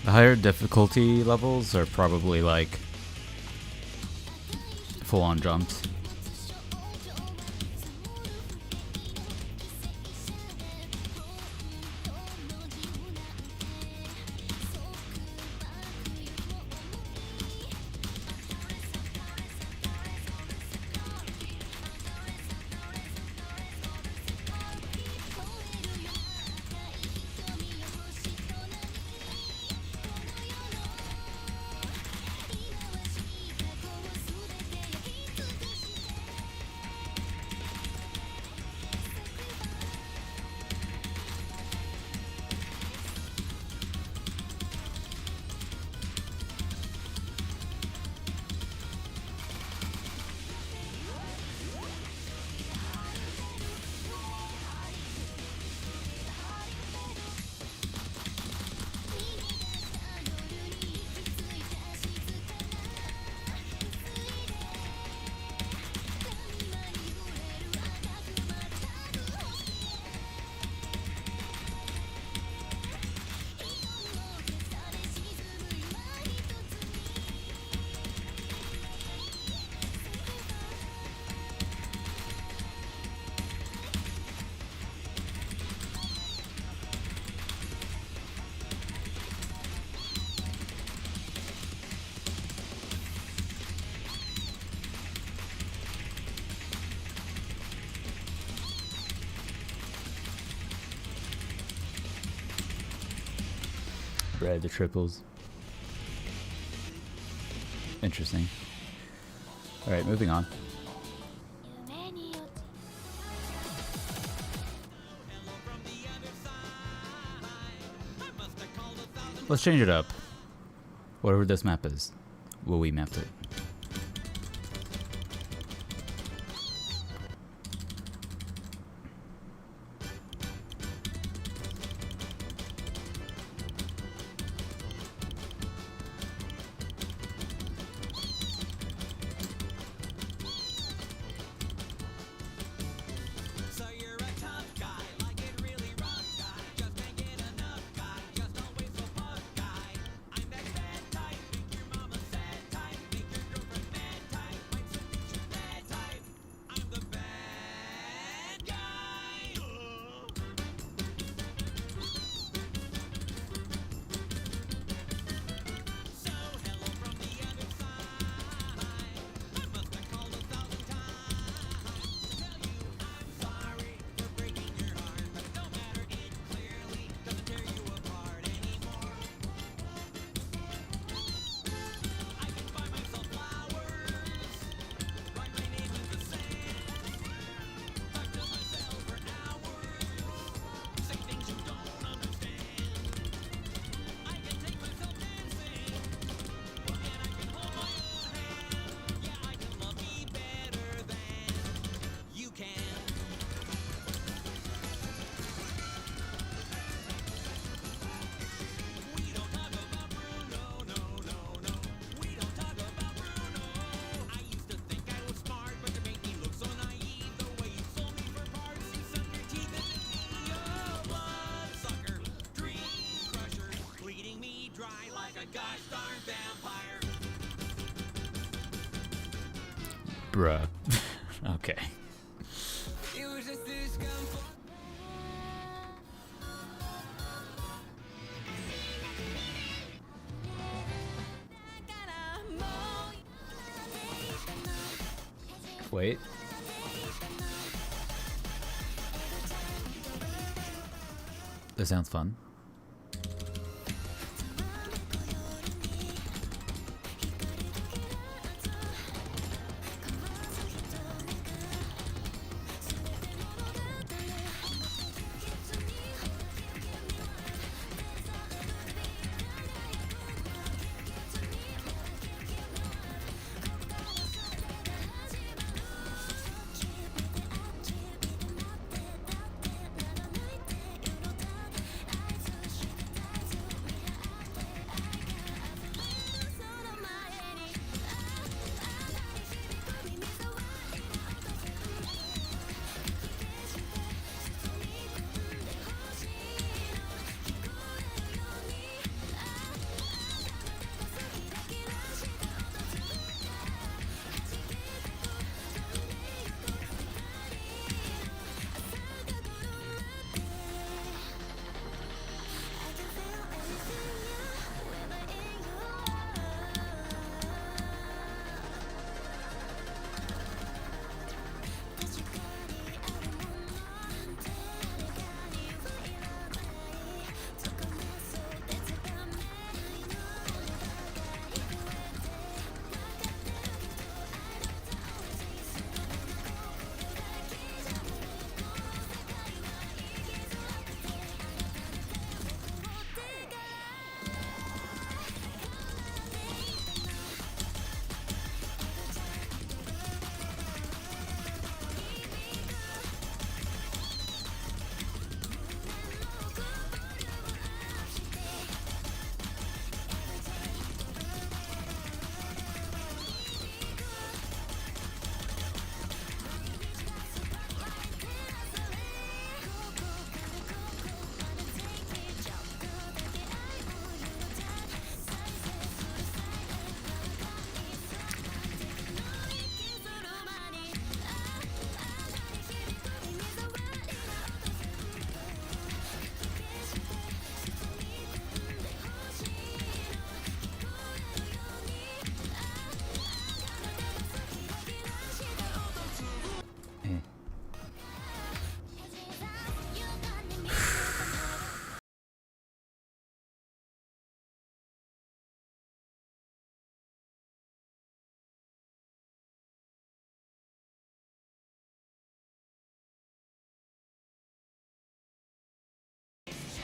The higher difficulty levels are probably like full-on jumps. Right, the triples. Interesting. Alright, moving on. Let's change it up. Whatever this map is, will we map it? Bruh. Okay. Wait. That sounds fun.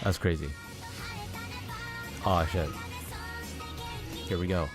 That's crazy. Oh shit. Here we go.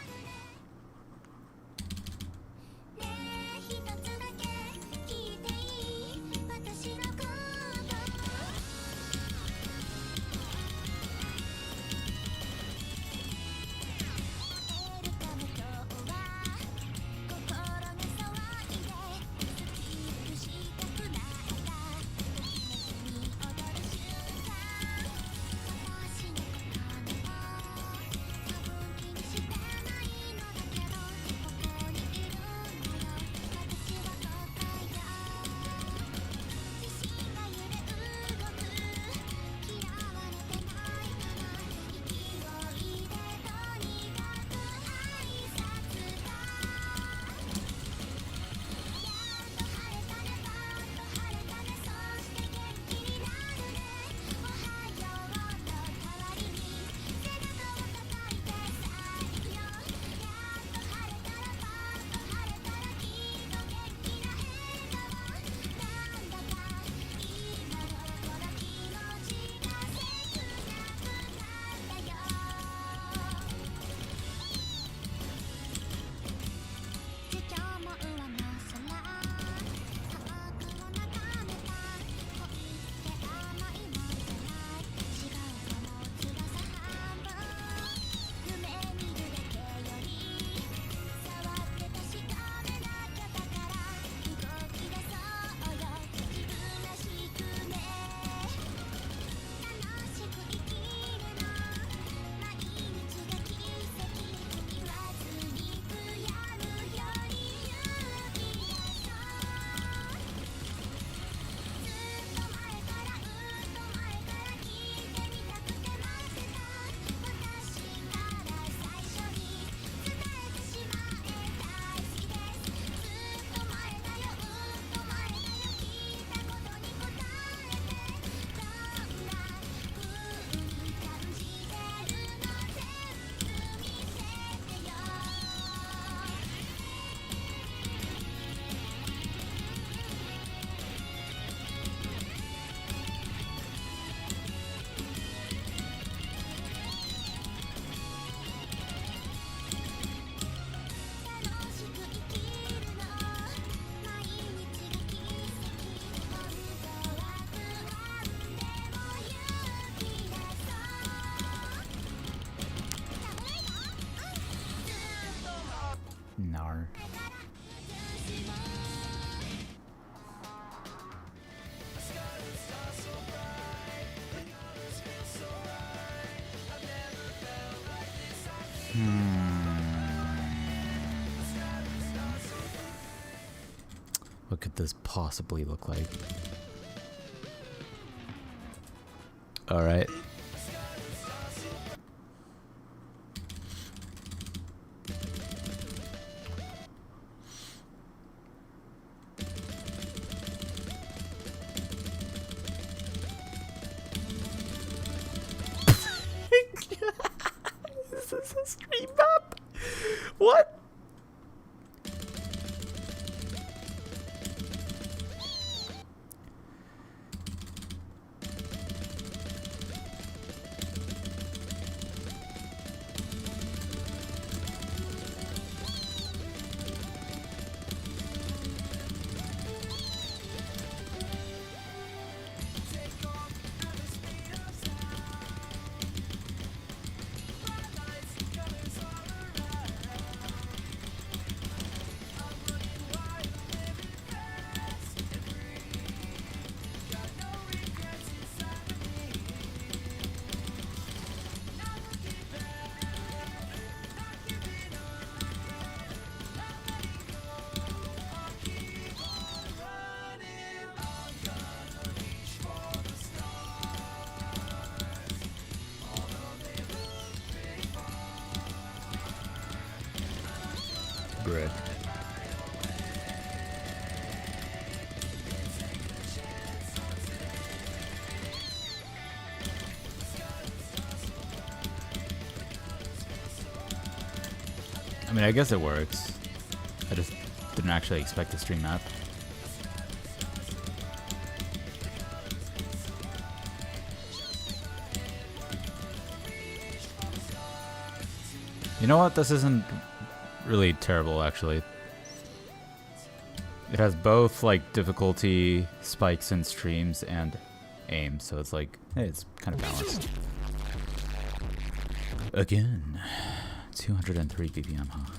Nar. What could this possibly look like? All right. Is this a stream map? What? Brick. I mean, I guess it works. I just didn't actually expect a stream map. You know what? This isn't really terrible, actually. It has both, like, difficulty spikes and streams and aim, so it's like, hey, it's kind of balanced. Again, 203 BPM, huh?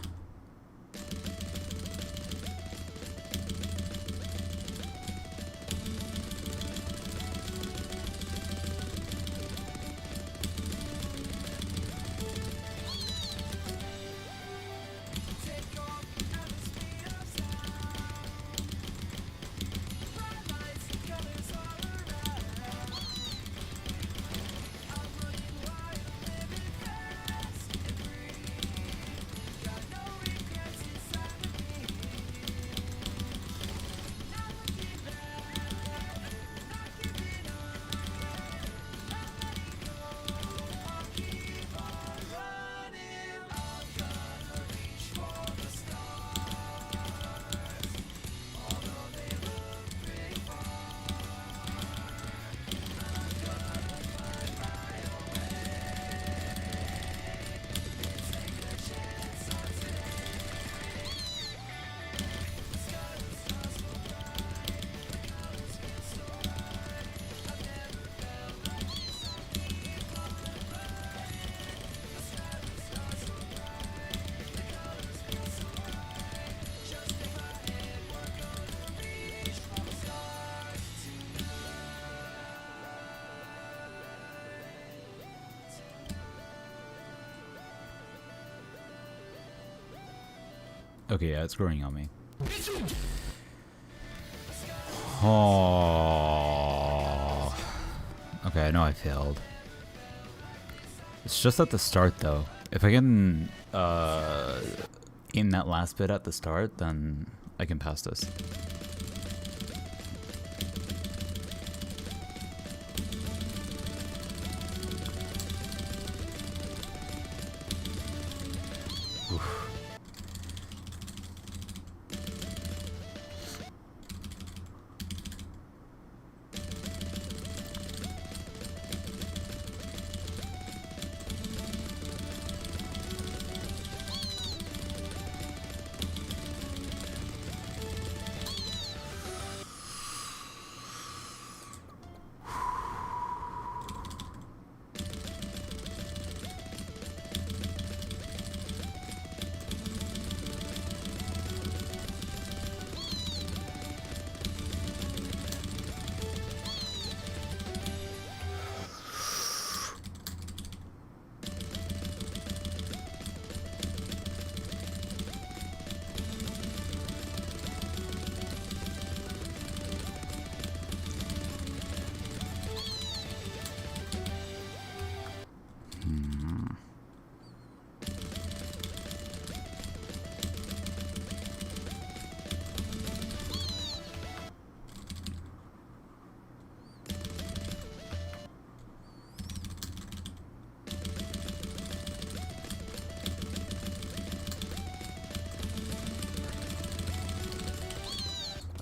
Okay, yeah, it's growing on me. Oh. Okay, I know I failed. It's just at the start, though. If I can aim that last bit at the start, then I can pass this.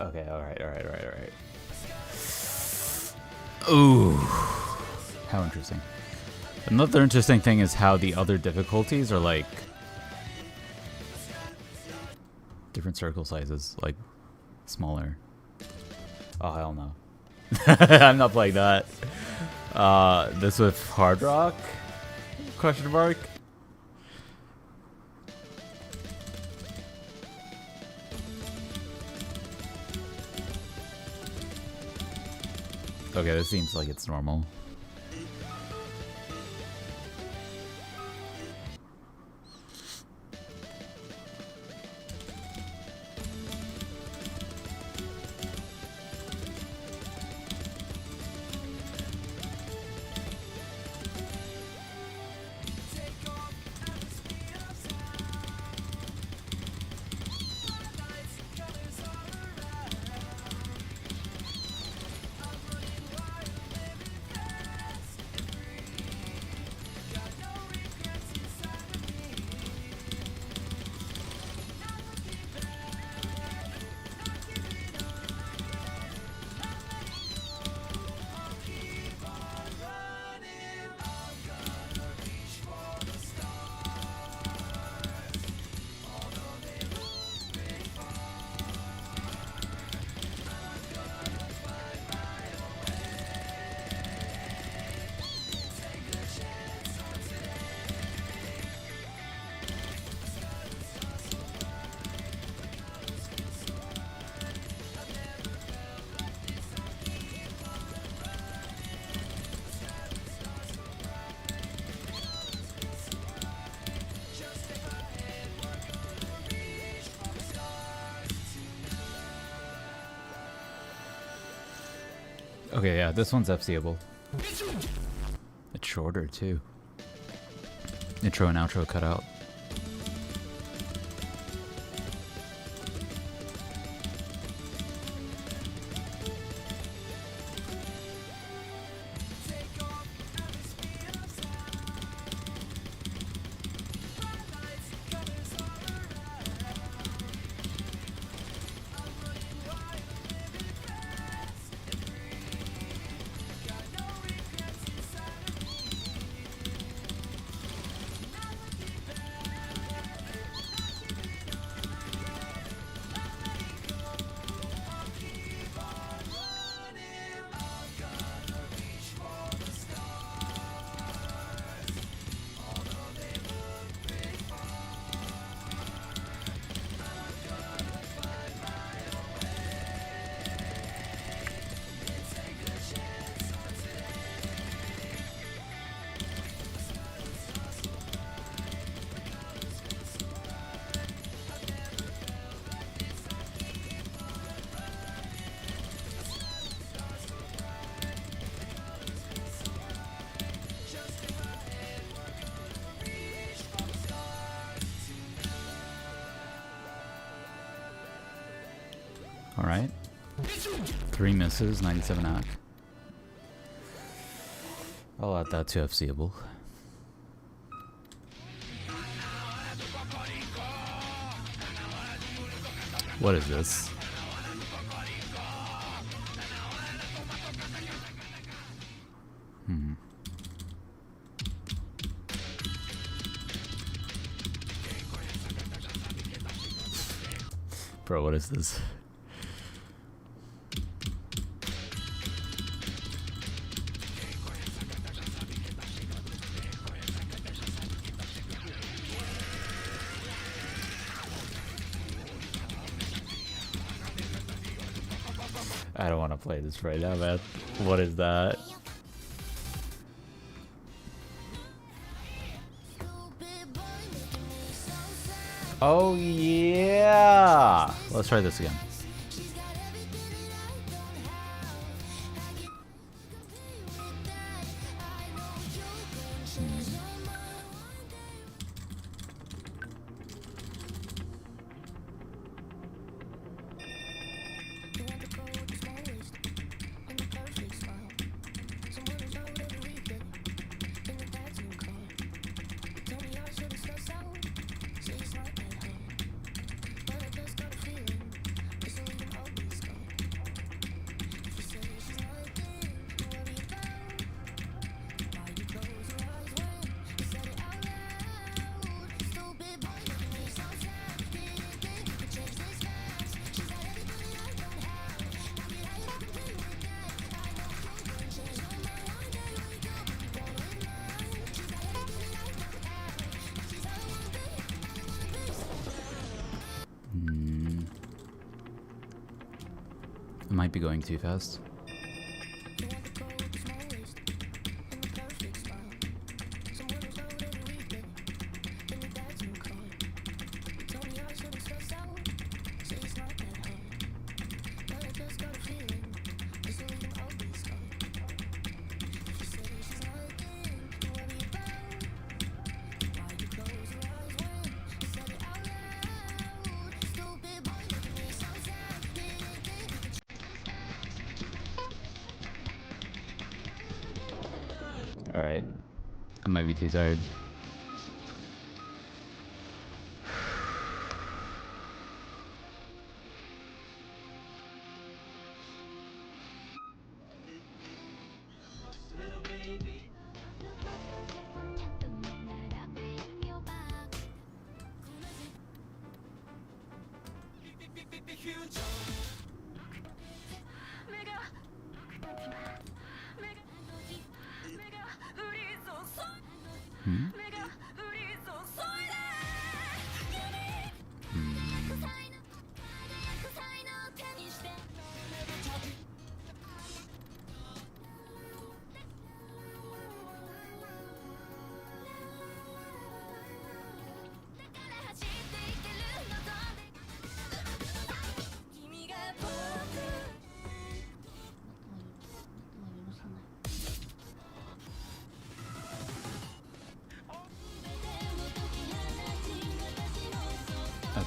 Okay, alright. Ooh. How interesting. Another interesting thing is how the other difficulties are like different circle sizes, like smaller. Oh, hell no. I'm not playing that. This with hard rock? Question mark? Okay, this seems like it's normal. Okay, yeah, this one's FCable. It's shorter too. Intro and outro cut out. Alright. 3 misses, 97 knock. I'll add that to FCable. What is this? Bro, what is this? I don't want to play this right now, man. What is that? Oh yeah! Let's try this again. I might be going too fast. Alright. I might be too tired.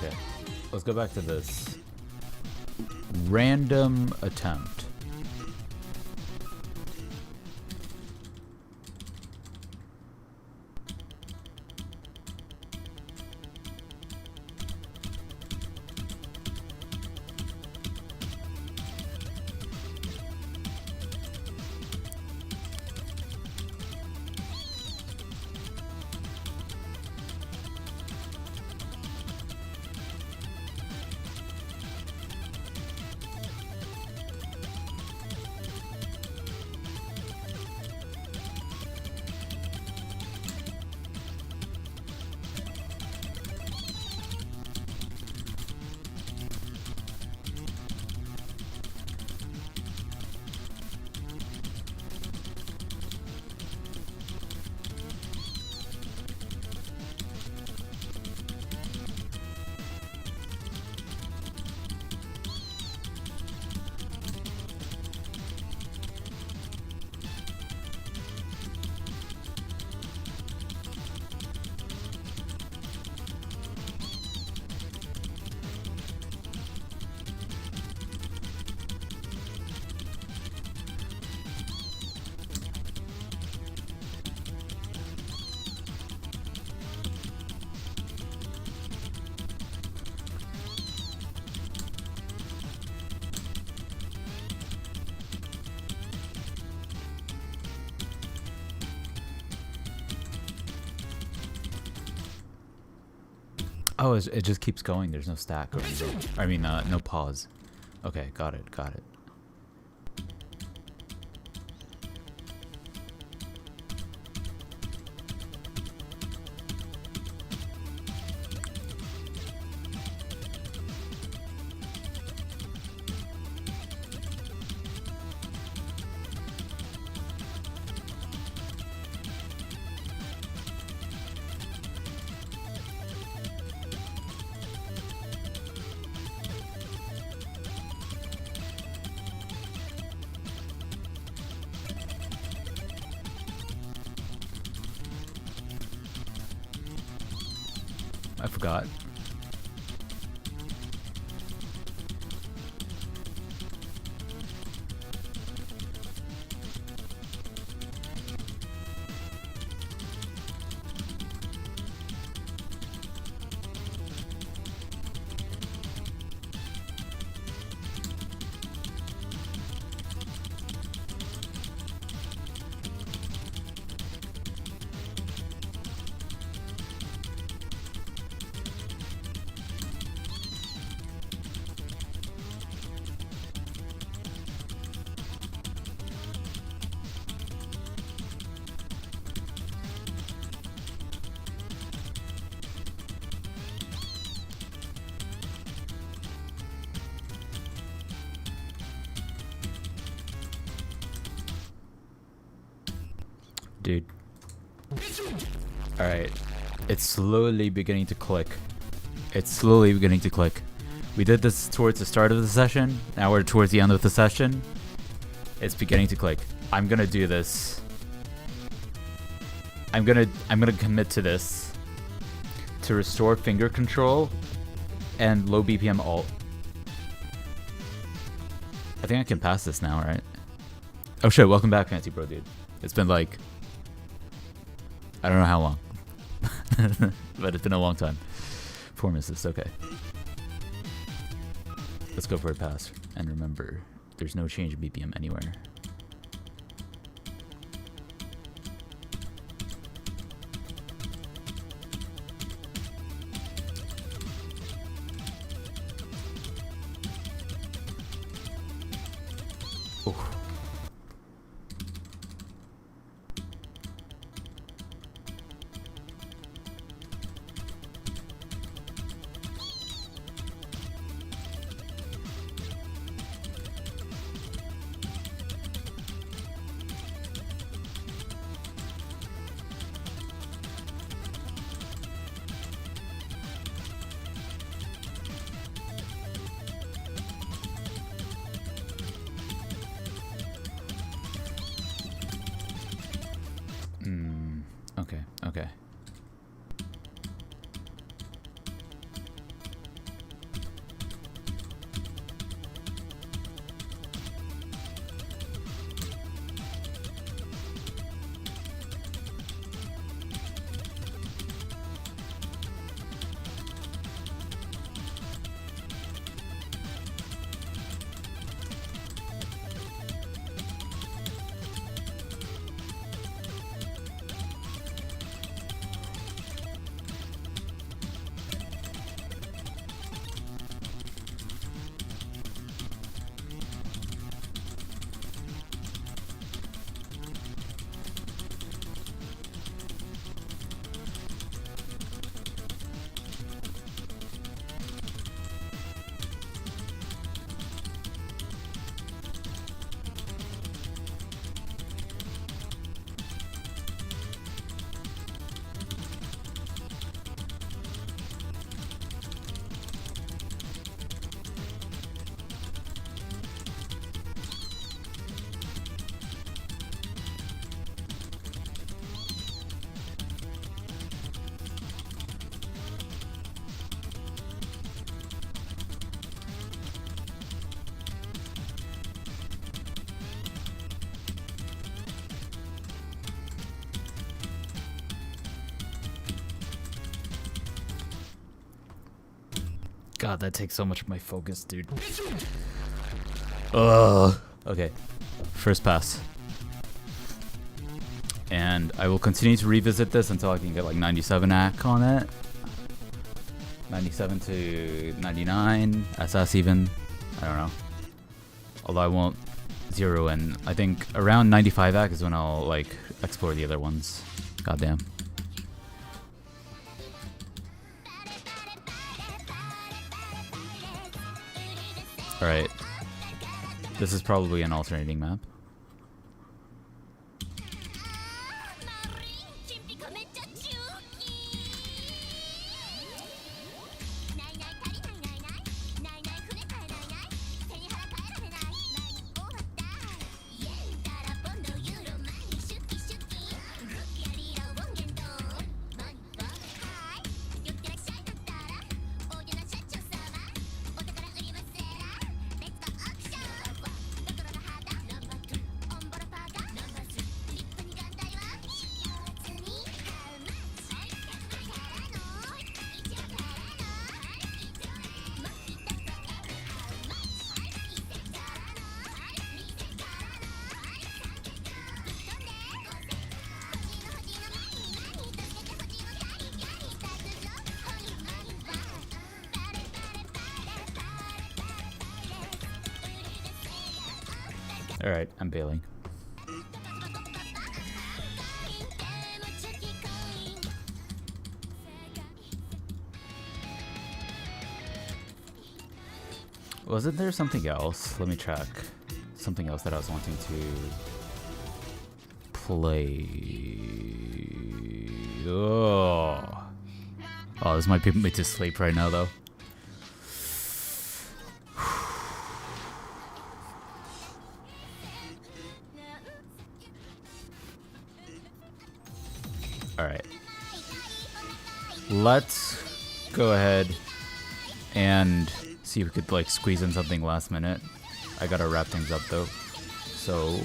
Okay, let's go back to this. Random attempt. Oh, it just keeps going. There's no stack or anything. I mean, no pause. Okay, got it, got it. I forgot. Dude. Alright. It's slowly beginning to click. It's slowly beginning to click. We did this towards the start of the session. Now we're towards the end of the session. It's beginning to click. I'm gonna do this. I'm gonna commit to this. To restore finger control and low BPM alt. I think I can pass this now, right? Oh shit, welcome back, Fancy Bro, dude. It's been like, I don't know how long. But it's been a long time. 4 misses, okay. Let's go for a pass. And remember, there's no change in BPM anywhere. God, that takes so much of my focus, dude. Ugh. Okay, first pass. And I will continue to revisit this until I can get like 97 AC on it. 97 to 99, SS even. I don't know. Although I won't zero in. I think around 95 AC is when I'll like explore the other ones. Goddamn. Alright. This is probably an alternating map. Alright, I'm bailing. Wasn't there something else? Let me check. Something else that I was wanting to play. Oh, this might put me to sleep right now, though. Alright. Let's go ahead and see if we could like squeeze in something last minute. I gotta wrap things up though. So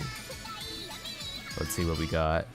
let's see what we got.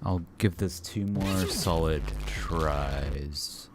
I'll give this 2 more solid tries.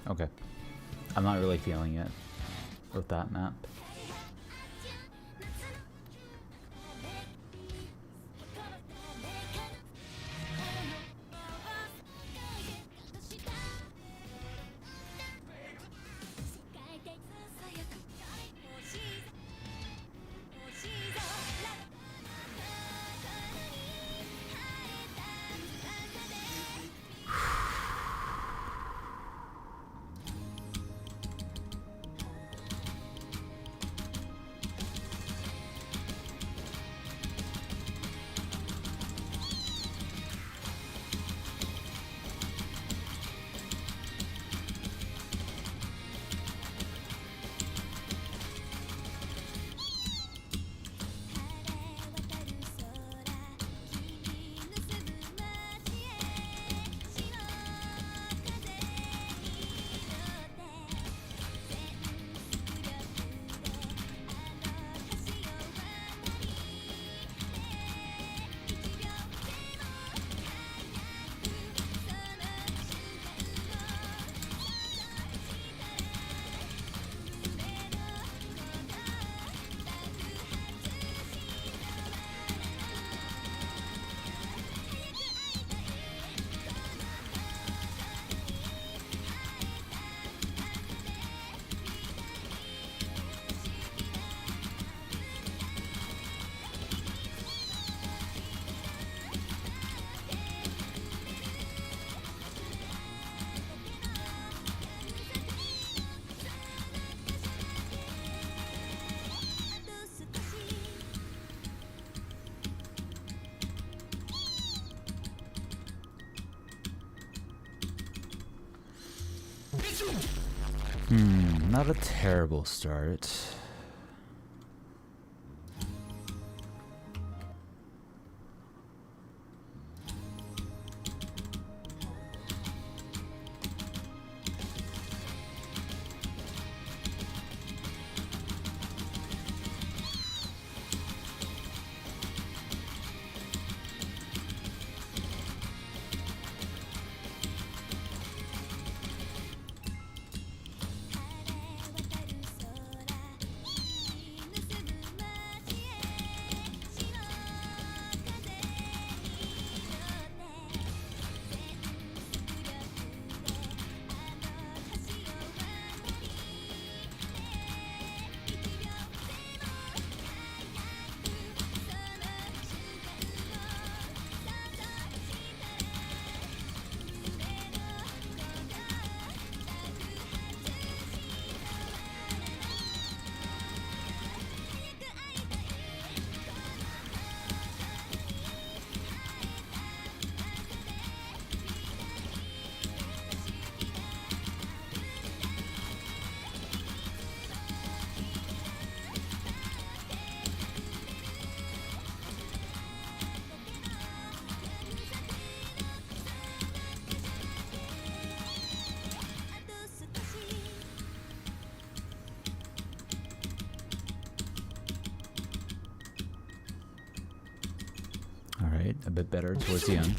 Okay. I'm not really feeling it with that map. Not a terrible start. Alright, a bit better towards the end.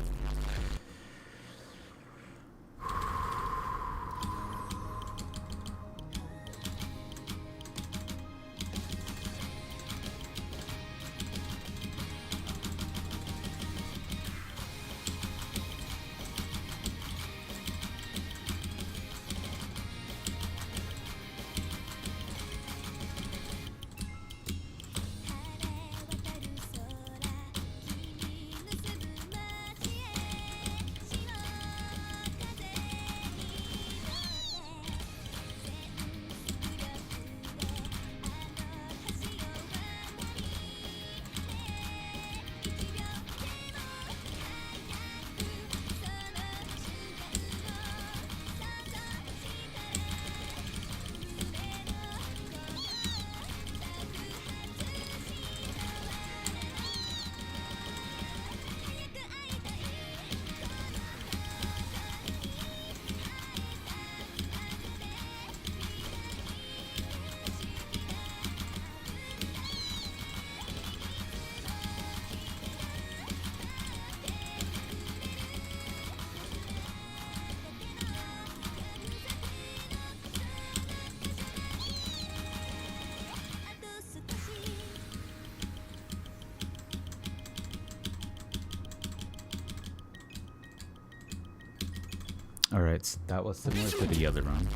Alright, so that was similar to the other run.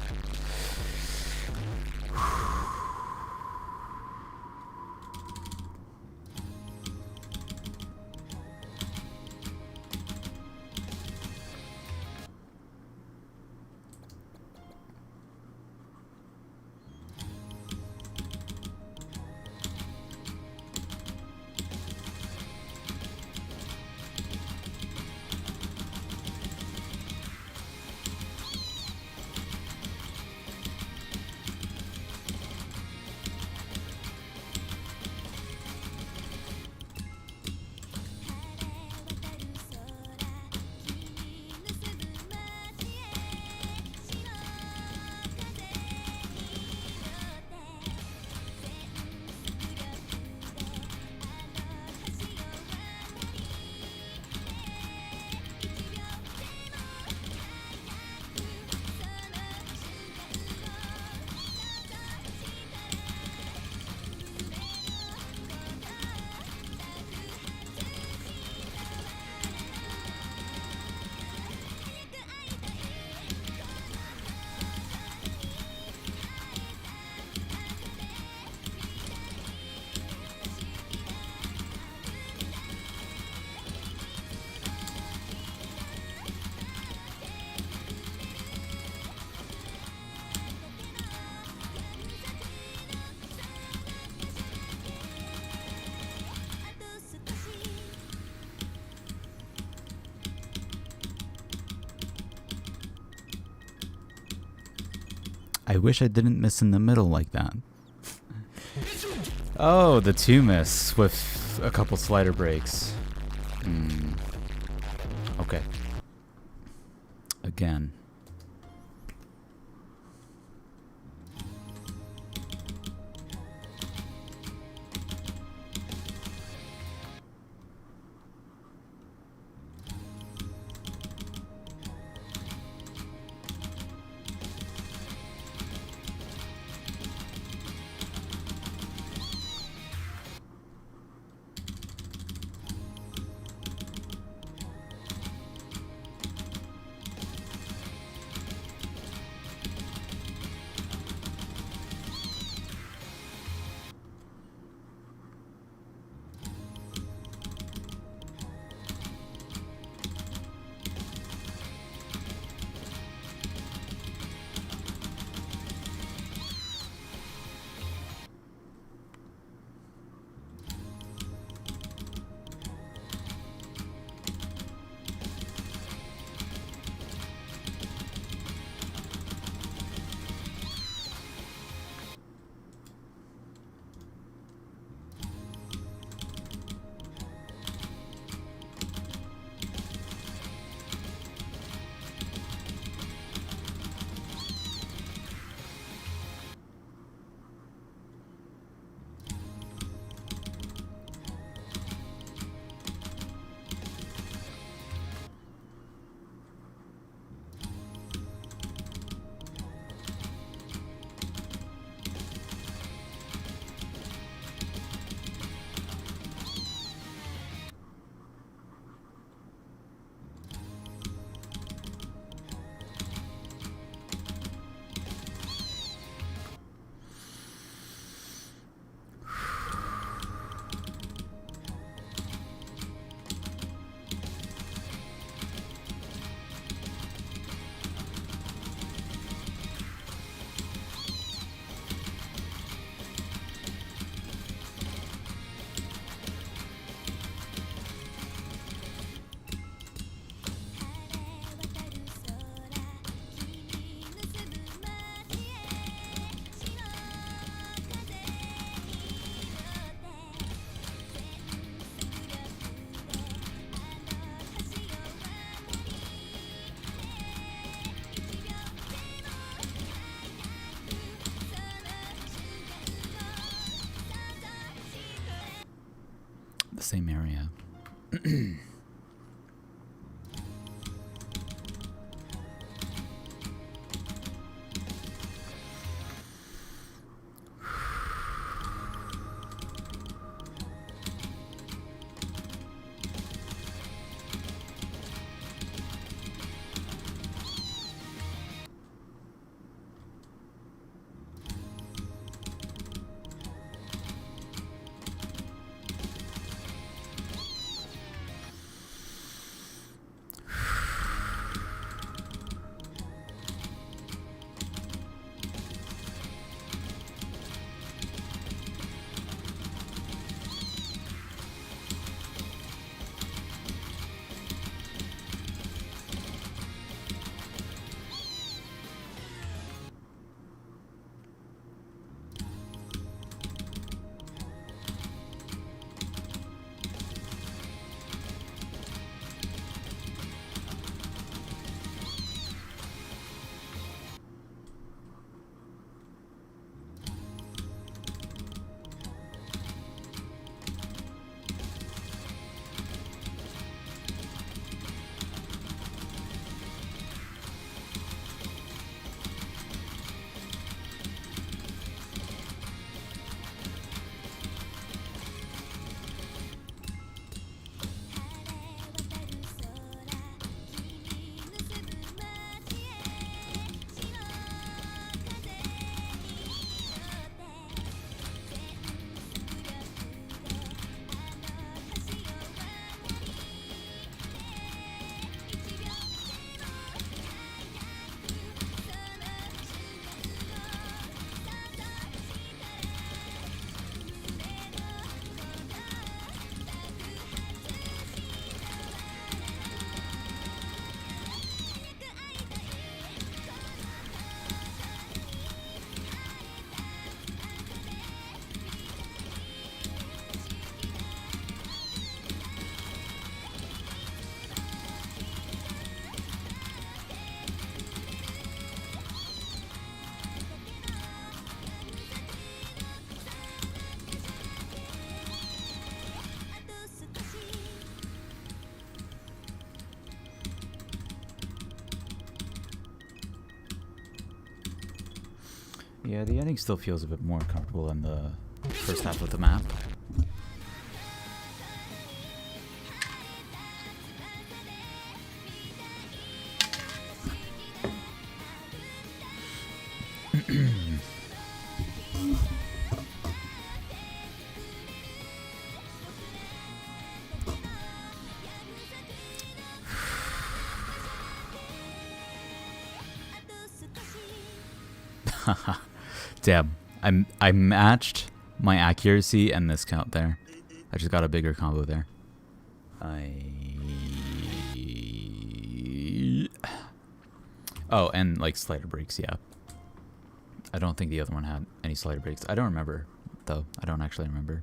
I wish I didn't miss in the middle like that. Oh, the 2 miss with a couple slider breaks. Okay. Again. The same area. Yeah, the ending still feels a bit more comfortable than the first half of the map. Damn, I matched my accuracy and this count there. I just got a bigger combo there. Oh, and like slider breaks, yeah. I don't think the other one had any slider breaks. I don't remember, though. I don't actually remember.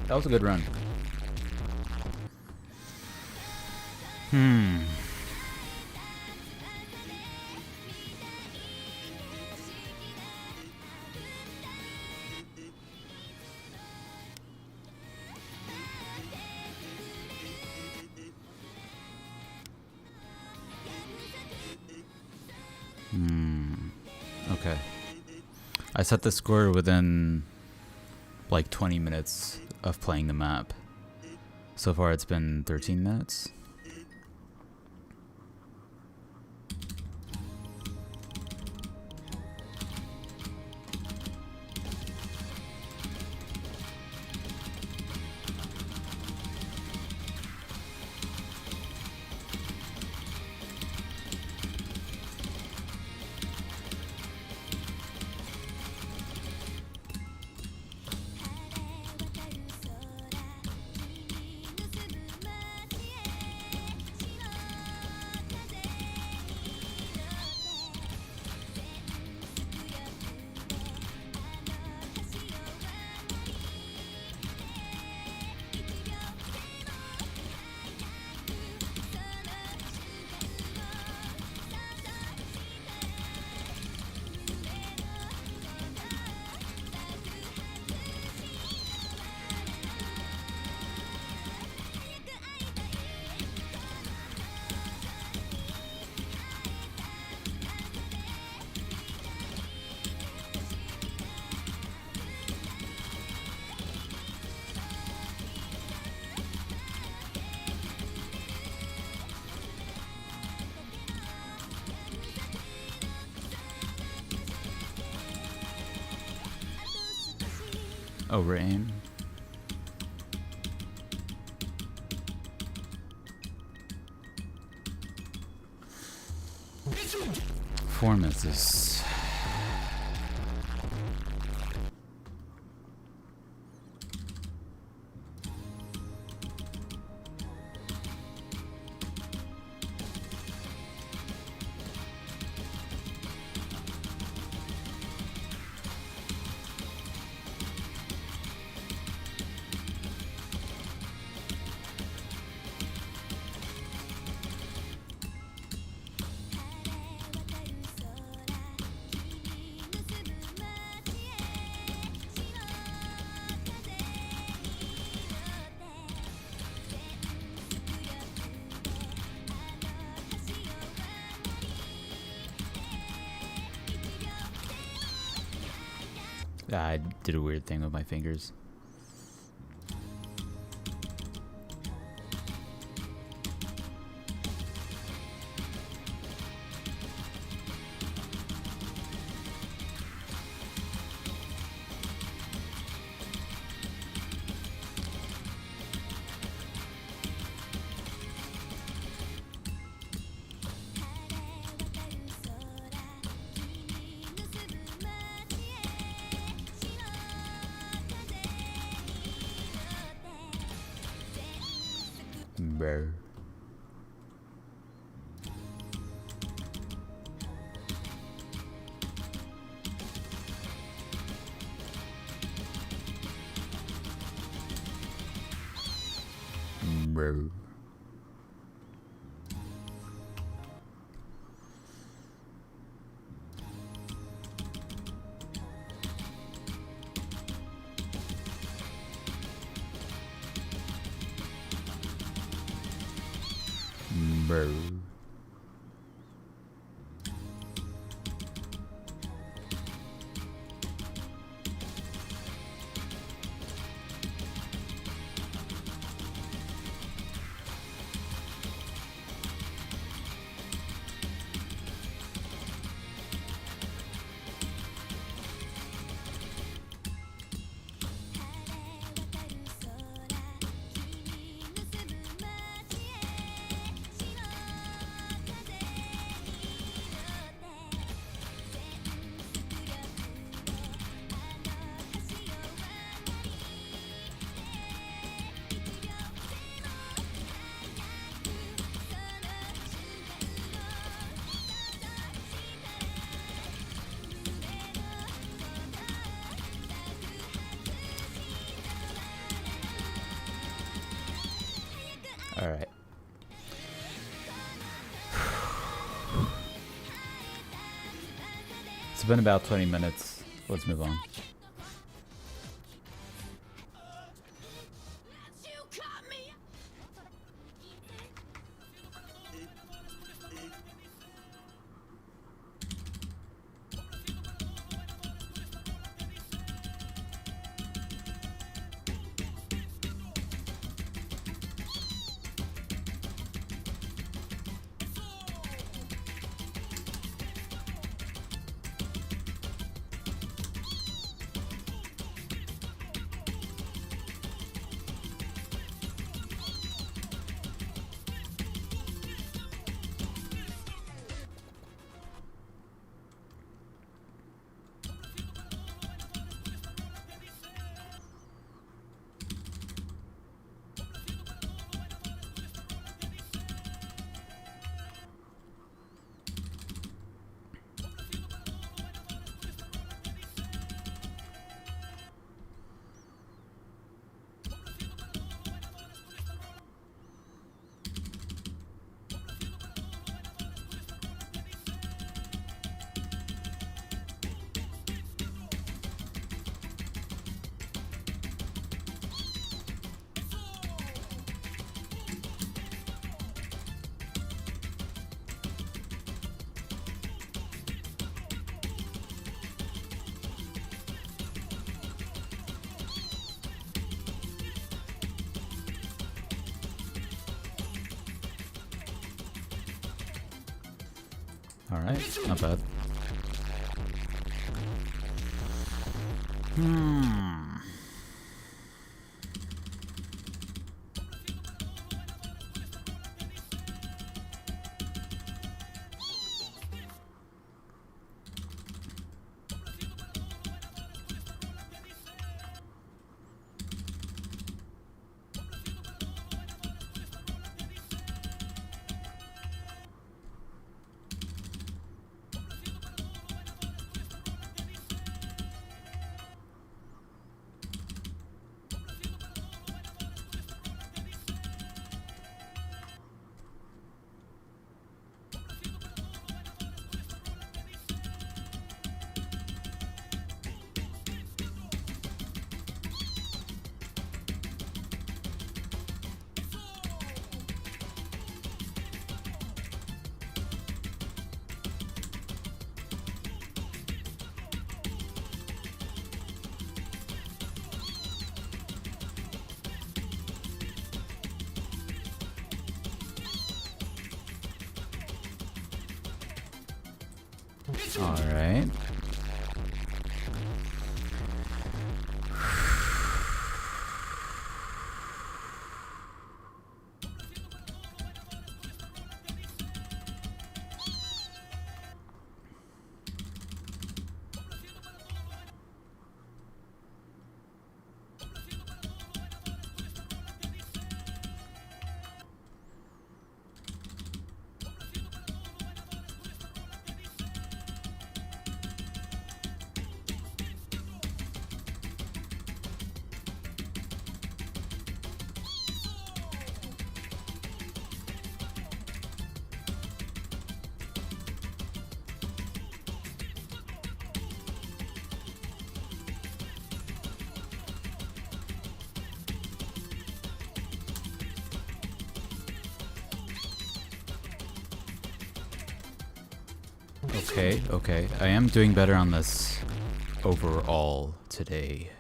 That was a good run. Okay. I set the score within like 20 minutes of playing the map. So far it's been 13 minutes. Over aim. Four misses. I did a weird thing with my fingers. Bro. Bro. Bro. All right. It's been about 20 minutes. Let's move on. All right, not bad. All right. Okay, okay. I am doing better on this overall today.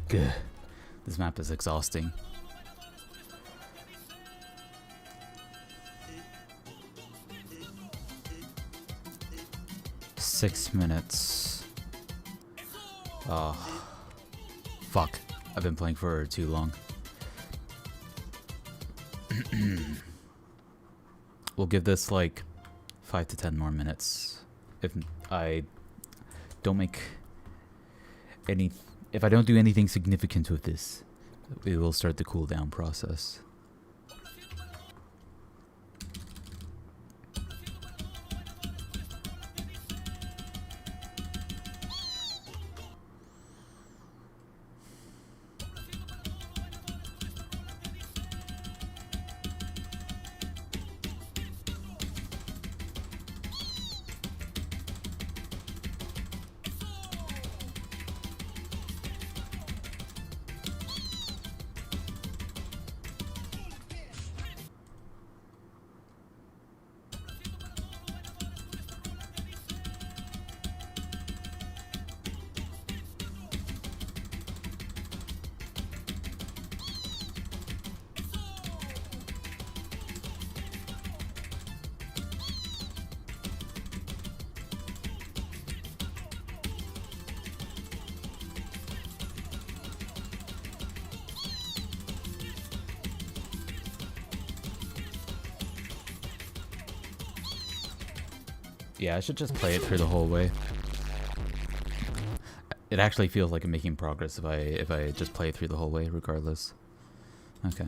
Gah. This map is exhausting. "6 minutes. Oh. Fuck. I've been playing for too long. We'll give this like 5 to 10 more minutes. If I don't do anything significant with this, we will start the cooldown process. Yeah, I should just play it through the whole way. It actually feels like I'm making progress if I just play it through the whole way, regardless. Okay.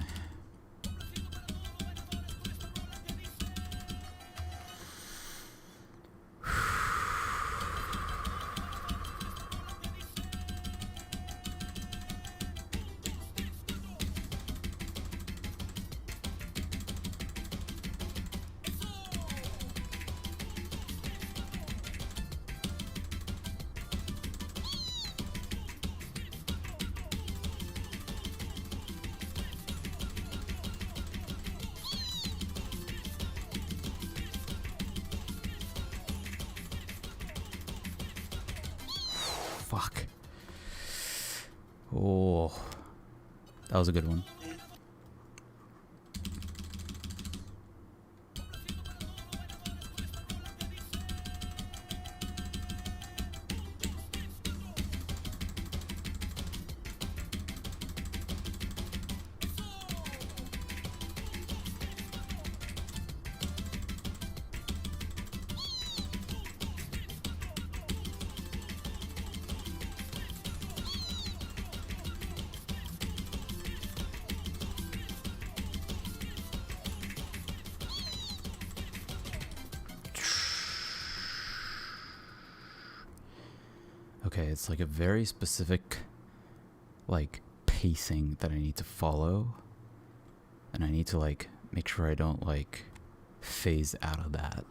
Fuck. Oh, that was a good one. Okay, it's like a very specific, like, pacing that I need to follow. And I need to, like, make sure I don't, like, phase out of that.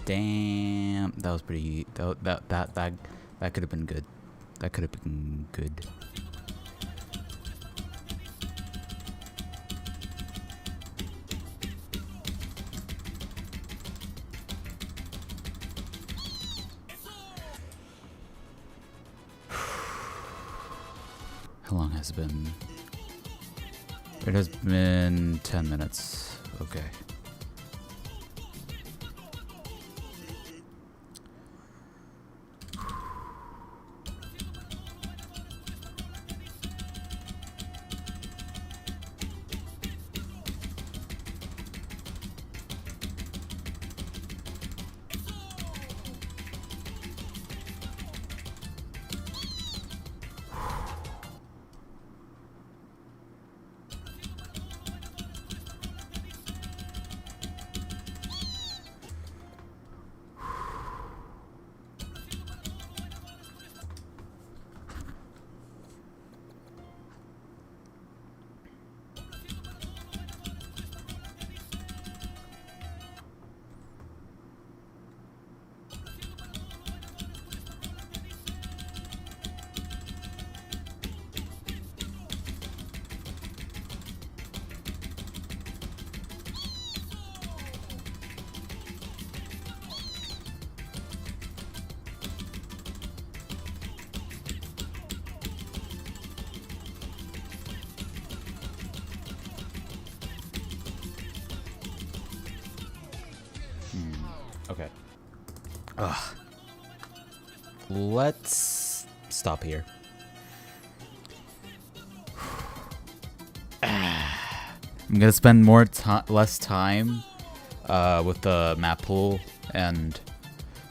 Damn, that was pretty. That could have been good. That could have been good. How long has it been? It has been 10 minutes. Okay. Okay. Let's stop here. I'm gonna spend less time with the map pool and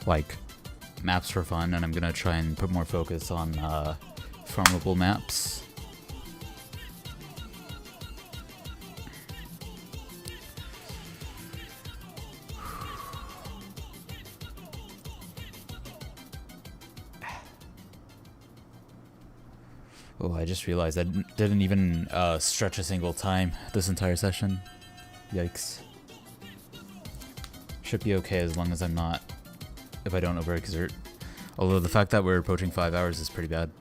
like maps for fun, and I'm gonna try and put more focus on farmable maps. Oh, I just realized I didn't even stretch a single time this entire session. Yikes. Should be okay as long as I'm not, if I don't overexert. Although the fact that we're approaching 5 hours is pretty bad.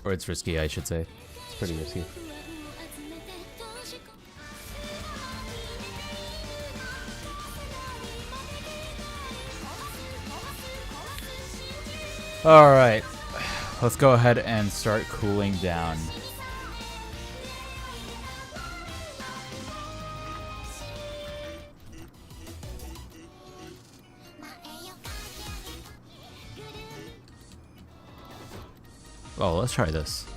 Or it's risky, I should say. It's pretty risky. Alright, let's go ahead and start cooling down. Oh, let's try this.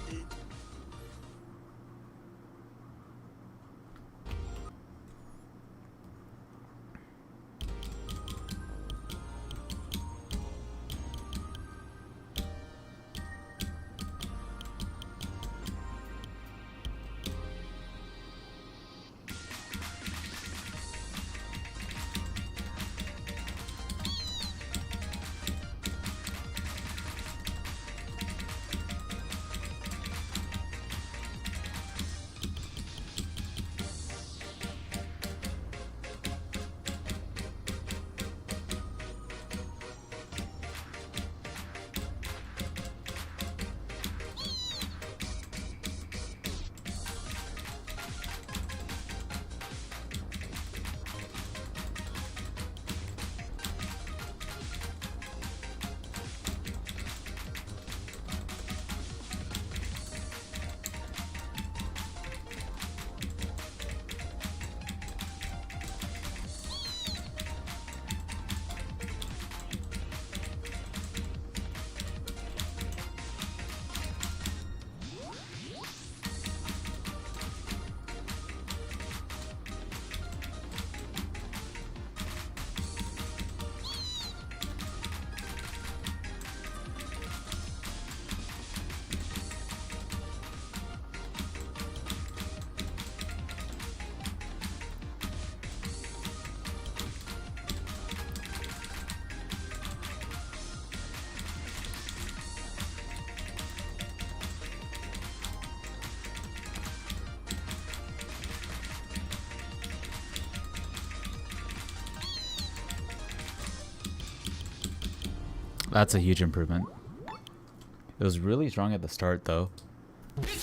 That's a huge improvement. It was really strong at the start though.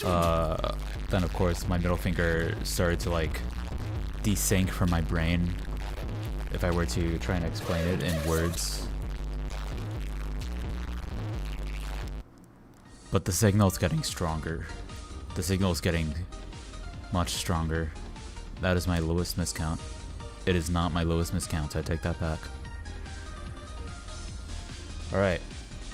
Then of course my middle finger started to like desync from my brain if I were to try and explain it in words. But the signal's getting stronger. The signal's getting much stronger. That is my lowest miscount. It is not my lowest miscount, I take that back. Alright.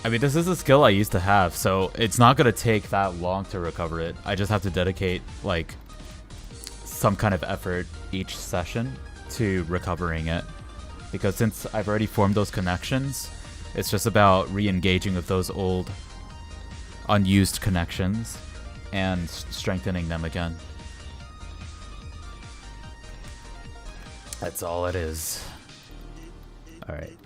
I mean, this is a skill I used to have, so it's not going to take that long to recover it. I just have to dedicate, like, some kind of effort each session to recovering it. Because since I've already formed those connections, it's just about re-engaging with those old, unused connections and strengthening them again. That's all it is. Alright.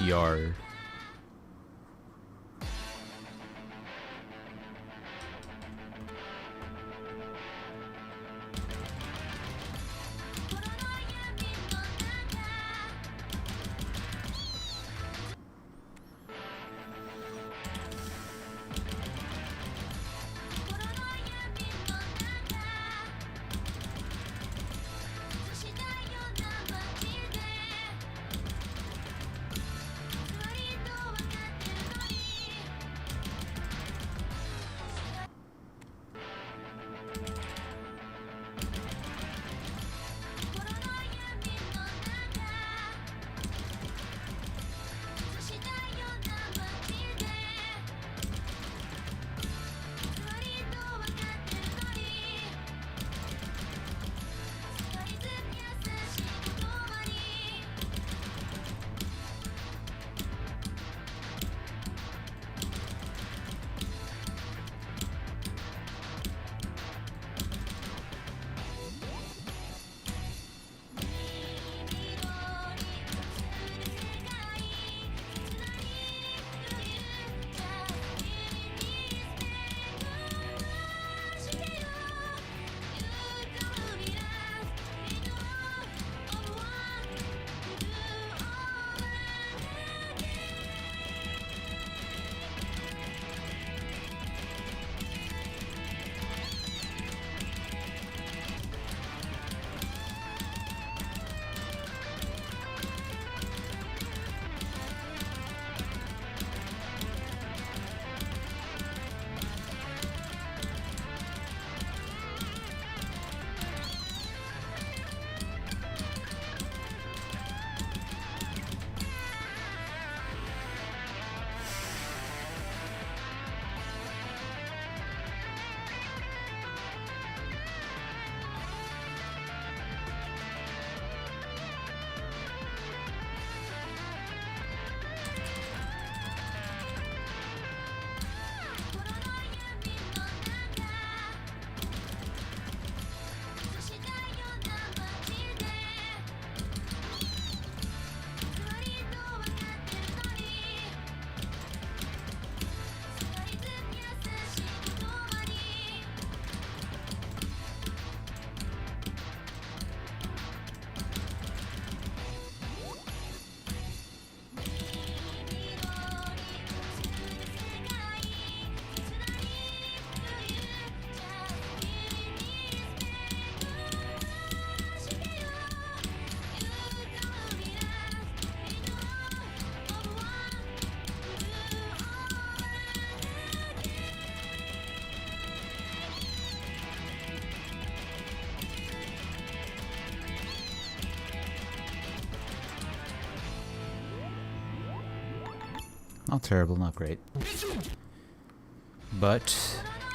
Yar. Not terrible, not great. But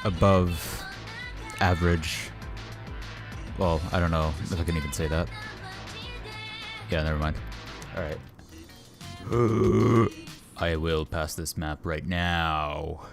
above average. Well, I don't know if I can even say that. Yeah, never mind. Alright. I will pass this map right now.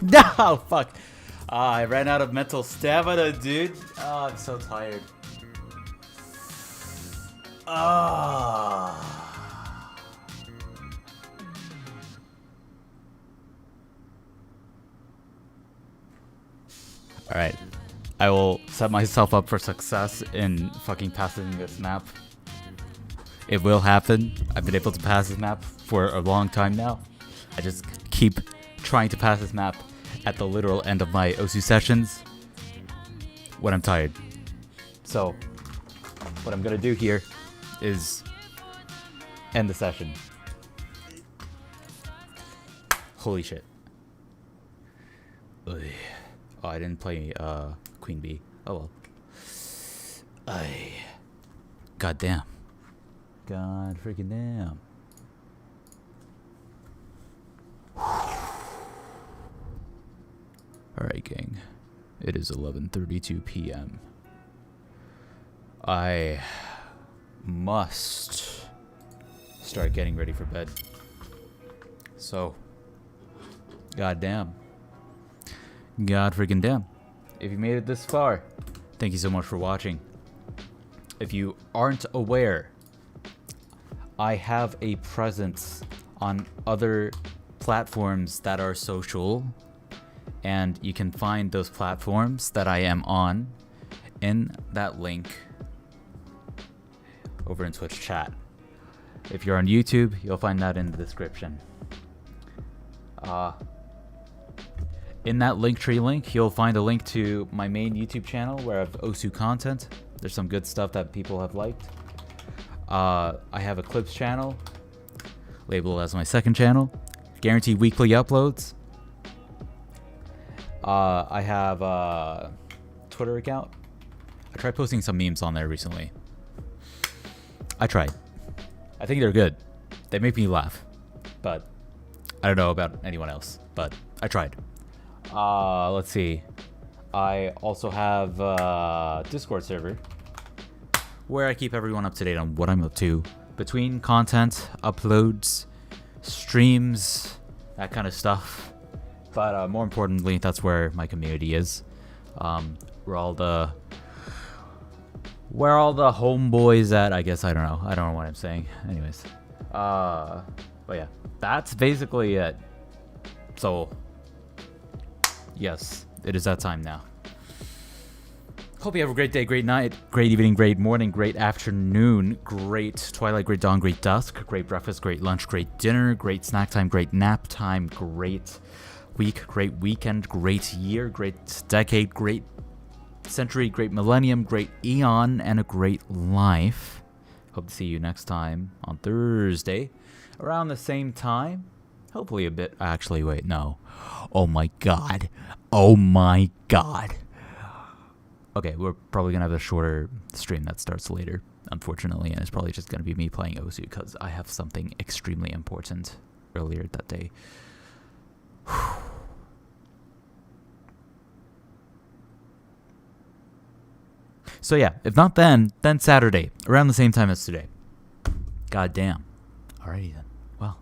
No, fuck. I ran out of mental stamina, dude. Oh, I'm so tired. Alright. I will set myself up for success in fucking passing this map. It will happen. I've been able to pass this map for a long time now. I just keep trying to pass this map at the literal end of my OSU sessions when I'm tired. So, what I'm gonna do here is end the session. Holy shit. Ugh. Oh, I didn't play Queen Bee. Oh well. God damn. God freaking damn. Alright, gang. It is 11:32 p.m. I must start getting ready for bed. So, god damn. God freaking damn. If you made it this far, thank you so much for watching. If you aren't aware, I have a presence on other platforms that are social, and you can find those platforms that I am on in that link over in Twitch chat. If you're on YouTube, you'll find that in the description. In that Linktree link, you'll find a link to my main YouTube channel where I have OSU content. There's some good stuff that people have liked. I have a clips channel, labeled as my second channel. Guaranteed weekly uploads. I have a Twitter account. I tried posting some memes on there recently. I tried. I think they're good. They make me laugh. But I don't know about anyone else. But I tried. Let's see. I also have a Discord server where I keep everyone up to date on what I'm up to between content, uploads, streams, that kind of stuff. But more importantly, that's where my community is. Where all the homeboys at, I guess. I don't know what I'm saying. Anyways. But yeah, that's basically it. So yes, it is that time now. Hope you have a great day, great night, great evening, great morning, great afternoon, great twilight, great dawn, great dusk, great breakfast, great lunch, great dinner, great snack time, great nap time, great week, great weekend, great year, great decade, great century, great millennium, great eon, and a great life. Hope to see you next time on Thursday around the same time. Hopefully a bit. Actually, wait, no. Oh my god. Oh my god. Okay, we're probably going to have a shorter stream that starts later, unfortunately, and it's probably just going to be me playing OSU because I have something extremely important earlier that day. So yeah, if not then Saturday, around the same time as today. God damn. Alrighty then. Well,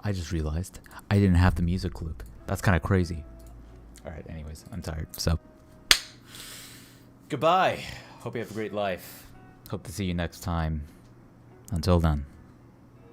I just realized I didn't have the music loop. That's kind of crazy. Alright, anyways, I'm tired, so goodbye. Hope you have a great life. Hope to see you next time. Until then.